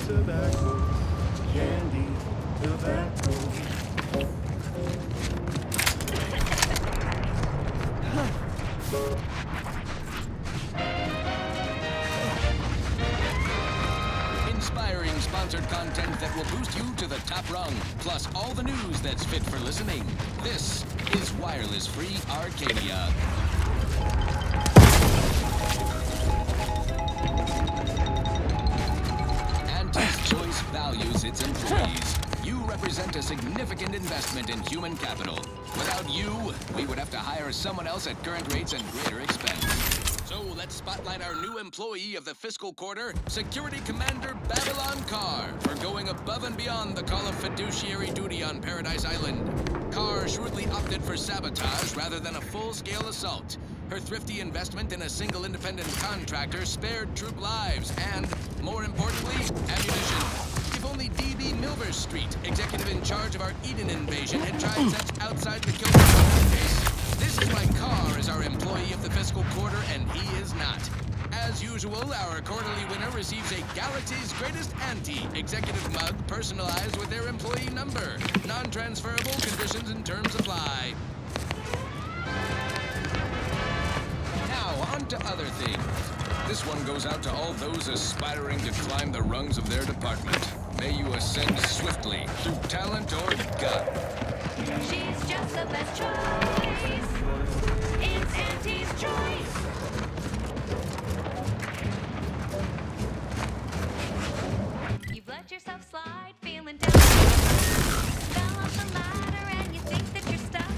Tobacco. Candy, tobacco. Inspiring sponsored content that will boost you to the top rung, plus all the news that's fit for listening. This is Wireless Free Arcadia. Anti's Choice values its employees. You represent a significant investment in human capital. Without you, we would have to hire someone else at current rates and greater expense. So let's spotlight our new employee of the fiscal quarter, Security Commander Babylon Carr, for going above and beyond the call of fiduciary duty on Paradise Island. Carr shrewdly opted for sabotage rather than a full-scale assault. Her thrifty investment in a single independent contractor spared troop lives and, more importantly, ammunition. If only D.B. Milver Street, executive in charge of our Eden invasion, had tried such outside-the-kilter case. This is why Carr is our employee of the fiscal quarter, and he is not. As usual, our quarterly winner receives a Galaxy's Greatest Ante executive mug personalized with their employee number. Non-transferable conditions and terms apply. Now, on to other things. This one goes out to all those aspiring to climb the rungs of their department. May you ascend swiftly through talent or gut. She's just the best choice. It's Auntie's choice. You've let yourself slide, feeling down. Fell off the ladder and you think that you're stuck.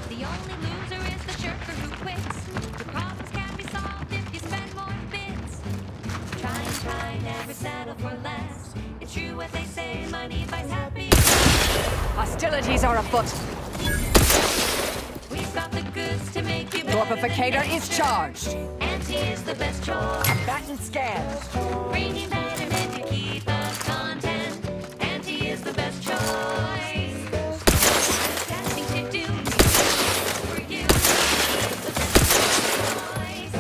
The only loser is the shirker who quits. Your problems can be solved if you spend more bits. Try, never settle for less. It's true what they say, money buys happiness. Hostilities are afoot. We've got the goods to make you better. Torpificator is charged. Auntie is the best choice. Combatant scan. Bringing betterment to keep us content. Auntie is the best choice. Testing to do for you. Is the best choice.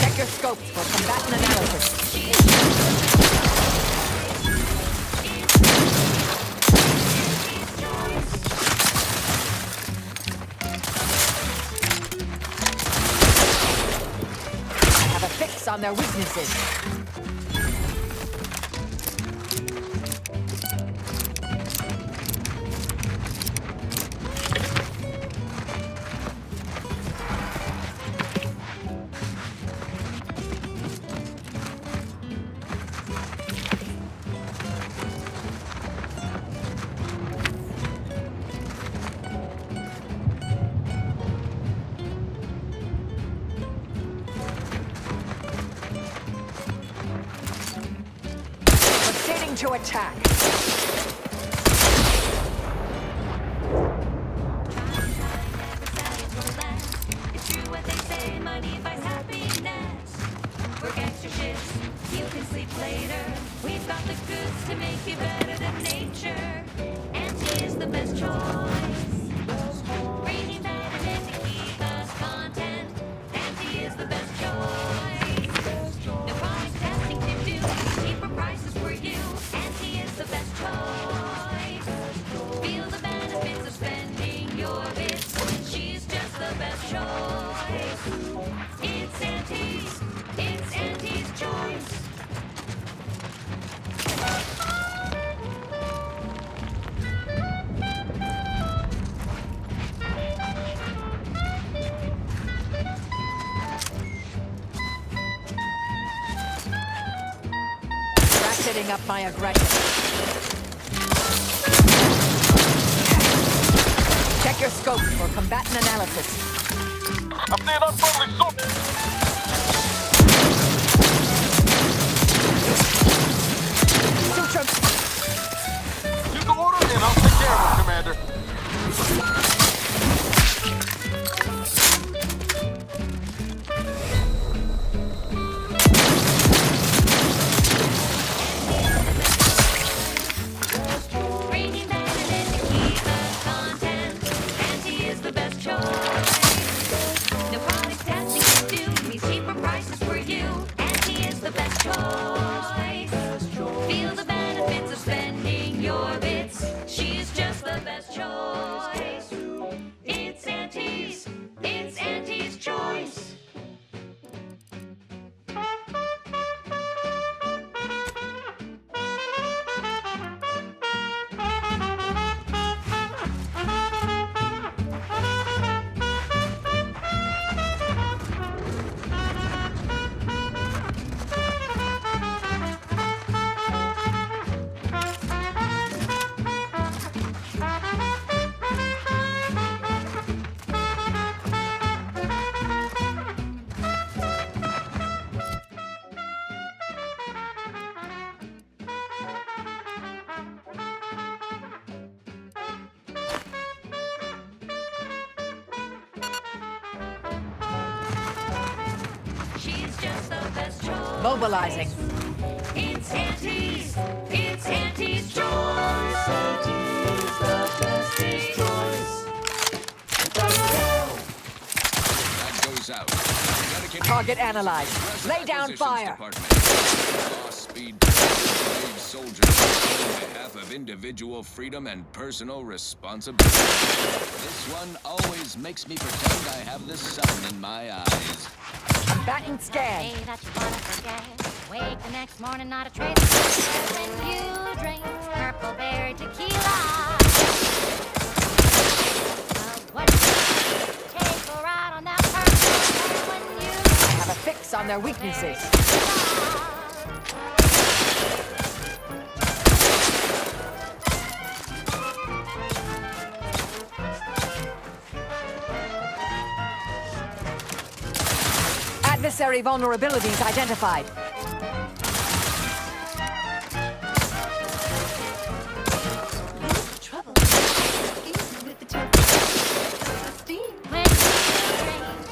Check your scopes for combatant analysis. On their weaknesses. To attack. It's true what they say, money buys happiness. Work extra shifts, you can sleep later. We've got the goods to make you better than nature. Auntie is the best choice. Bringing betterment to keep us content. Auntie is the best choice. sitting up my aggression. Check your scopes for combatant analysis. I'm seeing unfriendly soldiers. Give the order and I'll take care of it, Commander. Bringing back the keep the content. Anti is the best choice. No product testing can do means cheaper prices for you. Anti is the best choice. Feel the benefits of spending your bits. She's just the best choice. It's Auntie's. It's Auntie's choice. She's just the best choice. Mobilizing. It's Auntie's. It's Auntie's choice. Auntie's the best choice. That goes out. Dedicated Target analyzed. Lay down fire. Boss speed, brave soldiers on behalf of individual freedom and personal responsibility. This one always makes me pretend I have the sun in my eyes. Combatant scan. Day that you wanna forget. Wake the next morning, not a trace. When you drink purple berry tequila. What? Take a ride on that purple when you Have a fix on their weaknesses. Adversary vulnerabilities identified.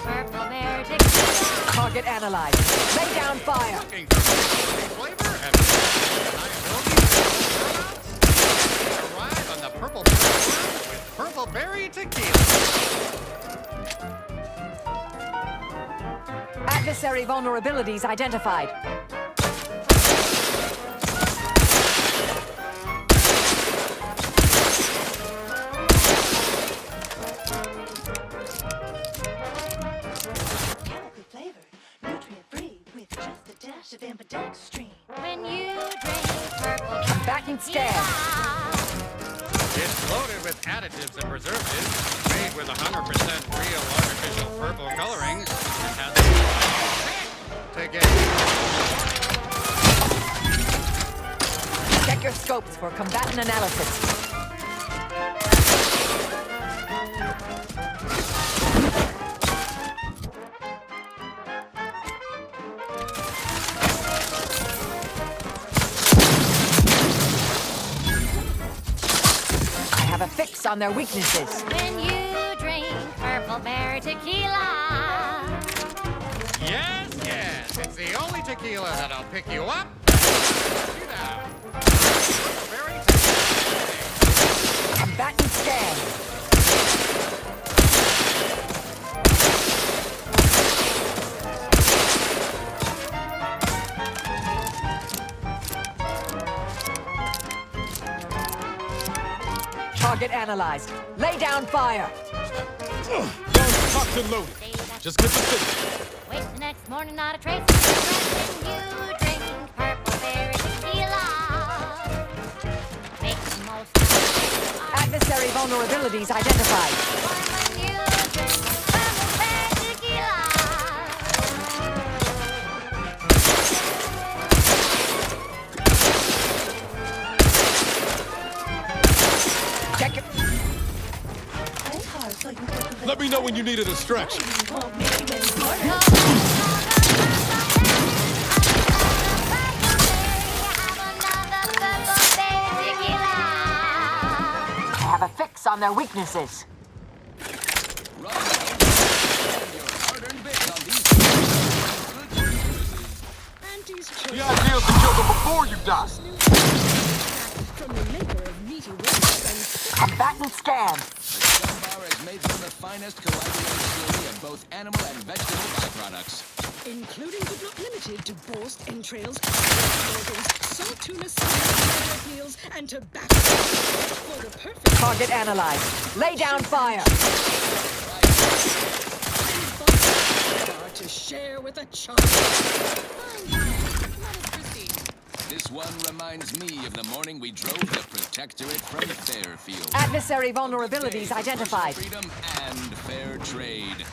purple berry tequila. Target analyzed. Lay down fire. Arrive on the purple with purple berry tequila. Adversary vulnerabilities identified. When you drink purple Combatant scan. It's loaded with additives and preservatives, made with 100% real artificial purple coloring, and has to get. Check your scopes for combatant analysis. I have a fix on their weaknesses. When you drink purple berry tequila. Yes, yes, it's the only tequila that'll pick you up. You down. Purple berry tequila. Combatant scan. Target analyzed. Lay down fire. Locked and loaded. Just get the signal. Wake the next morning, not a trace of regret when you drink purple berry tequila. Make the most of Adversary vulnerabilities identified. when you drink purple berry tequila. when you needed a distraction. I have a fix on their weaknesses. The idea is to kill them before you die. From the maker of meaty roasts Combatant scan. The gum bar is made from the finest coagulated slurry of both animal and vegetable byproducts. including but not limited to borscht entrails, organs, salt tuna, salad, peels, and tobacco. For the perfect Target analyzed. Lay down fire. to share with a child. This one reminds me of the morning we drove the Protectorate from Fairfield. Adversary vulnerabilities identified. Freedom and fair trade.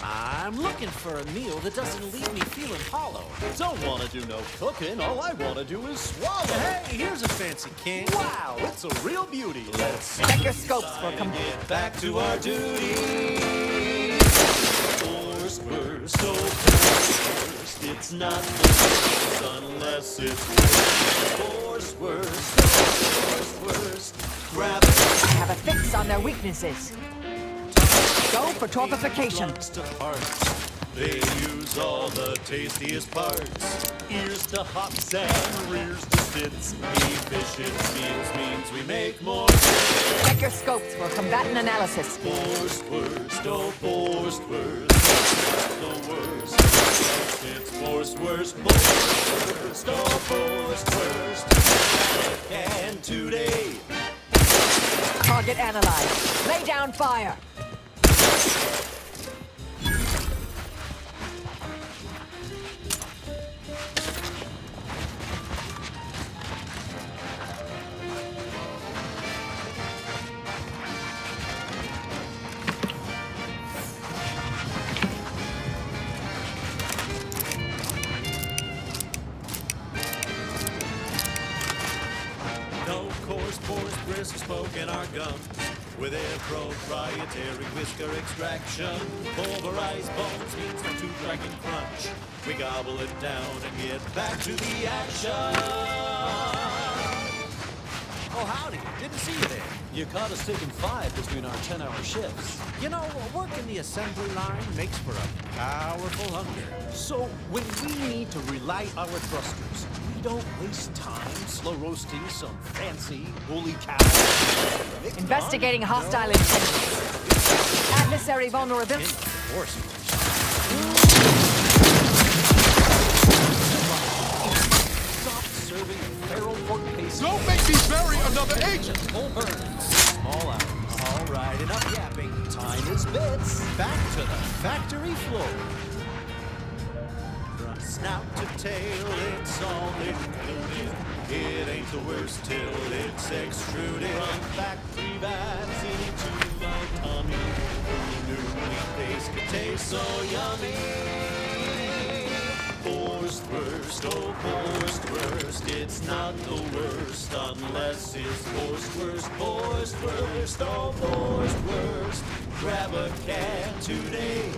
I'm looking for a meal that doesn't leave me feeling hollow. Don't want to do no cooking. All I want to do is swallow. Hey, here's a fancy can. Wow, it's a real beauty. Let's check your scopes for get back to our duty. Forced burst, oh forced. It's not the worst unless it's worst. Forced worst. Grab it. I have a fix on their weaknesses. Go for torpification. They use all the tastiest parts. Ears to hops and rears to spits. Efficient meals means we make more. Check your scopes for combatant analysis. Forced worst, oh forced worst. The worst. It's forced worst, worst, oh forced worst. And today. Target analyzed. Lay down fire. No coarse pores, brisk smoke in our gums. With their proprietary whisker extraction, pulverized bones means no tooth and crunch. We gobble it down and get back to the action. Oh, howdy. Didn't see you there. You caught us taking 5 between our 10-hour shifts. You know, working the assembly line makes for a powerful hunger. So when we need to relight our thrusters, we don't waste time slow roasting some fancy holy cow. Investigating hostile intentions. Adversary vulnerability. Stop serving feral pork paste. Don't make me bury another agent! Full burn. Small hours. All right, enough yapping. Time is bits. Back to the factory floor. From snout to tail, it's all included. It ain't the worst till it's extruded. From factory vats into my tummy. Who knew wheat-based could taste so yummy? Forced worst, oh forced worst. It's not the worst unless it's forced worst. Forced worst, oh forced worst. Grab a can today.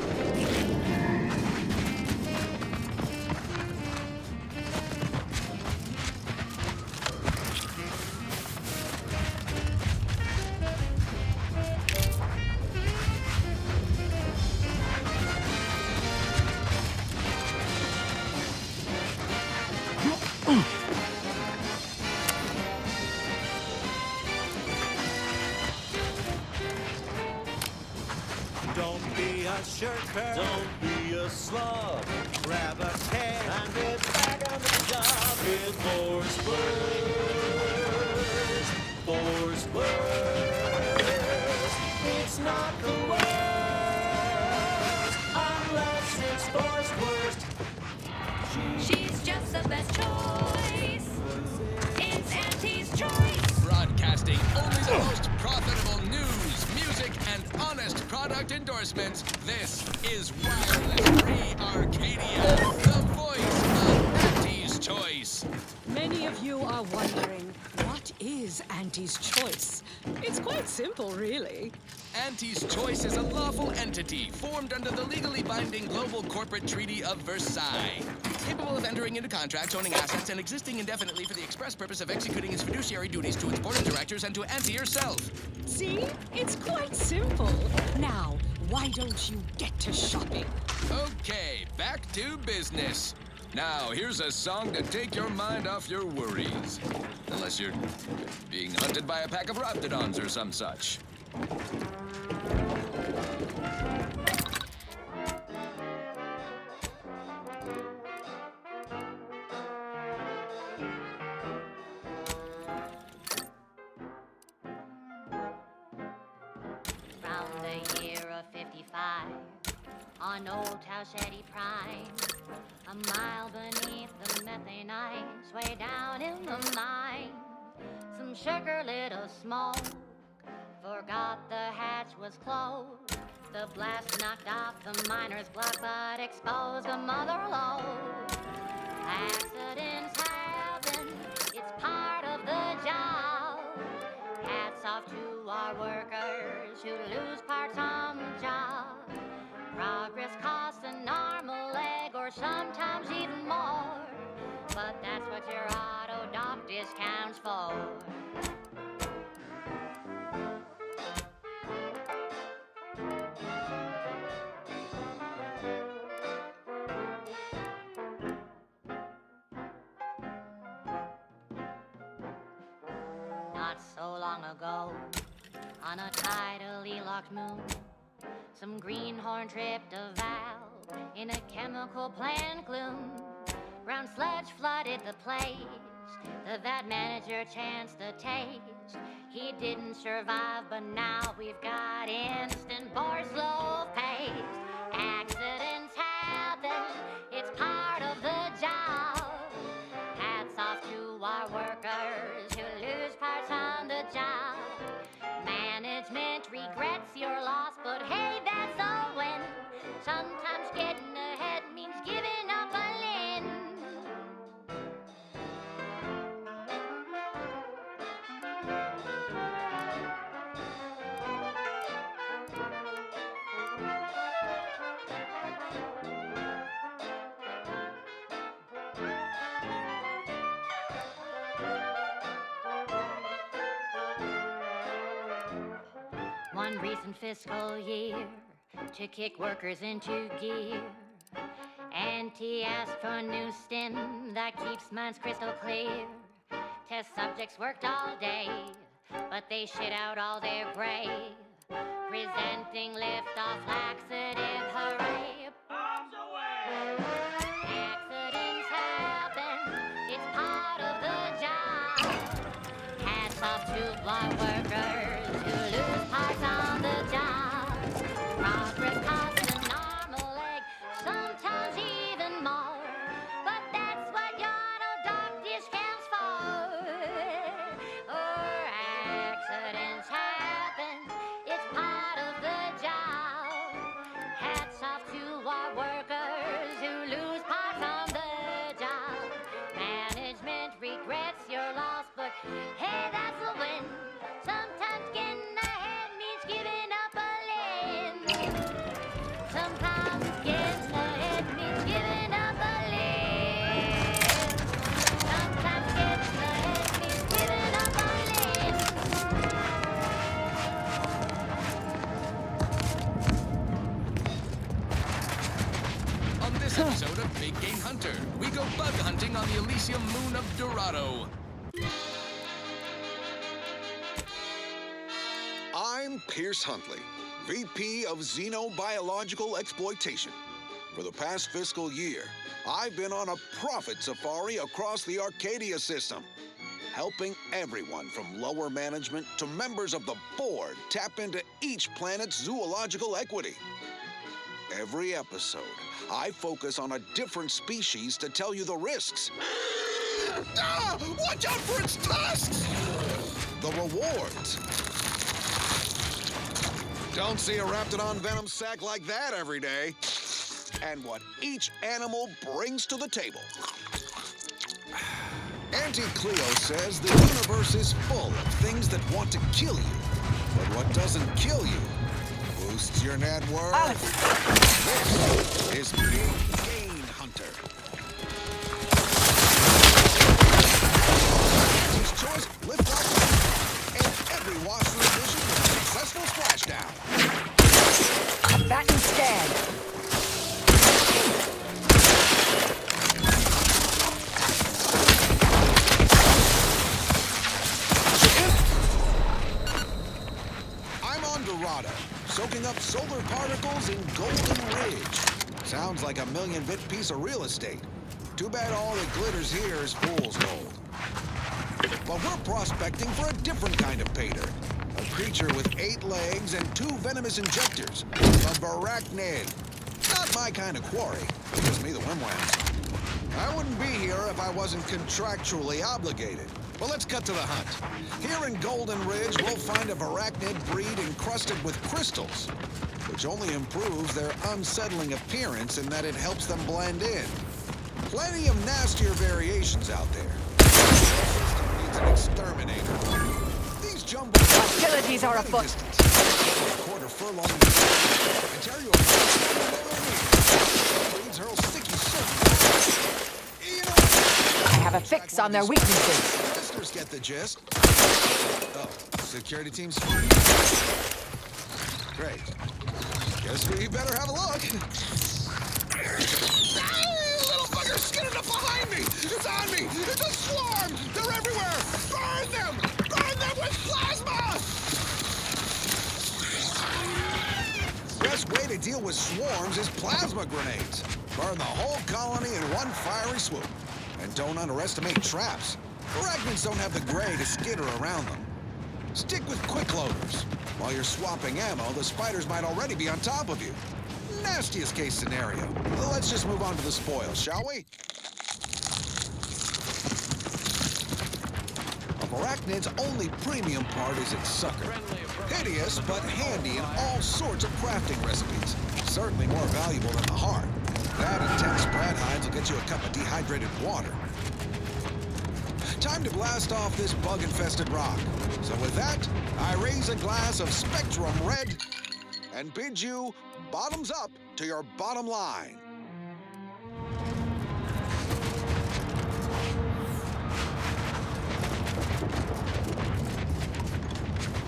Don't be a shirker. Don't be a slob. Grab a can and get back on the job. It's forced worst. Forced worst. It's not the worst unless it's forced worst. She's just the best choice. It's Auntie's choice. Broadcasting only the most profitable news, music, and honest product endorsements. This is Wireless Free Arcadia, the voice of Auntie's Choice. Many of you are wondering, what is Auntie's choice? It's quite simple, really. Auntie's Choice is a lawful entity formed under the legally binding Global Corporate Treaty of Versailles, capable of entering into contracts, owning assets, and existing indefinitely for the express purpose of executing its fiduciary duties to its board of directors and to Auntie herself. See? It's quite simple. Now, why don't you get to shopping? Okay, back to business. Now, here's a song to take your mind off your worries. Unless you're being hunted by a pack of raptidons or some such. Round the year of 55, on Old Towshetty Prime, a mile beneath the methane ice, way down in the mine, some sugar lit a smoke, forgot the hatch was closed. The blast knocked off the miner's block, but exposed a mother lode. Accidents happen, it's part of the job. Hats off to our workers who lose parts on the job. Progress costs an arm, a leg, or sometimes even more. But that's what your auto doc discounts for. Not so long ago, on a tidally locked moon, some greenhorn tripped a valve in a chemical plant gloom. Brown sludge flooded the place. The vat manager chanced a taste. He didn't survive, but now we've got instant bar slow paste. Accidents happen, it's part of the job. Hats off to our workers who lose parts on the job. Management regrets your loss, but hey, that's a win. Sometimes getting ahead means giving up a limb. One recent fiscal year to kick workers into gear. Auntie asked for a new stim that keeps minds crystal clear. Test subjects worked all day, but they shit out all their gray. Presenting lift-off laxative, hooray! Bombs away! Accidents happen, it's part of the job. Hats off to our workers who lose parts on the job. Progress costs an arm, a leg, sometimes even more. But that's what your auto doc discounts for. Or accidents happen, it's part of the job. Hats off to our workers who lose parts on the job. Management regrets your loss, but hey, that's a win. Sometimes getting ahead means giving up a limb. Sometimes getting ahead means giving up a limb. Sometimes getting ahead means giving up a limb. On this episode of Big Game Hunter, we go bug hunting on the Elysium moon of Dorado. I'm Pierce Huntley, VP of Xenobiological Exploitation. For the past fiscal year, I've been on a profit safari across the Arcadia system, helping everyone from lower management to members of the board tap into each planet's zoological equity. Every episode, I focus on a different species to tell you the risks. Watch out for its tusks! The rewards. Don't see a raptidon venom sac like that every day. And what each animal brings to the table. Auntie Cleo says the universe is full of things that want to kill you. But what doesn't kill you boosts your net worth. This is Big Game Hunter. His choice, lift up, and every walkthrough mission with a successful splashdown. Back and scan. Soaking up solar particles in Golden Ridge. Sounds like a million-bit piece of real estate. Too bad all that glitters here is fool's gold. But we're prospecting for a different kind of payter. A creature with 8 legs and 2 venomous injectors. A barachnid. Not my kind of quarry. Gives me the wimwams. I wouldn't be here if I wasn't contractually obligated. But let's cut to the hunt. Here in Golden Ridge, we'll find a barachnid breed encrusted with crystals, which only improves their unsettling appearance in that it helps them blend in. Plenty of nastier variations out there. The system needs an exterminator. These jumbo hostilities are afoot. Quarter furlong. I tell you, breeds hurl sticky soap. I have a fix on their weaknesses. Get the gist. Oh, security team's fine. Great. Guess we better have a look. Little fucker skidded up behind me! It's on me! It's a swarm! They're everywhere! Burn them! Burn them with plasma! Best way to deal with swarms is plasma grenades. Burn the whole colony in one fiery swoop. And don't underestimate traps. Arachnids don't have the gray to skitter around them. Stick with quick loaders. While you're swapping ammo, the spiders might already be on top of you. Nastiest case scenario. Let's just move on to the spoils, shall we? A arachnid's only premium part is its sucker. Hideous, but handy in all sorts of crafting recipes. Certainly more valuable than the heart. That and 10 sprat hides will get you a cup of dehydrated water. Time to blast off this bug-infested rock. So with that, I raise a glass of Spectrum Red and bid you bottoms up to your bottom line.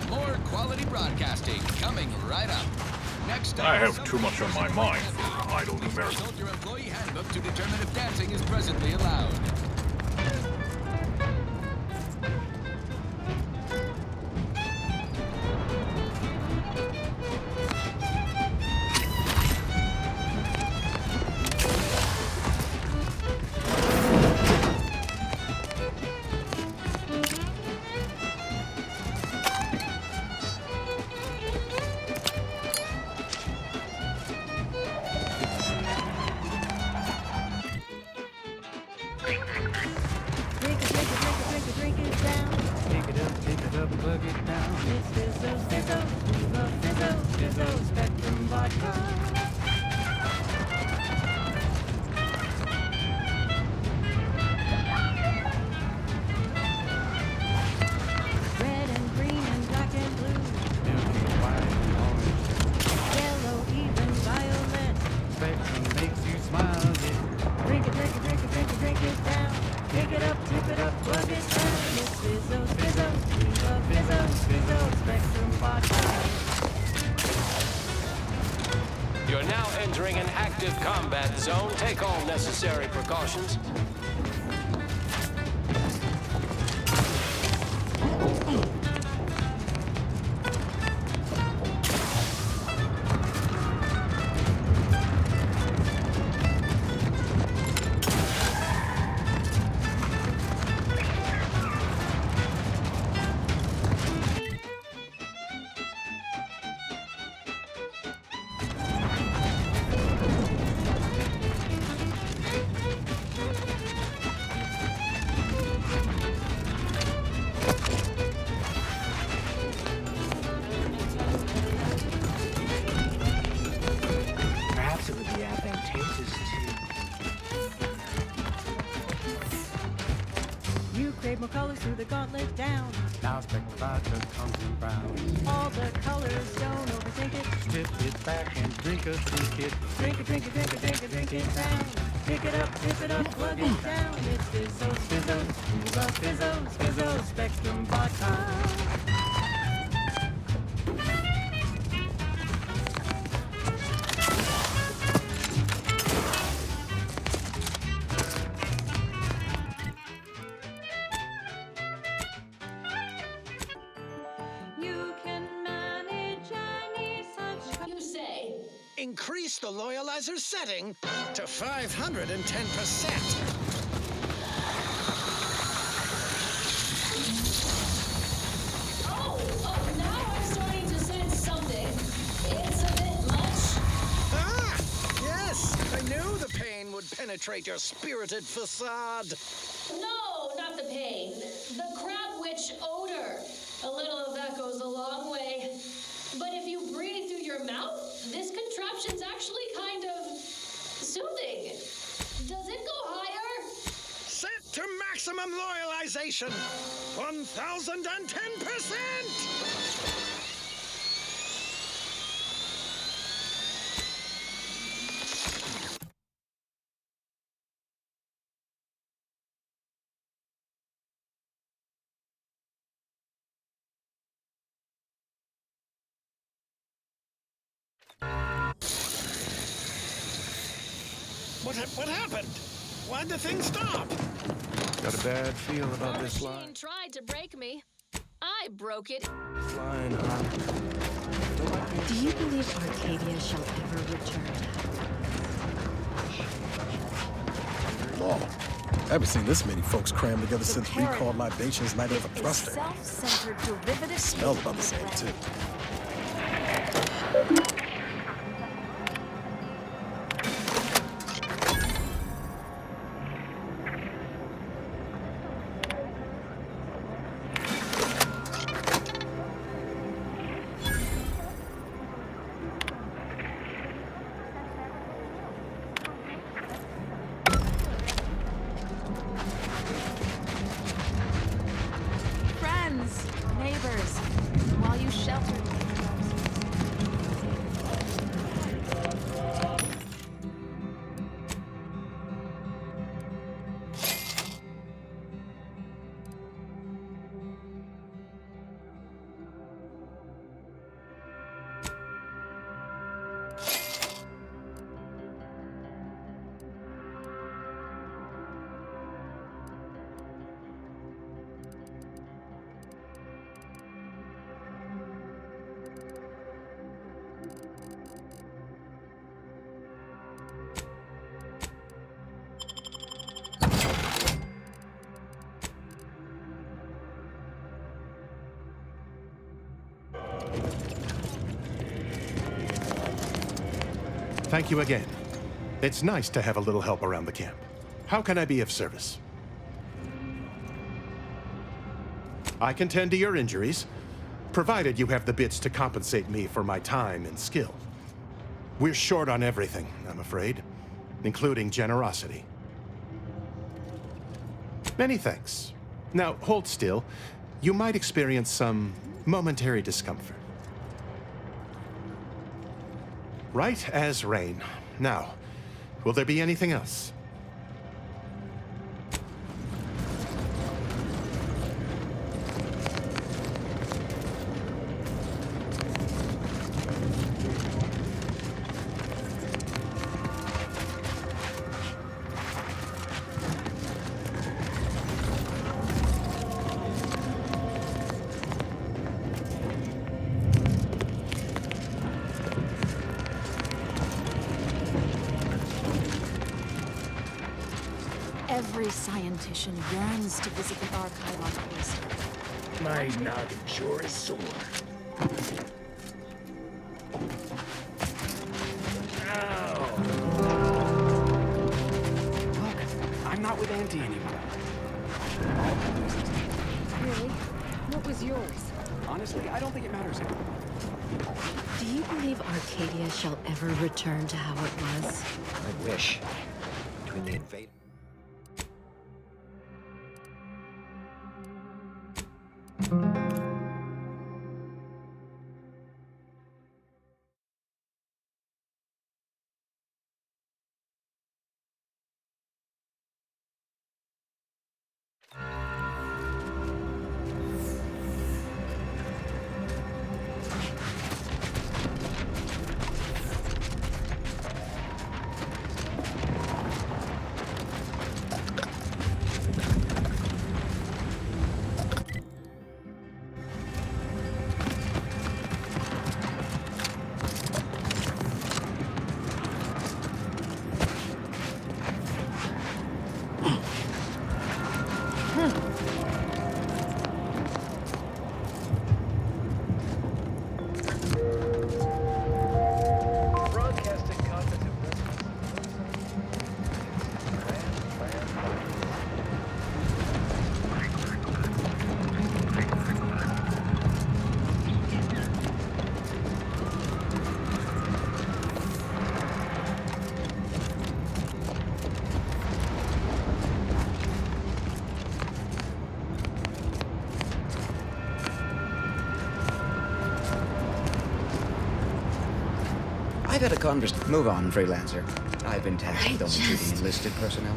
More quality broadcasting coming right up. Next up, I have too much on my mind for idle American. Consult your employee handbook to determine if dancing is presently allowed. You're now entering an active combat zone. Take all necessary precautions. grade more colors through the gauntlet down. Now speckled vodka comes in brown. All the colors, don't overthink it. Tip it back and drink it. Drink it, drink it, drink it, drink it, drink it down. Pick it up, plug it down. It's Fizzos, Fizzos, we love Fizzos, Fizzos, Spectrum Vodka. You can manage any such. You say. Increase the loyalizer setting to 510%. Oh, now I'm starting to sense something. It's a bit much. Ah, yes, I knew the pain would penetrate your spirited facade. No, not the pain. The crab witch odor. A little of that goes a long way. But if you breathe through your mouth, this contraption's actually kind of soothing. Does it go higher? Set to maximum loyalization. 1010%! What happened? Why'd the thing stop? Got a bad feel about this The line. machine tried to break me. I broke it. Flying high. Do you believe Arcadia shall ever return? Law. I haven't seen this many folks crammed together since recalled libations night of the thruster. Self-centered derivative. Smells about the same too. Friends, neighbors, while you shelter. Thank you again. It's nice to have a little help around the camp. How can I be of service? I can tend to your injuries, provided you have the bits to compensate me for my time and skill. We're short on everything, I'm afraid, including generosity. Many thanks. Now, hold still. You might experience some momentary discomfort. Right as rain. Now, will there be anything else? Every scientician yearns to visit the archive on Oyster. My noggin sure is sore. Look, I'm not with Auntie anymore. Really? What was yours? Honestly, I don't think it matters anymore. Do you believe Arcadia shall ever return to how it was? I wish. Between the invaders. I've had a conversation. Move on, freelancer. I've been tasked with only treating enlisted personnel.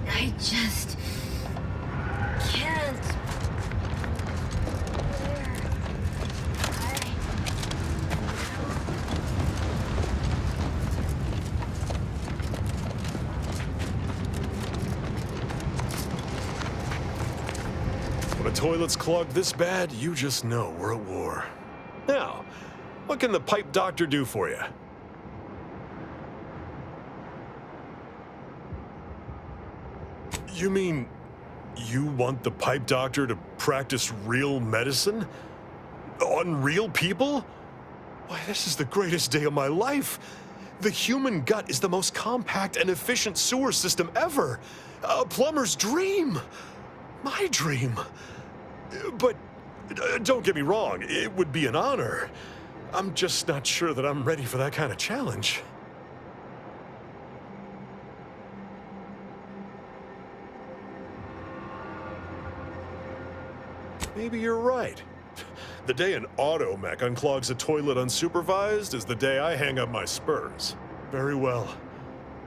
I just can't. When a toilet's clogged this bad, you just know we're at war. Now, what can the pipe doctor do for you? You mean you want the pipe doctor to practice real medicine? On real people? Why, this is the greatest day of my life. The human gut is the most compact and efficient sewer system ever. A plumber's dream. My dream. But don't get me wrong, it would be an honor. I'm just not sure that I'm ready for that kind of challenge. Maybe you're right. The day an automech unclogs a toilet unsupervised is the day I hang up my spurs. Very well.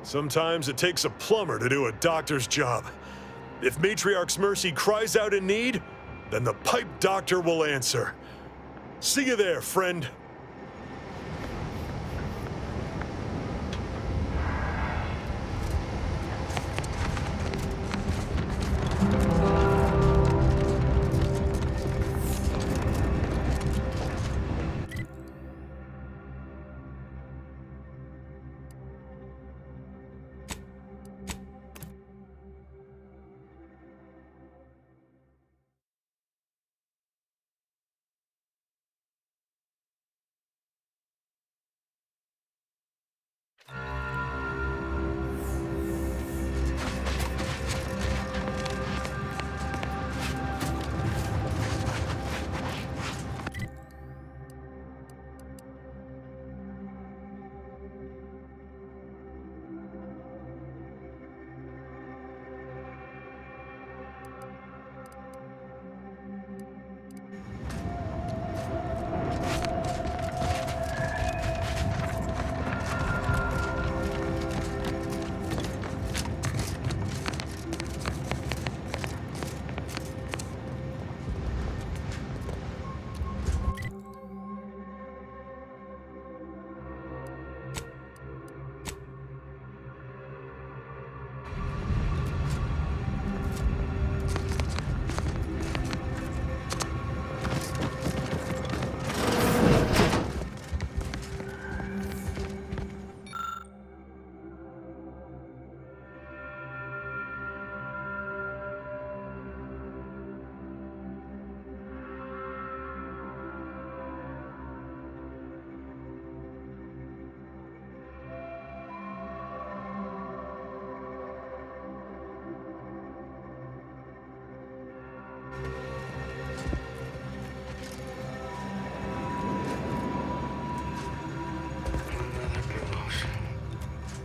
Sometimes it takes a plumber to do a doctor's job. If Matriarch's Mercy cries out in need, then the pipe doctor will answer. See you there, friend.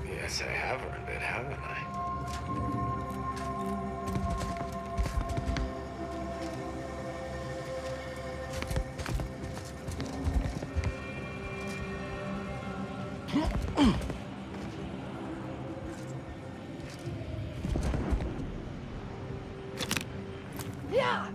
Yes, I have earned it, haven't I? Yeah.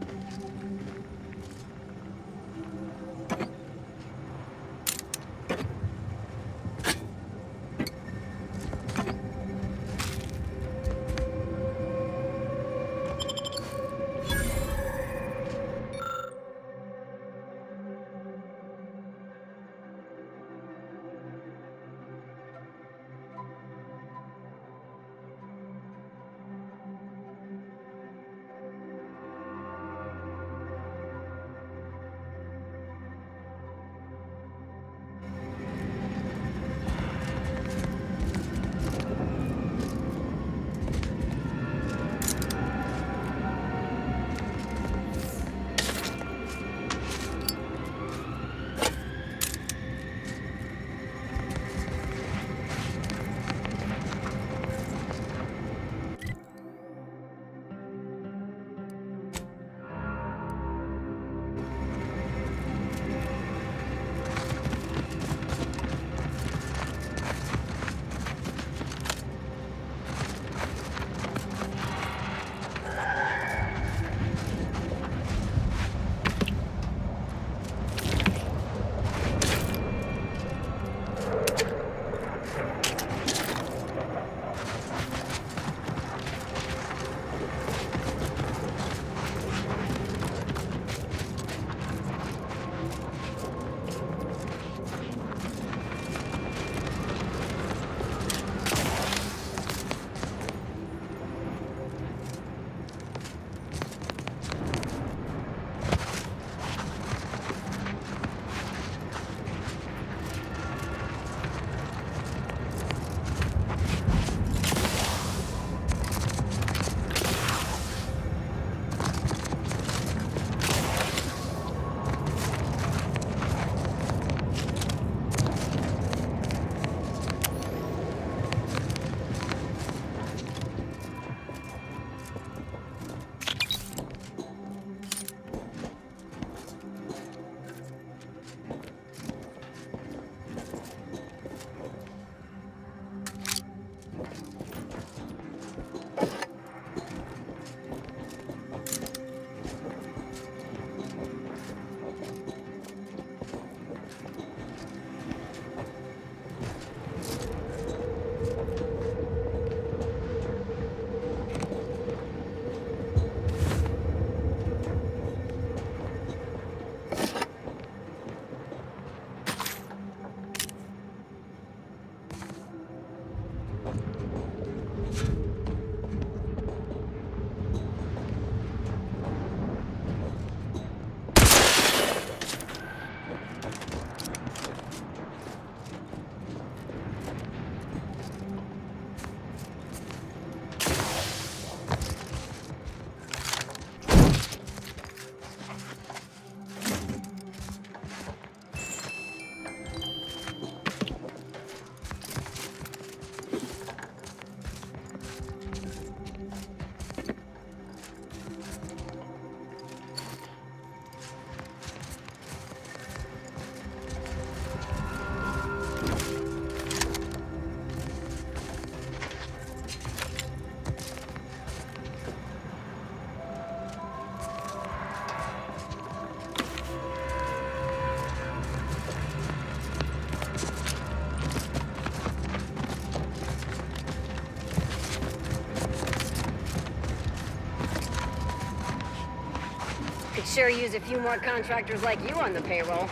sure use a few more contractors like you on the payroll.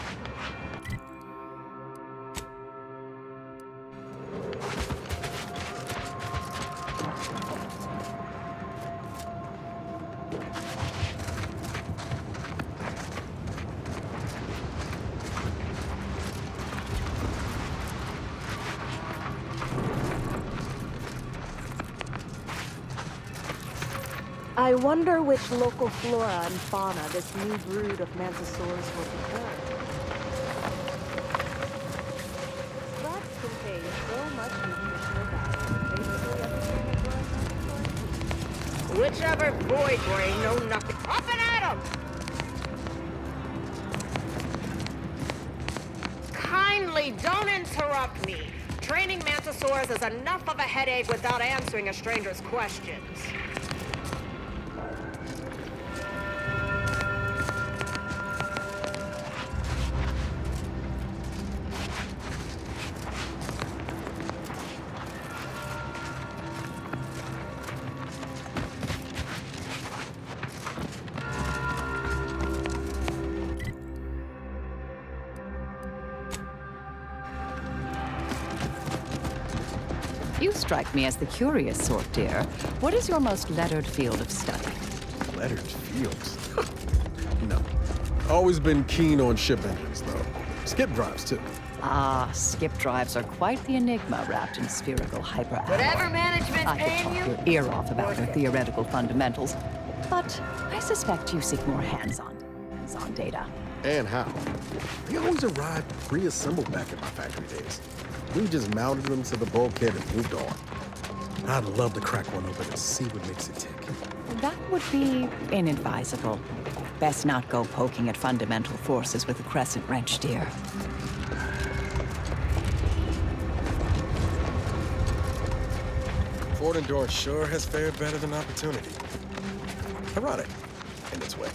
I wonder which local flora and fauna this new brood of mantisaurs will prefer. Slots contain so much nutritional value, basically everything that grows on the soil. Whichever boy brain know nothing. Up and at 'em! Kindly don't interrupt me. Training mantisaurs is enough of a headache without answering a stranger's questions. You strike me as the curious sort, dear. What is your most lettered field of study? Lettered fields? No. Always been keen on ship engines, though. Skip drives, too. Ah, skip drives are quite the enigma wrapped in spherical hyperalloy. Whatever management's I could paying talk you. your ear off about their theoretical fundamentals, but I suspect you seek more hands-on data. And how? They always arrived pre-assembled back in my factory days. We just mounted them to the bulkhead and moved on. I'd love to crack one open and see what makes it tick. That would be inadvisable. Best not go poking at fundamental forces with a crescent wrench, dear. Fort Endurance sure has fared better than opportunity. Ironic, in its way.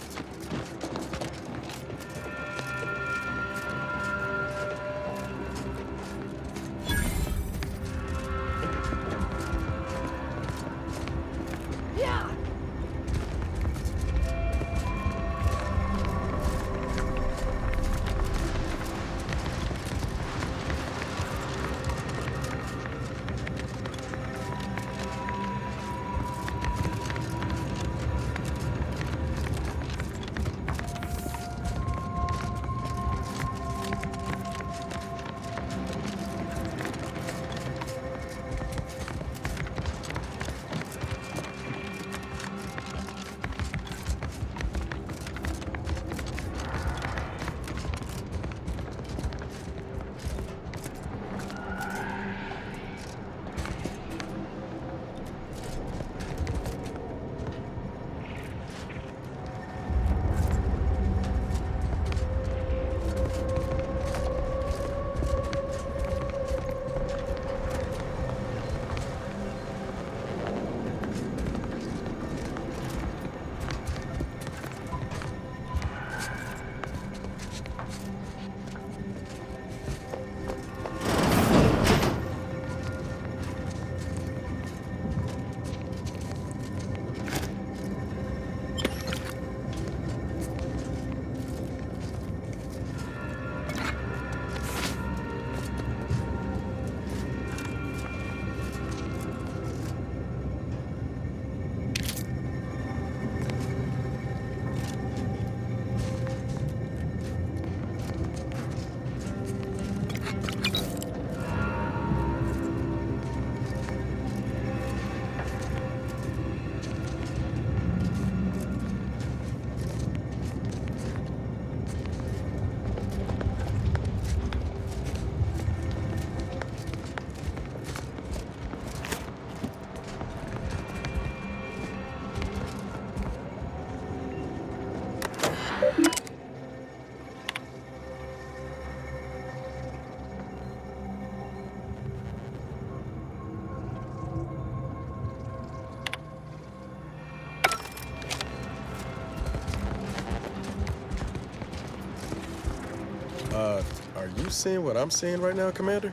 Are you seeing what I'm seeing right now, Commander?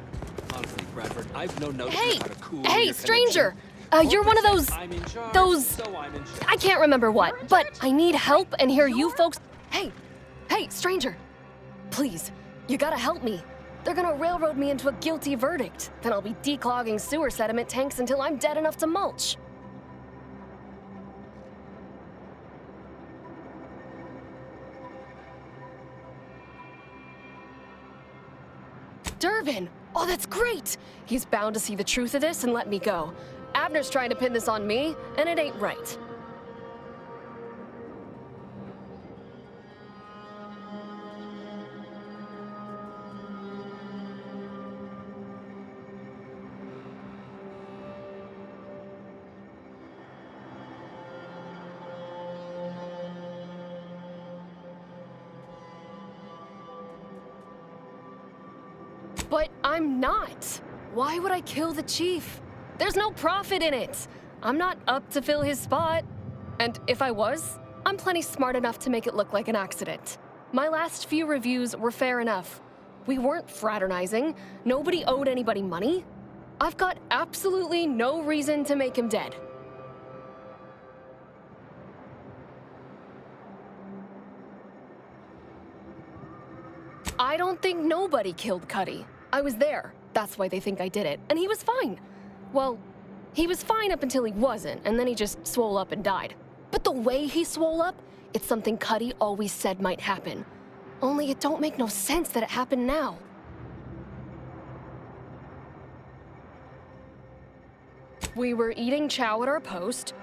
Honestly, Bradford, I've no notion Hey! how to cool Hey, your stranger! connection. You're one of those... I'm in charge, those... so I'm in charge. I can't remember what, but I need help, and here you folks... Hey! Hey, stranger! Please, you gotta help me. They're gonna railroad me into a guilty verdict. Then I'll be declogging sewer sediment tanks until I'm dead enough to mulch. Durbin! Oh, that's great! He's bound to see the truth of this and let me go. Abner's trying to pin this on me, and it ain't right. But I'm not. Why would I kill the chief? There's no profit in it. I'm not up to fill his spot. And if I was, I'm plenty smart enough to make it look like an accident. My last few reviews were fair enough. We weren't fraternizing. Nobody owed anybody money. I've got absolutely no reason to make him dead. I don't think nobody killed Cuddy. I was there. That's why they think I did it. And he was fine. Well, he was fine up until he wasn't, and then he just swole up and died. But the way he swole up, it's something Cuddy always said might happen. Only it don't make no sense that it happened now. We were eating chow at our post.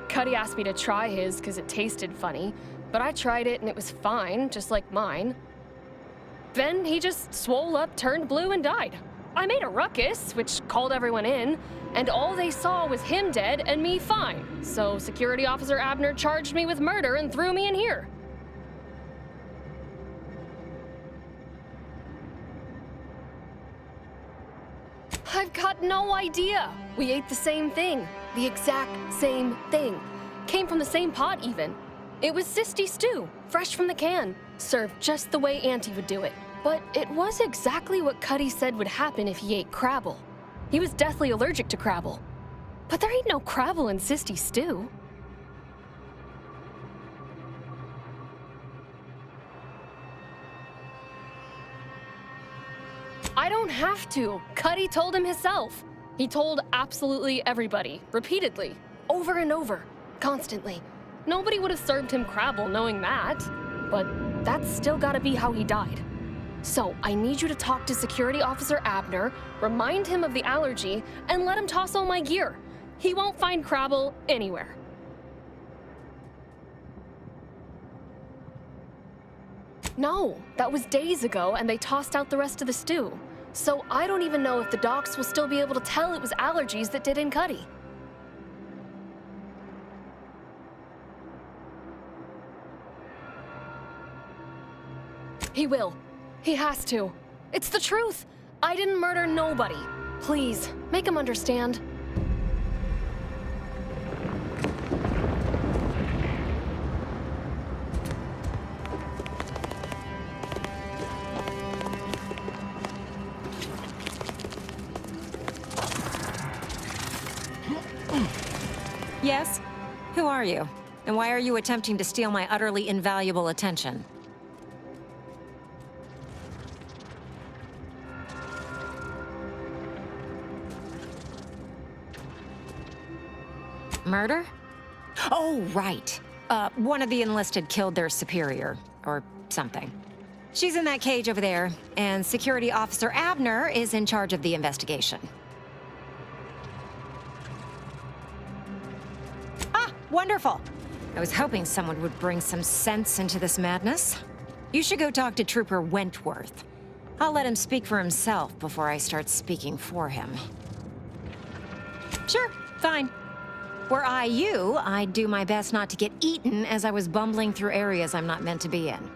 Cuddy asked me to try his because it tasted funny, but I tried it and it was fine, just like mine. Then he just swole up, turned blue, and died. I made a ruckus, which called everyone in, and all they saw was him dead and me fine. So Security Officer Abner charged me with murder and threw me in here. I've got no idea. We ate the same thing. The exact same thing. Came from the same pot, even. It was sisty stew, fresh from the can, served just the way Auntie would do it. But it was exactly what Cuddy said would happen if he ate crabble. He was deathly allergic to crabble. But there ain't no crabble in sisty stew. I don't have to. Cuddy told him himself. He told absolutely everybody, repeatedly, over and over, constantly. Nobody would have served him crabble knowing that, but that's still gotta be how he died. So I need you to talk to Security Officer Abner, remind him of the allergy, and let him toss all my gear. He won't find crabble anywhere. No, that was days ago, and they tossed out the rest of the stew. So I don't even know if the docs will still be able to tell it was allergies that did in Cuddy. He will. He has to. It's the truth. I didn't murder nobody. Please, make him understand. Yes? Who are you? And why are you attempting to steal my utterly invaluable attention? Murder? Oh, right. One of the enlisted killed their superior, or something. She's in that cage over there, and Security Officer Abner is in charge of the investigation. Ah, wonderful. I was hoping someone would bring some sense into this madness. You should go talk to Trooper Wentworth. I'll let him speak for himself before I start speaking for him. Sure, fine. Were I you, I'd do my best not to get eaten as I was bumbling through areas I'm not meant to be in.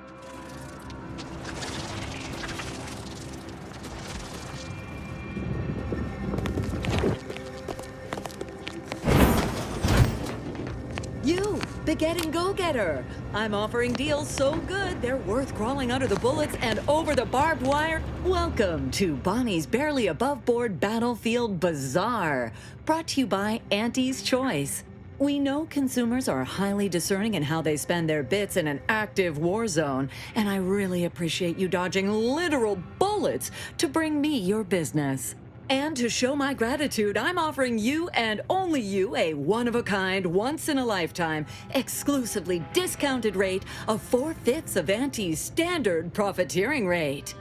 You, the get-and-go-getter. I'm offering deals so good, they're worth crawling under the bullets and over the barbed wire. Welcome to Bonnie's Barely Above Board Battlefield Bazaar, brought to you by Auntie's Choice. We know consumers are highly discerning in how they spend their bits in an active war zone, and I really appreciate you dodging literal bullets to bring me your business. And to show my gratitude, I'm offering you and only you a one-of-a-kind, once-in-a-lifetime, exclusively discounted rate of 4/5 of Auntie's standard profiteering rate.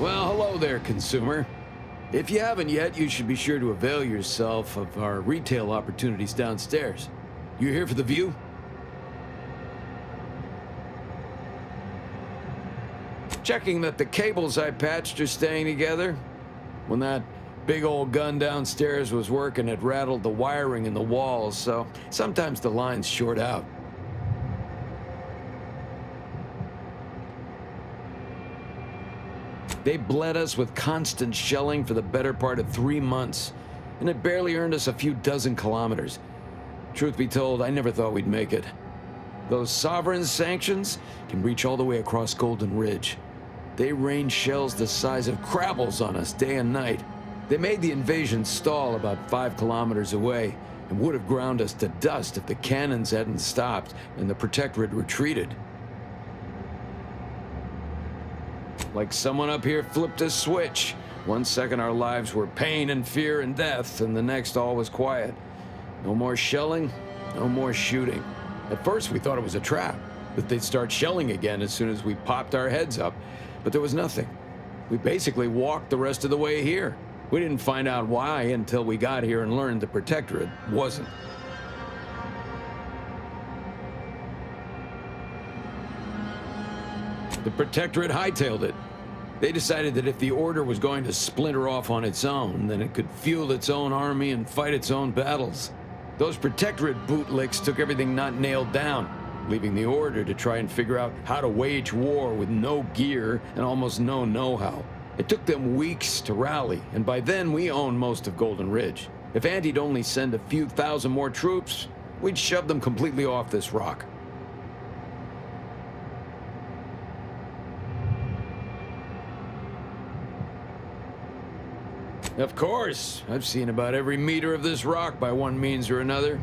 Well, hello there, consumer. If you haven't yet, you should be sure to avail yourself of our retail opportunities downstairs. You here for the view? Checking that the cables I patched are staying together. When that big old gun downstairs was working, it rattled the wiring in the walls, so sometimes the lines short out. They bled us with constant shelling for the better part of 3 months, and it barely earned us a few dozen kilometers. Truth be told, I never thought we'd make it. Those sovereign sanctions can reach all the way across Golden Ridge. They rain shells the size of crabbles on us day and night. They made the invasion stall about 5 kilometers away and would have ground us to dust if the cannons hadn't stopped and the Protectorate retreated. Like someone up here flipped a switch. 1 second our lives were pain and fear and death, and the next all was quiet. No more shelling, no more shooting. At first we thought it was a trap, that they'd start shelling again as soon as we popped our heads up, but there was nothing. We basically walked the rest of the way here. We didn't find out why until we got here and learned the Protectorate wasn't. The Protectorate hightailed it. They decided that if the Order was going to splinter off on its own, then it could fuel its own army and fight its own battles. Those Protectorate bootlicks took everything not nailed down, leaving the Order to try and figure out how to wage war with no gear and almost no know-how. It took them weeks to rally, and by then we owned most of Golden Ridge. If Andy'd only send a few thousand more troops, we'd shove them completely off this rock. Of course, I've seen about every meter of this rock by one means or another.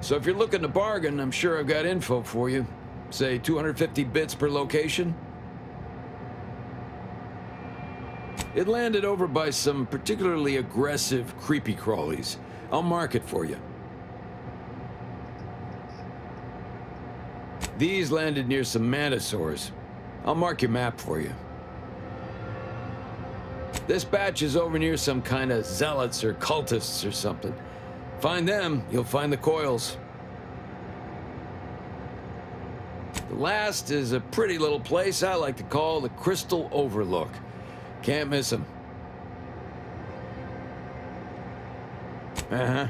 So if you're looking to bargain, I'm sure I've got info for you. Say 250 bits per location. It landed over by some particularly aggressive creepy crawlies. I'll mark it for you. These landed near some mantisaurs. I'll mark your map for you. This batch is over near some kind of zealots or cultists or something. Find them, you'll find the coils. The last is a pretty little place I like to call the Crystal Overlook. Can't miss them. Uh-huh.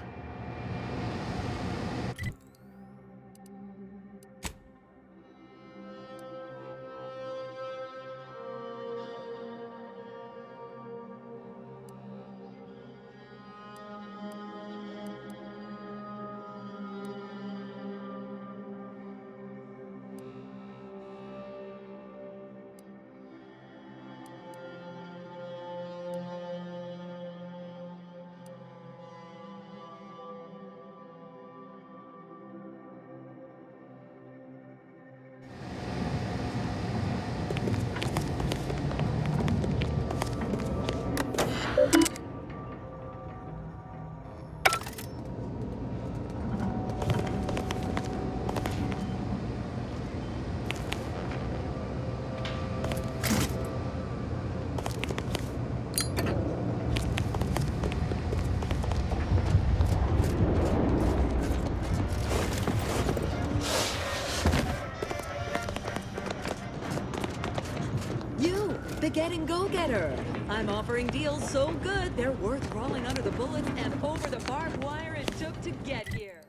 Getting go-getter. I'm offering deals so good, they're worth crawling under the bullets and over the barbed wire it took to get here.